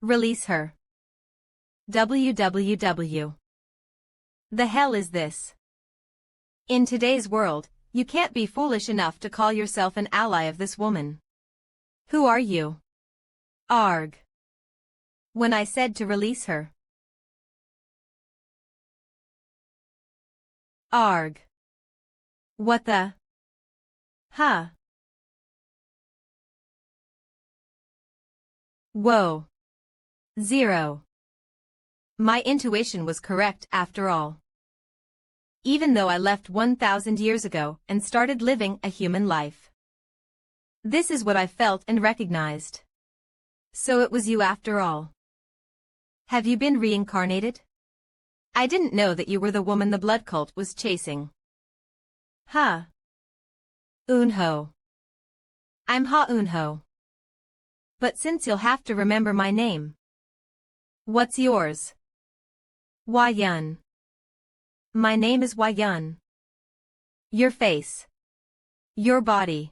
Release her. WWW. The hell is this? In today's world, you can't be foolish enough to call yourself an ally of this woman. Who are you? Arg. When I said to release her. Arg. What the? Huh. Whoa. Zero. My intuition was correct after all. Even though I left 1,000 years ago and started living a human life. This is what I felt and recognized. So it was you after all. Have you been reincarnated? I didn't know that you were the woman the blood cult was chasing. Huh. Unho. I'm Ha Unho. But since you'll have to remember my name. What's yours? Wayun. My name is Wayun. Your face. Your body.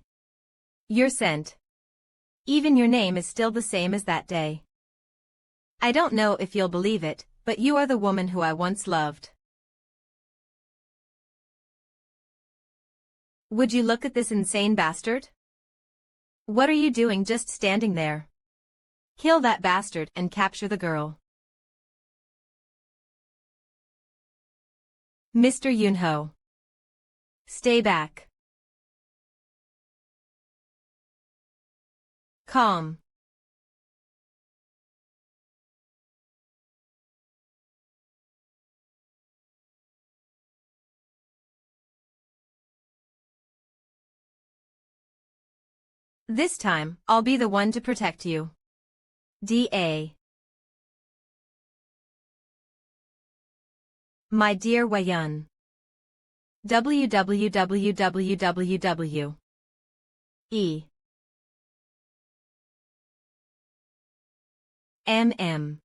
Your scent. Even your name is still the same as that day. I don't know if you'll believe it, but you are the woman who I once loved. Would you look at this insane bastard? What are you doing just standing there? Kill that bastard and capture the girl. Mr. Yunho. Stay back. Calm. This time, I'll be the one to protect you. D.A. My dear Wayun. www. E. MM.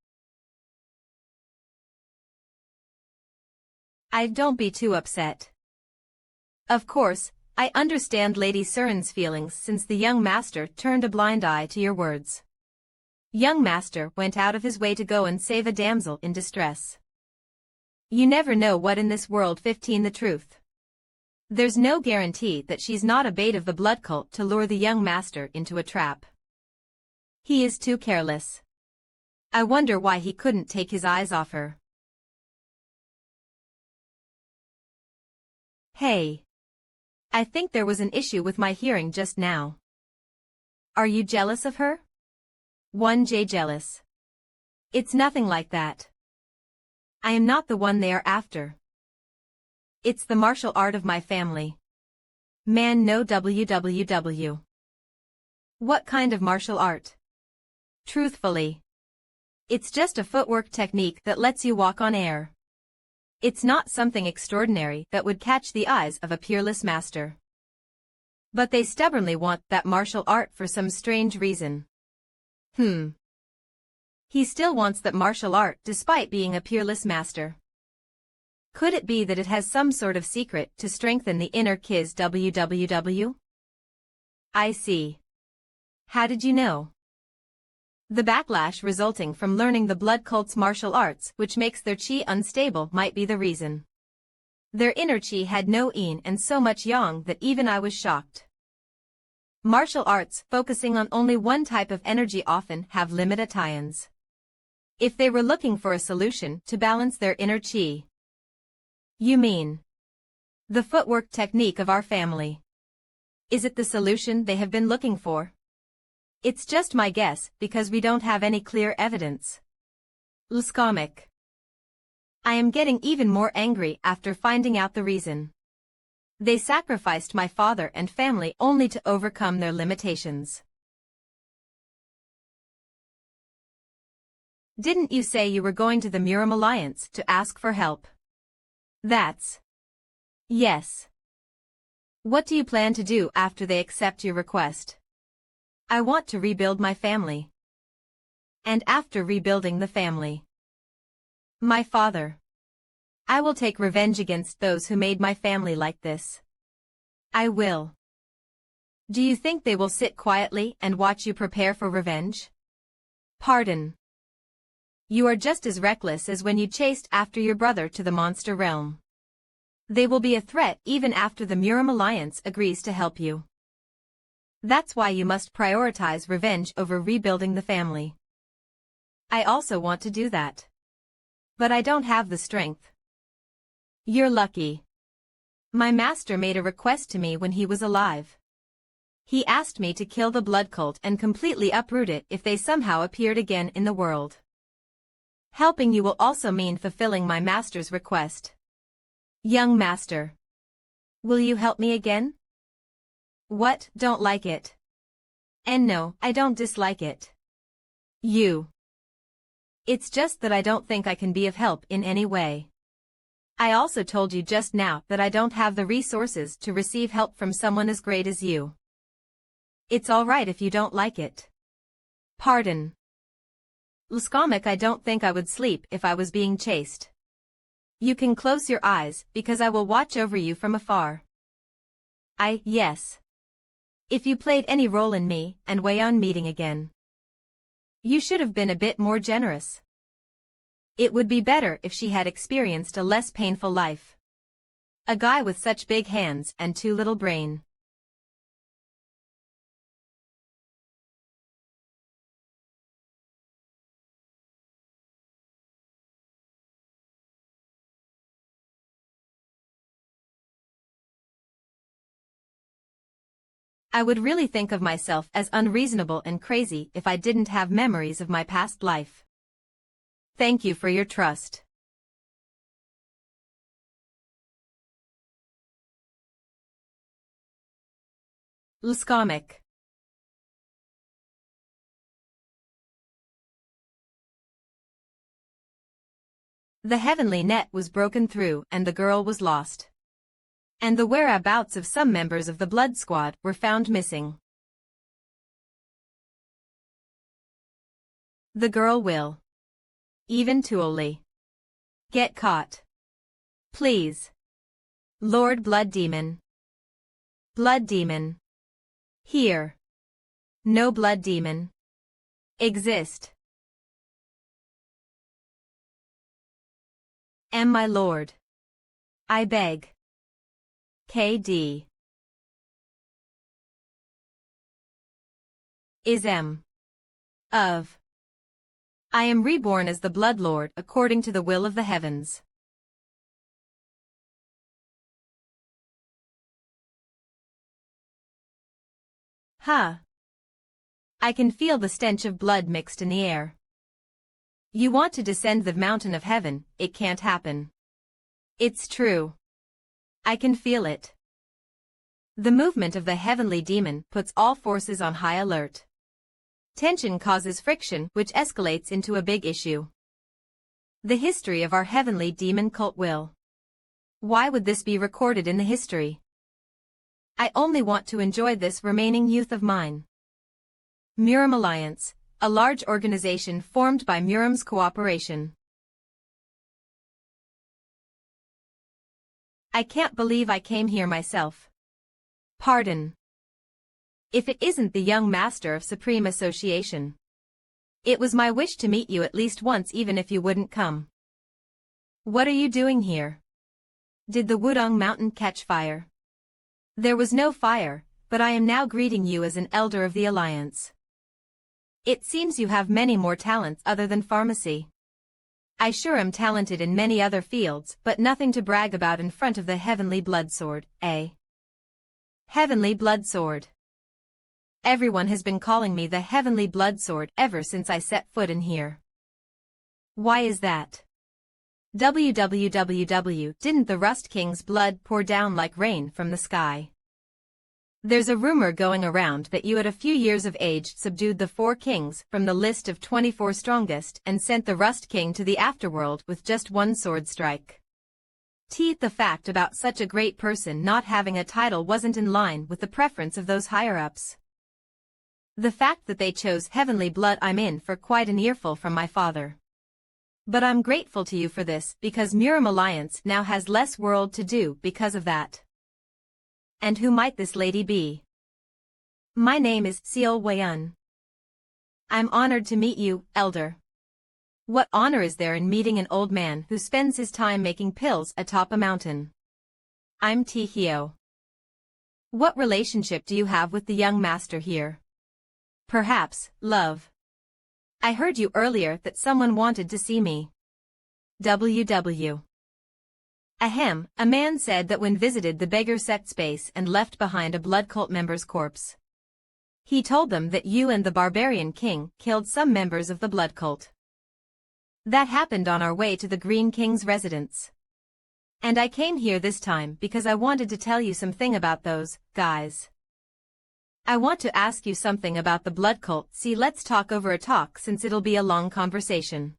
Don't be too upset. Of course, I understand Lady Surin's feelings since the young master turned a blind eye to your words. Young master went out of his way to go and save a damsel in distress. You never know what in this world 15 the truth. There's no guarantee that she's not a bait of the blood cult to lure the young master into a trap. He is too careless. I wonder why he couldn't take his eyes off her. Hey. I think there was an issue with my hearing just now. Are you jealous of her? 1J jealous. It's nothing like that. I am not the one they are after. It's the martial art of my family. Man, no www. What kind of martial art? Truthfully. It's just a footwork technique that lets you walk on air. It's not something extraordinary that would catch the eyes of a peerless master. But they stubbornly want that martial art for some strange reason. He still wants that martial art despite being a peerless master. Could it be that it has some sort of secret to strengthen the inner Kiz www? I see. How did you know? The backlash resulting from learning the blood cult's martial arts, which makes their chi unstable, might be the reason. Their inner chi had no yin and so much yang that even I was shocked. Martial arts focusing on only one type of energy often have limited tie-ins. If they were looking for a solution to balance their inner chi. You mean the footwork technique of our family? Is it the solution they have been looking for? It's just my guess because we don't have any clear evidence. Lskomic. I am getting even more angry after finding out the reason. They sacrificed my father and family only to overcome their limitations. Didn't you say you were going to the Muram Alliance to ask for help? That's... Yes. What do you plan to do after they accept your request? I want to rebuild my family. And after rebuilding the family, my father, I will take revenge against those who made my family like this. I will. Do you think they will sit quietly and watch you prepare for revenge? Pardon. You are just as reckless as when you chased after your brother to the monster realm. They will be a threat even after the Muram Alliance agrees to help you. That's why you must prioritize revenge over rebuilding the family. I also want to do that. But I don't have the strength. You're lucky. My master made a request to me when he was alive. He asked me to kill the blood cult and completely uproot it if they somehow appeared again in the world. Helping you will also mean fulfilling my master's request. Young master. Will you help me again? What, don't like it? And no, I don't dislike it. It's just that I don't think I can be of help in any way. I also told you just now that I don't have the resources to receive help from someone as great as you. It's all right if you don't like it. Pardon. Lskomic, I don't think I would sleep if I was being chased. You can close your eyes because I will watch over you from afar. Yes. If you played any role in me and Wayon meeting again, you should have been a bit more generous. It would be better if she had experienced a less painful life. A guy with such big hands and too little brain. I would really think of myself as unreasonable and crazy if I didn't have memories of my past life. Thank you for your trust. Lskomic. The heavenly net was broken through and the girl was lost. and the whereabouts of some members of the blood squad were found missing. The girl will eventually get caught. Please. Lord Blood Demon. Blood Demon. Here. No Blood Demon exist. My lord. I beg. KD. Is of. I am reborn as the Blood Lord according to the will of the heavens. Huh. I can feel the stench of blood mixed in the air. You want to descend the mountain of heaven, it can't happen. It's true. I can feel it. The movement of the heavenly demon puts all forces on high alert. Tension causes friction, which escalates into a big issue. The history of our heavenly demon cult will. Why would this be recorded in the history? I only want to enjoy this remaining youth of mine. Muram Alliance, a large organization formed by Muram's cooperation. I can't believe I came here myself. Pardon. If it isn't the young master of Supreme Association. It was my wish to meet you at least once even if you wouldn't come. What are you doing here? Did the Wudong Mountain catch fire? There was no fire, but I am now greeting you as an elder of the Alliance. It seems you have many more talents other than pharmacy. I sure am talented in many other fields, but nothing to brag about in front of the Heavenly Blood Sword, eh? Heavenly Blood Sword. Everyone has been calling me the Heavenly Blood Sword ever since I set foot in here. Why is that? WWWW, didn't the Rust King's blood pour down like rain from the sky? There's a rumor going around that you at a few years of age subdued the 4 kings from the list of 24 strongest and sent the Rust King to the afterworld with just 1 sword strike. The fact about such a great person not having a title wasn't in line with the preference of those higher-ups. The fact that they chose heavenly blood, I'm in for quite an earful from my father. But I'm grateful to you for this because Muram Alliance now has less world to do because of that. And who might this lady be? My name is Seal Wayun. I'm honored to meet you, Elder. What honor is there in meeting an old man who spends his time making pills atop a mountain? I'm Tihio. What relationship do you have with the young master here? Perhaps, love. I heard you earlier that someone wanted to see me. WW. Ahem, a man said that when visited the beggar sect space and left behind a blood cult member's corpse. He told them that you and the barbarian king killed some members of the blood cult. That happened on our way to the Green King's residence. And I came here this time because I wanted to tell you something about those guys. I want to ask you something about the blood cult. See, let's talk over a talk since it'll be a long conversation.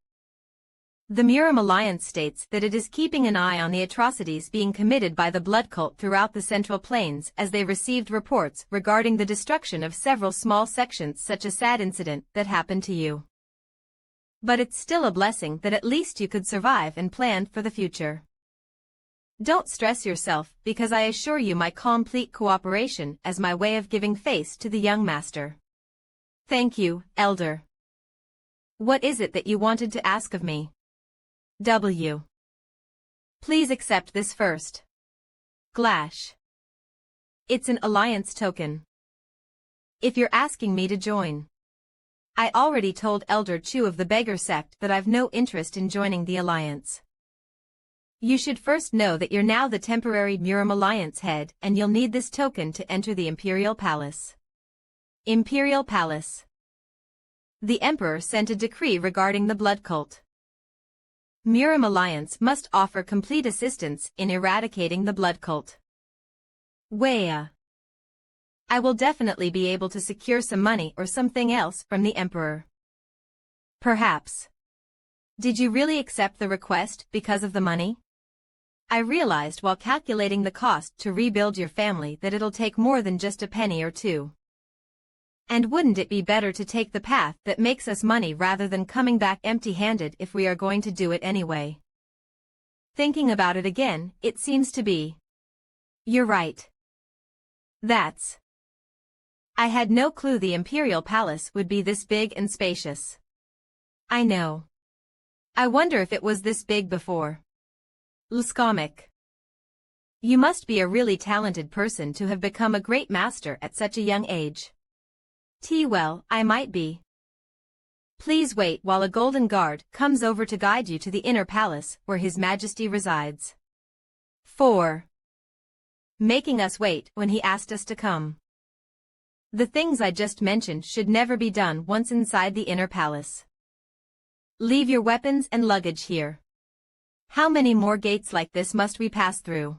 The Muram Alliance states that it is keeping an eye on the atrocities being committed by the blood cult throughout the Central Plains as they received reports regarding the destruction of several small sections, such a sad incident that happened to you. But it's still a blessing that at least you could survive and plan for the future. Don't stress yourself, because I assure you my complete cooperation as my way of giving face to the young master. Thank you, Elder. What is it that you wanted to ask of me? W. Please accept this first. Glash. It's an alliance token. If you're asking me to join. I already told Elder Chu of the beggar sect that I've no interest in joining the alliance. You should first know that you're now the temporary Muram Alliance head and you'll need this token to enter the Imperial Palace. Imperial Palace. The Emperor sent a decree regarding the blood cult. Muram Alliance must offer complete assistance in eradicating the blood cult. Waya. I will definitely be able to secure some money or something else from the Emperor. Perhaps. Did you really accept the request because of the money? I realized while calculating the cost to rebuild your family that it'll take more than just a penny or two. And wouldn't it be better to take the path that makes us money rather than coming back empty-handed if we are going to do it anyway? Thinking about it again, it seems to be. You're right. I had no clue the Imperial Palace would be this big and spacious. I know. I wonder if it was this big before. Luscomic. You must be a really talented person to have become a great master at such a young age. Well, I might be. Please wait while a golden guard comes over to guide you to the inner palace where His Majesty resides. 4. Making us wait when he asked us to come. The things I just mentioned should never be done once inside the inner palace. Leave your weapons and luggage here. How many more gates like this must we pass through?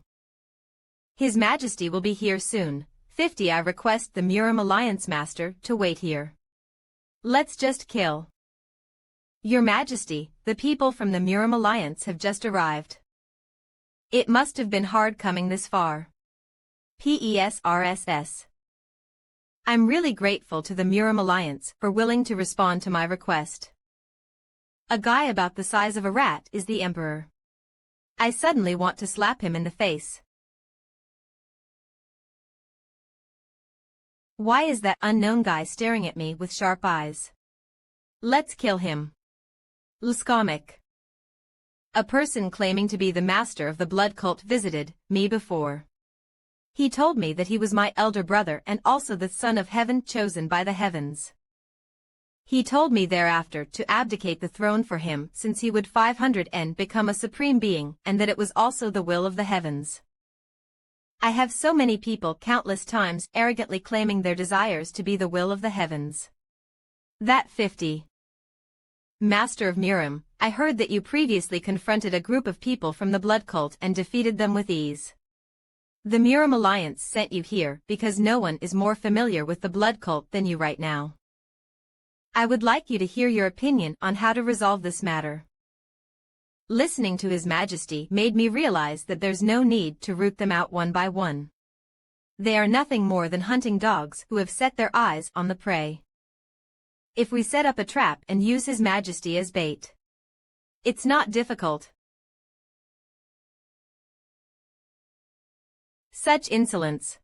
His Majesty will be here soon. 50. I request the Murim Alliance Master to wait here. Let's just kill. Your Majesty, the people from the Murim Alliance have just arrived. It must have been hard coming this far. PESRSS. I'm really grateful to the Murim Alliance for willing to respond to my request. A guy about the size of a rat is the Emperor. I suddenly want to slap him in the face. Why is that unknown guy staring at me with sharp eyes? Let's kill him. Luscomic. A person claiming to be the master of the blood cult visited me before. He told me that he was my elder brother and also the son of heaven chosen by the heavens. He told me thereafter to abdicate the throne for him since he would 500 and become a supreme being and that it was also the will of the heavens. I have so many people countless times arrogantly claiming their desires to be the will of the heavens. That 50. Master of Murim, I heard that you previously confronted a group of people from the blood cult and defeated them with ease. The Murim Alliance sent you here because no one is more familiar with the blood cult than you right now. I would like you to hear your opinion on how to resolve this matter. Listening to His Majesty made me realize that there's no need to root them out one by one. They are nothing more than hunting dogs who have set their eyes on the prey. If we set up a trap and use His Majesty as bait, it's not difficult. Such insolence.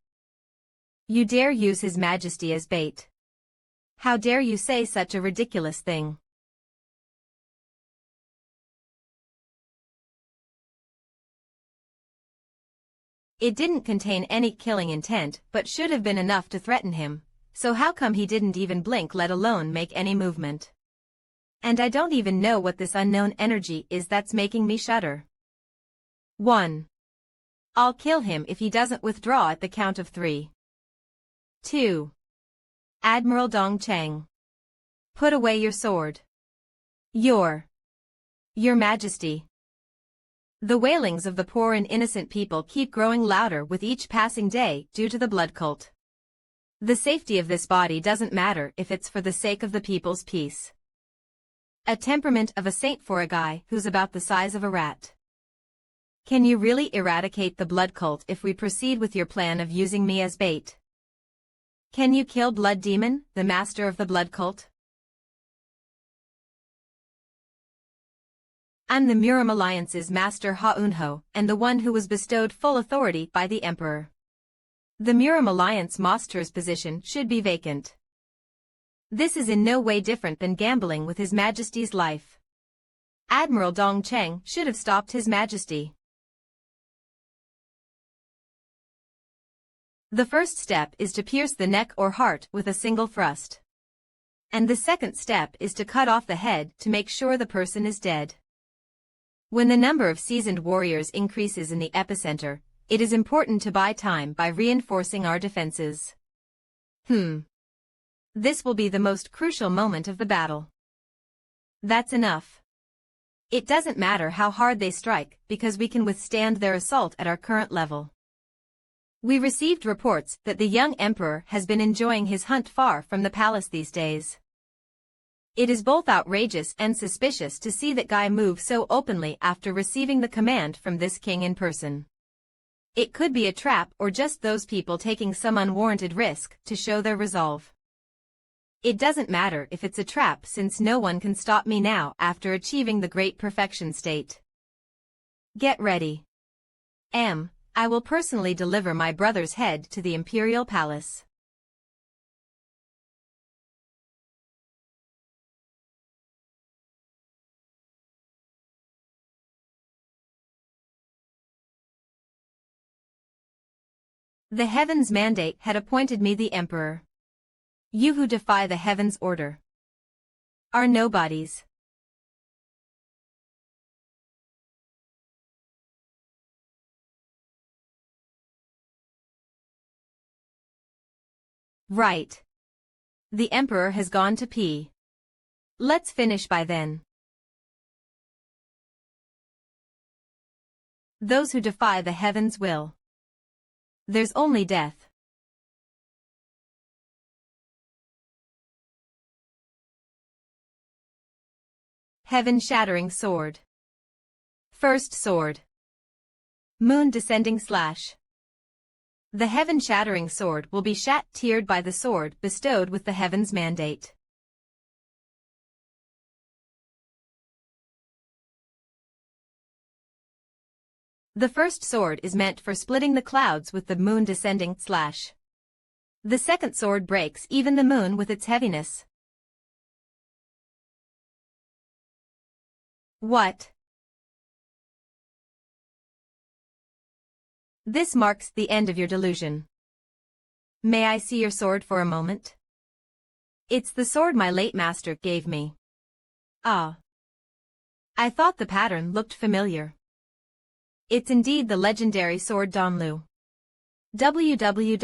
You dare use His Majesty as bait. How dare you say such a ridiculous thing? It didn't contain any killing intent but should have been enough to threaten him, so how come he didn't even blink let alone make any movement? And I don't even know what this unknown energy is that's making me shudder. 1. I'll kill him if he doesn't withdraw at the count of 3. 2. Admiral Dong Cheng. Put away your sword. Your Majesty. The wailings of the poor and innocent people keep growing louder with each passing day due to the blood cult. The safety of this body doesn't matter if it's for the sake of the people's peace. A temperament of a saint for a guy who's about the size of a rat. Can you really eradicate the blood cult if we proceed with your plan of using me as bait? Can you kill Blood Demon, the master of the blood cult? I'm the Murim Alliance's Master Ha'unho, and the one who was bestowed full authority by the Emperor. The Murim Alliance Master's position should be vacant. This is in no way different than gambling with His Majesty's life. Admiral Dong Cheng should have stopped His Majesty. The first step is to pierce the neck or heart with a single thrust. And the second step is to cut off the head to make sure the person is dead. When the number of seasoned warriors increases in the epicenter, it is important to buy time by reinforcing our defenses. This will be the most crucial moment of the battle. That's enough. It doesn't matter how hard they strike because we can withstand their assault at our current level. We received reports that the young emperor has been enjoying his hunt far from the palace these days. It is both outrageous and suspicious to see that guy move so openly after receiving the command from this king in person. It could be a trap or just those people taking some unwarranted risk to show their resolve. It doesn't matter if it's a trap since no one can stop me now after achieving the great perfection state. Get ready. I will personally deliver my brother's head to the imperial palace. The heavens' mandate had appointed me the emperor. You who defy the heavens' order are nobodies. Right. The emperor has gone to pee. Let's finish by then. Those who defy the heavens will. There's only death. Heaven-shattering sword. First sword. Moon descending slash. The heaven-shattering sword will be shat-tiered by the sword bestowed with the heaven's mandate. The first sword is meant for splitting the clouds with the moon descending slash. The second sword breaks even the moon with its heaviness. What? This marks the end of your delusion. May I see your sword for a moment? It's the sword my late master gave me. Ah. I thought the pattern looked familiar. It's indeed the legendary sword Donlu. www.d.nl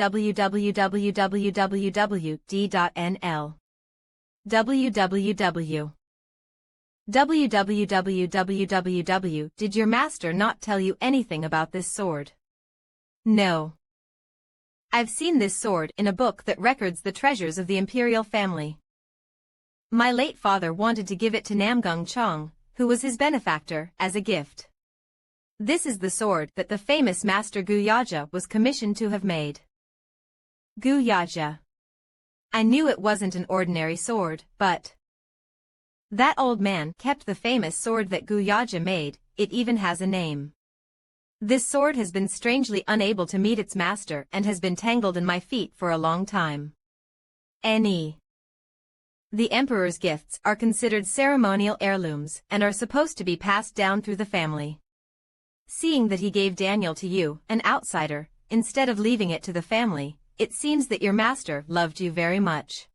www. Did your master not tell you anything about this sword? No. I've seen this sword in a book that records the treasures of the imperial family. My late father wanted to give it to Namgung Chong, who was his benefactor, as a gift. This is the sword that the famous master Gu Yaja was commissioned to have made. Gu Yaja. I knew it wasn't an ordinary sword, but that old man kept the famous sword that Gu Yaja made. It even has a name. This sword has been strangely unable to meet its master and has been tangled in my feet for a long time. The emperor's gifts are considered ceremonial heirlooms and are supposed to be passed down through the family. Seeing that he gave Daniel to you, an outsider, instead of leaving it to the family, it seems that your master loved you very much.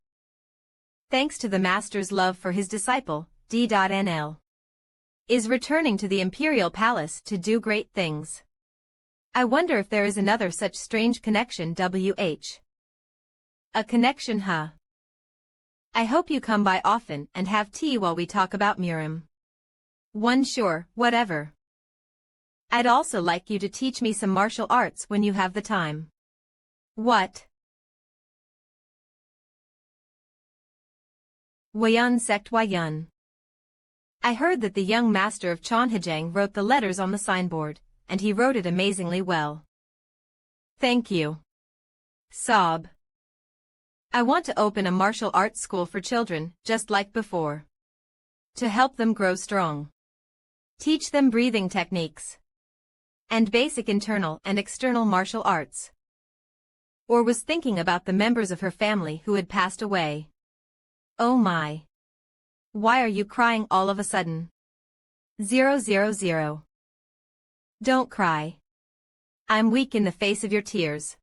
Thanks to the master's love for his disciple, D.NL is returning to the imperial palace to do great things. I wonder if there is another such strange connection WH. A connection, huh? I hope you come by often and have tea while we talk about Murim. One sure, whatever. I'd also like you to teach me some martial arts when you have the time. What? Wayan sect Wayan. I heard that the young master of Chonhajang wrote the letters on the signboard, and he wrote it amazingly well. Thank you. Sob. I want to open a martial arts school for children, just like before. To help them grow strong. Teach them breathing techniques. And basic internal and external martial arts. Or was thinking about the members of her family who had passed away. Oh my. Why are you crying all of a sudden? 000. Don't cry. I'm weak in the face of your tears.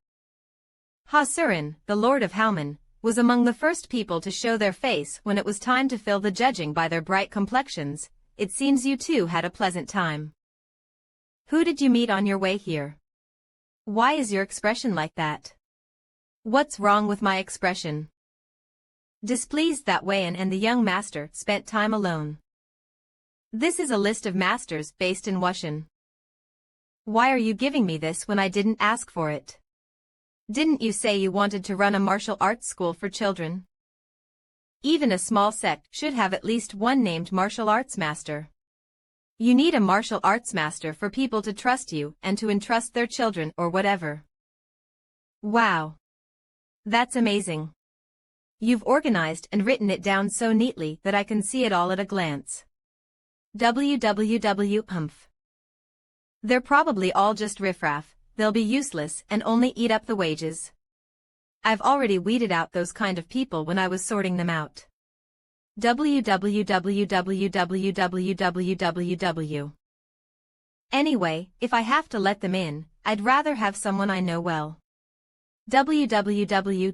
Ha-Surin, the Lord of Hauman, was among the first people to show their face when it was time to fill the judging by their bright complexions. It seems you two had a pleasant time. Who did you meet on your way here? Why is your expression like that? What's wrong with my expression? Displeased that Wayan and the young master spent time alone. This is a list of masters based in Wushan. Why are you giving me this when I didn't ask for it? Didn't you say you wanted to run a martial arts school for children? Even a small sect should have at least one named martial arts master. You need a martial arts master for people to trust you and to entrust their children or whatever. Wow. That's amazing. You've organized and written it down so neatly that I can see it all at a glance. Humph. They're probably all just riffraff, they'll be useless and only eat up the wages. I've already weeded out those kind of people when I was sorting them out. www. Anyway, if I have to let them in, I'd rather have someone I know well. www.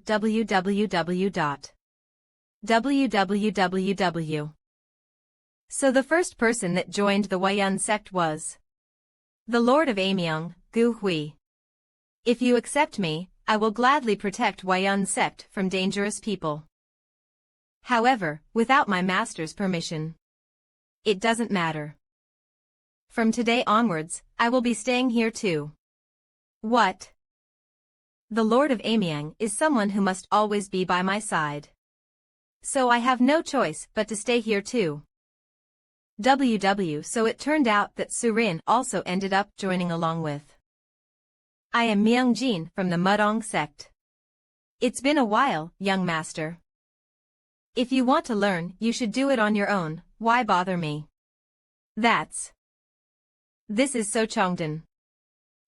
So the first person that joined the Huayan sect was the Lord of Amiens, Gu Hui. If you accept me, I will gladly protect Huayan sect from dangerous people. However, without my master's permission, it doesn't matter. From today onwards, I will be staying here too. What? The Lord of Amiens is someone who must always be by my side. So I have no choice but to stay here too. So it turned out that Surin also ended up joining along with. I am Myung-jin from the Mudong sect. It's been a while, young master. If you want to learn, you should do it on your own, why bother me? This is So Chongdan.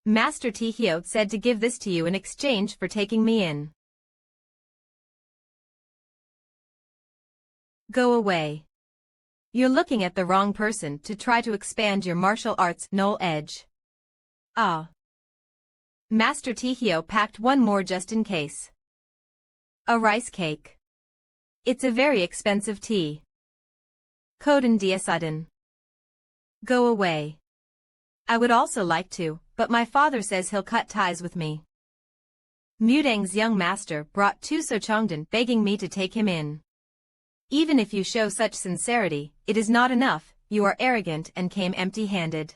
Master Tihyo said to give this to you in exchange for taking me in. Go away. You're looking at the wrong person to try to expand your martial arts knoll edge. Ah. Master Tihyo packed one more just in case. A rice cake. It's a very expensive tea. Koden Diasudden. Go away. I would also like to, but my father says he'll cut ties with me. Mudang's young master brought two Sochongdan begging me to take him in. Even if you show such sincerity, it is not enough, you are arrogant and came empty-handed.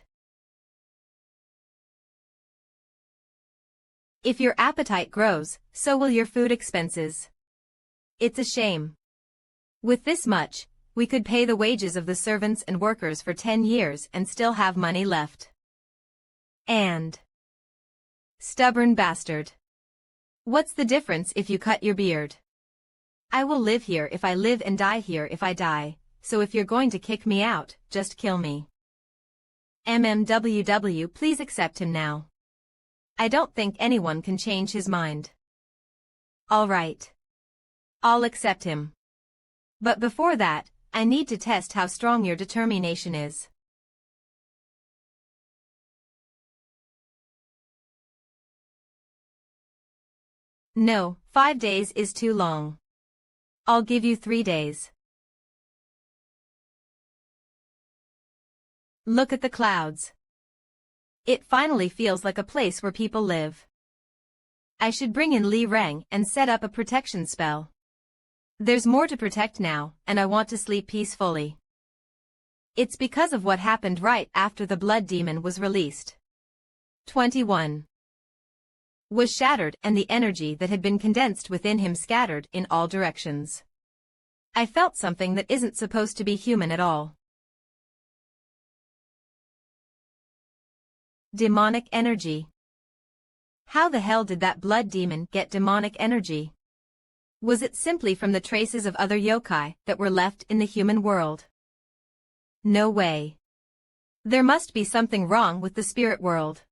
If your appetite grows, so will your food expenses. It's a shame. With this much, we could pay the wages of the servants and workers for 10 years and still have money left. And stubborn bastard. What's the difference if you cut your beard? I will live here if I live and die here if I die, so if you're going to kick me out, just kill me. MMWW, please accept him now. I don't think anyone can change his mind. All right. I'll accept him. But before that, I need to test how strong your determination is. No, 5 days is too long. I'll give you 3 days. Look at the clouds. It finally feels like a place where people live. I should bring in Li Reng and set up a protection spell. There's more to protect now, and I want to sleep peacefully. It's because of what happened right after the blood demon was released. 21. Was shattered and the energy that had been condensed within him scattered in all directions. I felt something that isn't supposed to be human at all. Demonic energy. How the hell did that blood demon get demonic energy? Was it simply from the traces of other yokai that were left in the human world? No way. There must be something wrong with the spirit world.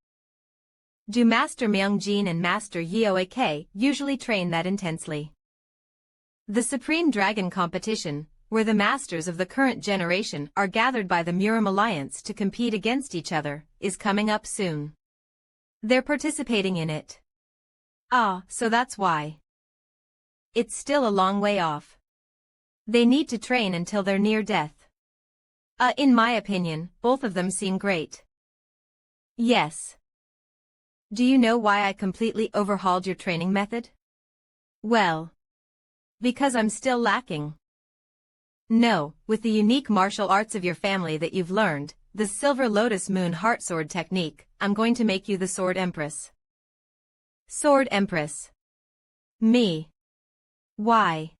Do Master Myung-jin and Master Yeoak usually train that intensely? The Supreme Dragon Competition, where the masters of the current generation are gathered by the Murim Alliance to compete against each other, is coming up soon. They're participating in it. Ah, so that's why. It's still a long way off. They need to train until they're near death. In my opinion, both of them seem great. Yes. Do you know why I completely overhauled your training method? Well, because I'm still lacking. No, with the unique martial arts of your family that you've learned, the Silver Lotus Moon Heart Sword technique, I'm going to make you the Sword Empress. Sword Empress. Me. Why?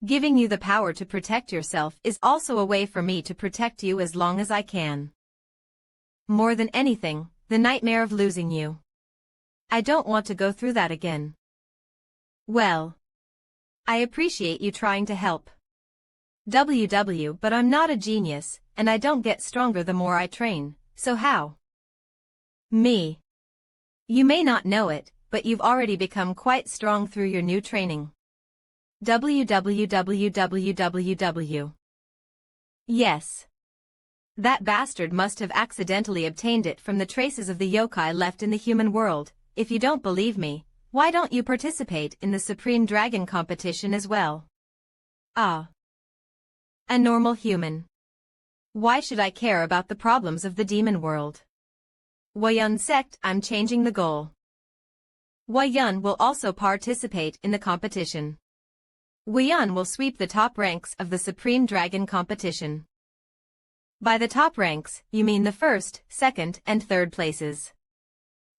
Giving you the power to protect yourself is also a way for me to protect you as long as I can. More than anything, the nightmare of losing you. I don't want to go through that again. Well, I appreciate you trying to help. But I'm not a genius, and I don't get stronger the more I train, so how? Me. You may not know it, but you've already become quite strong through your new training. www. Yes. That bastard must have accidentally obtained it from the traces of the yokai left in the human world. If you don't believe me, why don't you participate in the Supreme Dragon competition as well? Ah. A normal human. Why should I care about the problems of the demon world? Huayun sect, I'm changing the goal. Huayun will also participate in the competition. Huayun will sweep the top ranks of the Supreme Dragon competition. By the top ranks, you mean the first, second, and third places.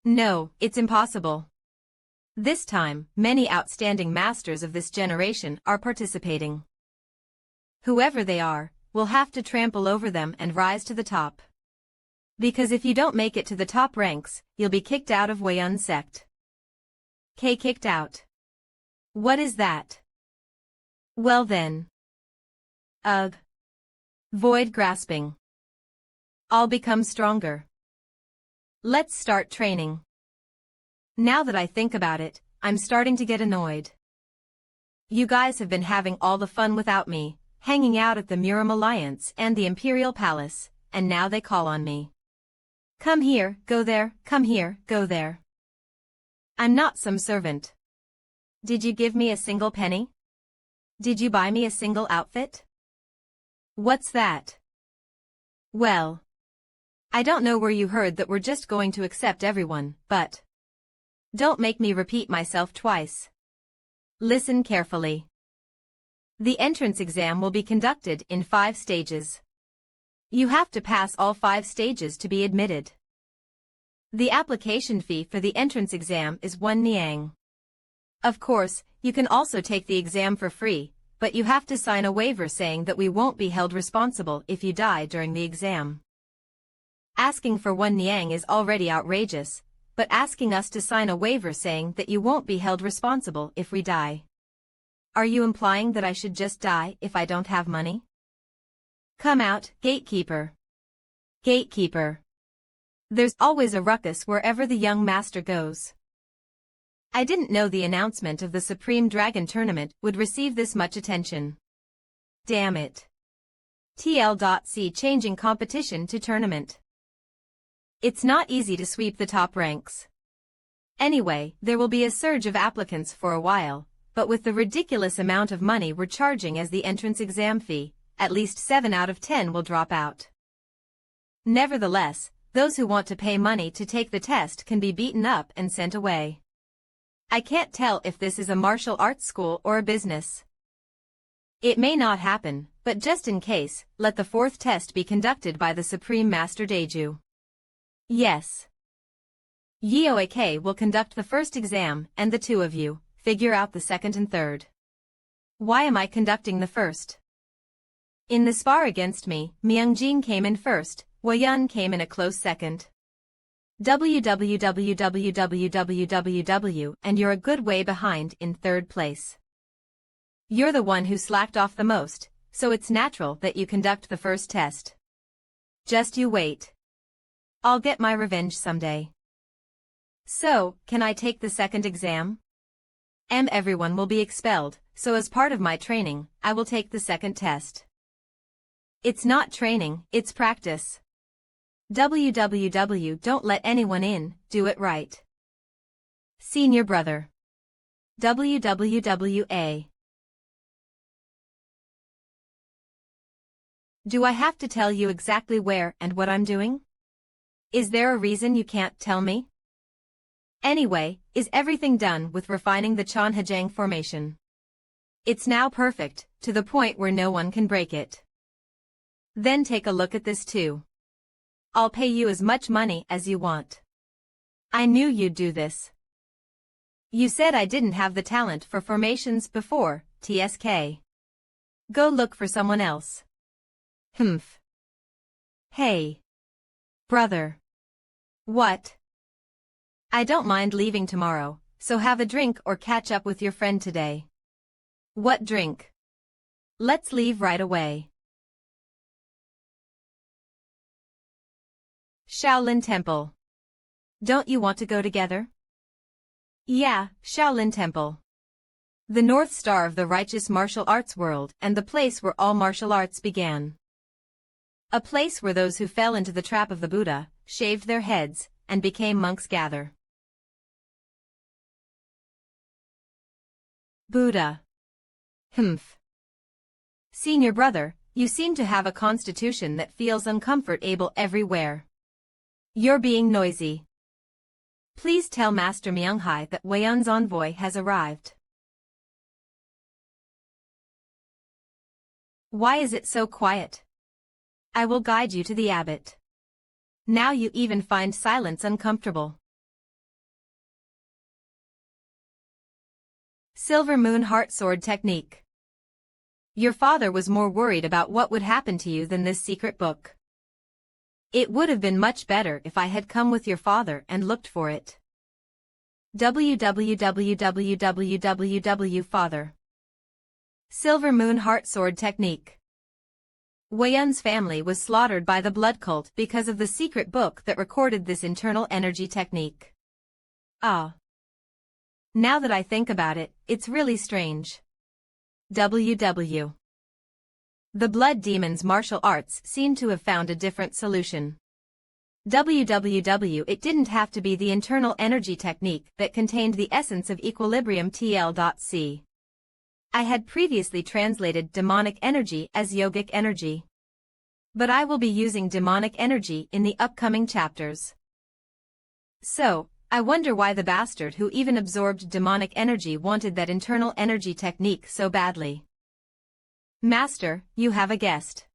No, it's impossible. This time, many outstanding masters of this generation are participating. Whoever they are, will have to trample over them and rise to the top. Because if you don't make it to the top ranks, you'll be kicked out of Huayun sect. Kicked out. What is that? Well then. Ugh. Void grasping. I'll become stronger. Let's start training. Now that I think about it, I'm starting to get annoyed. You guys have been having all the fun without me, hanging out at the Muram Alliance and the Imperial Palace, and now they call on me. Come here, go there, come here, go there. I'm not some servant. Did you give me a single penny? Did you buy me a single outfit? What's that? Well, I don't know where you heard that we're just going to accept everyone, but don't make me repeat myself twice. Listen carefully. The entrance exam will be conducted in 5 stages. You have to pass all 5 stages to be admitted. The application fee for the entrance exam is 1 niang. Of course, you can also take the exam for free, but you have to sign a waiver saying that we won't be held responsible if you die during the exam. Asking for 1 niang is already outrageous, but asking us to sign a waiver saying that you won't be held responsible if we die. Are you implying that I should just die if I don't have money? Come out, gatekeeper. Gatekeeper. There's always a ruckus wherever the young master goes. I didn't know the announcement of the Supreme Dragon Tournament would receive this much attention. Damn it. TL.C changing competition to tournament. It's not easy to sweep the top ranks. Anyway, there will be a surge of applicants for a while, but with the ridiculous amount of money we're charging as the entrance exam fee, at least 7 out of 10 will drop out. Nevertheless, those who want to pay money to take the test can be beaten up and sent away. I can't tell if this is a martial arts school or a business. It may not happen, but just in case, let the 4th test be conducted by the Supreme Master Daeju. Yes. Yeoak will conduct the first exam and the 2 of you, figure out the 2nd and 3rd. Why am I conducting the first? In the spar against me, Myungjin came in first, Huayun came in a close second. www, and you're a good way behind in 3rd place. You're the one who slacked off the most, so it's natural that you conduct the first test. Just you wait. I'll get my revenge someday. So, can I take the 2nd exam? Everyone will be expelled, so as part of my training, I will take the 2nd test. It's not training, it's practice. Don't let anyone in, do it right. Senior brother. WWWA. Do I have to tell you exactly where and what I'm doing? Is there a reason you can't tell me? Anyway, is everything done with refining the Chanhajang formation? It's now perfect, to the point where no one can break it. Then take a look at this too. I'll pay you as much money as you want. I knew you'd do this. You said I didn't have the talent for formations before, TSK. Go look for someone else. Humph. Hey. Brother. What? I don't mind leaving tomorrow, so have a drink or catch up with your friend today. What drink? Let's leave right away. Shaolin Temple. Don't you want to go together? Yeah, Shaolin Temple. The North Star of the righteous martial arts world and the place where all martial arts began. A place where those who fell into the trap of the Buddha, shaved their heads, and became monks gather. Buddha. Humph. Senior brother, you seem to have a constitution that feels uncomfortable everywhere. You're being noisy. Please tell Master Myunghai that Weiyun's envoy has arrived. Why is it so quiet? I will guide you to the abbot. Now you even find silence uncomfortable. Silver Moon Heart Sword Technique. Your father was more worried about what would happen to you than this secret book. It would have been much better if I had come with your father and looked for it. www.father. Silver Moon Heart Sword Technique. Weiyun's family was slaughtered by the blood cult because of the secret book that recorded this internal energy technique. Ah. Now that I think about it, it's really strange. WW. The blood demon's martial arts seem to have found a different solution. It didn't have to be the internal energy technique that contained the essence of equilibrium TL.C. I had previously translated demonic energy as yogic energy. But I will be using demonic energy in the upcoming chapters. So, I wonder why the bastard who even absorbed demonic energy wanted that internal energy technique so badly. Master, you have a guest.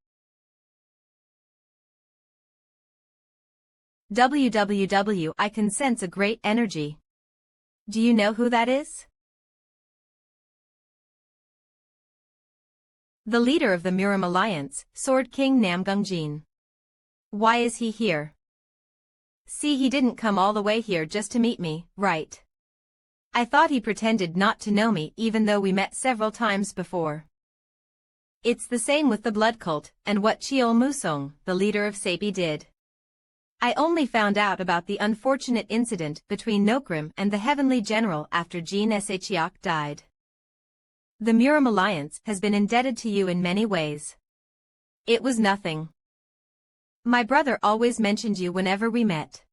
I can sense a great energy. Do you know who that is? The leader of the Murim Alliance, Sword King Namgungjin. Why is he here? See, he didn't come all the way here just to meet me, right? I thought he pretended not to know me even though we met several times before. It's the same with the blood cult and what Cheol Musong, the leader of Sapi, did. I only found out about the unfortunate incident between Nokrim and the Heavenly General after Jean Shachiok died. The Murim Alliance has been indebted to you in many ways. It was nothing. My brother always mentioned you whenever we met.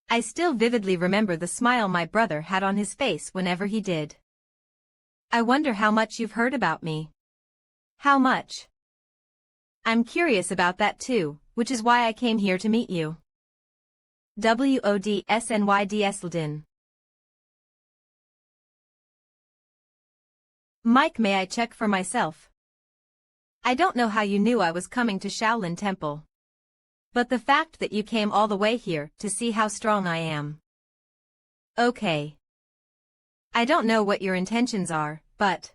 I still vividly remember the smile my brother had on his face whenever he did. I wonder how much you've heard about me. How much? I'm curious about that too, which is why I came here to meet you. WODSNYDSLDIN. Mike, may I check for myself? I don't know how you knew I was coming to Shaolin Temple. But the fact that you came all the way here to see how strong I am. Okay. I don't know what your intentions are, but...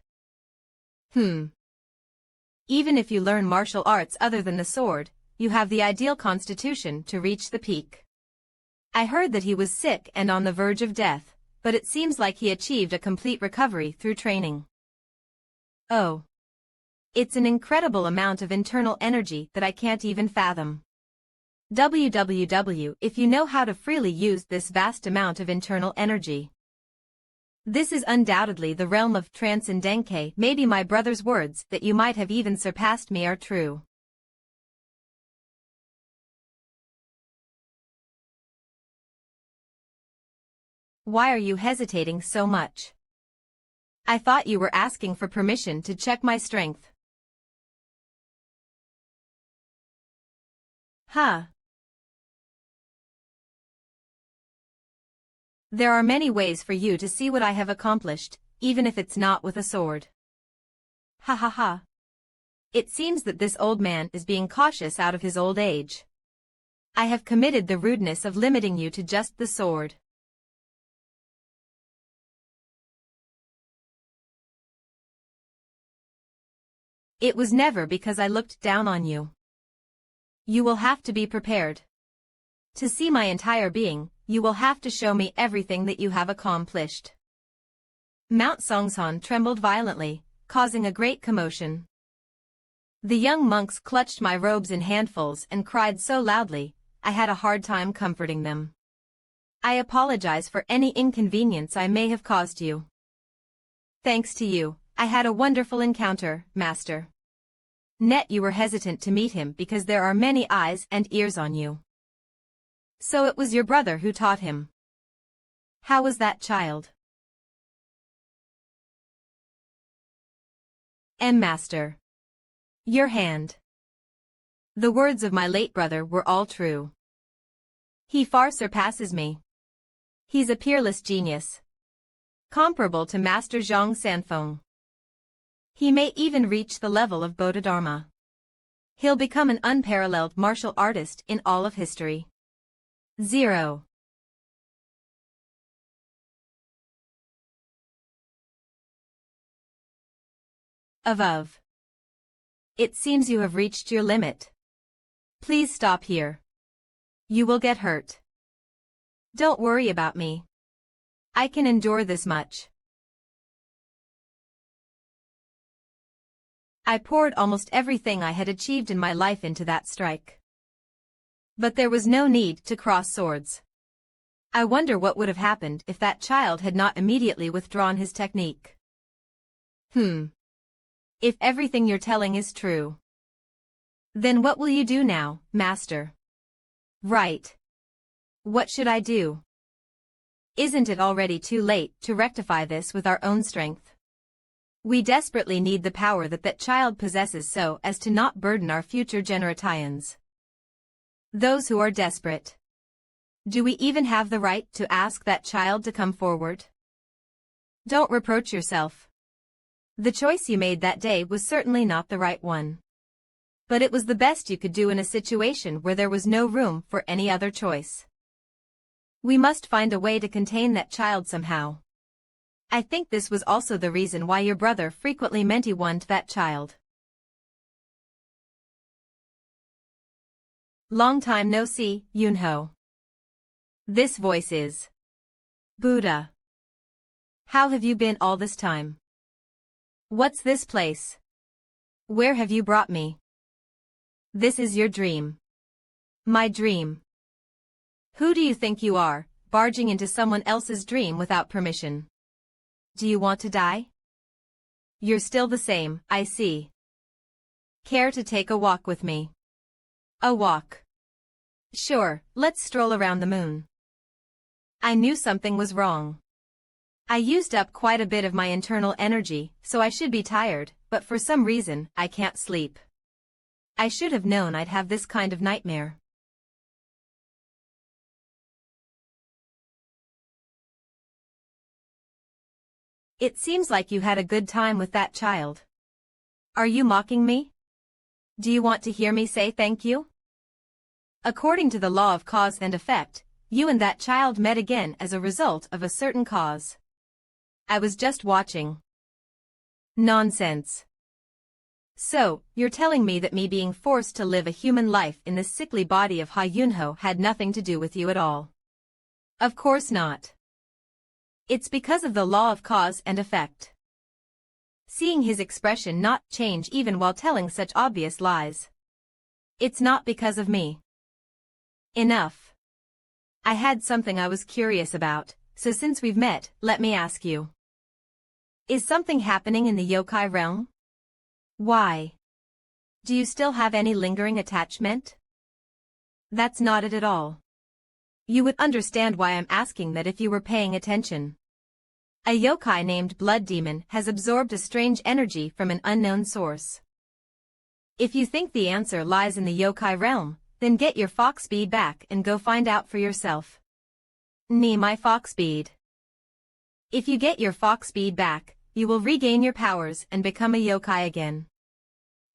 Even if you learn martial arts other than the sword, you have the ideal constitution to reach the peak. I heard that he was sick and on the verge of death, but it seems like he achieved a complete recovery through training. Oh. It's an incredible amount of internal energy that I can't even fathom. If you know how to freely use this vast amount of internal energy. This is undoubtedly the realm of Transcendenke. Maybe my brother's words that you might have even surpassed me are true. Why are you hesitating so much? I thought you were asking for permission to check my strength. Huh. There are many ways for you to see what I have accomplished, even if it's not with a sword. Ha ha ha. It seems that this old man is being cautious out of his old age. I have committed the rudeness of limiting you to just the sword. It was never because I looked down on you. You will have to be prepared. To see my entire being, you will have to show me everything that you have accomplished. Mount Songsan trembled violently, causing a great commotion. The young monks clutched my robes in handfuls and cried so loudly, I had a hard time comforting them. I apologize for any inconvenience I may have caused you. Thanks to you, I had a wonderful encounter, Master. Net, you were hesitant to meet him because there are many eyes and ears on you. So it was your brother who taught him. How was that child? Master. Your hand. The words of my late brother were all true. He far surpasses me. He's a peerless genius. Comparable to Master Zhang Sanfeng. He may even reach the level of Bodhidharma. He'll become an unparalleled martial artist in all of history. 0. Of. It seems you have reached your limit. Please stop here. You will get hurt. Don't worry about me. I can endure this much. I poured almost everything I had achieved in my life into that strike. But there was no need to cross swords. I wonder what would have happened if that child had not immediately withdrawn his technique. If everything you're telling is true. Then what will you do now, Master? Right. What should I do? Isn't it already too late to rectify this with our own strength? We desperately need the power that child possesses so as to not burden our future generations. Those who are desperate. Do we even have the right to ask that child to come forward? Don't reproach yourself. The choice you made that day was certainly not the right one. But it was the best you could do in a situation where there was no room for any other choice. We must find a way to contain that child somehow. I think this was also the reason why your brother frequently manhwa that child. Long time no see, Yunho. This voice is Buddha. How have you been all this time? What's this place? Where have you brought me? This is your dream. My dream. Who do you think you are, barging into someone else's dream without permission? Do you want to die? You're still the same, I see. Care to take a walk with me? A walk. Sure, let's stroll around the moon. I knew something was wrong. I used up quite a bit of my internal energy, so I should be tired, but for some reason, I can't sleep. I should have known I'd have this kind of nightmare. It seems like you had a good time with that child. Are you mocking me? Do you want to hear me say thank you? According to the law of cause and effect, you and that child met again as a result of a certain cause. I was just watching. Nonsense. So, you're telling me that me being forced to live a human life in the sickly body of Ha Yunho had nothing to do with you at all? Of course not. It's because of the law of cause and effect. Seeing his expression not change even while telling such obvious lies. It's not because of me. Enough. I had something I was curious about, so since we've met, let me ask you. Is something happening in the yokai realm? Why? Do you still have any lingering attachment? That's not it at all. You would understand why I'm asking that if you were paying attention. A yokai named Blood Demon has absorbed a strange energy from an unknown source. If you think the answer lies in the yokai realm, then get your fox speed back and go find out for yourself. My fox speed. If you get your fox speed back, you will regain your powers and become a yokai again.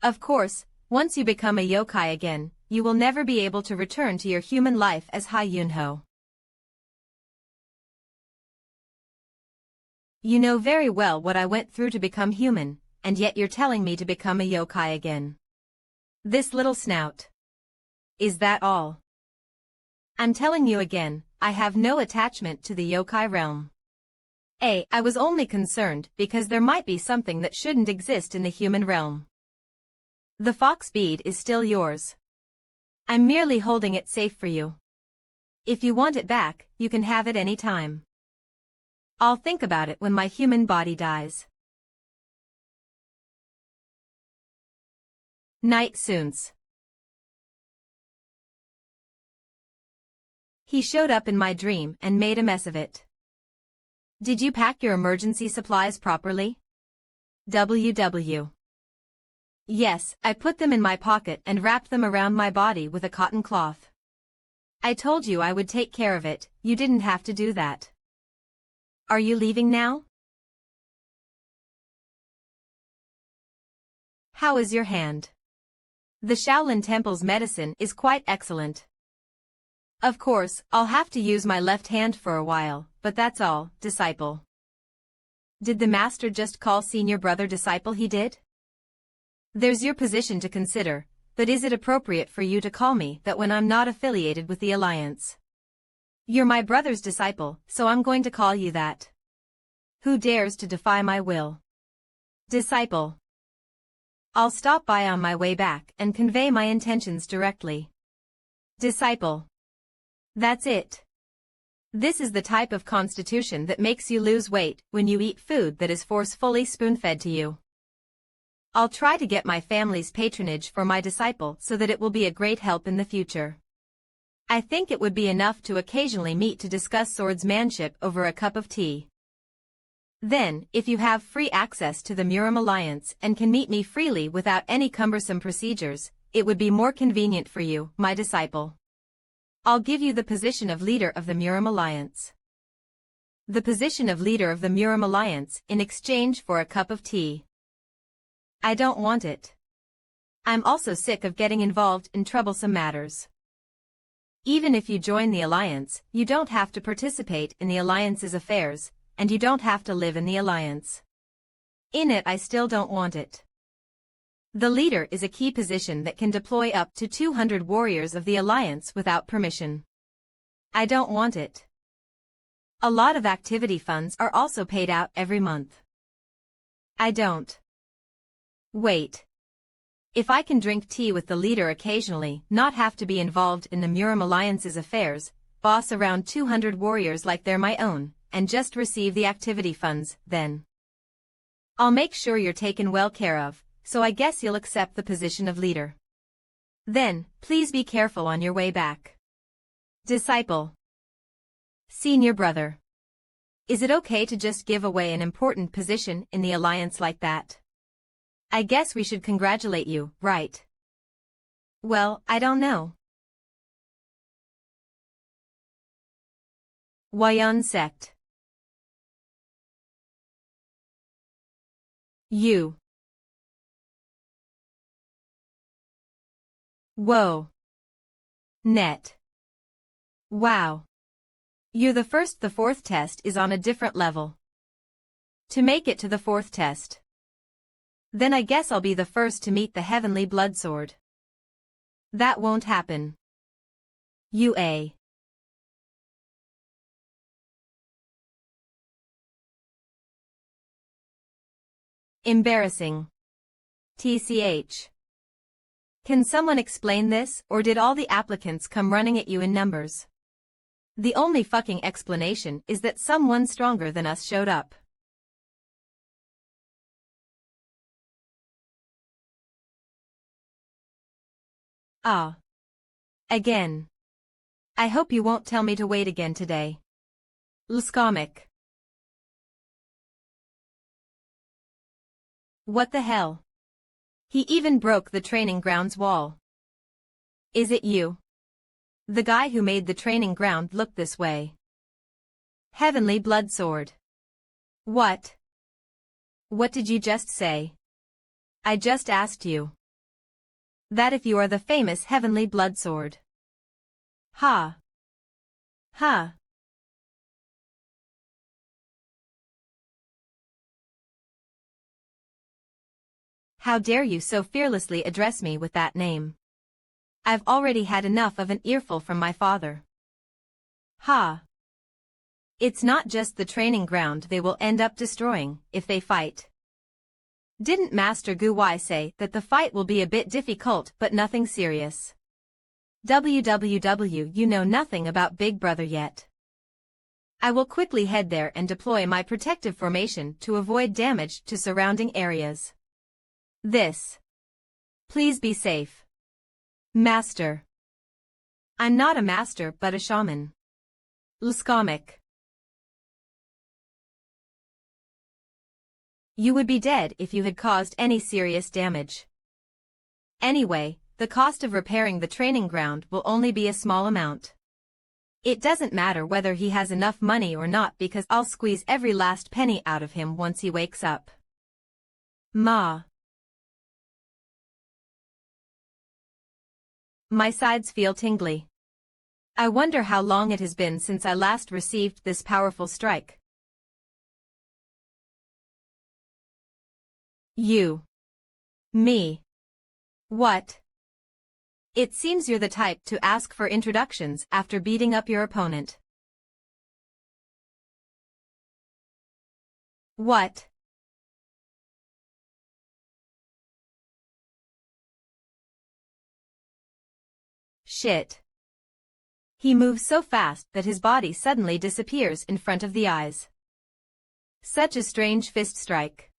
Of course, once you become a yokai again, you will never be able to return to your human life as Ha Yunho. You know very well what I went through to become human, and yet you're telling me to become a yokai again. This little snout. Is that all? I'm telling you again, I have no attachment to the yokai realm. I was only concerned because there might be something that shouldn't exist in the human realm. The fox bead is still yours. I'm merely holding it safe for you. If you want it back, you can have it any time. I'll think about it when my human body dies. Night soons. He showed up in my dream and made a mess of it. Did you pack your emergency supplies properly? WW. Yes, I put them in my pocket and wrapped them around my body with a cotton cloth. I told you I would take care of it, you didn't have to do that. Are you leaving now? How is your hand? The Shaolin Temple's medicine is quite excellent. Of course, I'll have to use my left hand for a while, but that's all, disciple. Did the master just call senior brother disciple he did? There's your position to consider, but is it appropriate for you to call me that when I'm not affiliated with the alliance? You're my brother's disciple, so I'm going to call you that. Who dares to defy my will? Disciple. I'll stop by on my way back and convey my intentions directly. Disciple. That's it. This is the type of constitution that makes you lose weight when you eat food that is forcefully spoon-fed to you. I'll try to get my family's patronage for my disciple so that it will be a great help in the future. I think it would be enough to occasionally meet to discuss swordsmanship over a cup of tea. Then, if you have free access to the Murim Alliance and can meet me freely without any cumbersome procedures, it would be more convenient for you, my disciple. I'll give you the position of leader of the Murim Alliance. The position of leader of the Murim Alliance in exchange for a cup of tea. I don't want it. I'm also sick of getting involved in troublesome matters. Even if you join the Alliance, you don't have to participate in the Alliance's affairs, and you don't have to live in the Alliance. In it, I still don't want it. The leader is a key position that can deploy up to 200 warriors of the Alliance without permission. I don't want it. A lot of activity funds are also paid out every month. I don't. Wait. If I can drink tea with the leader occasionally, not have to be involved in the Murim Alliance's affairs, boss around 200 warriors like they're my own, and just receive the activity funds, then I'll make sure you're taken well care of, so I guess you'll accept the position of leader. Then, please be careful on your way back. Disciple. Senior brother. Is it okay to just give away an important position in the Alliance like that? I guess we should congratulate you, right? Well, I don't know. Wayan sect. You. Whoa. Net. Wow. You're the first. The fourth test is on a different level. To make it to the fourth test. Then I guess I'll be the first to meet the heavenly blood sword. That won't happen. UA. Embarrassing. TCH. Can someone explain this, or did all the applicants come running at you in numbers? The only fucking explanation is that someone stronger than us showed up. Ah. Again. I hope you won't tell me to wait again today. Lskomic. What the hell? He even broke the training ground's wall. Is it you? The guy who made the training ground look this way. Heavenly blood sword. What? What did you just say? I just asked you. That if you are the famous heavenly blood sword. Ha. Ha. How dare you so fearlessly address me with that name? I've already had enough of an earful from my father. Ha! It's not just the training ground they will end up destroying, if they fight. Didn't Master Guwai say that the fight will be a bit difficult but nothing serious? WWW, you know nothing about Big Brother yet. I will quickly head there and deploy my protective formation to avoid damage to surrounding areas. Please be safe. Master. I'm not a master but a shaman. Luskamik. You would be dead if you had caused any serious damage. Anyway, the cost of repairing the training ground will only be a small amount. It doesn't matter whether he has enough money or not because I'll squeeze every last penny out of him once he wakes up. Ma. My sides feel tingly. I wonder how long it has been since I last received this powerful strike. You. Me. What? It seems you're the type to ask for introductions after beating up your opponent. What? Shit. He moves so fast that his body suddenly disappears in front of the eyes. Such a strange fist strike.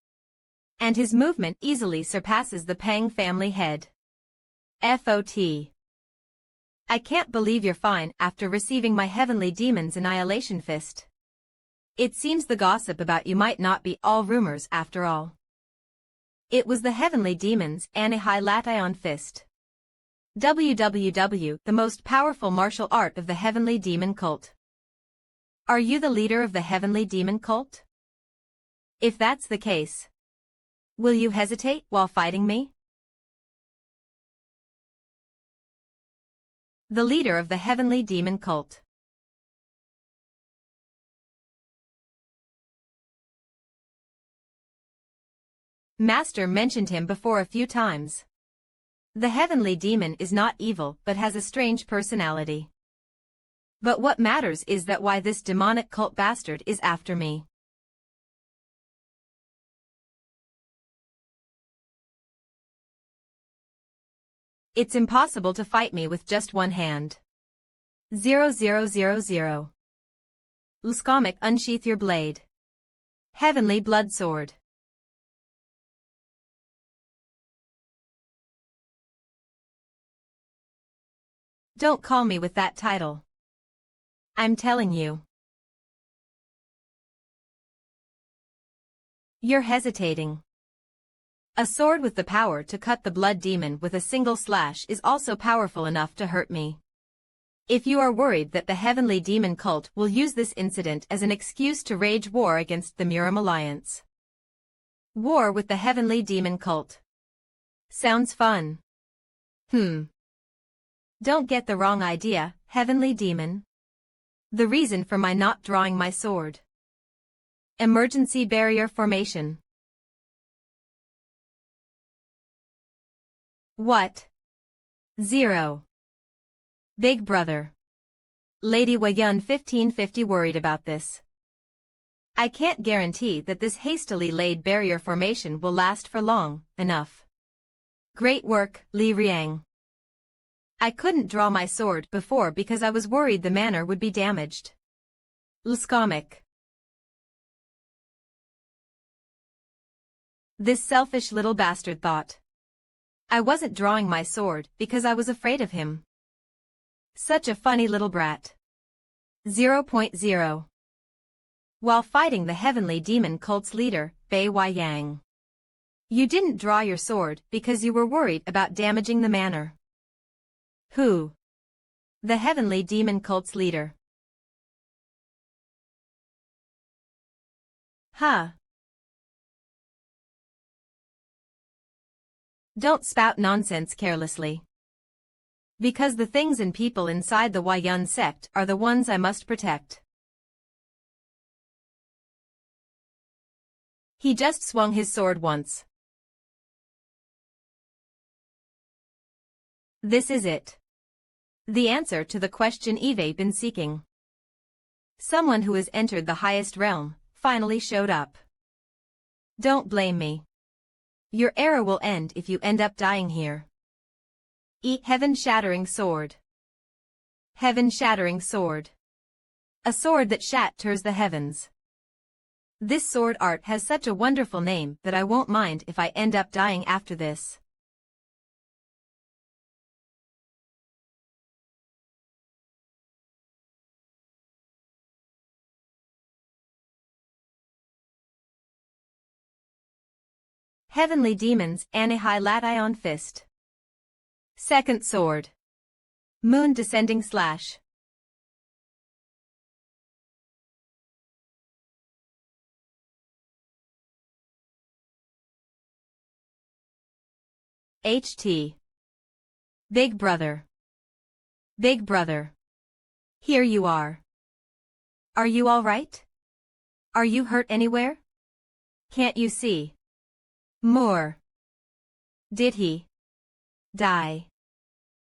And his movement easily surpasses the Pang family head. FOT. I can't believe you're fine after receiving my heavenly demon's annihilation fist. It seems the gossip about you might not be all rumors after all. It was the heavenly demon's annihilation fist. WWW, the most powerful martial art of the heavenly demon cult. Are you the leader of the heavenly demon cult? If that's the case, will you hesitate while fighting me? The leader of the heavenly demon cult. Master mentioned him before a few times. The heavenly demon is not evil but has a strange personality. But what matters is that why this demonic cult bastard is after me. It's impossible to fight me with just one hand. 0000. Luskamik, unsheath your blade. Heavenly blood sword. Don't call me with that title. I'm telling you. You're hesitating. A sword with the power to cut the blood demon with a single slash is also powerful enough to hurt me. If you are worried that the heavenly demon cult will use this incident as an excuse to wage war against the Muram Alliance. War with the heavenly demon cult. Sounds fun. Don't get the wrong idea, heavenly demon. The reason for my not drawing my sword. Emergency barrier formation. What? 0. Big Brother. Lady Wayun 1550 worried about this. I can't guarantee that this hastily laid barrier formation will last for long enough. Great work, Li Riang. I couldn't draw my sword before because I was worried the manor would be damaged. Luskamik. This selfish little bastard thought. I wasn't drawing my sword because I was afraid of him. Such a funny little brat. 0.0. While fighting the heavenly demon cult's leader, Bei Yang. You didn't draw your sword because you were worried about damaging the manor. Who? The heavenly demon cult's leader. Huh. Don't spout nonsense carelessly. Because the things and people inside the Wayun sect are the ones I must protect. He just swung his sword once. This is it. The answer to the question Eve been seeking. Someone who has entered the highest realm finally showed up. Don't blame me. Your era will end if you end up dying here. Heaven-shattering sword. Heaven-shattering sword. A sword that shatters the heavens. This sword art has such a wonderful name that I won't mind if I end up dying after this. Heavenly Demons Annihilation Fist. Second sword. Moon Descending Slash. HT. Big Brother. Big Brother. Here you are. Are you all right? Are you hurt anywhere? Can't you see? More. Did he die?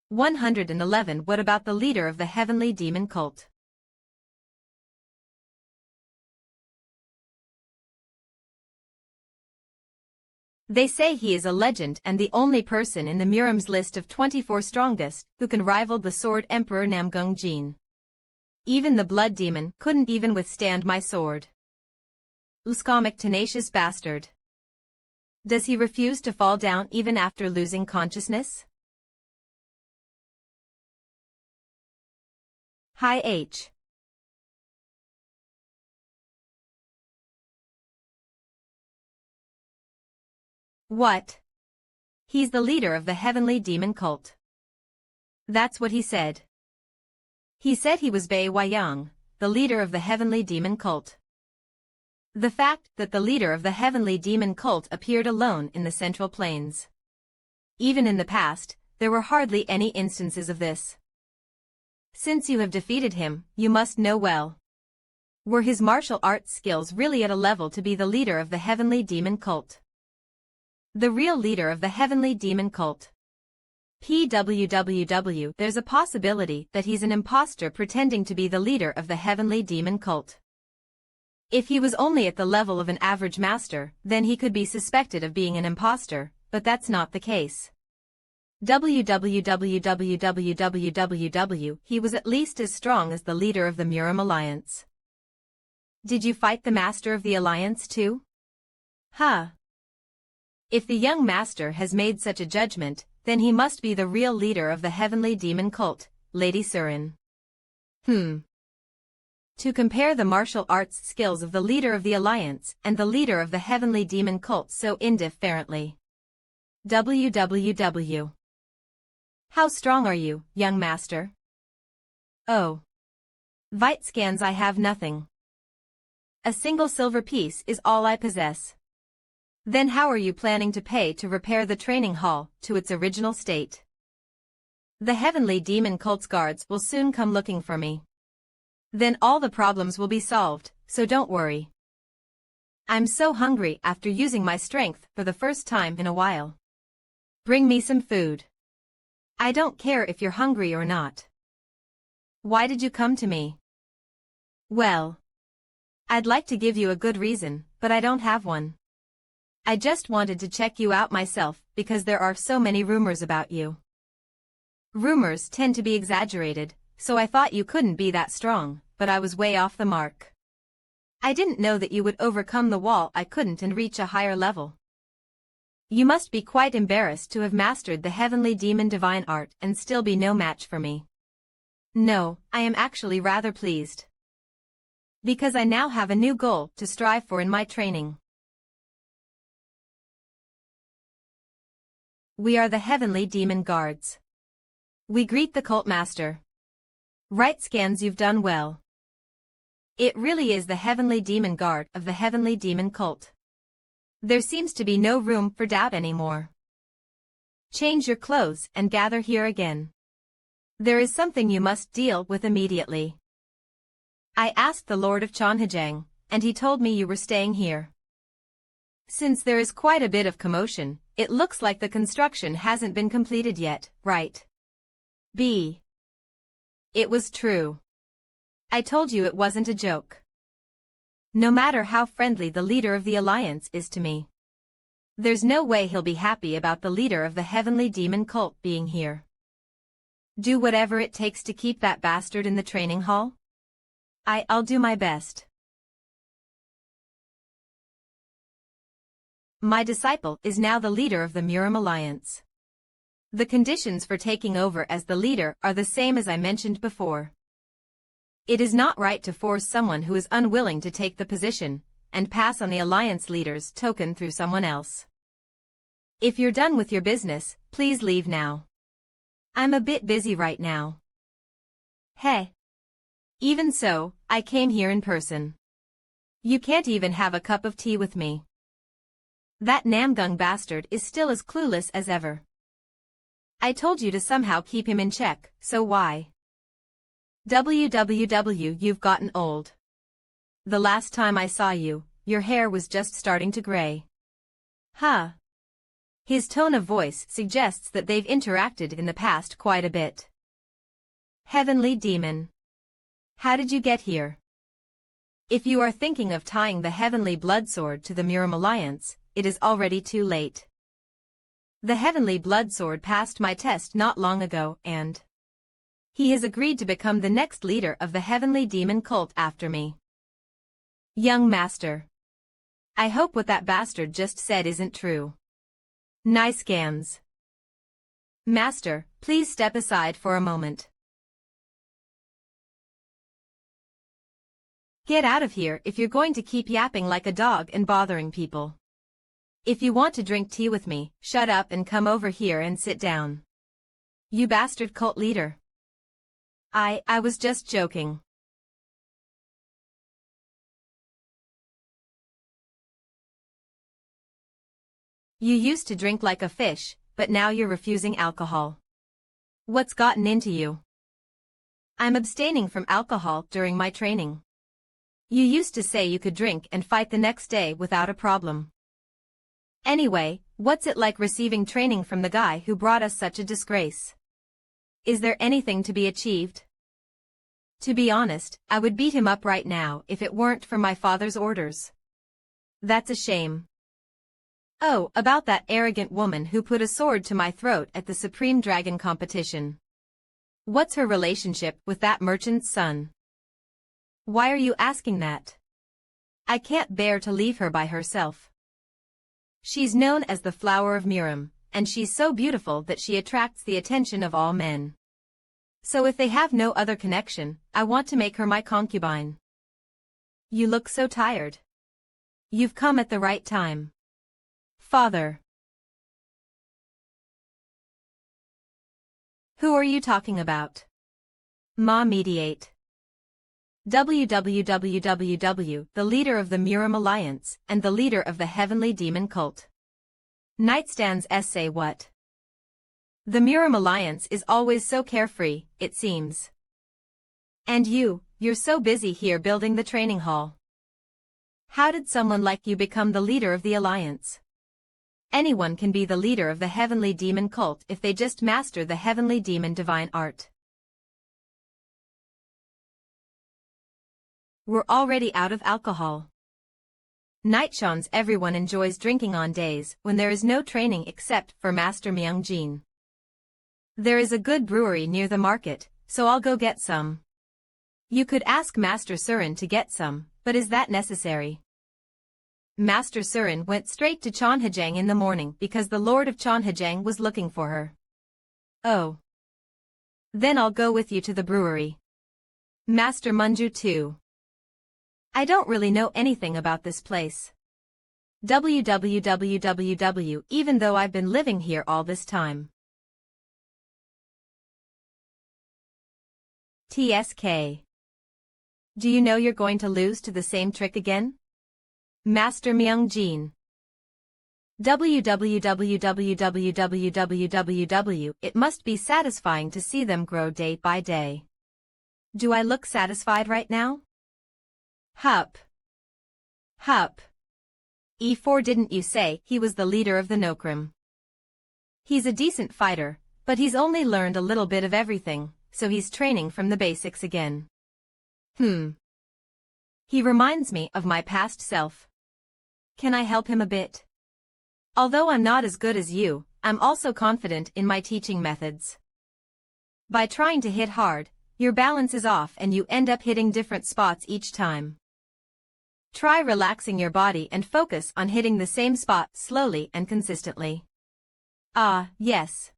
111. What about the leader of the heavenly demon cult? They say he is a legend and the only person in the Muram's list of 24 strongest who can rival the Sword Emperor Namgung Jin. Even the blood demon couldn't even withstand my sword. Uskomic tenacious bastard. Does he refuse to fall down even after losing consciousness? Hi H. What? He's the leader of the heavenly demon cult. That's what he said. He said he was Bai Weiyang, the leader of the heavenly demon cult. The fact that the leader of the heavenly demon cult appeared alone in the Central Plains. Even in the past, there were hardly any instances of this. Since you have defeated him, you must know well. Were his martial arts skills really at a level to be the leader of the heavenly demon cult? The real leader of the heavenly demon cult. PWWW. There's a possibility that he's an imposter pretending to be the leader of the heavenly demon cult. If he was only at the level of an average master, then he could be suspected of being an imposter, but that's not the case. WWWWWWW. He was at least as strong as the leader of the Muram Alliance. Did you fight the master of the alliance too? Huh. If the young master has made such a judgment, then he must be the real leader of the heavenly demon cult, Lady Surin. To compare the martial arts skills of the leader of the alliance and the leader of the heavenly demon cult so indifferently. WWW. How strong are you, young master? Oh. Vite scans. I have nothing. A single silver piece is all I possess. Then how are you planning to pay to repair the training hall to its original state? The heavenly demon cult's guards will soon come looking for me. Then all the problems will be solved, so don't worry. I'm so hungry after using my strength for the first time in a while. Bring me some food. I don't care if you're hungry or not. Why did you come to me? Well, I'd like to give you a good reason, but I don't have one. I just wanted to check you out myself because there are so many rumors about you. Rumors tend to be exaggerated, so I thought you couldn't be that strong, but I was way off the mark. I didn't know that you would overcome the wall I couldn't and reach a higher level. You must be quite embarrassed to have mastered the heavenly demon divine art and still be no match for me. No, I am actually rather pleased. Because I now have a new goal to strive for in my training. We are the heavenly demon guards. We greet the cult master. Right scans, you've done well. It really is the heavenly demon guard of the heavenly demon cult. There seems to be no room for doubt anymore. Change your clothes and gather here again. There is something you must deal with immediately. I asked the Lord of Chanhajang, and he told me you were staying here. Since there is quite a bit of commotion, it looks like the construction hasn't been completed yet, right? B. It was true. I told you it wasn't a joke. No matter how friendly the leader of the Alliance is to me, there's no way he'll be happy about the leader of the heavenly demon cult being here. Do whatever it takes to keep that bastard in the training hall? I'll do my best. My disciple is now the leader of the Murim Alliance. The conditions for taking over as the leader are the same as I mentioned before. It is not right to force someone who is unwilling to take the position, and pass on the Alliance leader's token through someone else. If you're done with your business, please leave now. I'm a bit busy right now. Hey. Even so, I came here in person. You can't even have a cup of tea with me. That Namgung bastard is still as clueless as ever. I told you to somehow keep him in check, so why? You've gotten old. The last time I saw you, your hair was just starting to gray. Huh. His tone of voice suggests that they've interacted in the past quite a bit. Heavenly Demon. How did you get here? If you are thinking of tying the Heavenly Blood Sword to the Murim Alliance, it is already too late. The Heavenly Blood Sword passed my test not long ago and he has agreed to become the next leader of the Heavenly Demon cult after me. Young Master. I hope what that bastard just said isn't true. Nice scans. Master, please step aside for a moment. Get out of here if you're going to keep yapping like a dog and bothering people. If you want to drink tea with me, shut up and come over here and sit down. You bastard cult leader. I was just joking. You used to drink like a fish, but now you're refusing alcohol. What's gotten into you? I'm abstaining from alcohol during my training. You used to say you could drink and fight the next day without a problem. Anyway, what's it like receiving training from the guy who brought us such a disgrace? Is there anything to be achieved? To be honest, I would beat him up right now if it weren't for my father's orders. That's a shame. Oh, about that arrogant woman who put a sword to my throat at the Supreme Dragon competition. What's her relationship with that merchant's son? Why are you asking that? I can't bear to leave her by herself. She's known as the Flower of Murim, and she's so beautiful that she attracts the attention of all men. So if they have no other connection, I want to make her my concubine. You look so tired. You've come at the right time. Father. Who are you talking about? Ma mediate. The leader of the Murim Alliance, and the leader of the Heavenly Demon cult. Nightstand's essay what? The Murim Alliance is always so carefree, it seems. And you're so busy here building the training hall. How did someone like you become the leader of the Alliance? Anyone can be the leader of the Heavenly Demon cult if they just master the Heavenly Demon divine art. We're already out of alcohol. Nightshawns everyone enjoys drinking on days when there is no training except for Master Myungjin. There is a good brewery near the market, so I'll go get some. You could ask Master Surin to get some, but is that necessary? Master Surin went straight to Chonhajang in the morning because the Lord of Chonhajang was looking for her. Oh. Then I'll go with you to the brewery. Master Munju too. I don't really know anything about this place. Even though I've been living here all this time. TSK. Do you know you're going to lose to the same trick again? Master Myungjin. It must be satisfying to see them grow day by day. Do I look satisfied right now? Hup. E4 didn't you say he was the leader of the Nokrim? He's a decent fighter, But he's only learned a little bit of everything, so he's training from the basics again. He reminds me of my past self. Can I help him a bit? Although I'm not as good as you, I'm also confident in my teaching methods. By trying to hit hard, your balance is off and you end up hitting different spots each time. Try relaxing your body and focus on hitting the same spot slowly and consistently. Ah, yes.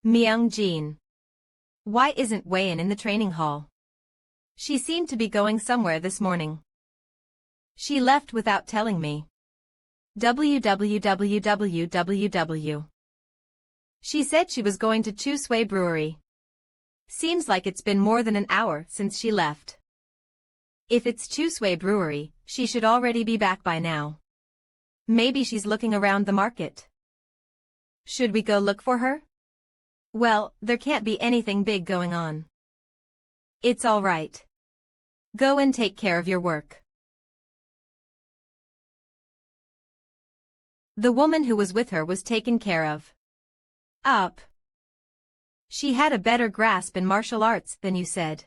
Myung-jin. Why isn't Wei-in in the training hall? She seemed to be going somewhere this morning. She left without telling me. www. She said she was going to Chusui Brewery. Seems like it's been more than an hour since she left. If it's Chusui Brewery, she should already be back by now. Maybe she's looking around the market. Should we go look for her? Well, there can't be anything big going on. It's all right. Go and take care of your work. The woman who was with her was taken care of. Up. She had a better grasp in martial arts than you said.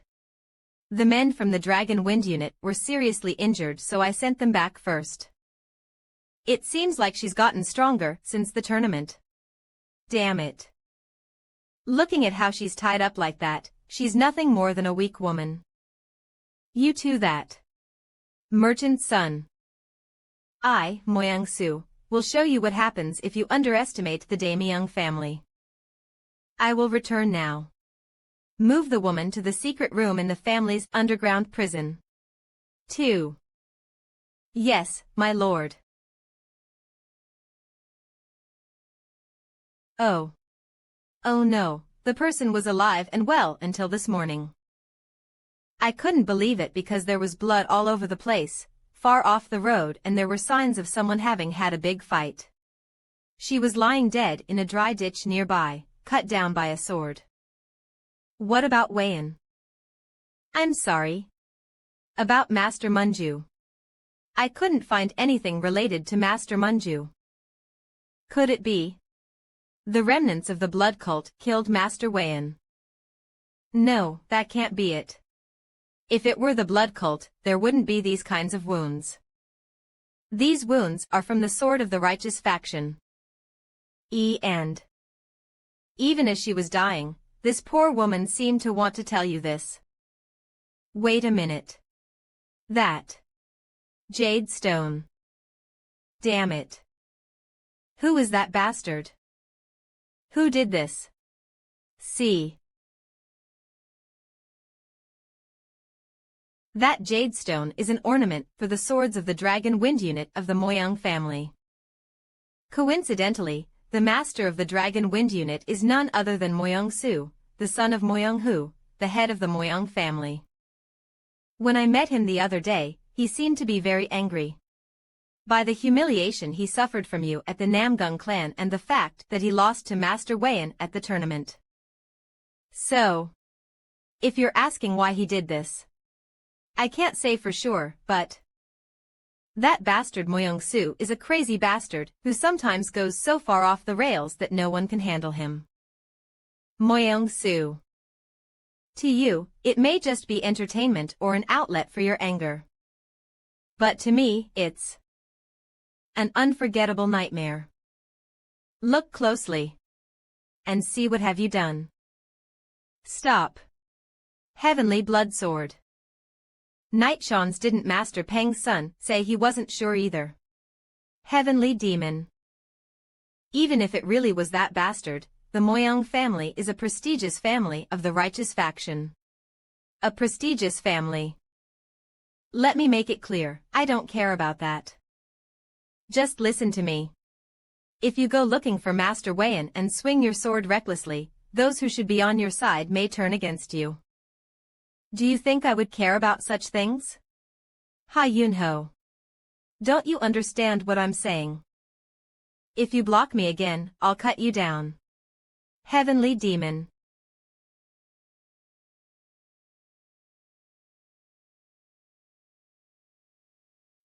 The men from the Dragon Wind unit were seriously injured, so I sent them back first. It seems like she's gotten stronger since the tournament. Damn it. Looking at how she's tied up like that, she's nothing more than a weak woman. You too that. Merchant's son. I, Moyoung-soo, will show you what happens if you underestimate the Daemyeong family. I will return now. Move the woman to the secret room in the family's underground prison. 2. Yes, my lord. Oh. Oh no, the person was alive and well until this morning. I couldn't believe it because there was blood all over the place, far off the road, and there were signs of someone having had a big fight. She was lying dead in a dry ditch nearby, cut down by a sword. What about Wei-in? I'm sorry. About Master Manju. I couldn't find anything related to Master Manju. Could it be? The remnants of the blood cult killed Master Wei-in. No, that can't be it. If it were the blood cult, there wouldn't be these kinds of wounds. These wounds are from the sword of the righteous faction. And even as she was dying, this poor woman seemed to want to tell you this. Wait a minute. That jade stone. Damn it. Who is that bastard? Who did this? See. That jade stone is an ornament for the swords of the Dragon Wind unit of the Moyoung family. Coincidentally, the master of the Dragon Wind unit is none other than Moyoung-soo, the son of Moyoung-hoo, the head of the Moyoung family. When I met him the other day, he seemed to be very angry. By the humiliation he suffered from you at the Namgung clan and the fact that he lost to Master Wei-in at the tournament. So, if you're asking why he did this, I can't say for sure, but that bastard Moyoung-soo is a crazy bastard who sometimes goes so far off the rails that no one can handle him. Moyoung-soo. To you, it may just be entertainment or an outlet for your anger. But to me, it's an unforgettable nightmare. Look closely. And see what have you done. Stop. Heavenly blood sword. Nightshawns didn't Master Peng's son say he wasn't sure either. Heavenly demon. Even if it really was that bastard, the Moyoung family is a prestigious family of the righteous faction. A prestigious family. Let me make it clear, I don't care about that. Just listen to me. If you go looking for Master Wei-in and swing your sword recklessly, those who should be on your side may turn against you. Do you think I would care about such things? Ha Yunho. Don't you understand what I'm saying? If you block me again, I'll cut you down. Heavenly demon.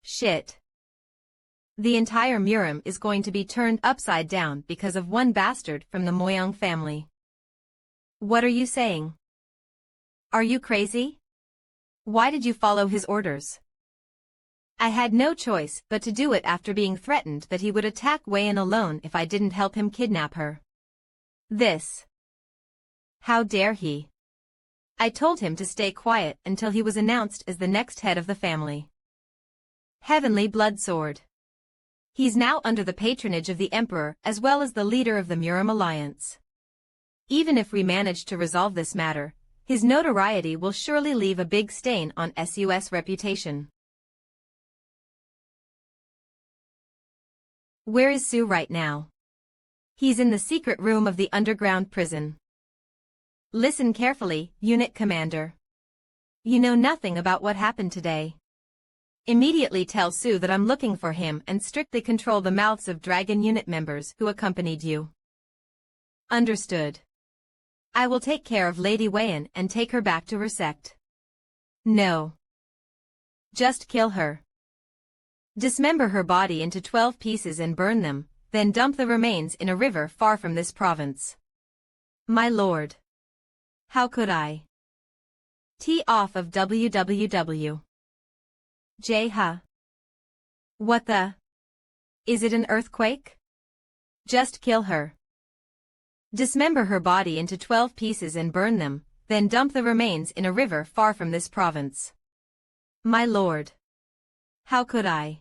Shit. The entire Murim is going to be turned upside down because of one bastard from the Moyang family. What are you saying? Are you crazy? Why did you follow his orders? I had no choice but to do it after being threatened that he would attack Weian alone if I didn't help him kidnap her. This. How dare he? I told him to stay quiet until he was announced as the next head of the family. Heavenly Blood Sword. He's now under the patronage of the Emperor as well as the leader of the Murim Alliance. Even if we manage to resolve this matter, his notoriety will surely leave a big stain on SU's reputation. Where is Su right now? He's in the secret room of the underground prison. Listen carefully, Unit Commander. You know nothing about what happened today. Immediately tell Su that I'm looking for him and strictly control the mouths of Dragon Unit members who accompanied you. Understood. I will take care of Lady Weian and take her back to her sect. No. Just kill her. Dismember her body into 12 pieces and burn them, then dump the remains in a river far from this province. My lord. How could I? Tee off of www. Huh? What the? Is it an earthquake? Just kill her. Dismember her body into 12 pieces and burn them, then dump the remains in a river far from this province. My lord. How could I?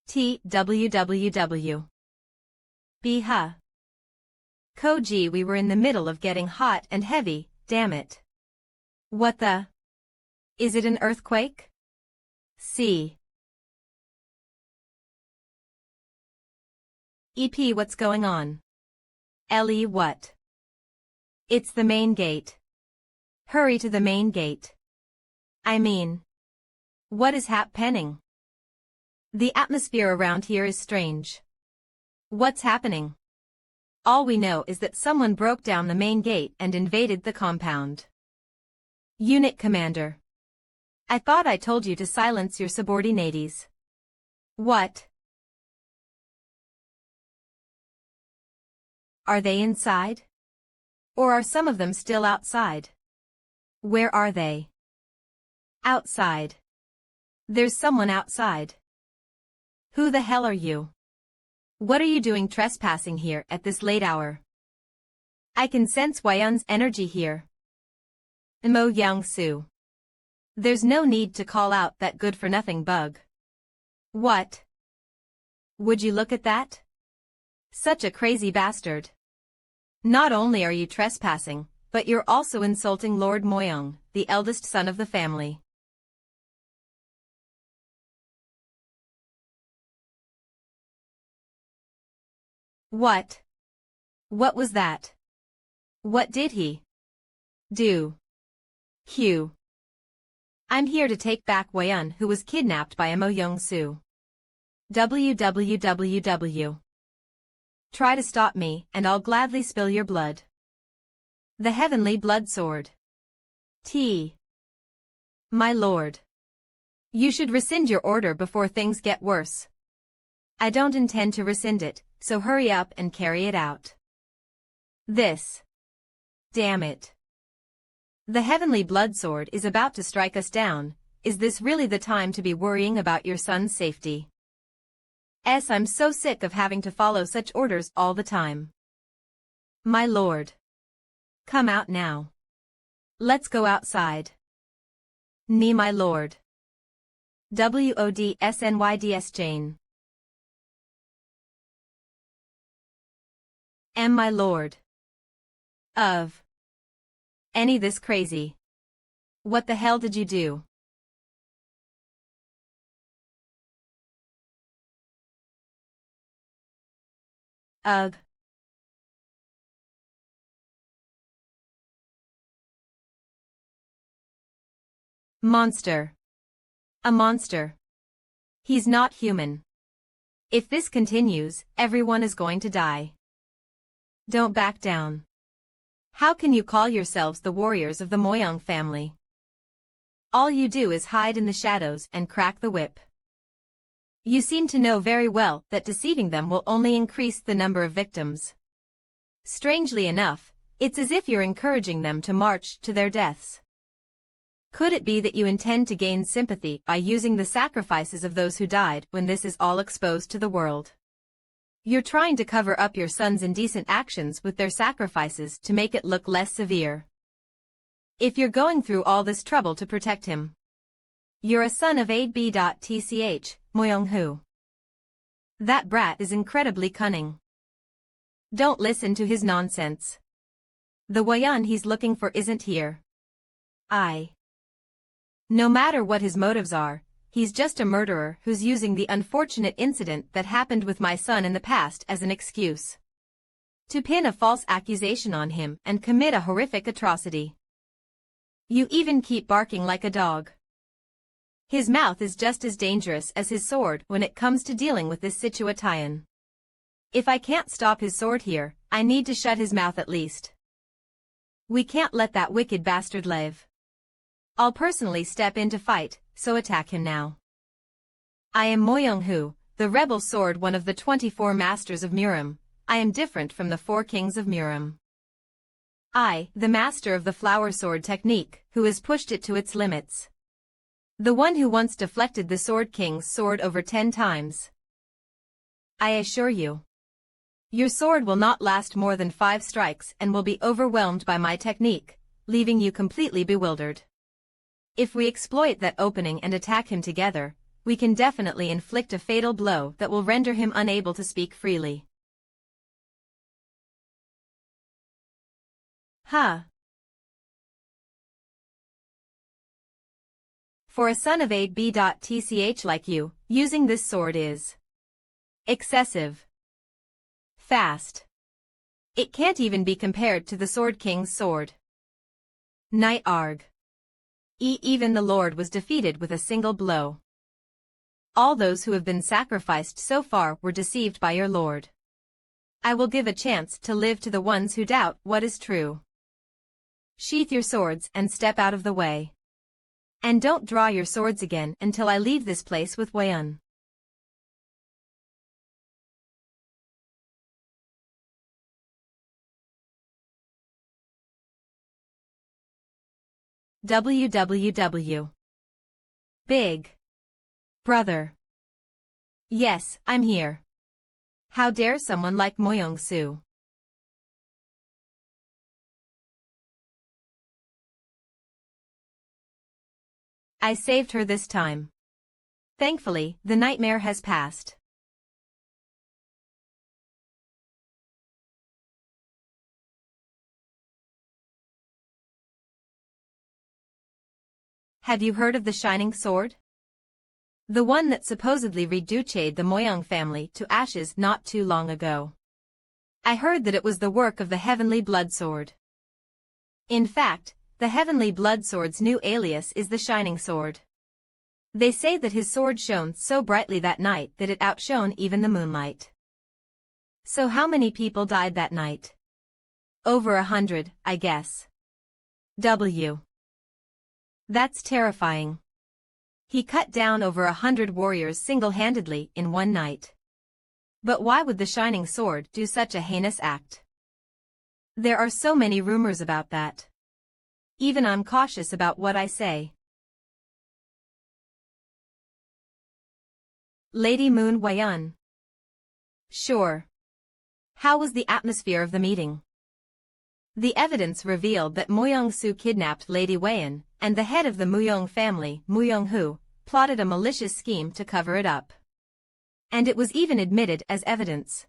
www. Huh? Koji, we were in the middle of getting hot and heavy, damn it. What the? Is it an earthquake? See. What's going on? What? It's the main gate. Hurry to the main gate. I mean. What is happening? The atmosphere around here is strange. What's happening? All we know is that someone broke down the main gate and invaded the compound. Unit Commander. I thought I told you to silence your subordinates. What? Are they inside? Or are some of them still outside? Where are they? Outside. There's someone outside. Who the hell are you? What are you doing trespassing here at this late hour? I can sense Weian's energy here. Mo Yang-su. There's no need to call out that good-for-nothing bug. What? Would you look at that? Such a crazy bastard. Not only are you trespassing, but you're also insulting Lord Moyang, the eldest son of the family. What? What was that? What did he do? Hugh. I'm here to take back Weian, who was kidnapped by Mo Young-su. www. Try to stop me and I'll gladly spill your blood. The Heavenly Blood Sword. My lord. You should rescind your order before things get worse. I don't intend to rescind it, so hurry up and carry it out. This. Damn it. The Heavenly Blood Sword is about to strike us down. Is this really the time to be worrying about your son's safety? I'm so sick of having to follow such orders all the time. My lord. Come out now. Let's go outside. My lord. WODSNYDS Jane. My lord. Of. Any this crazy. What the hell did you do? Ugh. Monster. A monster. He's not human. If this continues, everyone is going to die. Don't back down. How can you call yourselves the warriors of the Moyang family? All you do is hide in the shadows and crack the whip. You seem to know very well that deceiving them will only increase the number of victims. Strangely enough, it's as if you're encouraging them to march to their deaths. Could it be that you intend to gain sympathy by using the sacrifices of those who died when this is all exposed to the world? You're trying to cover up your son's indecent actions with their sacrifices to make it look less severe. If you're going through all this trouble to protect him, you're a son of AB.tch, Moyong-hu. That brat is incredibly cunning. Don't listen to his nonsense. The Wayan he's looking for isn't here. No matter what his motives are, he's just a murderer who's using the unfortunate incident that happened with my son in the past as an excuse to pin a false accusation on him and commit a horrific atrocity. You even keep barking like a dog. His mouth is just as dangerous as his sword when it comes to dealing with this situation. If I can't stop his sword here, I need to shut his mouth at least. We can't let that wicked bastard live. I'll personally step in to fight, so attack him now. I am Moyong-hu, the rebel sword, one of the 24 masters of Murim. I am different from the 4 kings of Murim. The master of the flower sword technique, who has pushed it to its limits. The one who once deflected the Sword King's sword over 10 times. I assure you, your sword will not last more than 5 strikes and will be overwhelmed by my technique, leaving you completely bewildered. If we exploit that opening and attack him together, we can definitely inflict a fatal blow that will render him unable to speak freely. For a son of AB.tch like you, using this sword is excessive. Fast. It can't even be compared to the Sword King's sword. Night Arg. Even the Lord was defeated with a single blow. All those who have been sacrificed so far were deceived by your Lord. I will give a chance to live to the ones who doubt what is true. Sheath your swords and step out of the way. And don't draw your swords again until I leave this place with Wayan. www. Big Brother. Yes, I'm here. How dare someone like Moyong-su? I saved her this time. Thankfully, the nightmare has passed. Have you heard of the Shining Sword? The one that supposedly reduced the Moyong family to ashes not too long ago. I heard that it was the work of the Heavenly Blood Sword. In fact, the Heavenly Blood Sword's new alias is the Shining Sword. They say that his sword shone so brightly that night that it outshone even the moonlight. So how many people died that night? Over 100, I guess. That's terrifying. He cut down over 100 warriors single-handedly in one night. But why would the Shining Sword do such a heinous act? There are so many rumors about that. Even I'm cautious about what I say. Lady Moon Wayan. Sure. How was the atmosphere of the meeting? The evidence revealed that Moyong-su kidnapped Lady Wayan, and the head of the Moyong family, Moyong-hu, plotted a malicious scheme to cover it up. And it was even admitted as evidence.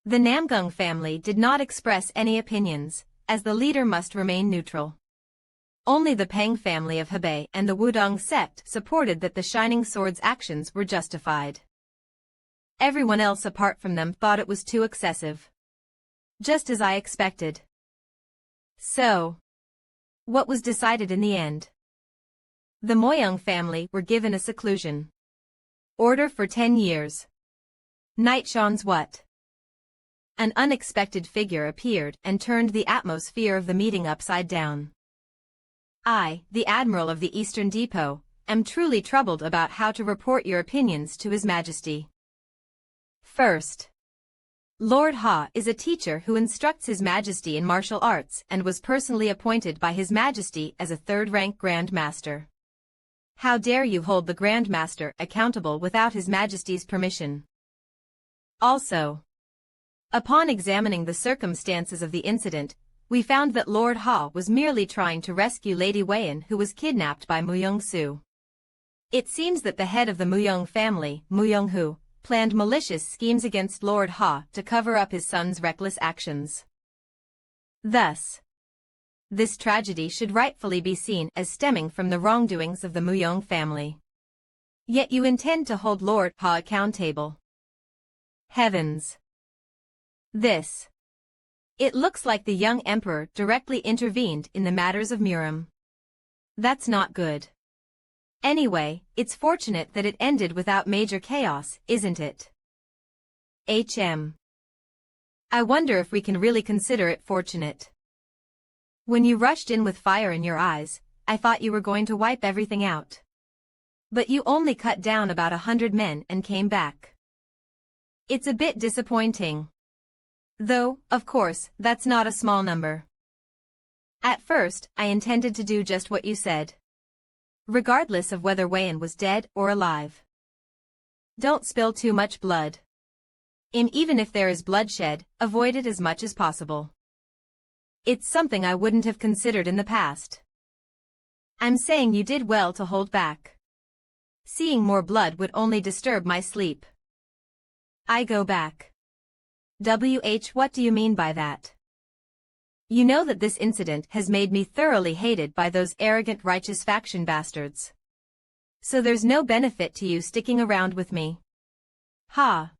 The Namgung family did not express any opinions, as the leader must remain neutral. Only the Peng family of Hebei and the Wudong sect supported that the Shining Sword's actions were justified. Everyone else apart from them thought it was too excessive. Just as I expected. So, what was decided in the end? The Moyong family were given a seclusion order for 10 years. Night shines what? An unexpected figure appeared and turned the atmosphere of the meeting upside down. I, the Admiral of the Eastern Depot, am truly troubled about how to report your opinions to His Majesty. First, Lord Ha is a teacher who instructs His Majesty in martial arts and was personally appointed by His Majesty as a third-rank Grand Master. How dare you hold the Grand Master accountable without His Majesty's permission? Also, upon examining the circumstances of the incident, we found that Lord Ha was merely trying to rescue Lady Weian, who was kidnapped by Muyong Su. It seems that the head of the Muyong family, Muyong Hu, planned malicious schemes against Lord Ha to cover up his son's reckless actions. Thus, this tragedy should rightfully be seen as stemming from the wrongdoings of the Muyong family. Yet you intend to hold Lord Ha accountable. Heavens! This. It looks like the young emperor directly intervened in the matters of Murim. That's not good. Anyway, it's fortunate that it ended without major chaos, isn't it? I wonder if we can really consider it fortunate. When you rushed in with fire in your eyes, I thought you were going to wipe everything out. But you only cut down about 100 men and came back. It's a bit disappointing. Though, of course, that's not a small number. At first, I intended to do just what you said. Regardless of whether Weian was dead or alive. Don't spill too much blood. Even if there is bloodshed, avoid it as much as possible. It's something I wouldn't have considered in the past. I'm saying you did well to hold back. Seeing more blood would only disturb my sleep. I go back. What do you mean by that? You know that this incident has made me thoroughly hated by those arrogant righteous faction bastards. So there's no benefit to you sticking around with me. Ha!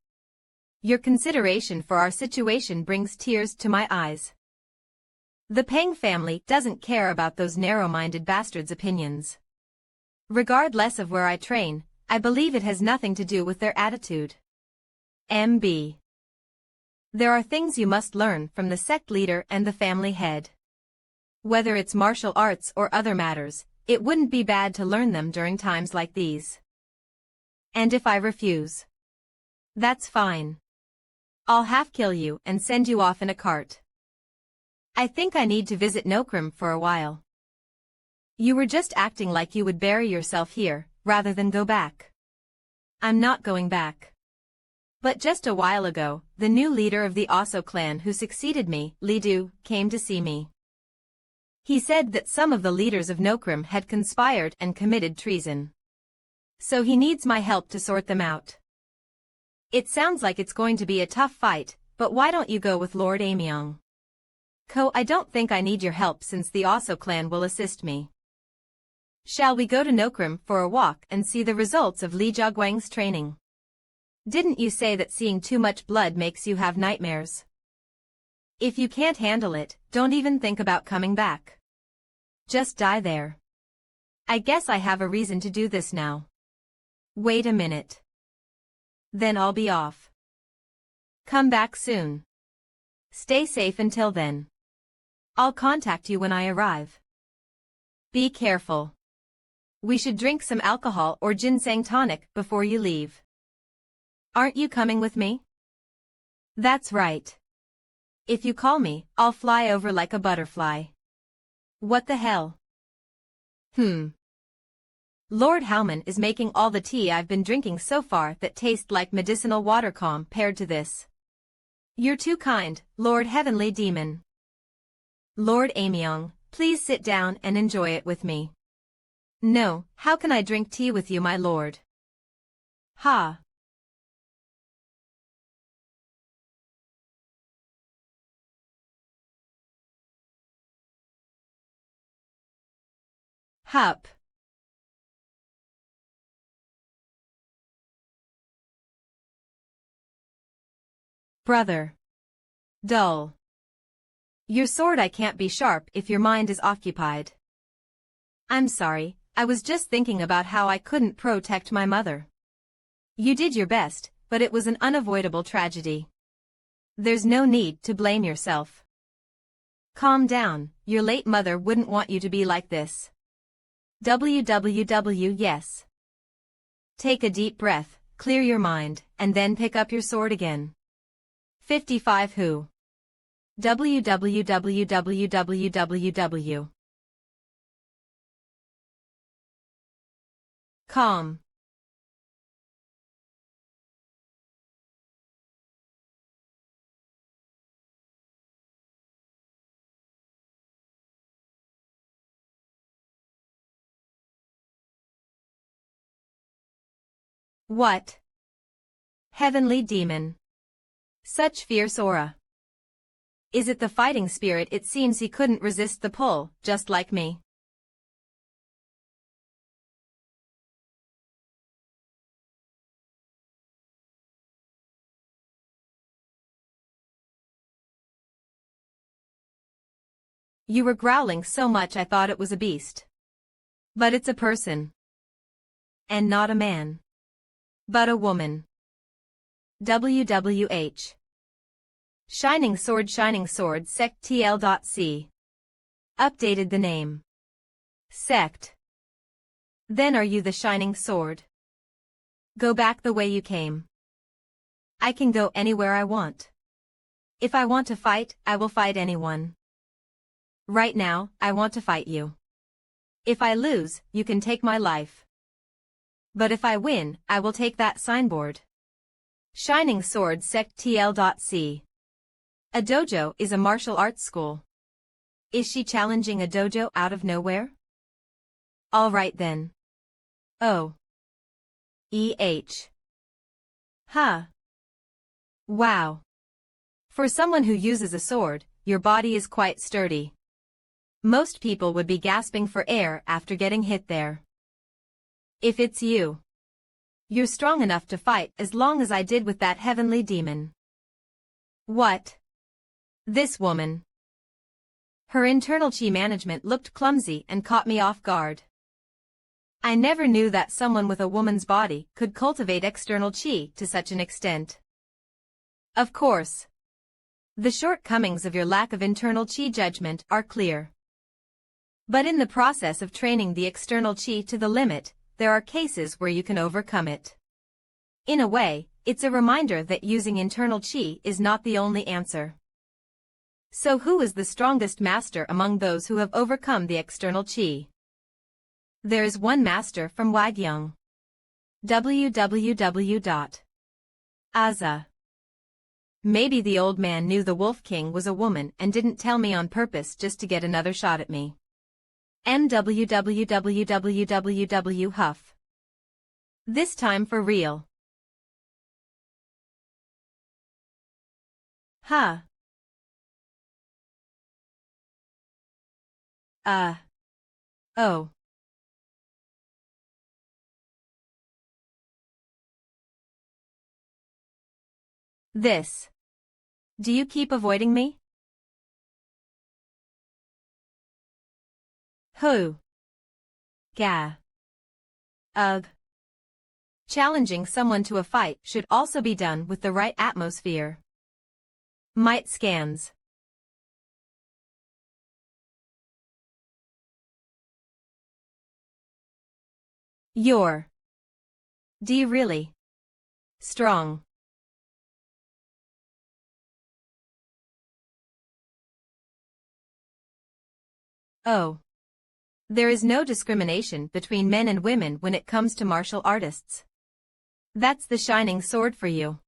Your consideration for our situation brings tears to my eyes. The Peng family doesn't care about those narrow-minded bastards' opinions. Regardless of where I train, I believe it has nothing to do with their attitude. MB. There are things you must learn from the sect leader and the family head. Whether it's martial arts or other matters, it wouldn't be bad to learn them during times like these. And if I refuse? That's fine. I'll half-kill you and send you off in a cart. I think I need to visit Nokrim for a while. You were just acting like you would bury yourself here, rather than go back. I'm not going back. But just a while ago, the new leader of the Osso clan who succeeded me, Li Du, came to see me. He said that some of the leaders of Nokrim had conspired and committed treason. So he needs my help to sort them out. It sounds like it's going to be a tough fight, but why don't you go with Lord Amyong? I don't think I need your help since the Osso clan will assist me. Shall we go to Nokrim for a walk and see the results of Li Jiaguang's training? Didn't you say that seeing too much blood makes you have nightmares? If you can't handle it, don't even think about coming back. Just die there. I guess I have a reason to do this now. Wait a minute. Then I'll be off. Come back soon. Stay safe until then. I'll contact you when I arrive. Be careful. We should drink some alcohol or ginseng tonic before you leave. Aren't you coming with me? That's right. If you call me, I'll fly over like a butterfly. What the hell? Lord Howman is making all the tea I've been drinking so far that taste like medicinal water compared to this. You're too kind, Lord Heavenly Demon. Lord Amyong, please sit down and enjoy it with me. No, how can I drink tea with you, my lord? Ha. Hup. Brother. Dull. Your sword I can't be sharp if your mind is occupied. I'm sorry, I was just thinking about how I couldn't protect my mother. You did your best, but it was an unavoidable tragedy. There's no need to blame yourself. Calm down, your late mother wouldn't want you to be like this. www. Yes. Take a deep breath, clear your mind, and then pick up your sword again. 55 Who? www. Calm. What? Heavenly demon. Such fierce aura. Is it the fighting spirit? It seems he couldn't resist the pull, just like me. You were growling so much I thought it was a beast. But it's a person. And not a man. But a woman. WWH. Shining Sword sect TL.C. Updated the name. Sect. Then are you the Shining Sword? Go back the way you came. I can go anywhere I want. If I want to fight, I will fight anyone. Right now, I want to fight you. If I lose, you can take my life. But if I win, I will take that signboard. Shining Sword sect TL.C. A dojo is a martial arts school. Is she challenging a dojo out of nowhere? All right then. Oh. Huh. Wow. For someone who uses a sword, your body is quite sturdy. Most people would be gasping for air after getting hit there. If it's you. You're strong enough to fight as long as I did with that heavenly demon. What? This woman. Her internal chi management looked clumsy and caught me off guard. I never knew that someone with a woman's body could cultivate external chi to such an extent. Of course. The shortcomings of your lack of internal chi judgment are clear. But in the process of training the external chi to the limit, there are cases where you can overcome it. In a way, it's a reminder that using internal chi is not the only answer. So who is the strongest master among those who have overcome the external chi? There is one master from Wagyung. www.aza. Maybe the old man knew the Wolf King was a woman and didn't tell me on purpose just to get another shot at me. MWWWWW Huff. This time for real. Huh. Oh. This. Do you keep avoiding me? Who? Gah. Ugh. Challenging someone to a fight should also be done with the right atmosphere. Might scans. You're. Do you really? Strong. Oh. There is no discrimination between men and women when it comes to martial artists. That's the Shining Sword for you.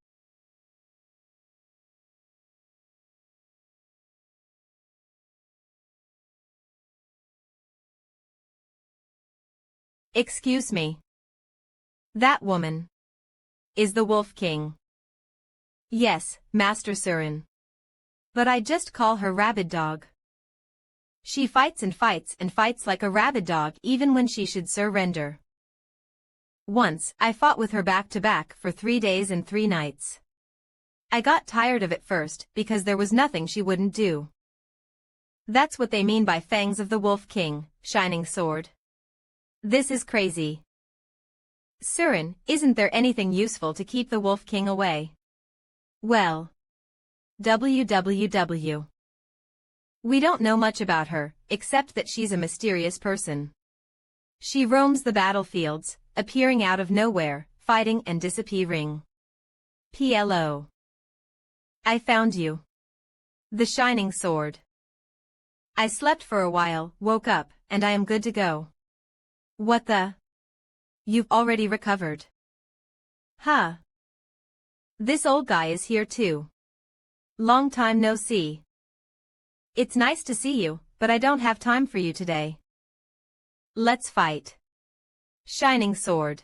Excuse me. That woman is the Wolf King. Yes, Master Surin. But I just call her Rabid Dog. She fights and fights and fights like a rabid dog even when she should surrender. Once, I fought with her back to back for 3 days and 3 nights. I got tired of it first because there was nothing she wouldn't do. That's what they mean by Fangs of the Wolf King, Shining Sword. This is crazy. Surin, isn't there anything useful to keep the Wolf King away? Well. WWW. We don't know much about her, except that she's a mysterious person. She roams the battlefields, appearing out of nowhere, fighting and disappearing. PLO. I found you. The shining sword. I slept for a while, woke up, and I am good to go. What the? You've already recovered. Huh. This old guy is here too. Long time no see. It's nice to see you, but I don't have time for you today. Let's fight. Shining sword.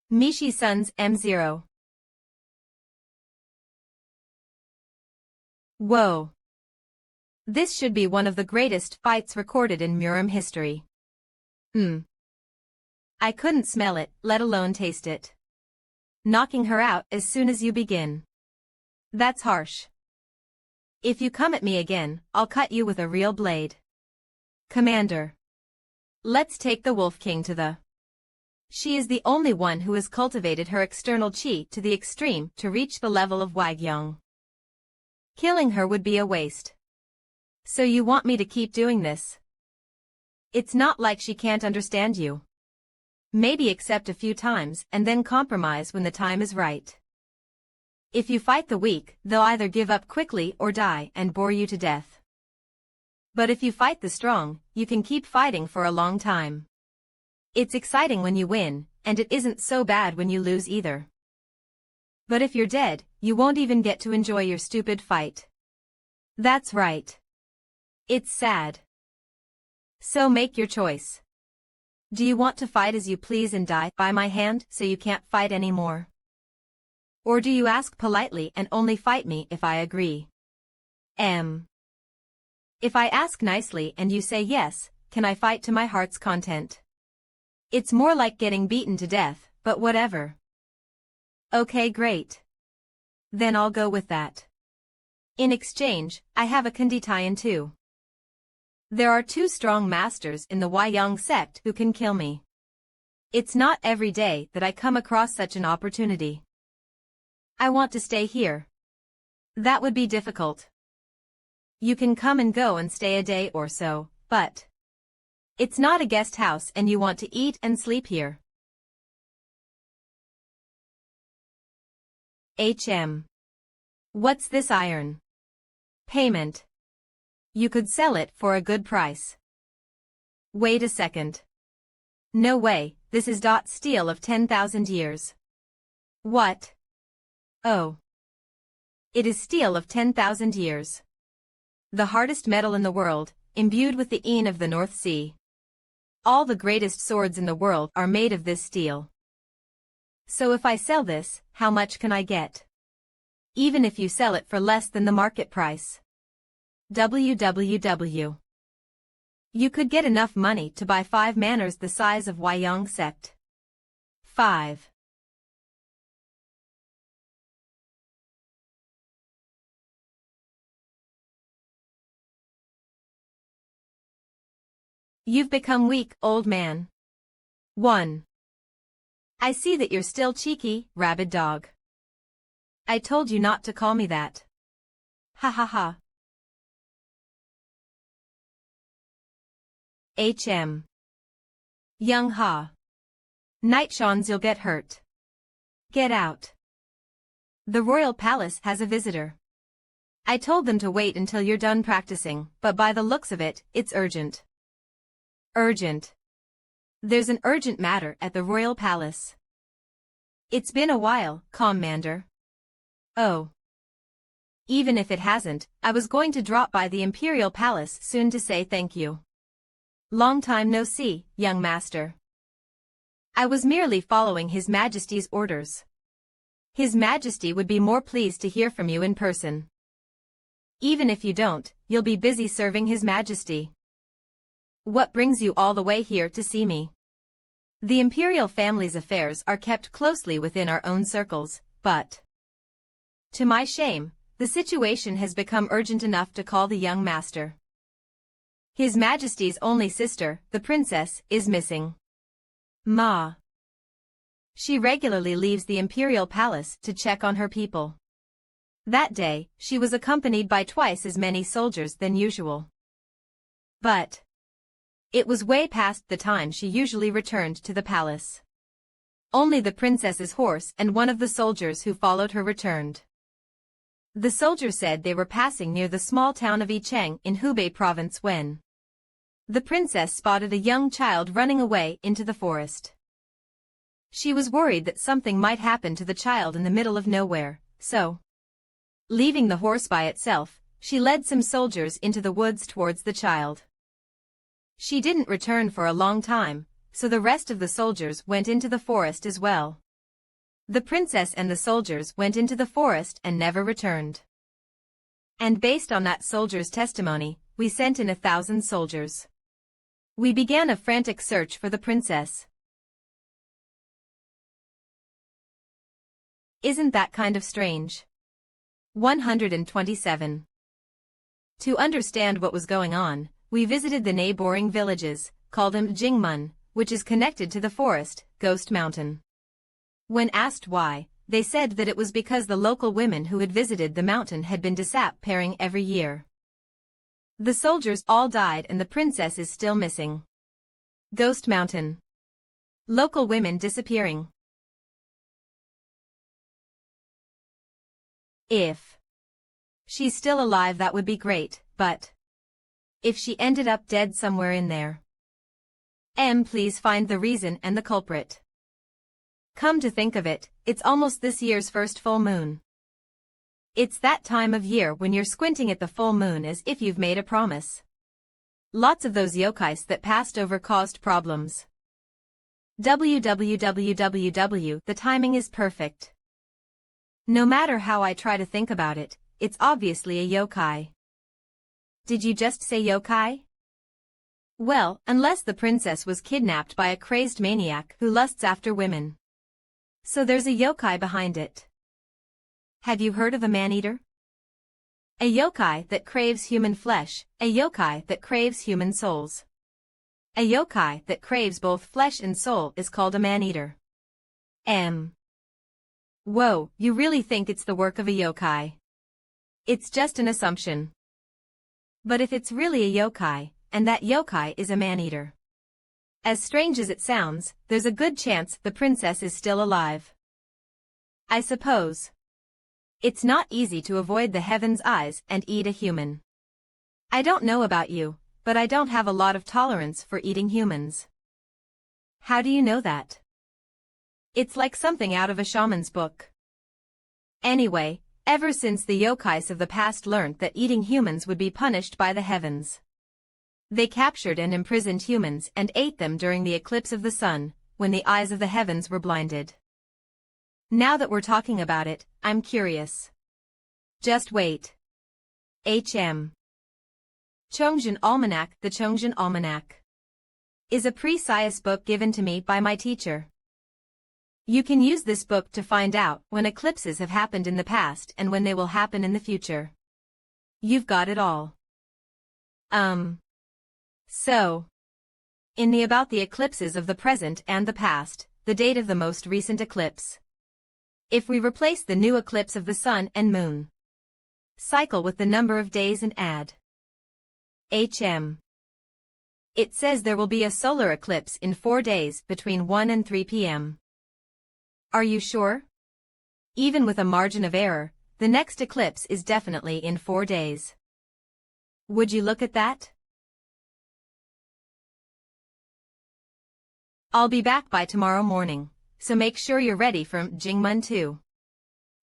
Mishi-san's M0. Whoa. This should be one of the greatest fights recorded in Murim history. I couldn't smell it, let alone taste it. Knocking her out as soon as you begin. That's harsh. If you come at me again, I'll cut you with a real blade. Commander. Let's take the Wolf King to the... She is the only one who has cultivated her external chi to the extreme to reach the level of Wagyong. Killing her would be a waste. So you want me to keep doing this? It's not like she can't understand you. Maybe accept a few times and then compromise when the time is right. If you fight the weak, they'll either give up quickly or die and bore you to death. But if you fight the strong, you can keep fighting for a long time. It's exciting when you win, and it isn't so bad when you lose either. But if you're dead, you won't even get to enjoy your stupid fight. That's right. It's sad. So make your choice. Do you want to fight as you please and die by my hand so you can't fight anymore? Or do you ask politely and only fight me if I agree? If I ask nicely and you say yes, can I fight to my heart's content? It's more like getting beaten to death, but whatever. Okay, great. Then I'll go with that. In exchange, I have a Kanditayan too. There are 2 strong masters in the Wagyong sect who can kill me. It's not every day that I come across such an opportunity. I want to stay here. That would be difficult. You can come and go and stay a day or so, but it's not a guest house and you want to eat and sleep here. What's this iron? Payment. You could sell it for a good price. Wait a second. No way, this is steel of 10,000 years. What? Oh. It is steel of 10,000 years. The hardest metal in the world, imbued with the Een of the North Sea. All the greatest swords in the world are made of this steel. So if I sell this, how much can I get? Even if you sell it for less than the market price. www. You could get enough money to buy 5 manors the size of Wagyong sect. 5. You've become weak, old man. 1. I see that you're still cheeky, rabid dog. I told you not to call me that. Ha ha ha. Young Ha. Night Shans, you'll get hurt. Get out. The royal palace has a visitor. I told them to wait until you're done practicing, but by the looks of it, it's urgent. Urgent. There's an urgent matter at the royal palace. It's been a while, Commander. Oh. Even if it hasn't, I was going to drop by the imperial palace soon to say thank you. Long time no see, young master. I was merely following His Majesty's orders. His Majesty would be more pleased to hear from you in person. Even if you don't, you'll be busy serving His Majesty. What brings you all the way here to see me? The imperial family's affairs are kept closely within our own circles, but to my shame, the situation has become urgent enough to call the young master. His Majesty's only sister, the princess, is missing. Ma. She regularly leaves the imperial palace to check on her people. That day, she was accompanied by twice as many soldiers than usual. But it was way past the time she usually returned to the palace. Only the princess's horse and one of the soldiers who followed her returned. The soldier said they were passing near the small town of Yicheng in Hubei province when the princess spotted a young child running away into the forest. She was worried that something might happen to the child in the middle of nowhere, so, leaving the horse by itself, she led some soldiers into the woods towards the child. She didn't return for a long time, so the rest of the soldiers went into the forest as well. The princess and the soldiers went into the forest and never returned. And based on that soldier's testimony, we sent in 1,000 soldiers. We began a frantic search for the princess. Isn't that kind of strange? 127. To understand what was going on, we visited the neighboring villages, called Jingmen, which is connected to the forest, Ghost Mountain. When asked why, they said that it was because the local women who had visited the mountain had been disappearing every year. The soldiers all died and the princess is still missing. Ghost Mountain. Local women disappearing. If she's still alive, that would be great, but if she ended up dead somewhere in there, please find the reason and the culprit. Come to think of it, it's almost this year's first full moon. It's that time of year when you're squinting at the full moon as if you've made a promise. Lots of those yokais that passed over caused problems. The timing is perfect. No matter how I try to think about it, it's obviously a yokai. Did you just say yokai? Well, unless the princess was kidnapped by a crazed maniac who lusts after women. So there's a yokai behind it. Have you heard of a man-eater? A yokai that craves human flesh, a yokai that craves human souls. A yokai that craves both flesh and soul is called a man-eater. Whoa, you really think it's the work of a yokai? It's just an assumption. But if it's really a yokai, and that yokai is a man-eater, as strange as it sounds, there's a good chance the princess is still alive. I suppose. It's not easy to avoid the heaven's eyes and eat a human. I don't know about you, but I don't have a lot of tolerance for eating humans. How do you know that? It's like something out of a shaman's book. Anyway, ever since the yokais of the past learned that eating humans would be punished by the heavens, they captured and imprisoned humans and ate them during the eclipse of the sun, when the eyes of the heavens were blinded. Now that we're talking about it, I'm curious. Just wait. Hm. Chongjin Almanac. The Chongjin Almanac is a precise book given to me by my teacher. You can use this book to find out when eclipses have happened in the past and when they will happen in the future. You've got it all. So, about the eclipses of the present and the past, the date of the most recent eclipse. If we replace the new eclipse of the sun and moon cycle with the number of days and add It says there will be a solar eclipse in 4 days between 1 and 3 p.m. Are you sure? Even with a margin of error, the next eclipse is definitely in 4 days. Would you look at that? I'll be back by tomorrow morning, so make sure you're ready for Jingmen too.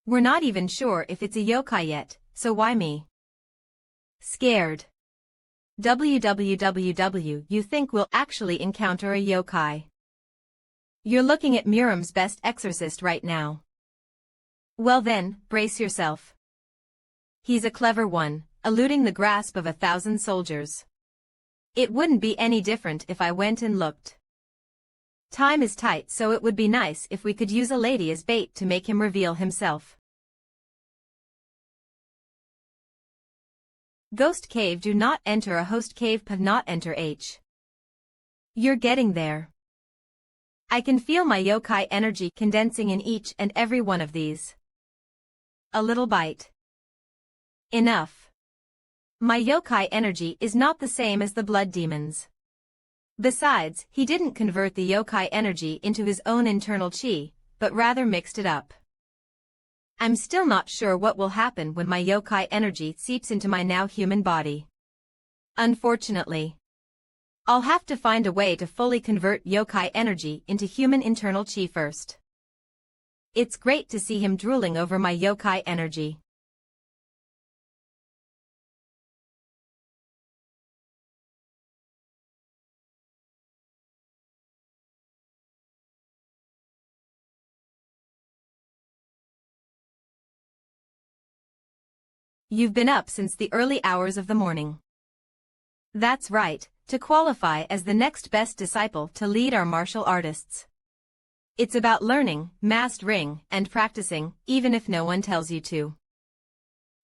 We're not even sure if it's a yokai yet, so why me? Scared. You think we'll actually encounter a yokai? You're looking at Miriam's best exorcist right now. Well then, brace yourself. He's a clever one, eluding the grasp of 1,000 soldiers. It wouldn't be any different if I went and looked. Time is tight, so it would be nice if we could use a lady as bait to make him reveal himself. Ghost cave. Do not enter a host cave. Not enter H. You're getting there. I can feel my yokai energy condensing in each and every one of these. A little bite. Enough. My yokai energy is not the same as the blood demons. Besides, he didn't convert the yokai energy into his own internal chi, but rather mixed it up. I'm still not sure what will happen when my yokai energy seeps into my now human body. Unfortunately, I'll have to find a way to fully convert yokai energy into human internal chi first. It's great to see him drooling over my yokai energy. You've been up since the early hours of the morning. That's right, to qualify as the next best disciple to lead our martial artists. It's about learning, mastering, and practicing, even if no one tells you to.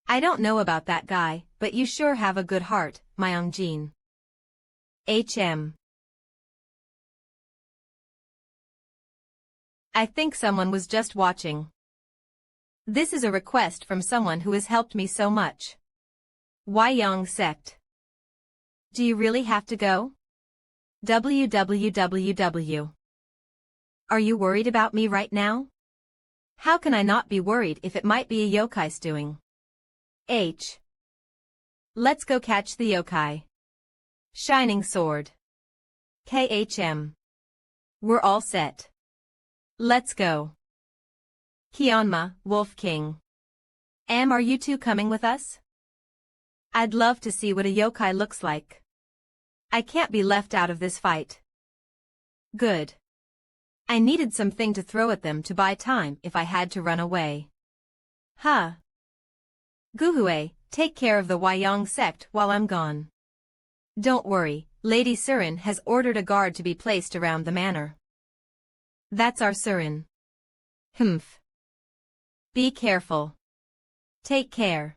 I don't know about that guy, but you sure have a good heart, Myung-jin. HM. I think someone was just watching. This is a request from someone who has helped me so much. Wyong sect. Do you really have to go? www. Are you worried about me right now? How can I not be worried if it might be a yokai stewing? H. Let's go catch the yokai. Shining sword. KHM. We're all set. Let's go. Kyeonma, Wolf King. Are you two coming with us? I'd love to see what a yokai looks like. I can't be left out of this fight. Good. I needed something to throw at them to buy time if I had to run away. Huh. Guhue, take care of the Wyong sect while I'm gone. Don't worry, Lady Surin has ordered a guard to be placed around the manor. That's our Surin. Humph. Be careful. Take care.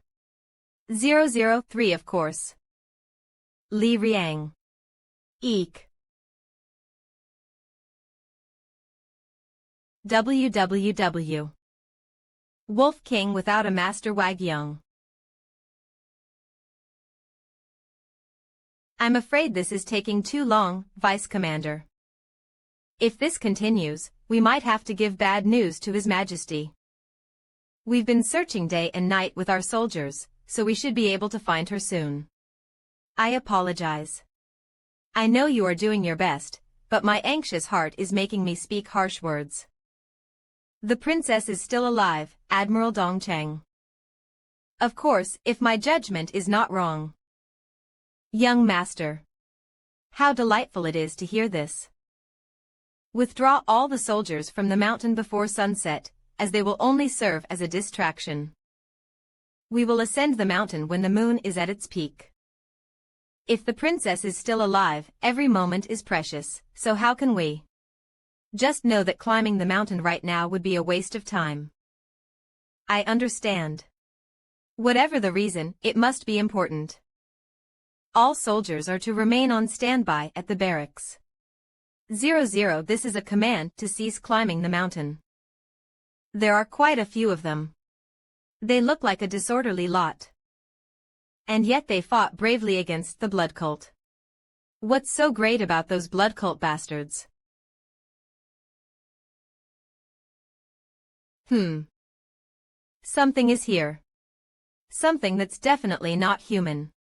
003 of course. Li Riang. Eek. www. Wolf King without a master Wagyung. I'm afraid this is taking too long, Vice Commander. If this continues, we might have to give bad news to His Majesty. We've been searching day and night with our soldiers, so we should be able to find her soon. I apologize. I know you are doing your best, but my anxious heart is making me speak harsh words. The princess is still alive, Admiral Dongcheng. Of course, if my judgment is not wrong. Young master. How delightful it is to hear this. Withdraw all the soldiers from the mountain before sunset, as they will only serve as a distraction. We will ascend the mountain when the moon is at its peak. If the princess is still alive, every moment is precious, so how can we? Just know that climbing the mountain right now would be a waste of time. I understand. Whatever the reason, it must be important. All soldiers are to remain on standby at the barracks. 00 This is a command to cease climbing the mountain. There are quite a few of them. They look like a disorderly lot. And yet they fought bravely against the blood cult. What's so great about those blood cult bastards? Something is here. Something that's definitely not human.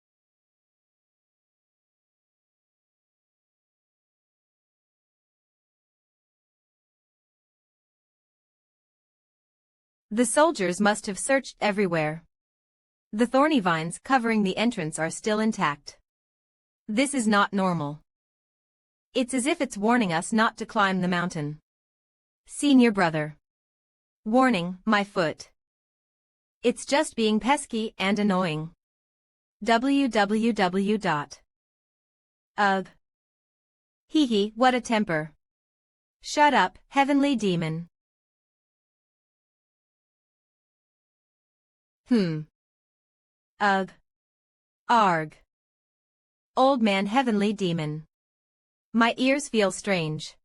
The soldiers must have searched everywhere. The thorny vines covering the entrance are still intact. This is not normal. It's as if it's warning us not to climb the mountain. Senior brother. Warning, my foot. It's just being pesky and annoying. www. Ugh. Hee hee, what a temper. Shut up, heavenly demon. Ugh. Arg. Old man heavenly demon. My ears feel strange.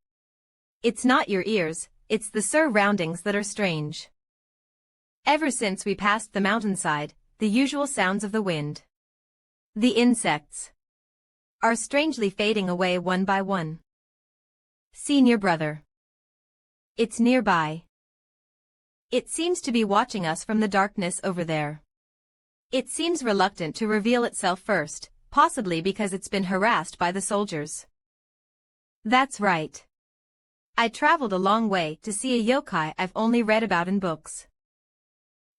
It's not your ears, it's the surroundings that are strange. Ever since we passed the mountainside, the usual sounds of the wind. The insects are strangely fading away one by one. Senior brother. It's nearby. It seems to be watching us from the darkness over there. It seems reluctant to reveal itself first, possibly because it's been harassed by the soldiers. That's right. I traveled a long way to see a yokai I've only read about in books.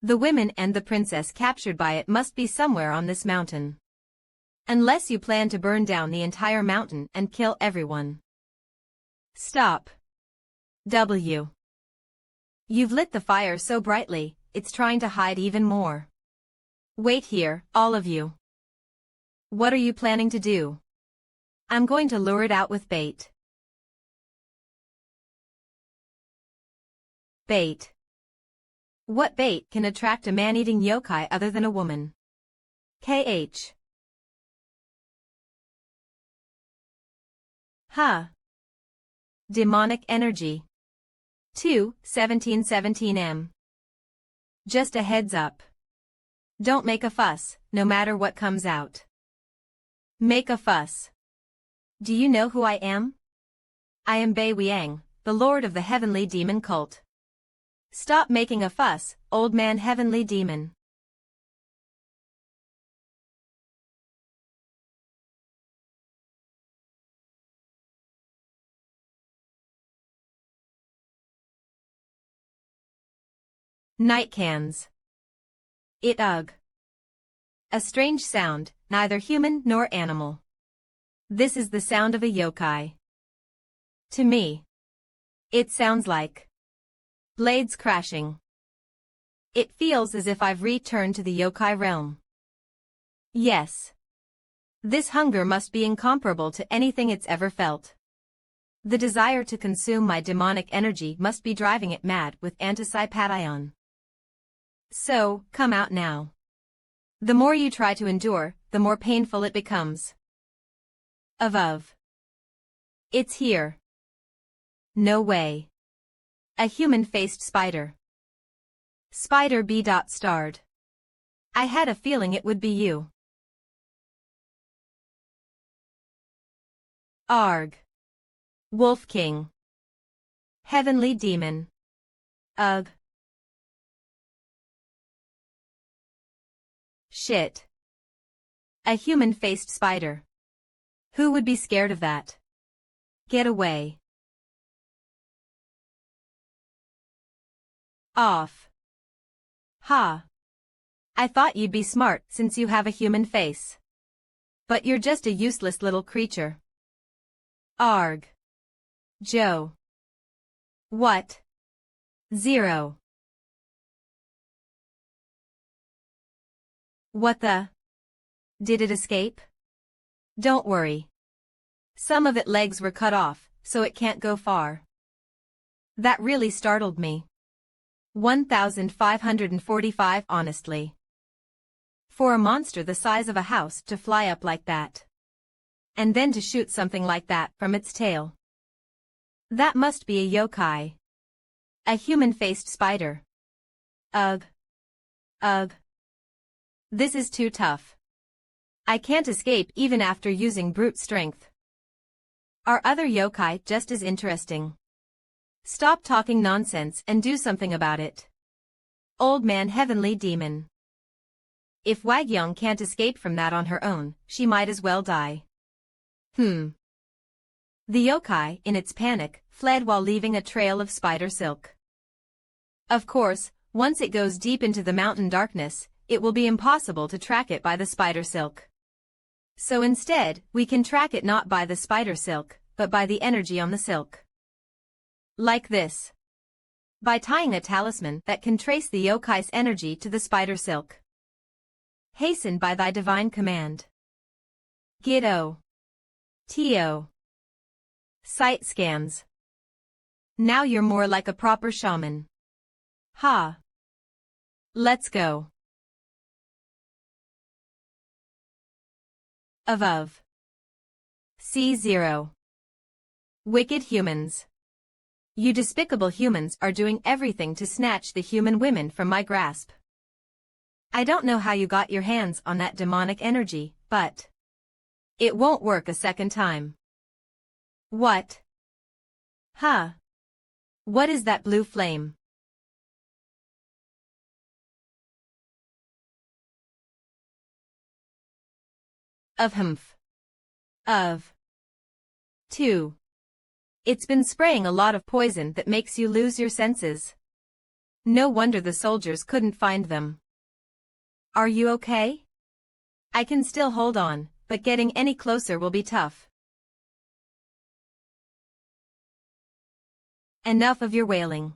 The women and the princess captured by it must be somewhere on this mountain. Unless you plan to burn down the entire mountain and kill everyone. Stop. W. You've lit the fire so brightly, it's trying to hide even more. Wait here, all of you. What are you planning to do? I'm going to lure it out with bait. Bait. What bait can attract a man-eating yokai other than a woman? KH. Huh. Demonic energy. 1717M. Just a heads up. Don't make a fuss, no matter what comes out. Make a fuss. Do you know who I am? I am Bei Wiang, the lord of the heavenly demon cult. Stop making a fuss, old man heavenly demon. Night cans. Ugh. A strange sound, neither human nor animal. This is the sound of a yokai. To me, it sounds like blades crashing. It feels as if I've returned to the yokai realm. Yes. This hunger must be incomparable to anything it's ever felt. The desire to consume my demonic energy must be driving it mad with antipsypation. So, come out now. The more you try to endure, the more painful it becomes. It's here. No way. A human-faced spider. Spider B. Starred. I had a feeling it would be you. Arg. Wolf King. Heavenly demon. Ugh. Shit. A human-faced spider. Who would be scared of that? Get away. Off. Ha. I thought you'd be smart since you have a human face. But you're just a useless little creature. Arg. Joe. What? 0. What the? Did it escape? Don't worry. Some of its legs were cut off, so it can't go far. That really startled me. 1545 honestly. For a monster the size of a house to fly up like that. And then to shoot something like that from its tail. That must be a yokai. A human-faced spider. Ugh. Ugh. This is too tough. I can't escape even after using brute strength. Are other yokai just as interesting? Stop talking nonsense and do something about it. Old man heavenly demon. If Wagyong can't escape from that on her own, she might as well die. The yokai, in its panic, fled while leaving a trail of spider silk. Of course, once it goes deep into the mountain darkness, it will be impossible to track it by the spider silk. So instead, we can track it not by the spider silk, but by the energy on the silk. Like this. By tying a talisman that can trace the yokai's energy to the spider silk. Hasten by thy divine command. Giddo. Tio. Sight scans. Now you're more like a proper shaman. Ha. Let's go. C0. Wicked humans. You despicable humans are doing everything to snatch the human women from my grasp. I don't know how you got your hands on that demonic energy, but it won't work a second time. What? Huh? What is that blue flame? Of humph. Of. 2. It's been spraying a lot of poison that makes you lose your senses. No wonder the soldiers couldn't find them. Are you okay? I can still hold on, but getting any closer will be tough. Enough of your wailing.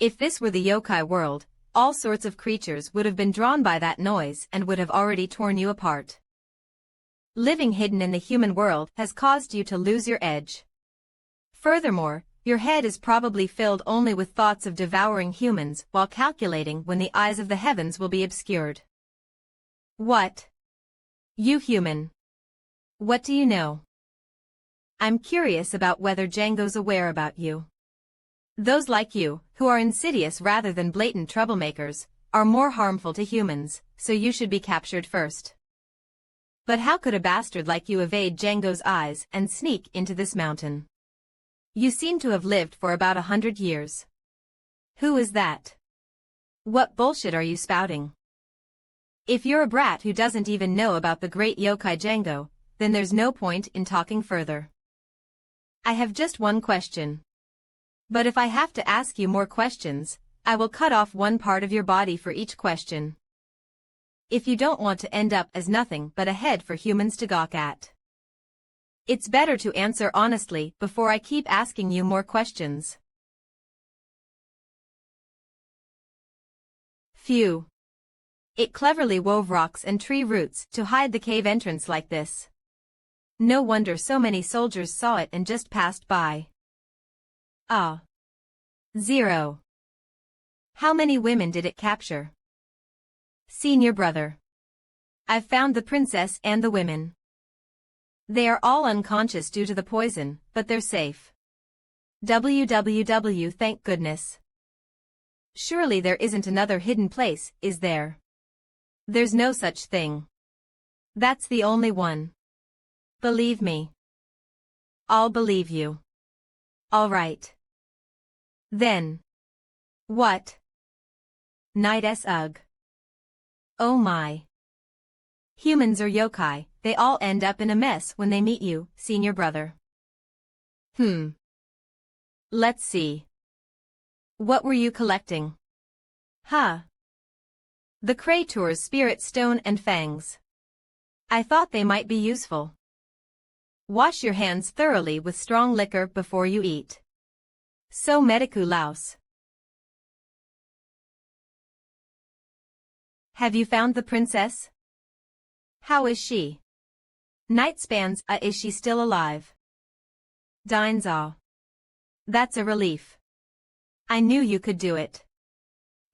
If this were the yokai world, all sorts of creatures would have been drawn by that noise and would have already torn you apart. Living hidden in the human world has caused you to lose your edge. Furthermore, your head is probably filled only with thoughts of devouring humans while calculating when the eyes of the heavens will be obscured. What? You human. What do you know? I'm curious about whether Django's aware about you. Those like you, who are insidious rather than blatant troublemakers, are more harmful to humans, so you should be captured first. But how could a bastard like you evade Django's eyes and sneak into this mountain? You seem to have lived for about 100 years. Who is that? What bullshit are you spouting? If you're a brat who doesn't even know about the great yokai Django, then there's no point in talking further. I have just one question. But if I have to ask you more questions, I will cut off one part of your body for each question. If you don't want to end up as nothing but a head for humans to gawk at. It's better to answer honestly before I keep asking you more questions. Phew. It cleverly wove rocks and tree roots to hide the cave entrance like this. No wonder so many soldiers saw it and just passed by. Ah. 0. How many women did it capture? Senior brother. I've found the princess and the women. They are all unconscious due to the poison, but they're safe. WWW, thank goodness. Surely there isn't another hidden place, is there? There's no such thing. That's the only one. Believe me. I'll believe you. All right. Then. What? Night ugh. Oh my. Humans are yokai, they all end up in a mess when they meet you, senior brother. Let's see. What were you collecting? Huh. The Creature's Spirit Stone and Fangs. I thought they might be useful. Wash your hands thoroughly with strong liquor before you eat. So medicu laus. Have you found the princess? How is she? Night spans, is she still alive? Dines That's a relief. I knew you could do it.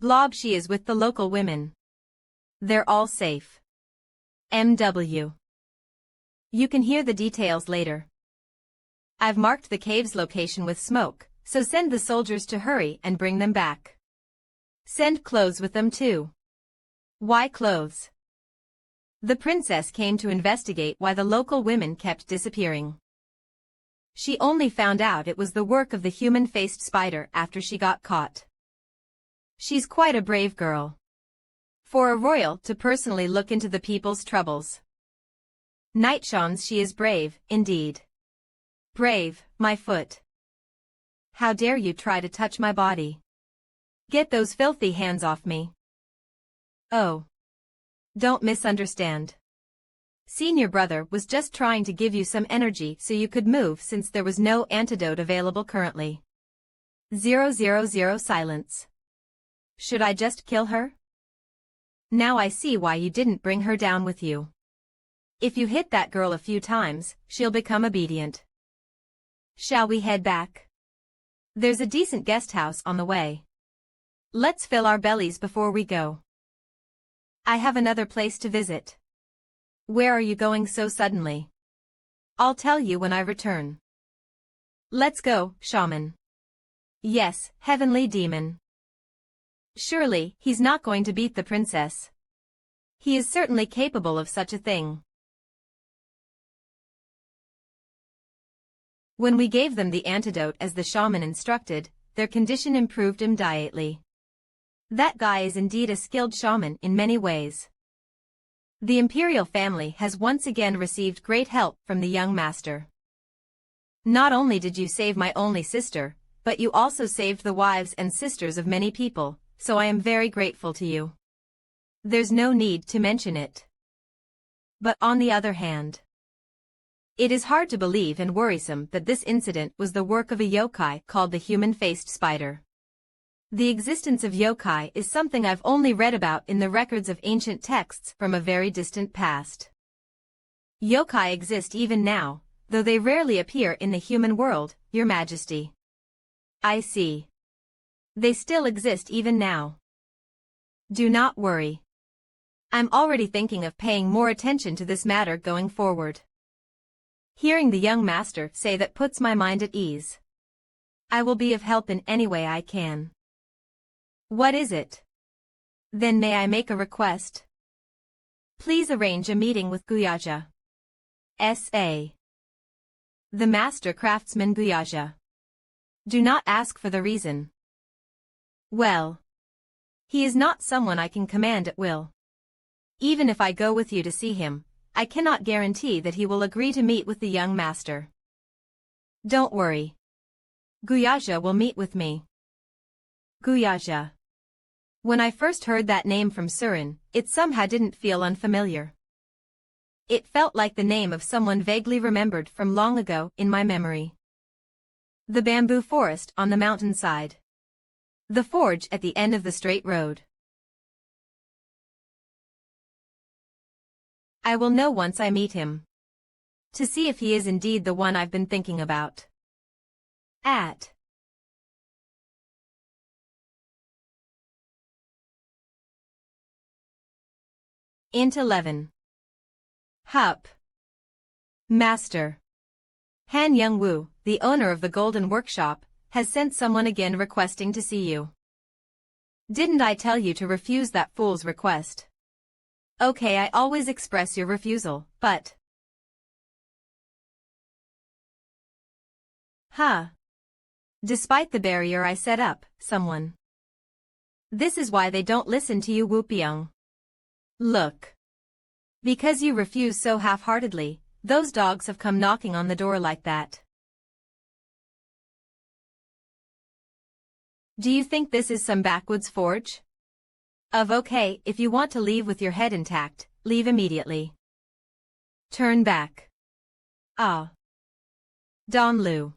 Blob, she is with the local women. They're all safe. MW. You can hear the details later. I've marked the cave's location with smoke, so send the soldiers to hurry and bring them back. Send clothes with them too. Why clothes? The princess came to investigate why the local women kept disappearing. She only found out it was the work of the human-faced spider after she got caught. She's quite a brave girl. For a royal to personally look into the people's troubles. Night shines, she is brave, indeed. Brave, my foot. How dare you try to touch my body? Get those filthy hands off me. Oh. Don't misunderstand. Senior brother was just trying to give you some energy so you could move since there was no antidote available currently. 000 silence. Should I just kill her? Now I see why you didn't bring her down with you. If you hit that girl a few times, she'll become obedient. Shall we head back? There's a decent guest house on the way. Let's fill our bellies before we go. I have another place to visit. Where are you going so suddenly? I'll tell you when I return. Let's go, shaman. Yes, heavenly demon. Surely, he's not going to beat the princess. He is certainly capable of such a thing. When we gave them the antidote as the shaman instructed, their condition improved immediately. That guy is indeed a skilled shaman in many ways. The imperial family has once again received great help from the young master. Not only did you save my only sister, but you also saved the wives and sisters of many people, so I am very grateful to you. There's no need to mention it. But on the other hand, it is hard to believe and worrisome that this incident was the work of a yokai called the human-faced spider. The existence of yokai is something I've only read about in the records of ancient texts from a very distant past. Yokai exist even now, though they rarely appear in the human world, Your Majesty. I see. They still exist even now. Do not worry. I'm already thinking of paying more attention to this matter going forward. Hearing the young master say that puts my mind at ease. I will be of help in any way I can. What is it? Then may I make a request? Please arrange a meeting with Guyaja. S.A. The master craftsman Guyaja. Do not ask for the reason. Well, he is not someone I can command at will. Even if I go with you to see him, I cannot guarantee that he will agree to meet with the young master. Don't worry. Guyaja will meet with me. Guyaja. When I first heard that name from Surin, it somehow didn't feel unfamiliar. It felt like the name of someone vaguely remembered from long ago in my memory. The bamboo forest on the mountainside. The forge at the end of the straight road. I will know once I meet him. To see if he is indeed the one I've been thinking about. At Int 11. Hup. Master. Han Young-woo, the owner of the Golden Workshop, has sent someone again requesting to see you. Didn't I tell you to refuse that fool's request? Okay, I always express your refusal, but... Despite the barrier I set up, someone. This is why they don't listen to you, Whoopyoung. Look. Because you refuse so half-heartedly, those dogs have come knocking on the door like that. Do you think this is some backwoods forge? Okay, if you want to leave with your head intact, leave immediately. Turn back. Donlu.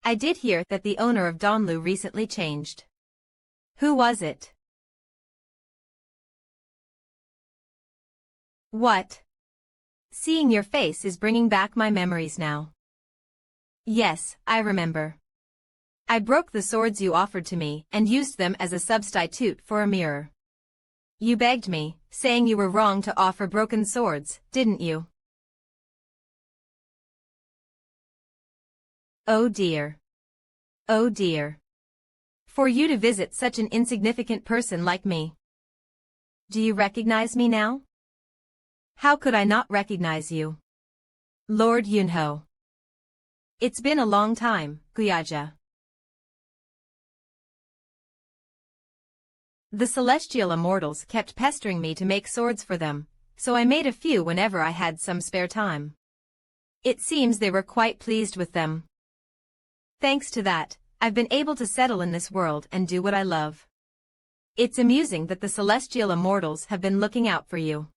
I did hear that the owner of Donlu recently changed. Who was it? What? Seeing your face is bringing back my memories now. Yes, I remember. I broke the swords you offered to me and used them as a substitute for a mirror. You begged me, saying you were wrong to offer broken swords, didn't you? Oh dear. Oh dear. For you to visit such an insignificant person like me. Do you recognize me now? How could I not recognize you? Lord Yunho. It's been a long time, Guyaja. The celestial immortals kept pestering me to make swords for them, so I made a few whenever I had some spare time. It seems they were quite pleased with them. Thanks to that, I've been able to settle in this world and do what I love. It's amusing that the celestial immortals have been looking out for you.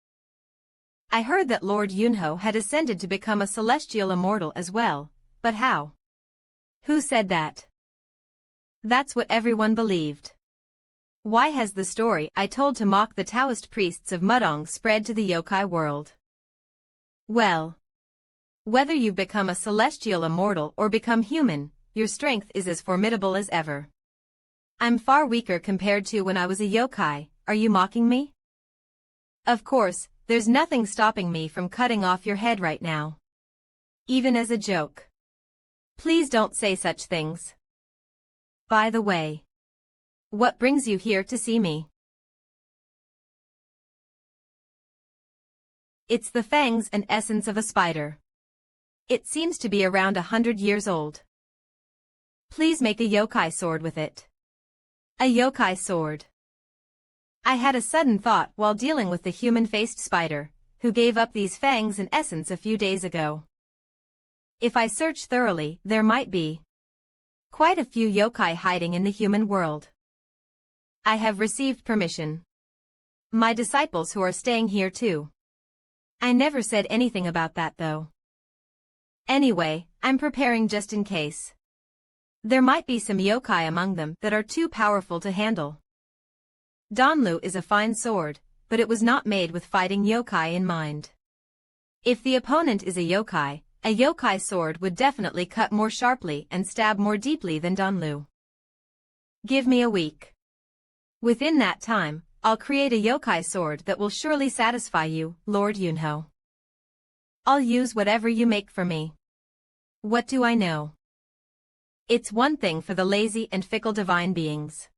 I heard that Lord Yunho had ascended to become a celestial immortal as well, but how? Who said that? That's what everyone believed. Why has the story I told to mock the Taoist priests of Mudong spread to the yokai world? Well, whether you've become a celestial immortal or become human, your strength is as formidable as ever. I'm far weaker compared to when I was a yokai, are you mocking me? Of course, there's nothing stopping me from cutting off your head right now. Even as a joke. Please don't say such things. By the way, what brings you here to see me? It's the fangs and essence of a spider. It seems to be around 100 years old. Please make a yokai sword with it. A yokai sword. I had a sudden thought while dealing with the human-faced spider, who gave up these fangs and essence a few days ago. If I search thoroughly, there might be quite a few yokai hiding in the human world. I have received permission. My disciples who are staying here too. I never said anything about that though. Anyway, I'm preparing just in case. There might be some yokai among them that are too powerful to handle. Danlu is a fine sword, but it was not made with fighting yokai in mind. If the opponent is a yokai sword would definitely cut more sharply and stab more deeply than Danlu. Give me a week. Within that time, I'll create a yokai sword that will surely satisfy you, Lord Yunho. I'll use whatever you make for me. What do I know? It's one thing for the lazy and fickle divine beings.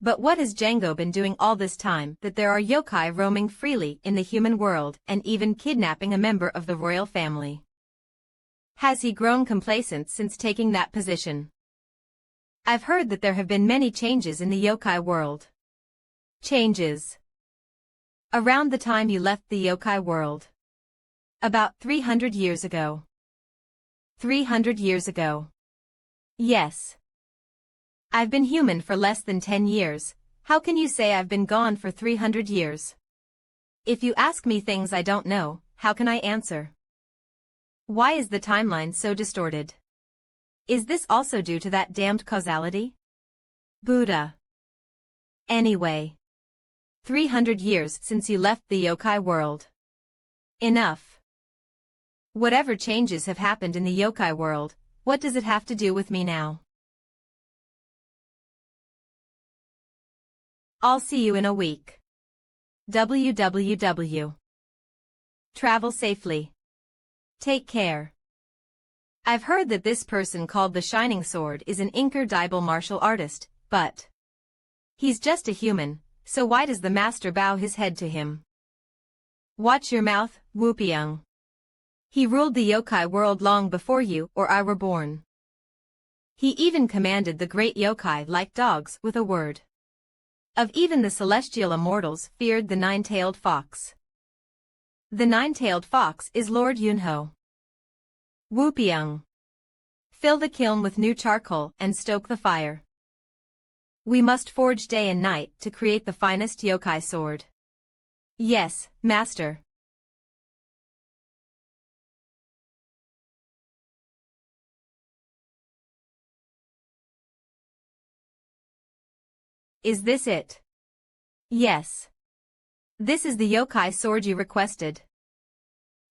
But what has Django been doing all this time that there are yokai roaming freely in the human world and even kidnapping a member of the royal family? Has he grown complacent since taking that position? I've heard that there have been many changes in the yokai world. Changes. Around the time you left the yokai world. About 300 years ago. 300 years ago. Yes. I've been human for less than 10 years, how can you say I've been gone for 300 years? If you ask me things I don't know, how can I answer? Why is the timeline so distorted? Is this also due to that damned causality? Buddha. Anyway. 300 years since you left the yokai world. Enough. Whatever changes have happened in the yokai world, what does it have to do with me now? I'll see you in a week. www. Travel safely. Take care. I've heard that this person called the Shining Sword is an incredible martial artist, but he's just a human, so why does the master bow his head to him? Watch your mouth, Wupyeong. He ruled the yokai world long before you or I were born. He even commanded the great yokai like dogs with a word. Of even the celestial immortals feared the nine-tailed fox. The nine-tailed fox is Lord Yunho. Wupyeong. Fill the kiln with new charcoal and stoke the fire. We must forge day and night to create the finest yokai sword. Yes, master. Is this it? Yes. This is the yokai sword you requested.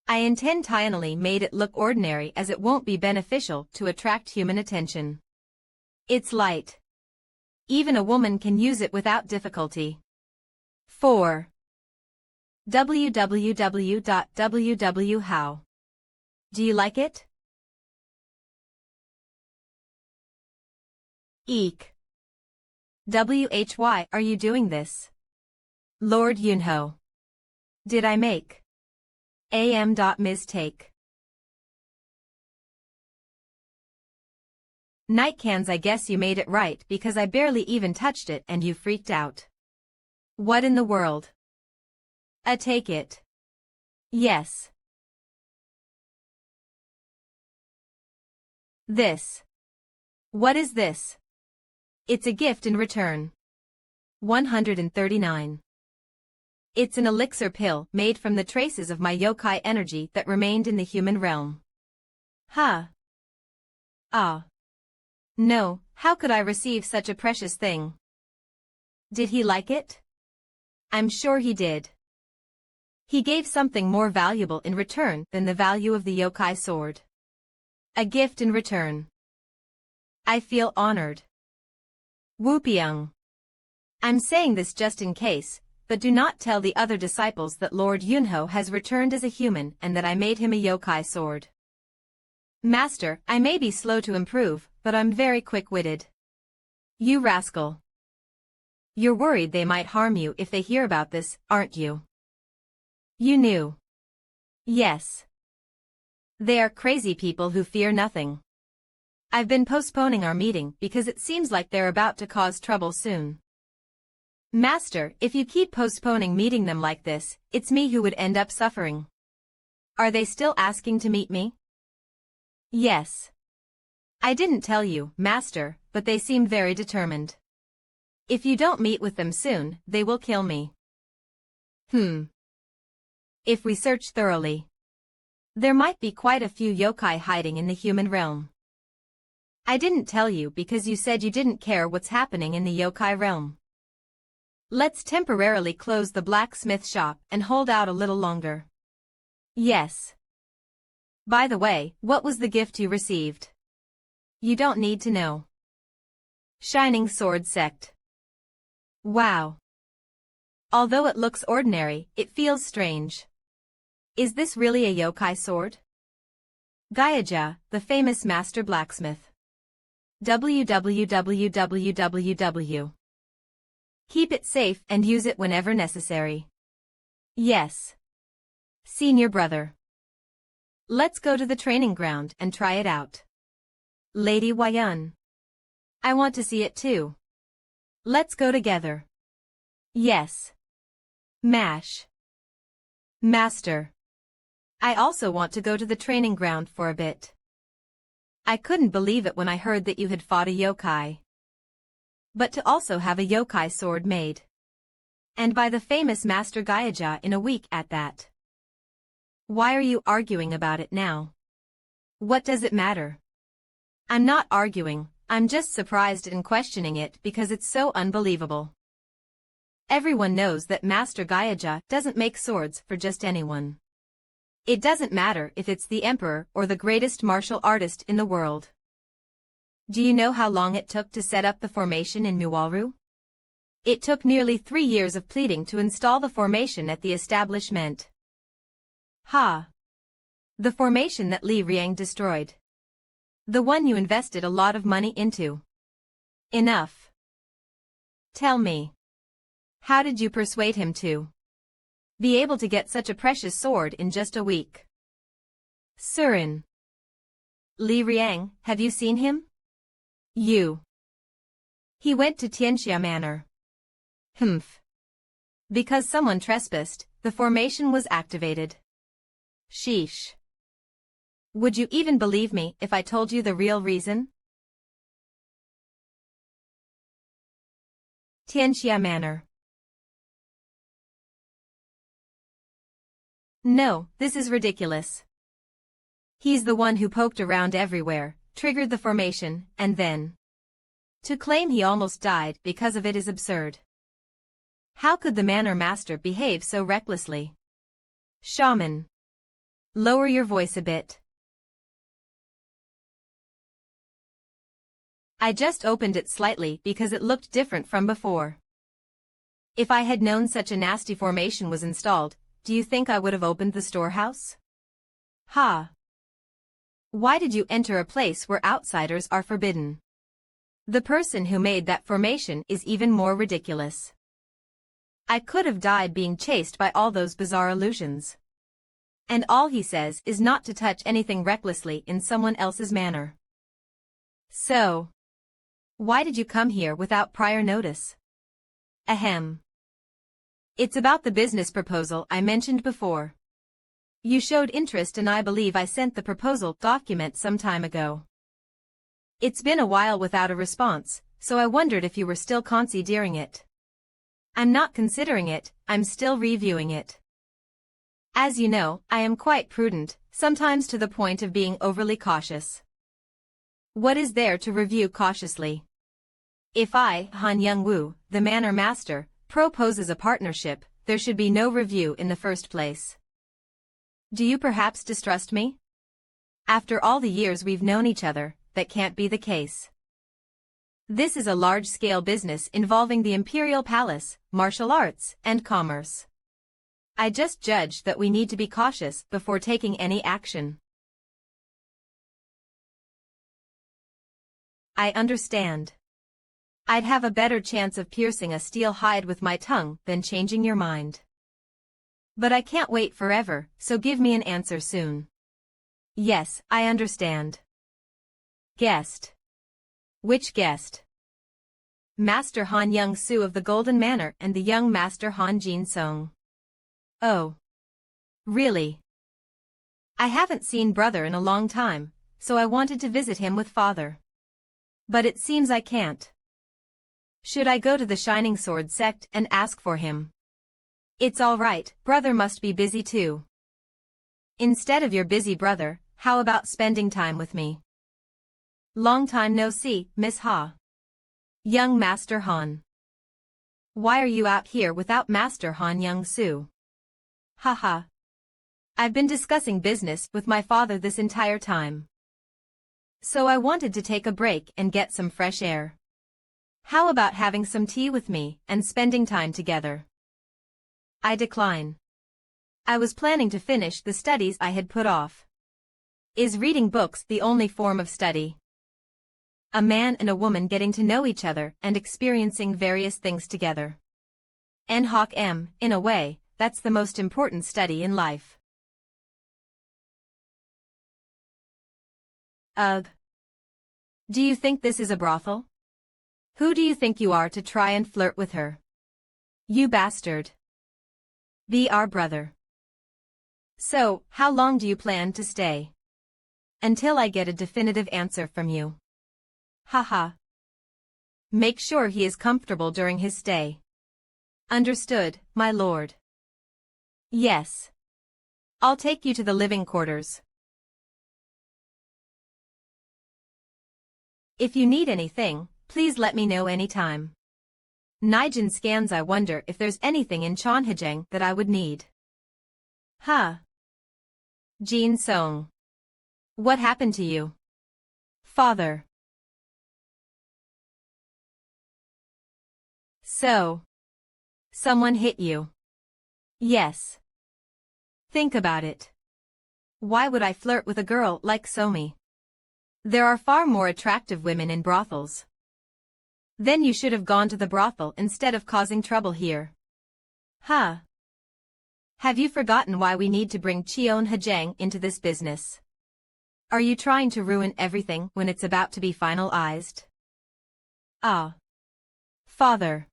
I intentionally made it look ordinary as it won't be beneficial to attract human attention. It's light. Even a woman can use it without difficulty. 4. www.how. Do you like it? Eek. Why are you doing this? Lord Yunho. Did I make mistake? Nightcans, I guess you made it right because I barely even touched it and you freaked out. What in the world? Take it. Yes. This. What is this? It's a gift in return. 139. It's an elixir pill made from the traces of my yokai energy that remained in the human realm. Huh. Ah. No, how could I receive such a precious thing? Did he like it? I'm sure he did. He gave something more valuable in return than the value of the yokai sword. A gift in return. I feel honored. Wupyeong. I'm saying this just in case, but do not tell the other disciples that Lord Yunho has returned as a human and that I made him a yokai sword. Master, I may be slow to improve, but I'm very quick-witted. You rascal. You're worried they might harm you if they hear about this, aren't you? You knew. Yes. They are crazy people who fear nothing. I've been postponing our meeting because it seems like they're about to cause trouble soon. Master, if you keep postponing meeting them like this, it's me who would end up suffering. Are they still asking to meet me? Yes. I didn't tell you, Master, but they seem very determined. If you don't meet with them soon, they will kill me. If we search thoroughly, there might be quite a few yokai hiding in the human realm. I didn't tell you because you said you didn't care what's happening in the yokai realm. Let's temporarily close the blacksmith shop and hold out a little longer. Yes. By the way, what was the gift you received? You don't need to know. Shining Sword Sect. Wow. Although it looks ordinary, it feels strange. Is this really a yokai sword? Gyaja, the famous master blacksmith. www. Keep it safe and use it whenever necessary. Yes. Senior brother. Let's go to the training ground and try it out. Lady Wayun. I want to see it too. Let's go together. Yes. Mash. Master. I also want to go to the training ground for a bit. I couldn't believe it when I heard that you had fought a yokai. But to also have a yokai sword made. And by the famous Master Gyaja in a week at that. Why are you arguing about it now? What does it matter? I'm not arguing, I'm just surprised and questioning it because it's so unbelievable. Everyone knows that Master Gyaja doesn't make swords for just anyone. It doesn't matter if it's the emperor or the greatest martial artist in the world. Do you know how long it took to set up the formation in Muwaru? It took nearly 3 years of pleading to install the formation at the establishment. The formation that Li Riang destroyed. The one you invested a lot of money into. Enough. Tell me. How did you persuade him to be able to get such a precious sword in just a week? Surin. Li Riang, have you seen him? He went to Tianxia Manor. Because someone trespassed, the formation was activated. Sheesh. Would you even believe me if I told you the real reason? Tianxia Manor. No, this is ridiculous. He's the one who poked around everywhere, triggered the formation, and then. To claim he almost died because of it is absurd. How could the manor master behave so recklessly? Shaman. Lower your voice a bit. I just opened it slightly because it looked different from before. If I had known such a nasty formation was installed, do you think I would have opened the storehouse? Why did you enter a place where outsiders are forbidden? The person who made that formation is even more ridiculous. I could have died being chased by all those bizarre illusions. And all he says is not to touch anything recklessly in someone else's manor. So, why did you come here without prior notice? Ahem. It's about the business proposal I mentioned before. You showed interest and I believe I sent the proposal document some time ago. It's been a while without a response, so I wondered if you were still considering it. I'm not considering it, I'm still reviewing it. As you know, I am quite prudent, sometimes to the point of being overly cautious. What is there to review cautiously? If I, Han Youngwoo, the manor master, proposes a partnership, there should be no review in the first place. Do you perhaps distrust me? After all the years we've known each other, that can't be the case. This is a large-scale business involving the Imperial Palace, martial arts, and commerce. I just judged that we need to be cautious before taking any action. I understand. I'd have a better chance of piercing a steel hide with my tongue than changing your mind. But I can't wait forever, so give me an answer soon. Yes, I understand. Guest. Which guest? Master Han Young-soo of the Golden Manor and the young Master Han Jin-sung. Oh. Really? I haven't seen brother in a long time, so I wanted to visit him with father. But it seems I can't. Should I go to the Shining Sword sect and ask for him? It's all right, brother must be busy too. Instead of your busy brother, how about spending time with me? Long time no see, Miss Ha. Young Master Han. Why are you out here without Master Han Young-soo? Haha. I've been discussing business with my father this entire time. So I wanted to take a break and get some fresh air. How about having some tea with me and spending time together? I decline. I was planning to finish the studies I had put off. Is reading books the only form of study? A man and a woman getting to know each other and experiencing various things together. In a way, that's the most important study in life. Ugh. Do you think this is a brothel? Who do you think you are to try and flirt with her? You bastard. Be our brother. So, how long do you plan to stay? Until I get a definitive answer from you. Haha. Make sure he is comfortable during his stay. Understood, my lord. Yes. I'll take you to the living quarters. If you need anything, please let me know anytime. Nijin scans. I wonder if there's anything in Cheonhajang that I would need. Huh. Jin Song. What happened to you? Father. So. Someone hit you. Yes. Think about it. Why would I flirt with a girl like Somi? There are far more attractive women in brothels. Then you should have gone to the brothel instead of causing trouble here. Huh. Have you forgotten why we need to bring Cheonhajang into this business? Are you trying to ruin everything when it's about to be finalized? Ah. Father.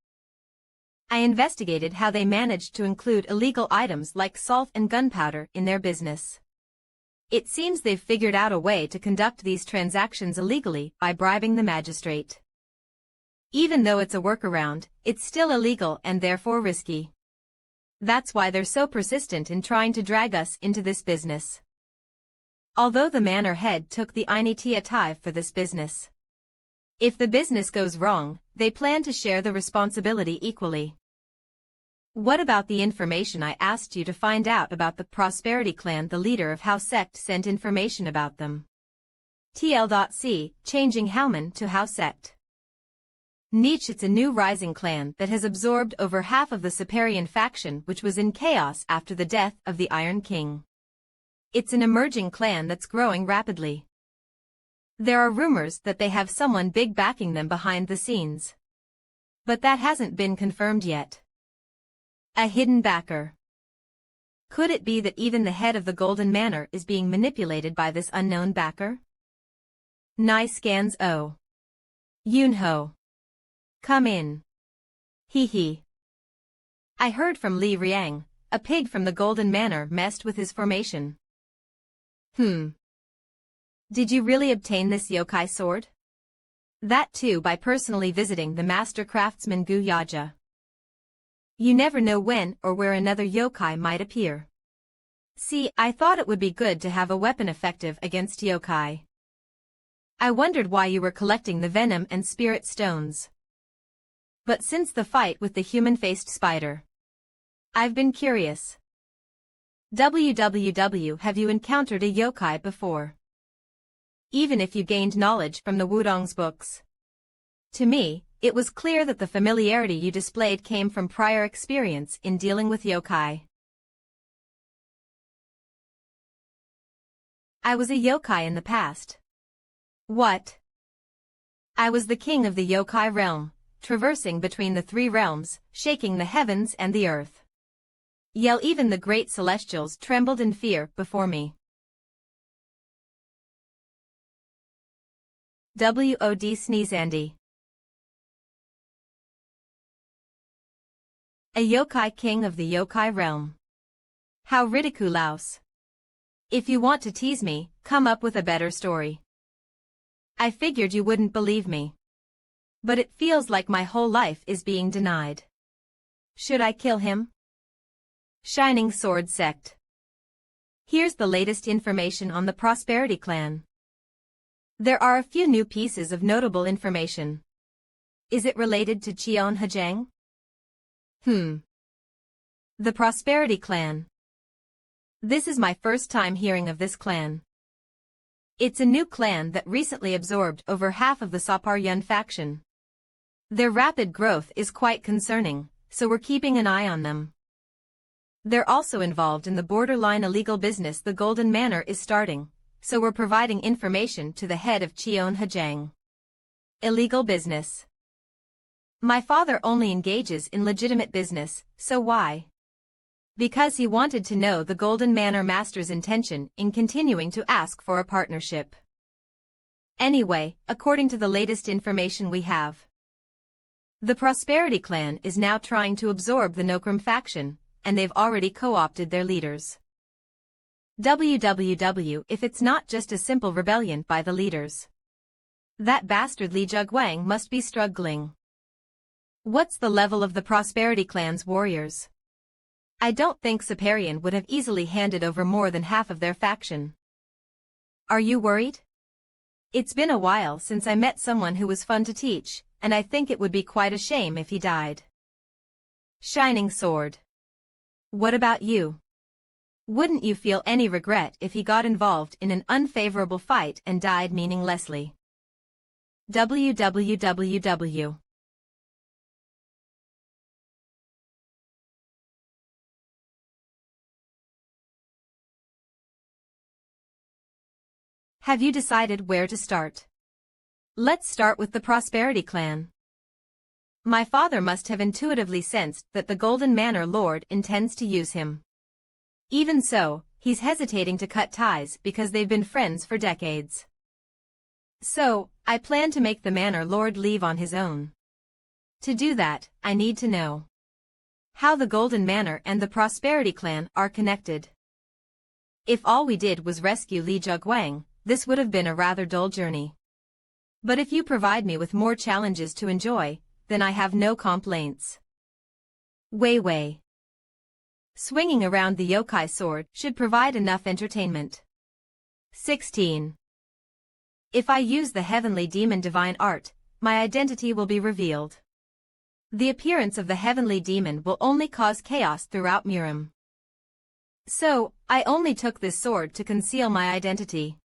I investigated how they managed to include illegal items like salt and gunpowder in their business. It seems they've figured out a way to conduct these transactions illegally by bribing the magistrate. Even though it's a workaround, it's still illegal and therefore risky. That's why they're so persistent in trying to drag us into this business. Although the manor head took the initiative for this business. If the business goes wrong, they plan to share the responsibility equally. What about the information I asked you to find out about the Prosperity Clan? The leader of How Sect sent information about them. TL.C, changing Howman to How Sect. Niche. It's a new rising clan that has absorbed over half of the Superian faction, which was in chaos after the death of the Iron King. It's an emerging clan that's growing rapidly. There are rumors that they have someone big backing them behind the scenes. But that hasn't been confirmed yet. A hidden backer. Could it be that even the head of the Golden Manor is being manipulated by this unknown backer? Nai scans. Oh. Yunho. Come in. Hee hee. I heard from Li Riang, a pig from the Golden Manor messed with his formation. Did you really obtain this yokai sword? That too by personally visiting the master craftsman Gu Yaja. You never know when or where another yokai might appear. See, I thought it would be good to have a weapon effective against yokai. I wondered why you were collecting the venom and spirit stones. But since the fight with the human-faced spider, I've been curious. WWW, have you encountered a yokai before? Even if you gained knowledge from the Wudong's books. To me, it was clear that the familiarity you displayed came from prior experience in dealing with yokai. I was a yokai in the past. What? I was the king of the yokai realm, traversing between the three realms, shaking the heavens and the earth. Yell even the great celestials trembled in fear before me. WOD sneeze Andy. A yokai king of the yokai realm. How ridiculous. If you want to tease me, come up with a better story. I figured you wouldn't believe me. But it feels like my whole life is being denied. Should I kill him? Shining Sword Sect. Here's the latest information on the Prosperity Clan. There are a few new pieces of notable information. Is it related to Cheon Hajang? The Prosperity Clan. This is my first time hearing of this clan. It's a new clan that recently absorbed over half of the Sapar Yun faction. Their rapid growth is quite concerning, so we're keeping an eye on them. They're also involved in the borderline illegal business the Golden Manor is starting, so we're providing information to the head of Cheon Hajang. Illegal business. My father only engages in legitimate business, so why? Because he wanted to know the Golden Manor Master's intention in continuing to ask for a partnership. Anyway, according to the latest information we have, the Prosperity Clan is now trying to absorb the Nokram faction, and they've already co-opted their leaders. WWW if it's not just a simple rebellion by the leaders. That bastard Li Jugwang must be struggling. What's the level of the Prosperity Clan's warriors? I don't think Saparian would have easily handed over more than half of their faction. Are you worried? It's been a while since I met someone who was fun to teach, and I think it would be quite a shame if he died. Shining Sword. What about you? Wouldn't you feel any regret if he got involved in an unfavorable fight and died meaninglessly? WWWW. Have you decided where to start? Let's start with the Prosperity Clan. My father must have intuitively sensed that the Golden Manor Lord intends to use him. Even so, he's hesitating to cut ties because they've been friends for decades. So, I plan to make the Manor Lord leave on his own. To do that, I need to know how the Golden Manor and the Prosperity Clan are connected. If all we did was rescue Li Jugwang, this would have been a rather dull journey. But if you provide me with more challenges to enjoy, then I have no complaints. Wei. Swinging around the yokai sword should provide enough entertainment. 16. If I use the heavenly demon divine art, my identity will be revealed. The appearance of the heavenly demon will only cause chaos throughout Miram. So, I only took this sword to conceal my identity.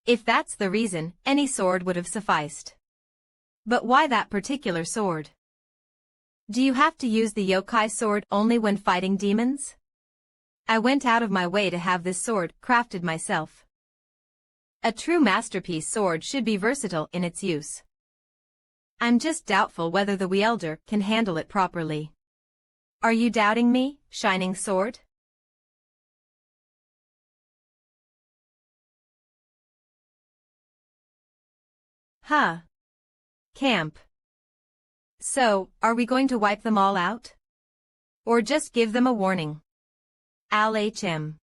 If that's the reason, any sword would have sufficed. But why that particular sword? Do you have to use the yokai sword only when fighting demons? I went out of my way to have this sword crafted myself. A true masterpiece sword should be versatile in its use. I'm just doubtful whether the wielder can handle it properly. Are you doubting me, Shining Sword? Camp. So, are we going to wipe them all out? Or just give them a warning? LHM.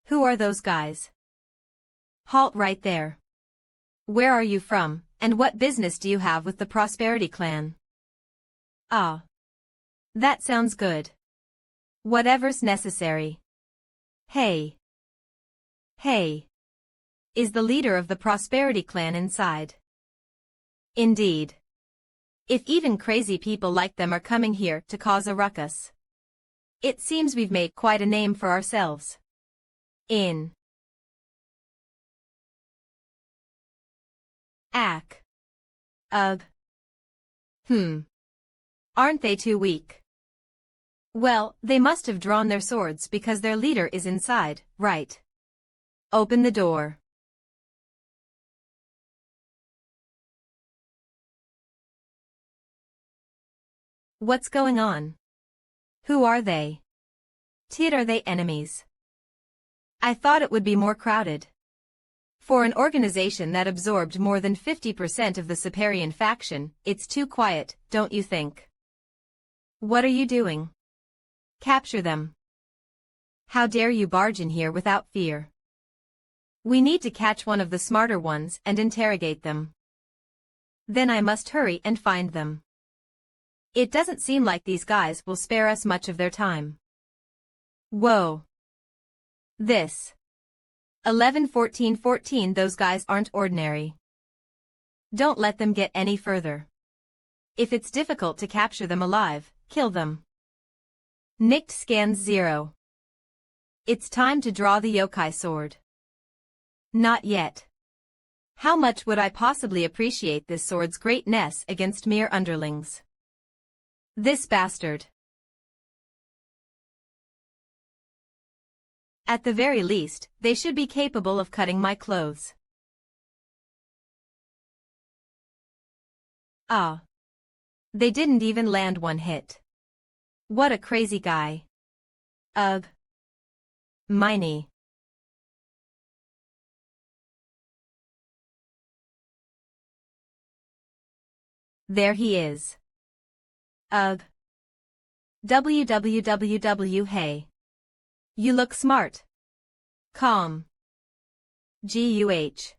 Who are those guys? Halt right there. Where are you from, and what business do you have with the Prosperity Clan? Ah. That sounds good. Whatever's necessary. Hey. Is the leader of the Prosperity Clan inside? Indeed. If even crazy people like them are coming here to cause a ruckus. It seems we've made quite a name for ourselves. In. Ack. Ugh. Aren't they too weak? Well, they must have drawn their swords because their leader is inside, right? Open the door. What's going on? Who are they? Tid are they enemies? I thought it would be more crowded. For an organization that absorbed more than 50% of the Superian faction, it's too quiet, don't you think? What are you doing? Capture them. How dare you barge in here without fear? We need to catch one of the smarter ones and interrogate them. Then I must hurry and find them. It doesn't seem like these guys will spare us much of their time. Whoa. This. 11-14-14 Those guys aren't ordinary. Don't let them get any further. If it's difficult to capture them alive, kill them. Nicked scans 0. It's time to draw the yokai sword. Not yet. How much would I possibly appreciate this sword's greatness against mere underlings? This bastard. At the very least, they should be capable of cutting my clothes. Ah. They didn't even land one hit. What a crazy guy. Ugh. My knee. There he is. Ugh. WWWW Hey. You look smart. Calm. GUH.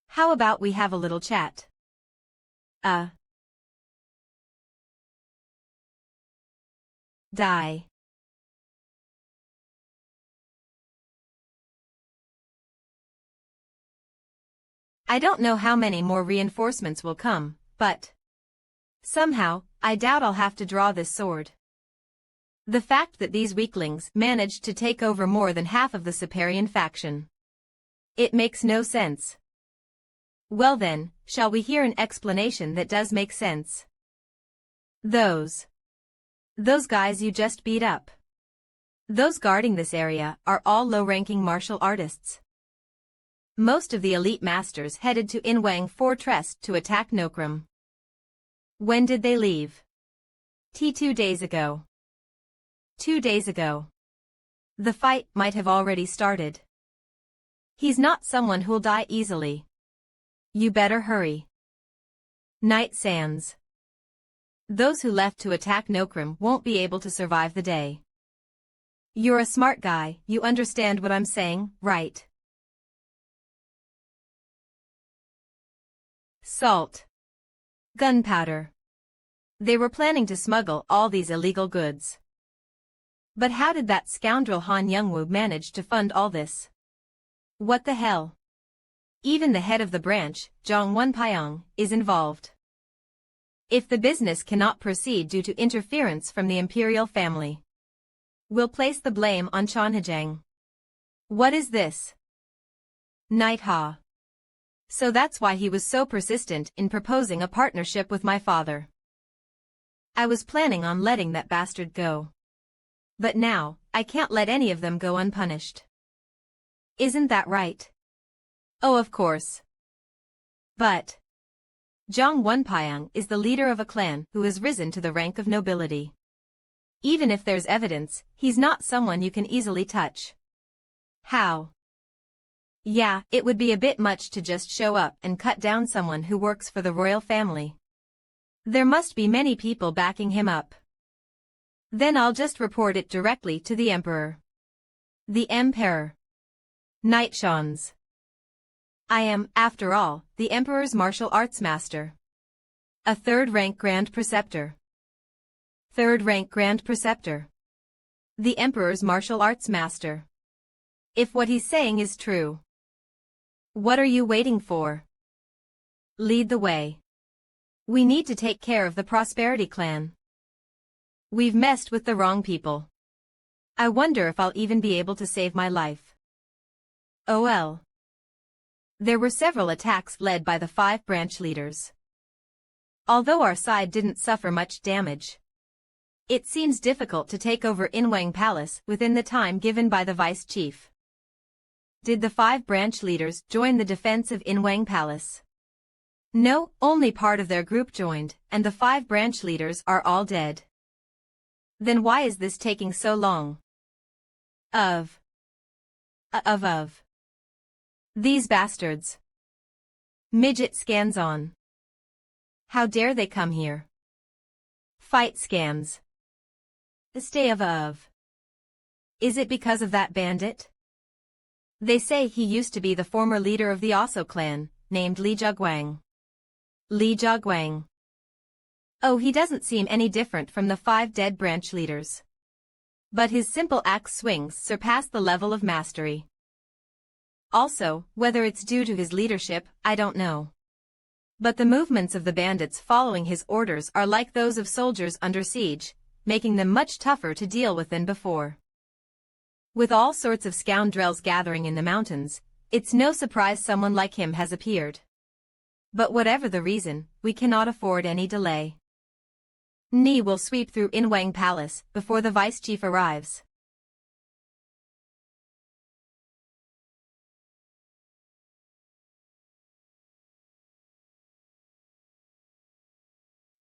How about we have a little chat? Die. I don't know how many more reinforcements will come, but somehow, I doubt I'll have to draw this sword. The fact that these weaklings managed to take over more than half of the Superian faction. It makes no sense. Well then, shall we hear an explanation that does make sense? Those guys you just beat up. Those guarding this area are all low-ranking martial artists. Most of the elite masters headed to Inwang Fortress to attack Nokram. When did they leave? 2 days ago. 2 days ago. The fight might have already started. He's not someone who'll die easily. You better hurry. Night Sands. Those who left to attack Nokram won't be able to survive the day. You're a smart guy, you understand what I'm saying, right? Salt. Gunpowder. They were planning to smuggle all these illegal goods. But how did that scoundrel Han Youngwoo manage to fund all this? What the hell? Even the head of the branch, Zhang Wenpyong, is involved. If the business cannot proceed due to interference from the imperial family, we'll place the blame on Chonhajang. What is this? Night Ha. So that's why he was so persistent in proposing a partnership with my father. I was planning on letting that bastard go. But now, I can't let any of them go unpunished. Isn't that right? Oh, of course. But Zhang Wenpyong is the leader of a clan who has risen to the rank of nobility. Even if there's evidence, he's not someone you can easily touch. How? Yeah, it would be a bit much to just show up and cut down someone who works for the royal family. There must be many people backing him up. Then I'll just report it directly to the Emperor. The Emperor. Night Shans. I am, after all, the Emperor's martial arts master. A third-rank Grand Preceptor. Third-rank Grand Preceptor. The Emperor's martial arts master. If what he's saying is true. What are you waiting for? Lead the way. We need to take care of the Prosperity Clan. We've messed with the wrong people. I wonder if I'll even be able to save my life. Oh well. There were several attacks led by the 5 branch leaders. Although our side didn't suffer much damage, it seems difficult to take over Inwang Palace within the time given by the vice chief. Did the 5 branch leaders join the defense of Inwang Palace? No, only part of their group joined, and the 5 branch leaders are all dead. Then why is this taking so long? Of. Of. These bastards. Midget scans on. How dare they come here? Fight scams. Stay of. Is it because of that bandit? They say he used to be the former leader of the Oso clan, named Li Jiguang. Li Jiguang. Oh, he doesn't seem any different from the 5 dead branch leaders. But his simple axe swings surpass the level of mastery. Also, whether it's due to his leadership, I don't know. But the movements of the bandits following his orders are like those of soldiers under siege, making them much tougher to deal with than before. With all sorts of scoundrels gathering in the mountains, it's no surprise someone like him has appeared. But whatever the reason, we cannot afford any delay. Ni will sweep through Inwang Palace before the vice chief arrives.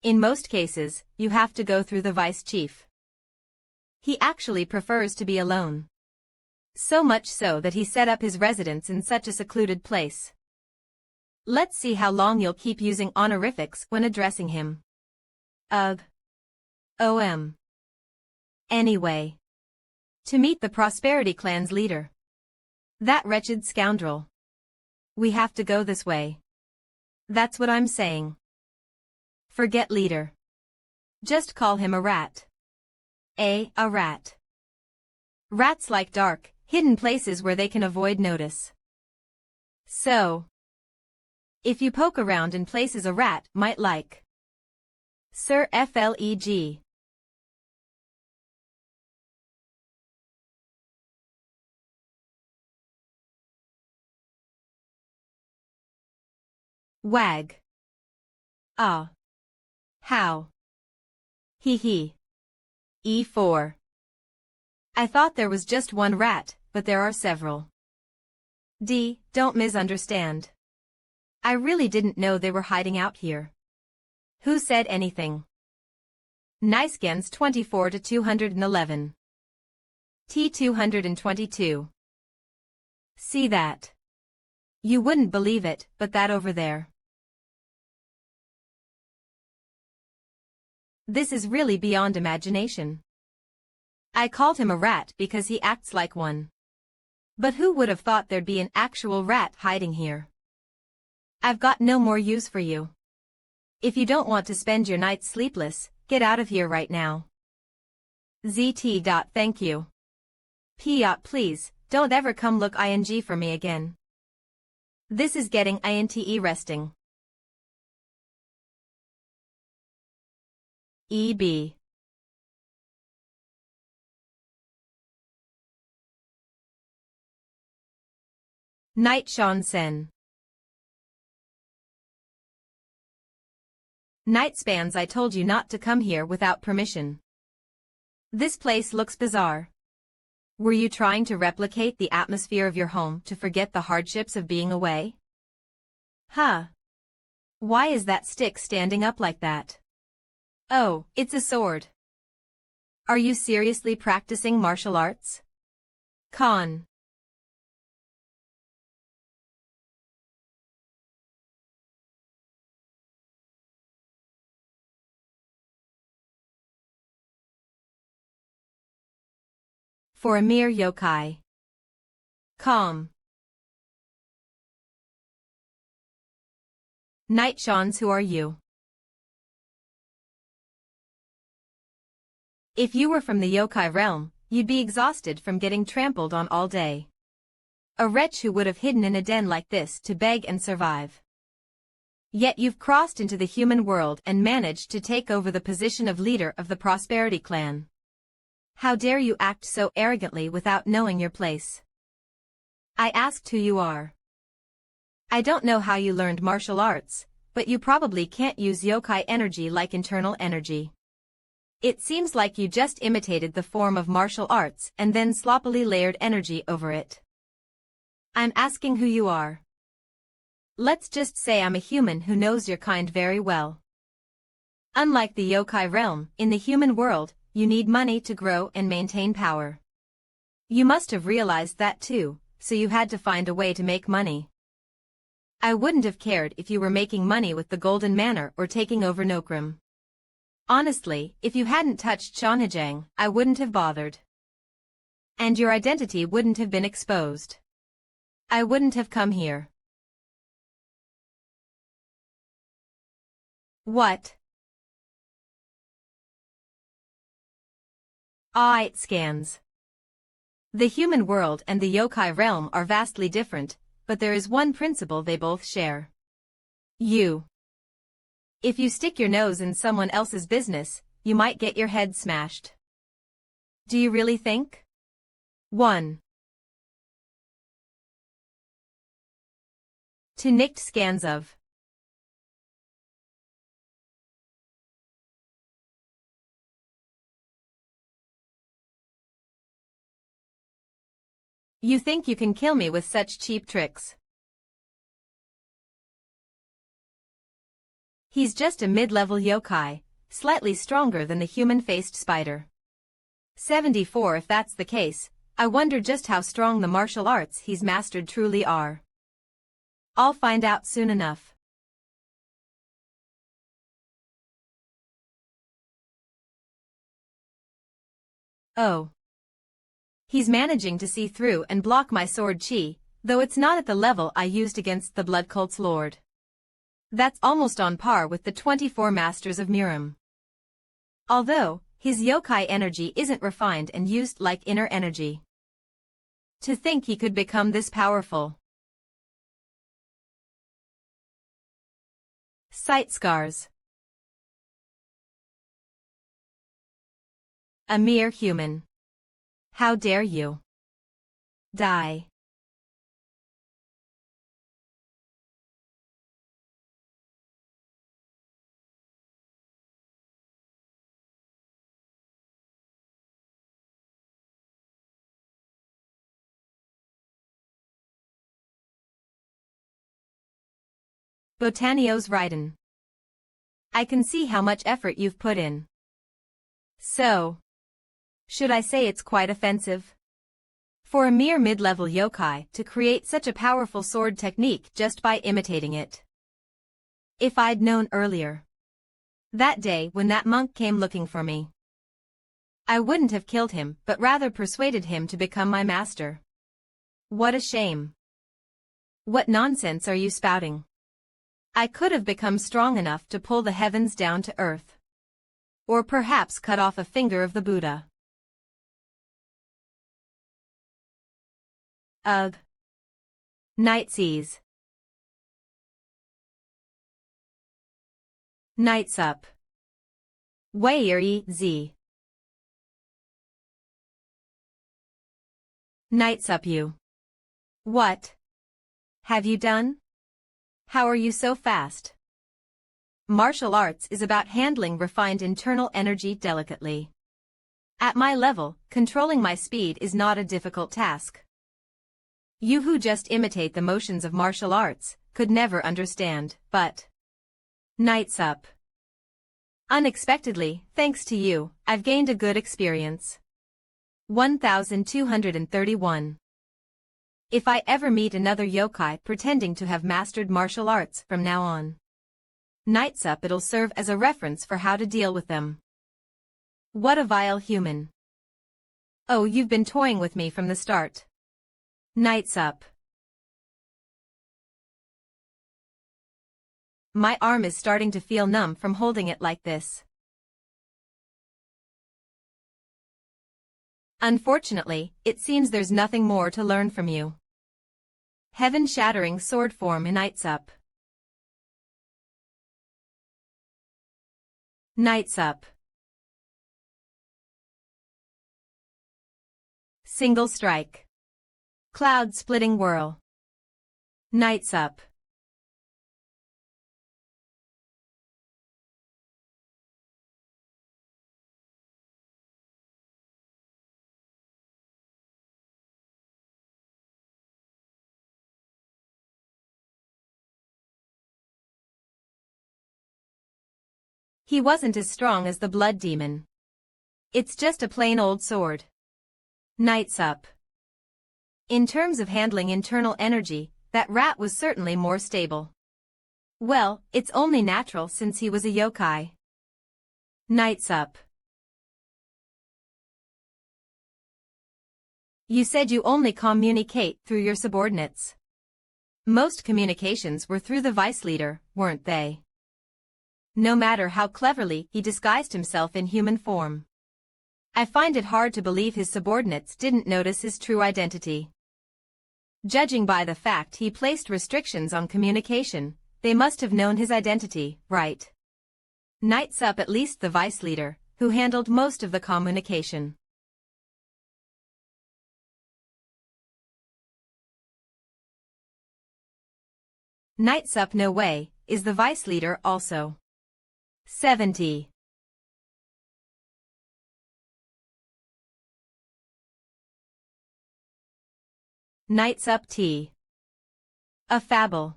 In most cases, you have to go through the vice chief. He actually prefers to be alone. So much so that he set up his residence in such a secluded place. Let's see how long you'll keep using honorifics when addressing him. Ugh. Anyway. To meet the Prosperity Clan's leader. That wretched scoundrel. We have to go this way. That's what I'm saying. Forget leader. Just call him a rat. A rat. Rats like dark, hidden places where they can avoid notice. So, if you poke around in places a rat might like. Sir Fleg. Wag. Ah. How? Hee. E4. I thought there was just one rat, but there are several. D. Don't misunderstand. I really didn't know they were hiding out here. Who said anything? Nicegens 24 to 211. T 222. See that? You wouldn't believe it, but that over there. This is really beyond imagination. I called him a rat because he acts like one. But who would have thought there'd be an actual rat hiding here? I've got no more use for you. If you don't want to spend your nights sleepless, get out of here right now. ZT. Thank you. P. Please, don't ever come look ing for me again. This is getting inte resting. EB. Night Shansen. Night spans. I told you not to come here without permission. This place looks bizarre. Were you trying to replicate the atmosphere of your home to forget the hardships of being away? Huh. Why is that stick standing up like that? Oh, it's a sword. Are you seriously practicing martial arts? Con. For a mere yokai. Calm. Night Shans, who are you? If you were from the yokai realm, you'd be exhausted from getting trampled on all day. A wretch who would have hidden in a den like this to beg and survive. Yet you've crossed into the human world and managed to take over the position of leader of the Prosperity Clan. How dare you act so arrogantly without knowing your place? I asked who you are. I don't know how you learned martial arts, but you probably can't use yokai energy like internal energy. It seems like you just imitated the form of martial arts and then sloppily layered energy over it. I'm asking who you are. Let's just say I'm a human who knows your kind very well. Unlike the yokai realm, in the human world, you need money to grow and maintain power. You must have realized that too, so you had to find a way to make money. I wouldn't have cared if you were making money with the Golden Manor or taking over Nokrim. Honestly, if you hadn't touched Shonhajang, I wouldn't have bothered. And your identity wouldn't have been exposed. I wouldn't have come here. What? It scans. The human world and the yokai realm are vastly different, but there is one principle they both share. If you stick your nose in someone else's business, you might get your head smashed. Do you really think? 1. To nicked scans of. You think you can kill me with such cheap tricks? He's just a mid-level yokai, slightly stronger than the human-faced spider. 74. If that's the case, I wonder just how strong the martial arts he's mastered truly are. I'll find out soon enough. Oh. He's managing to see through and block my sword chi, though it's not at the level I used against the Blood Cult's lord. That's almost on par with the 24 Masters of Miram. Although, his yokai energy isn't refined and used like inner energy. To think he could become this powerful. Sight scars. A mere human. How dare you? Die. Botanio's Raiden. I can see how much effort you've put in. So, should I say it's quite offensive? For a mere mid-level yokai to create such a powerful sword technique just by imitating it. If I'd known earlier. That day when that monk came looking for me. I wouldn't have killed him but rather persuaded him to become my master. What a shame. What nonsense are you spouting? I could have become strong enough to pull the heavens down to earth. Or perhaps cut off a finger of the Buddha. Ugh. Night seas. Nights up. Z. Nights up you. What? Have you done? How are you so fast? Martial arts is about handling refined internal energy delicately. At my level, controlling my speed is not a difficult task. You who just imitate the motions of martial arts could never understand, but... Nights up. Unexpectedly, thanks to you, I've gained a good experience. 1231. If I ever meet another yokai pretending to have mastered martial arts from now on. Nights up, it'll serve as a reference for how to deal with them. What a vile human. Oh, you've been toying with me from the start. Nights up. My arm is starting to feel numb from holding it like this. Unfortunately, it seems there's nothing more to learn from you. Heaven-shattering sword form in Nights up. Nights up. Single strike. Cloud-splitting whirl. Nights up. He wasn't as strong as the blood demon. It's just a plain old sword. Nights up. In terms of handling internal energy, that rat was certainly more stable. Well, it's only natural since he was a yokai. Night's up. You said you only communicate through your subordinates. Most communications were through the vice leader, weren't they? No matter how cleverly he disguised himself in human form. I find it hard to believe his subordinates didn't notice his true identity. Judging by the fact he placed restrictions on communication, they must have known his identity, right? Night's up at least the vice leader, who handled most of the communication. Night's up no way, is the vice leader also. 70. Night's up T. A fable.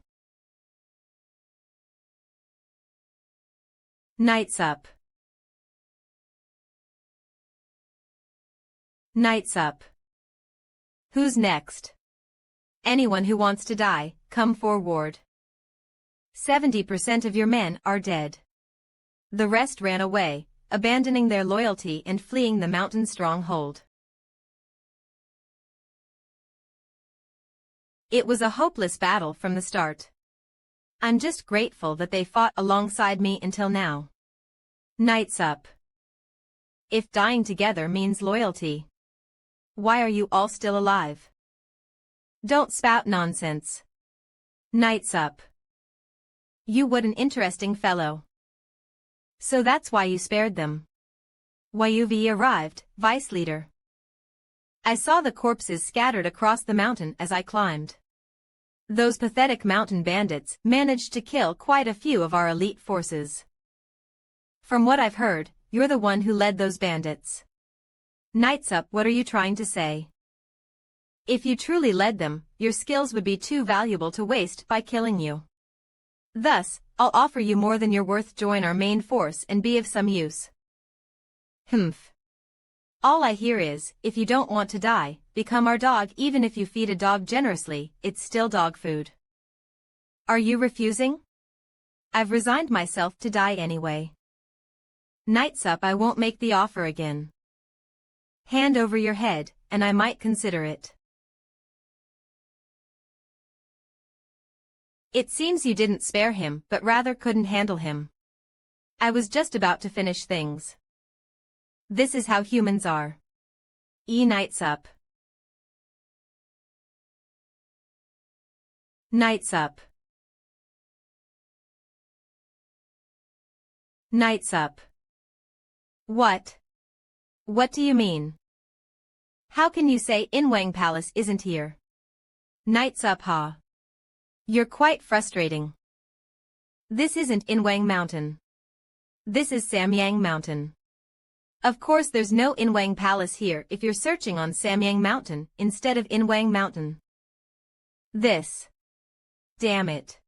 Night's up. Night's up. Who's next? Anyone who wants to die, come forward. 70% of your men are dead. The rest ran away, abandoning their loyalty and fleeing the mountain stronghold. It was a hopeless battle from the start. I'm just grateful that they fought alongside me until now. Night's up. If dying together means loyalty, why are you all still alive? Don't spout nonsense. Night's up. You what an interesting fellow. So that's why you spared them. Why you've arrived, vice leader. I saw the corpses scattered across the mountain as I climbed. Those pathetic mountain bandits managed to kill quite a few of our elite forces. From what I've heard, you're the one who led those bandits. Night's up, what are you trying to say? If you truly led them, your skills would be too valuable to waste by killing you. Thus, I'll offer you more than you're worth. Join our main force and be of some use. Humph. All I hear is, if you don't want to die, become our dog. Even if you feed a dog generously, it's still dog food. Are you refusing? I've resigned myself to die anyway. Night's up, I won't make the offer again. Hand over your head, and I might consider it. It seems you didn't spare him, but rather couldn't handle him. I was just about to finish things. This is how humans are. Night's up. Night's up. Night's up. What? What do you mean? How can you say Inwang Palace isn't here? Night's up, ha. You're quite frustrating. This isn't Inwang Mountain. This is Samyang Mountain. Of course there's no Inwang Palace here if you're searching on Samyang Mountain instead of Inwang Mountain. This. Damn it.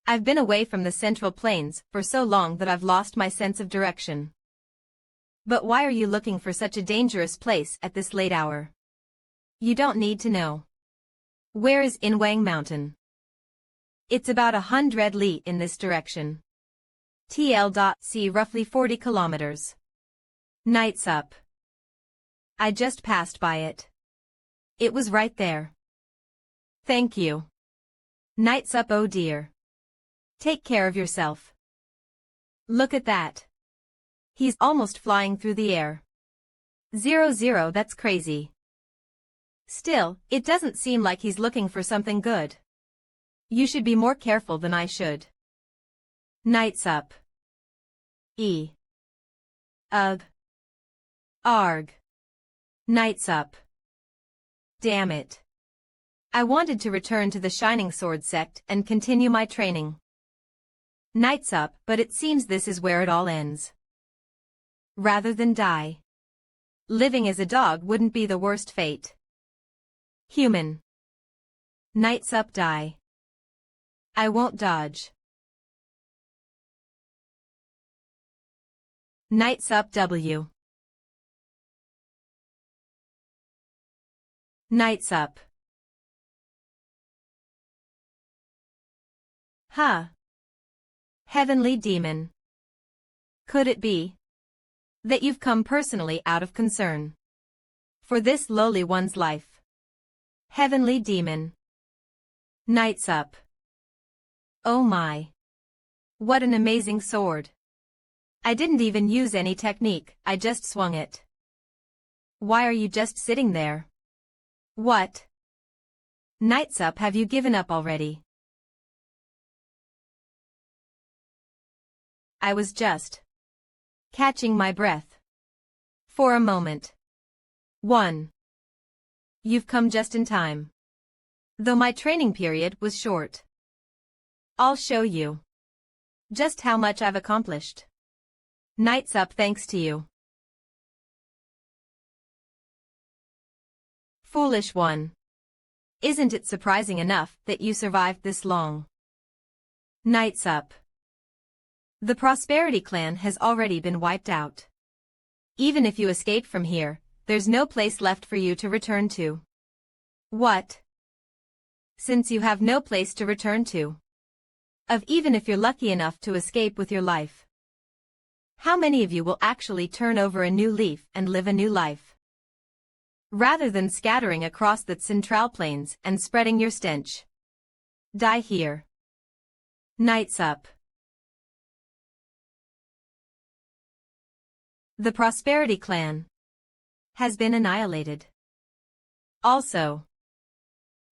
I've been away from the Central Plains for so long that I've lost my sense of direction. But why are you looking for such a dangerous place at this late hour? You don't need to know. Where is Inwang Mountain? It's about 100 li in this direction. TL.C roughly 40 kilometers. Night's up. I just passed by it. It was right there. Thank you. Night's up, oh dear. Take care of yourself. Look at that. He's almost flying through the air. 00, that's crazy. Still, it doesn't seem like he's looking for something good. You should be more careful than I should. Night's up. Ugh. Arg. Night's up. Damn it. I wanted to return to the Shining Sword sect and continue my training. Night's up, but it seems this is where it all ends. Rather than die. Living as a dog wouldn't be the worst fate. Human. Night's up, die. I won't dodge. Night's up, W. Night's up. Huh. Heavenly demon. Could it be that you've come personally out of concern for this lowly one's life? Heavenly demon. Knights up. Oh my. What an amazing sword. I didn't even use any technique, I just swung it. Why are you just sitting there? What? Knights up, have you given up already? I was just catching my breath for a moment. 1. You've come just in time. Though my training period was short. I'll show you just how much I've accomplished. Knights up, thanks to you. Foolish one. Isn't it surprising enough that you survived this long? Knights up. The Prosperity Clan has already been wiped out. Even if you escape from here, there's no place left for you to return to. What? Since you have no place to return to, even if you're lucky enough to escape with your life, how many of you will actually turn over a new leaf and live a new life? Rather than scattering across the Central Plains and spreading your stench. Die here. Knights up. The Prosperity Clan has been annihilated. Also,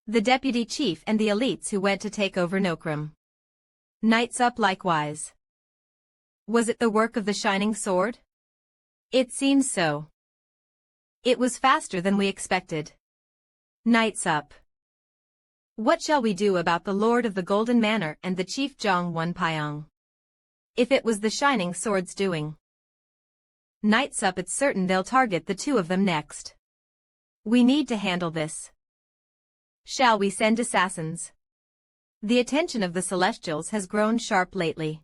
the Deputy Chief and the elites who went to take over Nokram. Knights up likewise. Was it the work of the Shining Sword? It seems so. It was faster than we expected. Knights up. What shall we do about the Lord of the Golden Manor and the Chief Zhang Wenpyong? If it was the Shining Sword's doing. Knights up, it's certain they'll target the two of them next. We need to handle this. Shall we send assassins? The attention of the Celestials has grown sharp lately.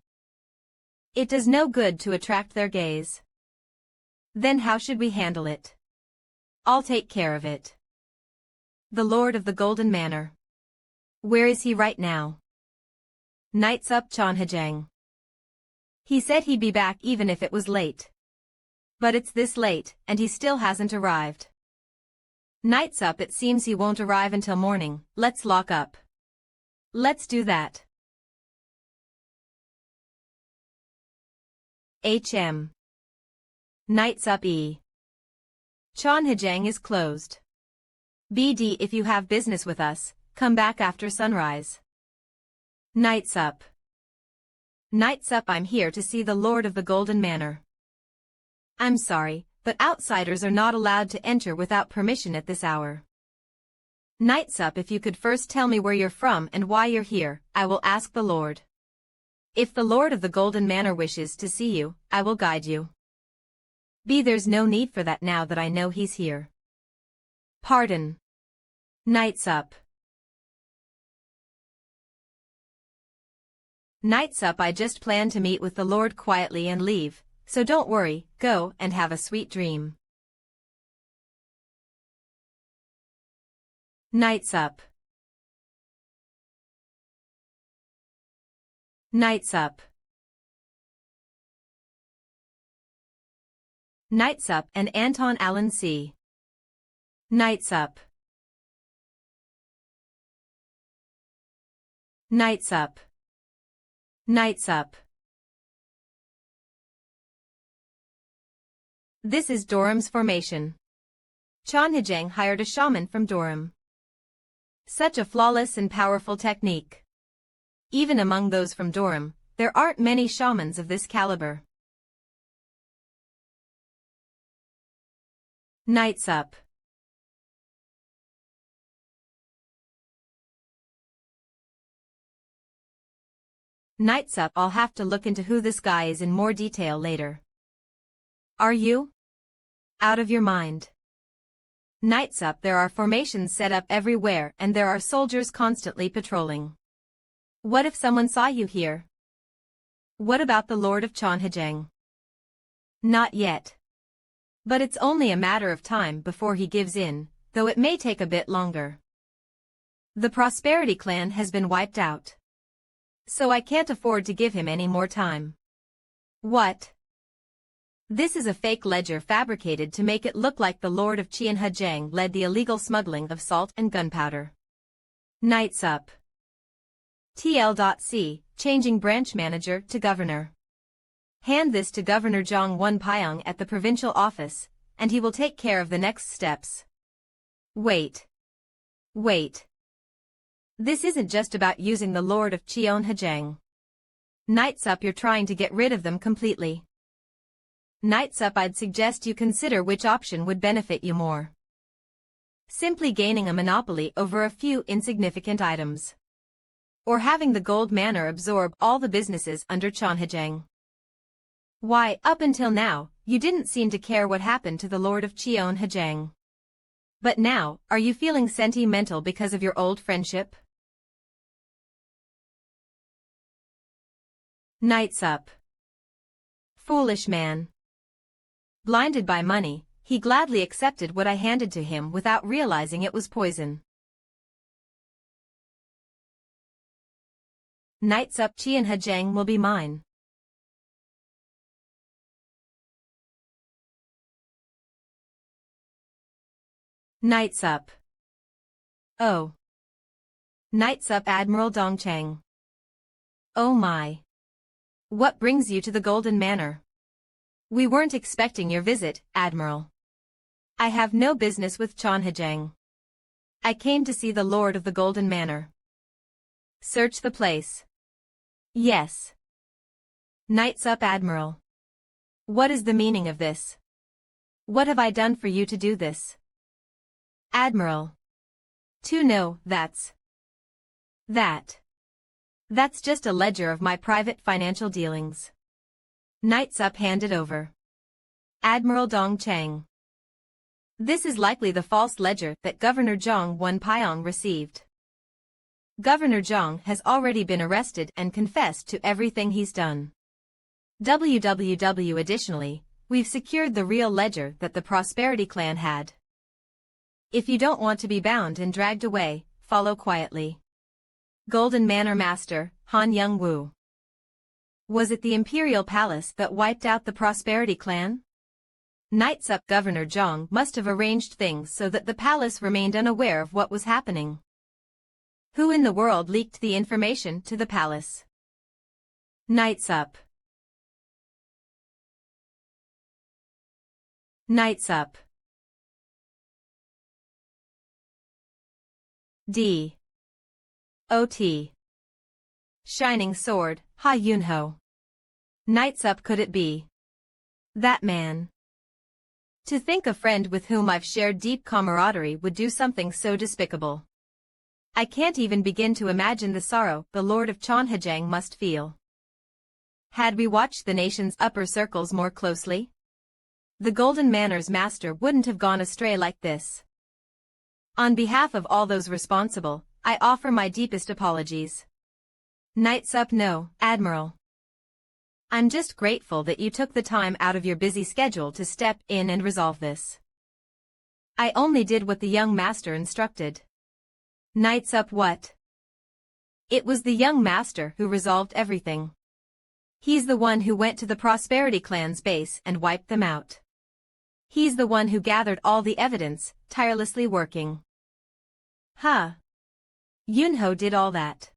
It does no good to attract their gaze. Then how should we handle it? I'll take care of it. The Lord of the Golden Manor. Where is he right now? Knights up, Chonhajang. He said he'd be back even if it was late. But it's this late, and he still hasn't arrived. Knights up, it seems he won't arrive until morning. Let's lock up. Let's do that. HM. Knights up E. Chonhajang is closed. BD, if you have business with us, come back after sunrise. Knights up. Knights up, I'm here to see the Lord of the Golden Manor. I'm sorry, but outsiders are not allowed to enter without permission at this hour. Knights up, if you could first tell me where you're from and why you're here, I will ask the Lord. If the Lord of the Golden Manor wishes to see you, I will guide you. B, there's no need for that now that I know he's here. Pardon. Knights up. Knights up, I just plan to meet with the Lord quietly and leave. So don't worry, go and have a sweet dream. Knights up. Knights up. Knights up and Anton Allen C. Knights up. Knights up. Knights up. This is Doram's formation. Chonhajang hired a shaman from Doram. Such a flawless and powerful technique. Even among those from Doram, there aren't many shamans of this caliber. Knights up. Knights up, I'll have to look into who this guy is in more detail later. Are you out of your mind? Knights up, there are formations set up everywhere and there are soldiers constantly patrolling. What if someone saw you here? What about the Lord of Chonhajang? Not yet. But it's only a matter of time before he gives in, though it may take a bit longer. The Prosperity Clan has been wiped out. So I can't afford to give him any more time. What? This is a fake ledger fabricated to make it look like the Lord of Qianhejang led the illegal smuggling of salt and gunpowder. Knights up. TL.C, changing branch manager to governor. Hand this to Governor Zhang Wenpayang at the provincial office, and he will take care of the next steps. Wait. Wait. This isn't just about using the Lord of Qianhejang. Knights up, you're trying to get rid of them completely. Knights up, I'd suggest you consider which option would benefit you more. Simply gaining a monopoly over a few insignificant items. Or having the Gold Manor absorb all the businesses under Qianhejang. Why, up until now, you didn't seem to care what happened to the Lord of Qianhejang. But now, are you feeling sentimental because of your old friendship? Knights up. Foolish man. Blinded by money, he gladly accepted what I handed to him without realizing it was poison. Knights up, Qianhejang will be mine. Knights up. Oh. Knights up, Admiral Dongchang. Oh my. What brings you to the Golden Manor? We weren't expecting your visit, Admiral. I have no business with Qianhejang. I came to see the Lord of the Golden Manor. Search the place. Yes. Knights up, Admiral. What is the meaning of this? What have I done for you to do this? Admiral. To know, that's just a ledger of my private financial dealings. Knights up, hand it over. Admiral Dongchang. This is likely the false ledger that Governor Zhang Wenpayang received. Governor Zhang has already been arrested and confessed to everything he's done. Additionally, we've secured the real ledger that the Prosperity Clan had. If you don't want to be bound and dragged away, follow quietly. Golden Manor Master, Han Young-woo. Was it the Imperial Palace that wiped out the Prosperity Clan? Knights up, Governor Zhang must have arranged things so that the palace remained unaware of what was happening. Who in the world leaked the information to the palace? Knights up. Knights up. D. O.T. Shining Sword, Ha Yunho. Knights up, could it be that man? To think a friend with whom I've shared deep camaraderie would do something so despicable. I can't even begin to imagine the sorrow the Lord of Qianhejang must feel. Had we watched the nation's upper circles more closely, the Golden Manor's master wouldn't have gone astray like this. On behalf of all those responsible, I offer my deepest apologies. Knights up, no, Admiral. I'm just grateful that you took the time out of your busy schedule to step in and resolve this. I only did what the young master instructed. Knights up, what? It was the young master who resolved everything. He's the one who went to the Prosperity Clan's base and wiped them out. He's the one who gathered all the evidence, tirelessly working. Huh. Yunho did all that.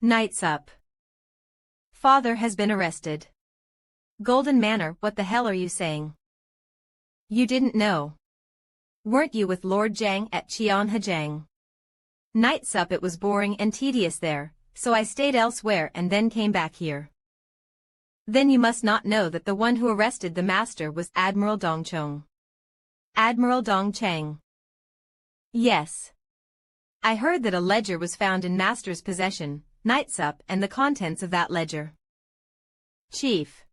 Knights up. Father has been arrested. Golden Manor, what the hell are you saying? You didn't know. Weren't you with Lord Zhang at Qianhejang? Knights up, it was boring and tedious there, so I stayed elsewhere and then came back here. Then you must not know that the one who arrested the master was Admiral Dongchang. Admiral Dongchang. Yes. I heard that a ledger was found in master's possession, Knights up, and the contents of that ledger. Chief.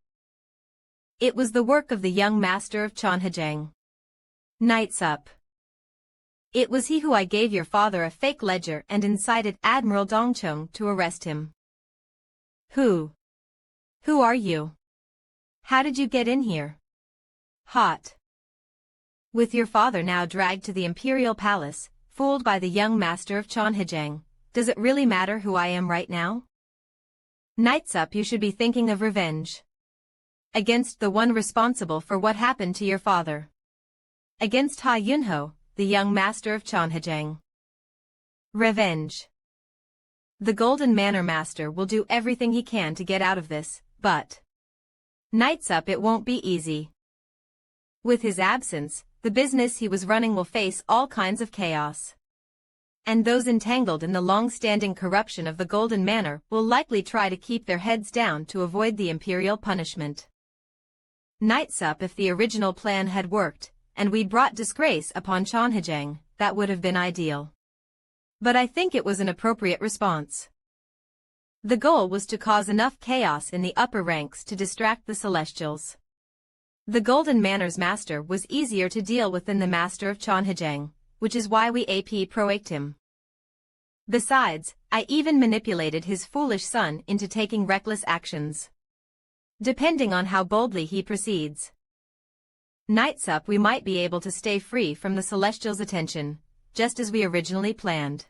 It was the work of the young master of Qianhejang. Knights up. It was he who I gave your father a fake ledger and incited Admiral Dongchang to arrest him. Who? Who are you? How did you get in here? Hot. With your father now dragged to the Imperial Palace, fooled by the young master of Qianhejang, does it really matter who I am right now? Nights up, you should be thinking of revenge. Against the one responsible for what happened to your father. Against Ha Yunho, the young master of Chonhajang. Revenge. The Golden Manor Master will do everything he can to get out of this, but nights up, it won't be easy. With his absence, the business he was running will face all kinds of chaos. And those entangled in the long-standing corruption of the Golden Manor will likely try to keep their heads down to avoid the imperial punishment. Nights up, if the original plan had worked, and we'd brought disgrace upon Chonhajang, that would have been ideal. But I think it was an appropriate response. The goal was to cause enough chaos in the upper ranks to distract the Celestials. The Golden Manor's master was easier to deal with than the master of Chonhajang, which is why we AP proacted him. Besides, I even manipulated his foolish son into taking reckless actions. Depending on how boldly he proceeds. Nights up, we might be able to stay free from the Celestials' attention, just as we originally planned.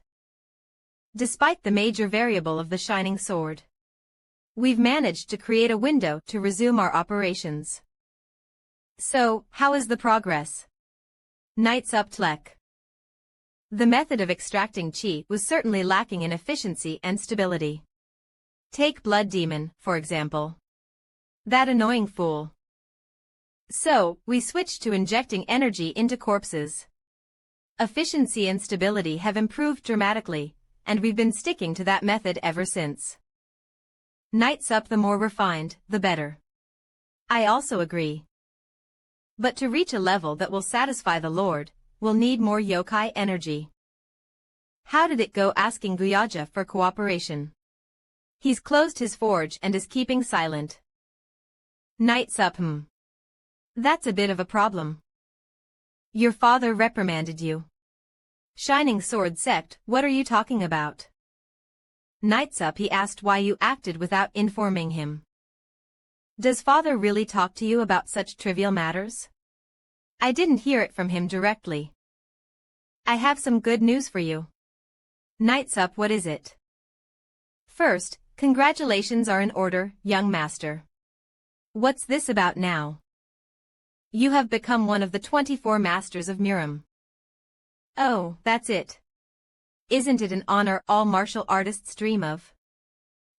Despite the major variable of the Shining Sword, we've managed to create a window to resume our operations. So, how is the progress? Nights up, Tlek. The method of extracting chi was certainly lacking in efficiency and stability. Take Blood Demon, for example. That annoying fool. So, we switched to injecting energy into corpses. Efficiency and stability have improved dramatically, and we've been sticking to that method ever since. Nights up, the more refined, the better. I also agree. But to reach a level that will satisfy the Lord, we'll need more yokai energy. How did it go asking Guyaja for cooperation? He's closed his forge and is keeping silent. Nights up, That's a bit of a problem. Your father reprimanded you. Shining Sword sect, what are you talking about? Nights up, he asked why you acted without informing him. Does father really talk to you about such trivial matters? I didn't hear it from him directly. I have some good news for you. Nights up, what is it? First, congratulations are in order, young master. What's this about now? You have become one of the 24 masters of Murim. Oh, that's it. Isn't it an honor all martial artists dream of?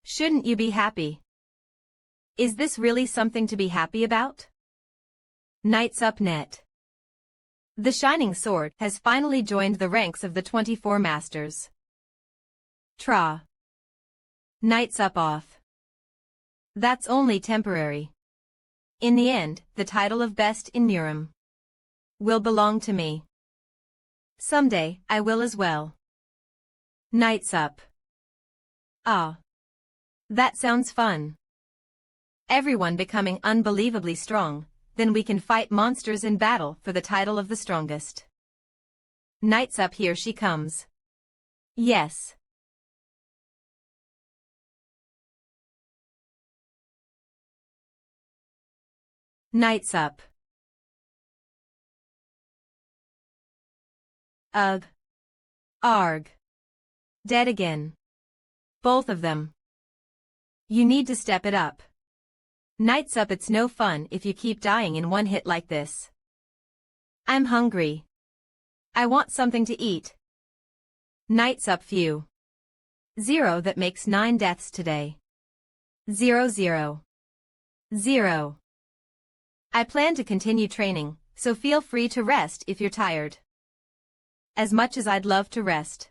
Shouldn't you be happy? Is this really something to be happy about? Nights up, net. The Shining Sword has finally joined the ranks of the 24 masters. Tra. Nights up, off. That's only temporary. In the end, the title of best in Murim will belong to me. Someday, I will as well. Nights up. Ah. That sounds fun. Everyone becoming unbelievably strong, then we can fight monsters in battle for the title of the strongest. Nights up, here she comes. Yes. Nights up. Ugh. Arg. Dead again. Both of them. You need to step it up. Nights up, it's no fun if you keep dying in one hit like this. I'm hungry. I want something to eat. Nights up, few. 0, that makes 9 deaths today. 0 0. 0. I plan to continue training, so feel free to rest if you're tired. As much as I'd love to rest.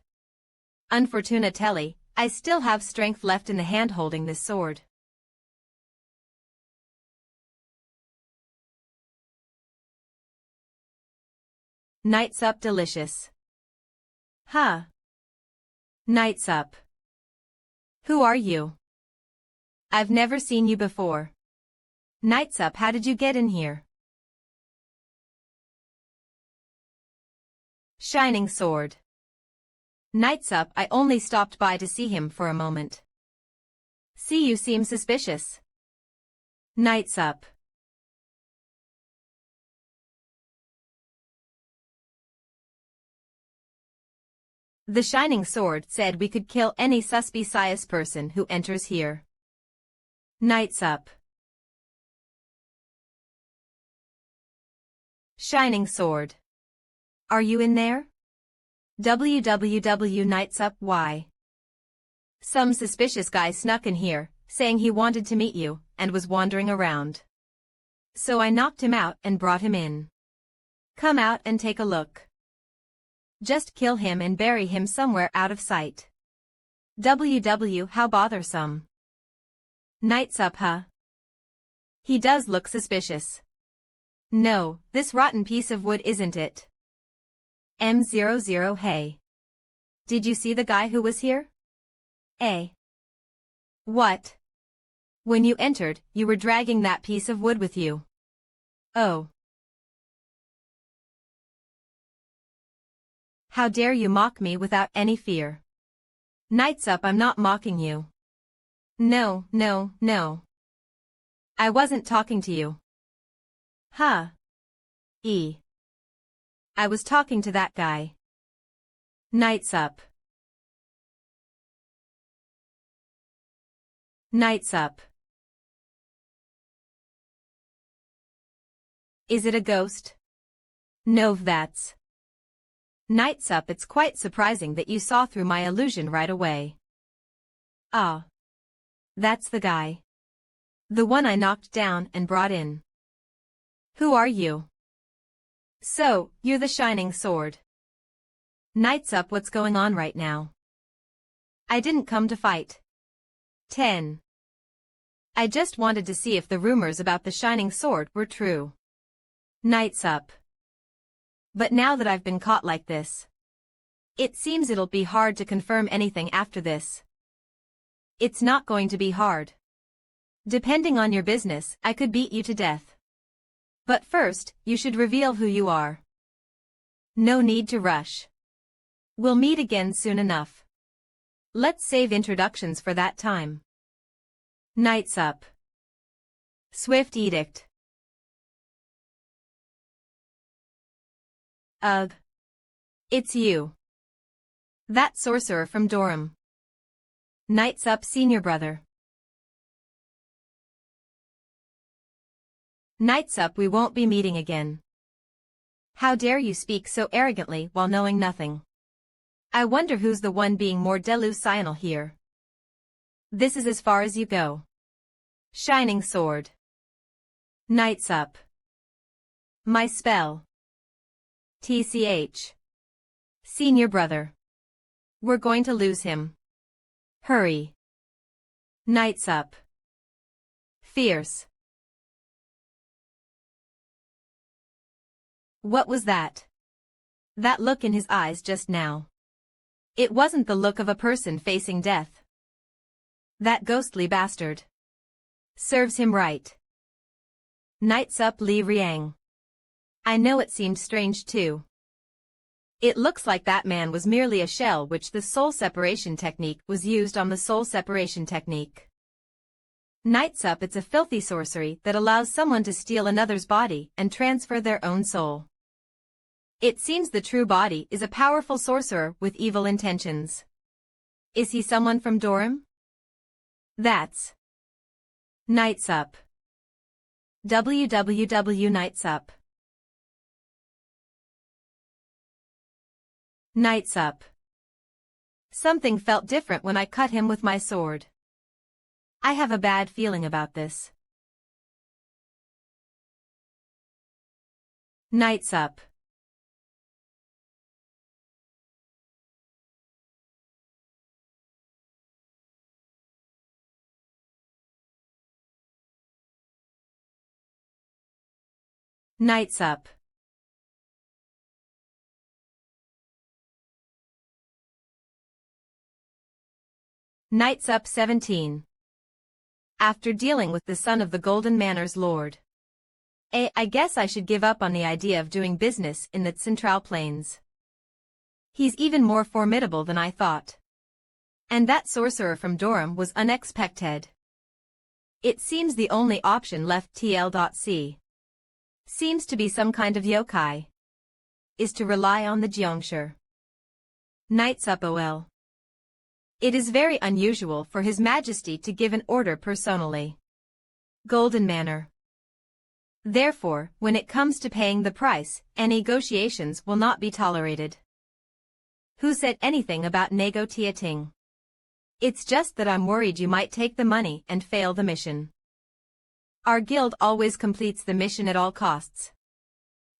Unfortunately, I still have strength left in the hand holding this sword. Nights up, delicious. Huh. Nights up. Who are you? I've never seen you before. Nights up, how did you get in here? Shining Sword. Nights up, I only stopped by to see him for a moment. See, you seem suspicious. Nights up. The Shining Sword said we could kill any suspicious person who enters here. Knights up. Shining sword. Are you in there? www Knights up why? Some suspicious guy snuck in here, saying he wanted to meet you, and was wandering around. So I knocked him out and brought him in. Come out and take a look. Just kill him and bury him somewhere out of sight. WW how bothersome. Knights up huh? He does look suspicious. No, this rotten piece of wood isn't it. M00 hey. Did you see the guy who was here? Eh? What? When you entered, you were dragging that piece of wood with you. Oh. How dare you mock me without any fear? Knights up I'm not mocking you. No, no, no. I wasn't talking to you. Huh. I was talking to that guy. Knights up. Knights up. Is it a ghost? No that's. Knights up it's quite surprising that you saw through my illusion right away. Ah. That's the guy. The one I knocked down and brought in. Who are you? So, you're the shining sword. Knights up what's going on right now? I didn't come to fight. 10. I just wanted to see if the rumors about the shining sword were true. Knights up. But now that I've been caught like this, it seems it'll be hard to confirm anything after this. It's not going to be hard. Depending on your business, I could beat you to death. But first, you should reveal who you are. No need to rush. We'll meet again soon enough. Let's save introductions for that time. Knights up. Swift edict. Ugh. It's you. That sorcerer from Durham. Knights up senior brother. Knights up we won't be meeting again. How dare you speak so arrogantly while knowing nothing? I wonder who's the one being more delusional here. This is as far as you go. Shining sword. Knights up. My spell. TCH. Senior brother. We're going to lose him. Hurry. Knights up. Fierce. What was that? That look in his eyes just now. It wasn't the look of a person facing death. That ghostly bastard. Serves him right. Knights up Li Riang. I know it seemed strange too. It looks like that man was merely a shell which the soul separation technique was used on the soul separation technique. Knights up it's a filthy sorcery that allows someone to steal another's body and transfer their own soul. It seems the true body is a powerful sorcerer with evil intentions. Is he someone from Durham? That's Knights up. www Knights up. Knights up. Something felt different when I cut him with my sword. I have a bad feeling about this. Knights up. Knights up. Knights up 17. After dealing with the son of the Golden Manor's lord. I guess I should give up on the idea of doing business in the Central Plains. He's even more formidable than I thought. And that sorcerer from Durham was unexpected. It seems the only option left TL.C. Seems to be some kind of yokai. Is to rely on the Jiangshi. Knights up OL. It is very unusual for His Majesty to give an order personally. Golden Manor. Therefore, when it comes to paying the price, any negotiations will not be tolerated. Who said anything about negotiating? It's just that I'm worried you might take the money and fail the mission. Our guild always completes the mission at all costs.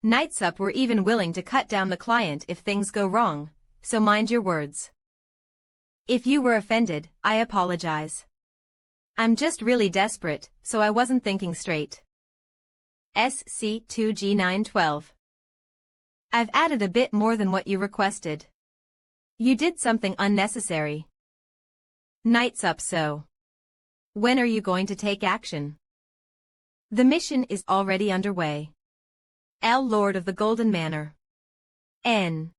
Knights Up were even willing to cut down the client if things go wrong, so mind your words. If you were offended, I apologize. I'm just really desperate, so I wasn't thinking straight. SC2G912. I've added a bit more than what you requested. You did something unnecessary. Knights Up. So when are you going to take action? The mission is already underway. L. Lord of the Golden Manor. N.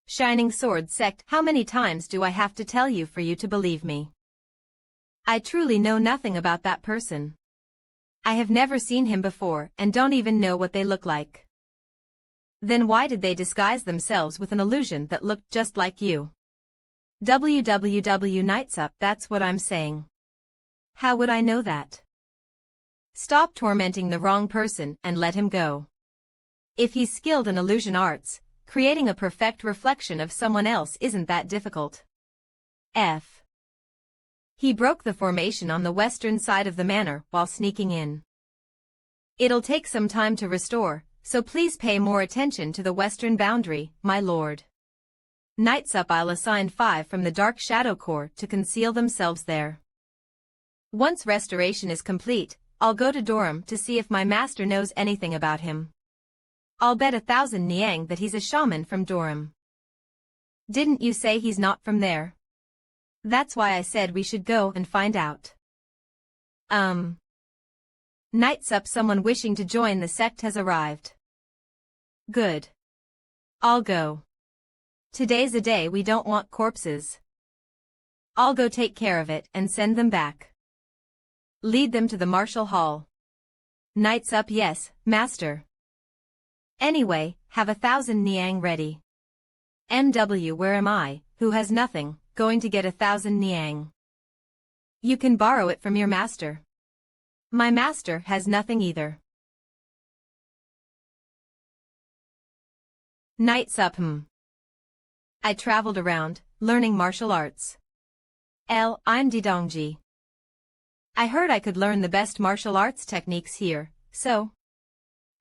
Shining Sword Sect. How many times do I have to tell you for you to believe me? I truly know nothing about that person. I have never seen him before and don't even know what they look like. Then why did they disguise themselves with an illusion that looked just like you? WWW Knights Up. That's what I'm saying. How would I know that? Stop tormenting the wrong person and let him go. If he's skilled in illusion arts, creating a perfect reflection of someone else isn't that difficult. F. He broke the formation on the western side of the manor while sneaking in. It'll take some time to restore, so please pay more attention to the western boundary, my lord. Knights Up. I'll assign 5 from the Dark Shadow Corps to conceal themselves there. Once restoration is complete, I'll go to Durham to see if my master knows anything about him. I'll bet 1,000 Niang that he's a shaman from Durham. Didn't you say he's not from there? That's why I said we should go and find out. Knights Up. Someone wishing to join the sect has arrived. Good. I'll go. Today's a day we don't want corpses. I'll go take care of it and send them back. Lead them to the Martial Hall. Knights Up. Yes, master. Anyway, have 1,000 Niang ready. MW. Where am I, who has nothing, going to get 1,000 Niang? You can borrow it from your master. My master has nothing either. Knights Up. I traveled around, learning martial arts. I'm Didongji. I heard I could learn the best martial arts techniques here, so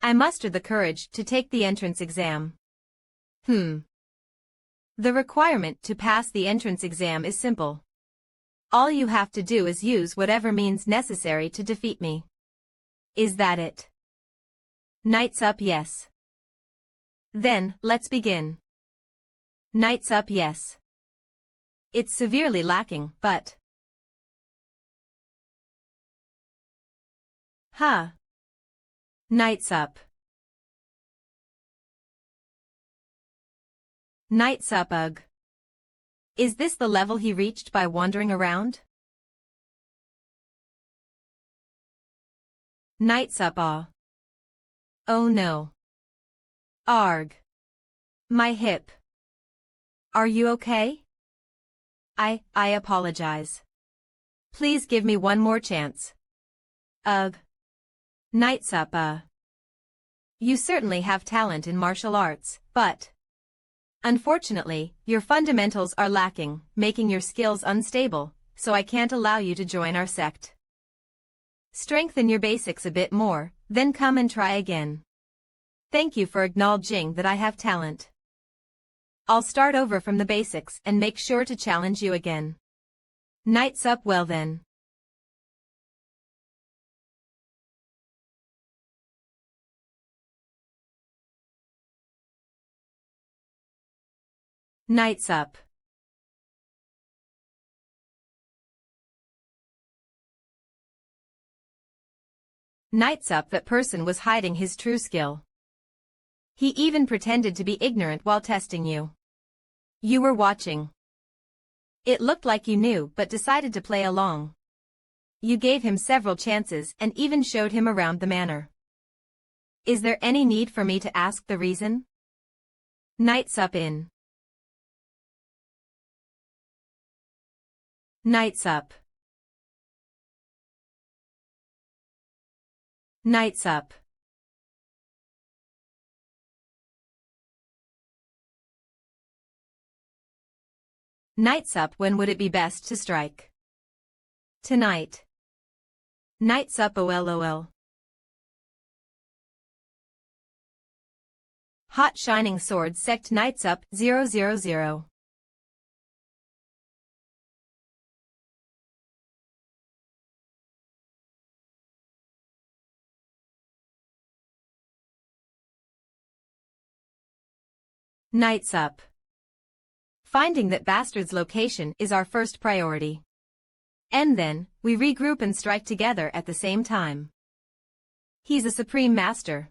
I mustered the courage to take the entrance exam. The requirement to pass the entrance exam is simple. All you have to do is use whatever means necessary to defeat me. Is that it? Knights Up. Yes. Then, let's begin. Knights Up. Yes. It's severely lacking, but Knights Up. Knights Up. Ugh. Is this the level he reached by wandering around? Knights Up. Ah. Oh no. Arg. My hip. Are you okay? I apologize. Please give me one more chance. Ugh. Knights Up. You certainly have talent in martial arts, but unfortunately, your fundamentals are lacking, making your skills unstable, so I can't allow you to join our sect. Strengthen your basics a bit more, then come and try again. Thank you for acknowledging that I have talent. I'll start over from the basics and make sure to challenge you again. Knights Up. Well then. Knights Up. Knights Up. That person was hiding his true skill. He even pretended to be ignorant while testing you. You were watching. It looked like you knew but decided to play along. You gave him several chances and even showed him around the manor. Is there any need for me to ask the reason? Knights Up. In. Knights Up. Knights up. Knights up. When would it be best to strike? Tonight. Knights up. OLOL. Hot shining sword sect. Knights up. 000. Knights up. Finding that bastard's location is our first priority. And then, we regroup and strike together at the same time. He's a supreme master.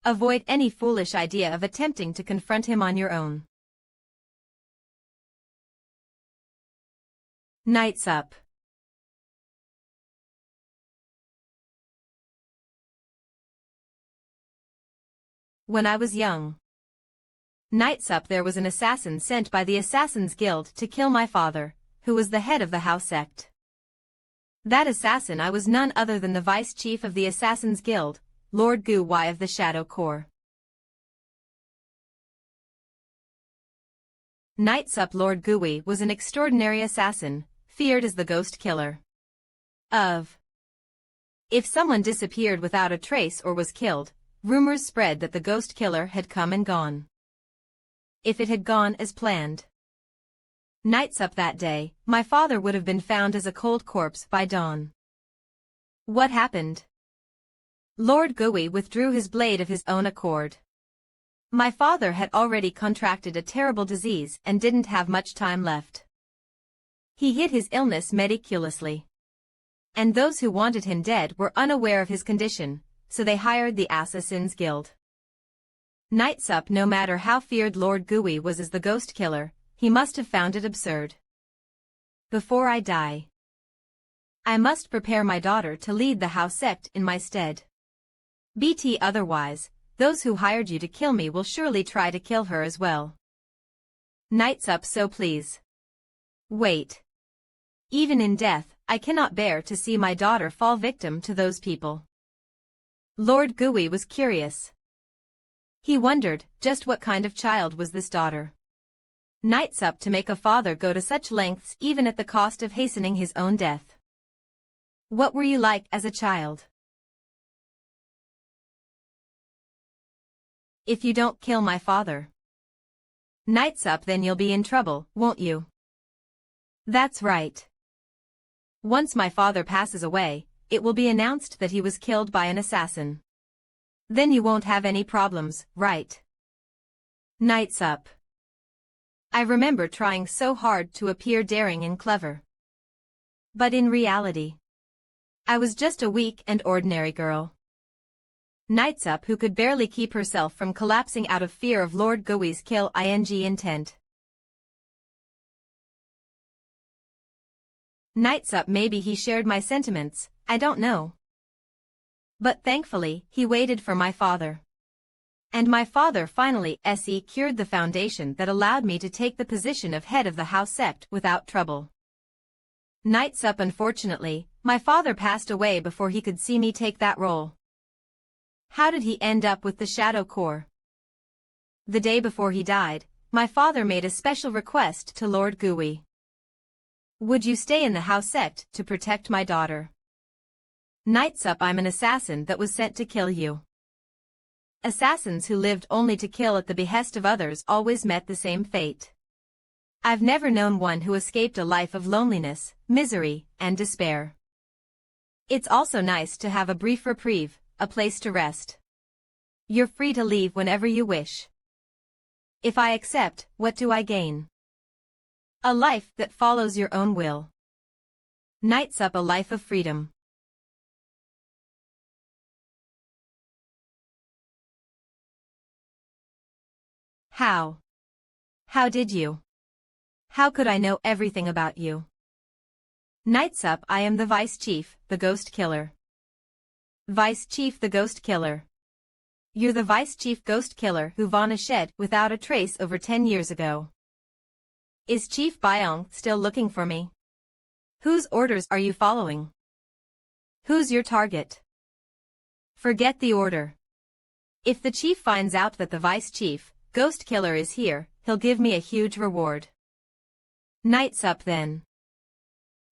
Avoid any foolish idea of attempting to confront him on your own. Knights up. When I was young. Knights up. There was an assassin sent by the Assassin's Guild to kill my father, who was the head of the house sect. That assassin I was none other than the vice chief of the Assassin's Guild, Lord Gu-Wai of the Shadow Corps. Knights up. Lord Gu-Wai was an extraordinary assassin, feared as the ghost killer. If someone disappeared without a trace or was killed, rumors spread that the ghost killer had come and gone. If it had gone as planned. Knights up. That day, my father would have been found as a cold corpse by dawn. What happened? Lord Gu-Wai withdrew his blade of his own accord. My father had already contracted a terrible disease and didn't have much time left. He hid his illness meticulously. And those who wanted him dead were unaware of his condition, so they hired the Assassin's Guild. Knights up. No matter how feared Lord Gu-Wai was as the ghost killer, he must have found it absurd. Before I die, I must prepare my daughter to lead the house sect in my stead. BT otherwise, those who hired you to kill me will surely try to kill her as well. Knights up. So please. Wait. Even in death, I cannot bear to see my daughter fall victim to those people. Lord Gu-Wai was curious. He wondered, just what kind of child was this daughter? Knights up. To make a father go to such lengths even at the cost of hastening his own death. What were you like as a child? If you don't kill my father. Knights up. Then you'll be in trouble, won't you? That's right. Once my father passes away, it will be announced that he was killed by an assassin. Then you won't have any problems, right? Knights up. I remember trying so hard to appear daring and clever. But in reality, I was just a weak and ordinary girl. Knights up. Who could barely keep herself from collapsing out of fear of Lord Gu-Wai's kill intent. Knights up. Maybe he shared my sentiments, I don't know. But thankfully, he waited for my father. And my father finally secured the foundation that allowed me to take the position of head of the house sect without trouble. Knights up. Unfortunately, my father passed away before he could see me take that role. How did he end up with the Shadow Corps? The day before he died, my father made a special request to Lord Gu-Wai. Would you stay in the house sect to protect my daughter? Knights up. I'm an assassin that was sent to kill you. Assassins who lived only to kill at the behest of others always met the same fate. I've never known one who escaped a life of loneliness, misery, and despair. It's also nice to have a brief reprieve, a place to rest. You're free to leave whenever you wish. If I accept, what do I gain? A life that follows your own will. Knights up. A life of freedom. How? How did you? How could I know everything about you? Knights up. I am the Vice Chief, the Ghost Killer. Vice Chief the Ghost Killer. You're the Vice Chief Ghost Killer who vanished without a trace over 10 years ago. Is Chief Byong still looking for me? Whose orders are you following? Who's your target? Forget the order. If the chief finds out that the vice chief, ghost killer is here, he'll give me a huge reward. Night's up then.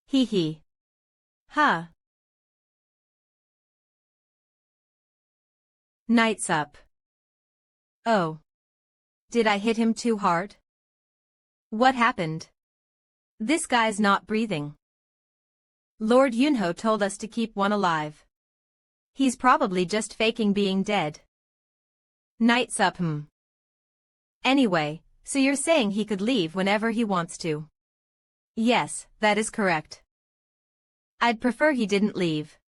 Hee hee. Huh. Night's up. Oh. Did I hit him too hard? What happened? This guy's not breathing. Lord Yunho told us to keep one alive. He's probably just faking being dead. Night's up. Anyway, so you're saying he could leave whenever he wants to? Yes, that is correct. I'd prefer he didn't leave.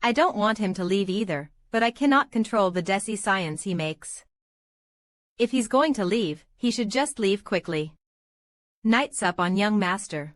I don't want him to leave either, but I cannot control the desi science he makes. If he's going to leave, he should just leave quickly. Night's up on young master.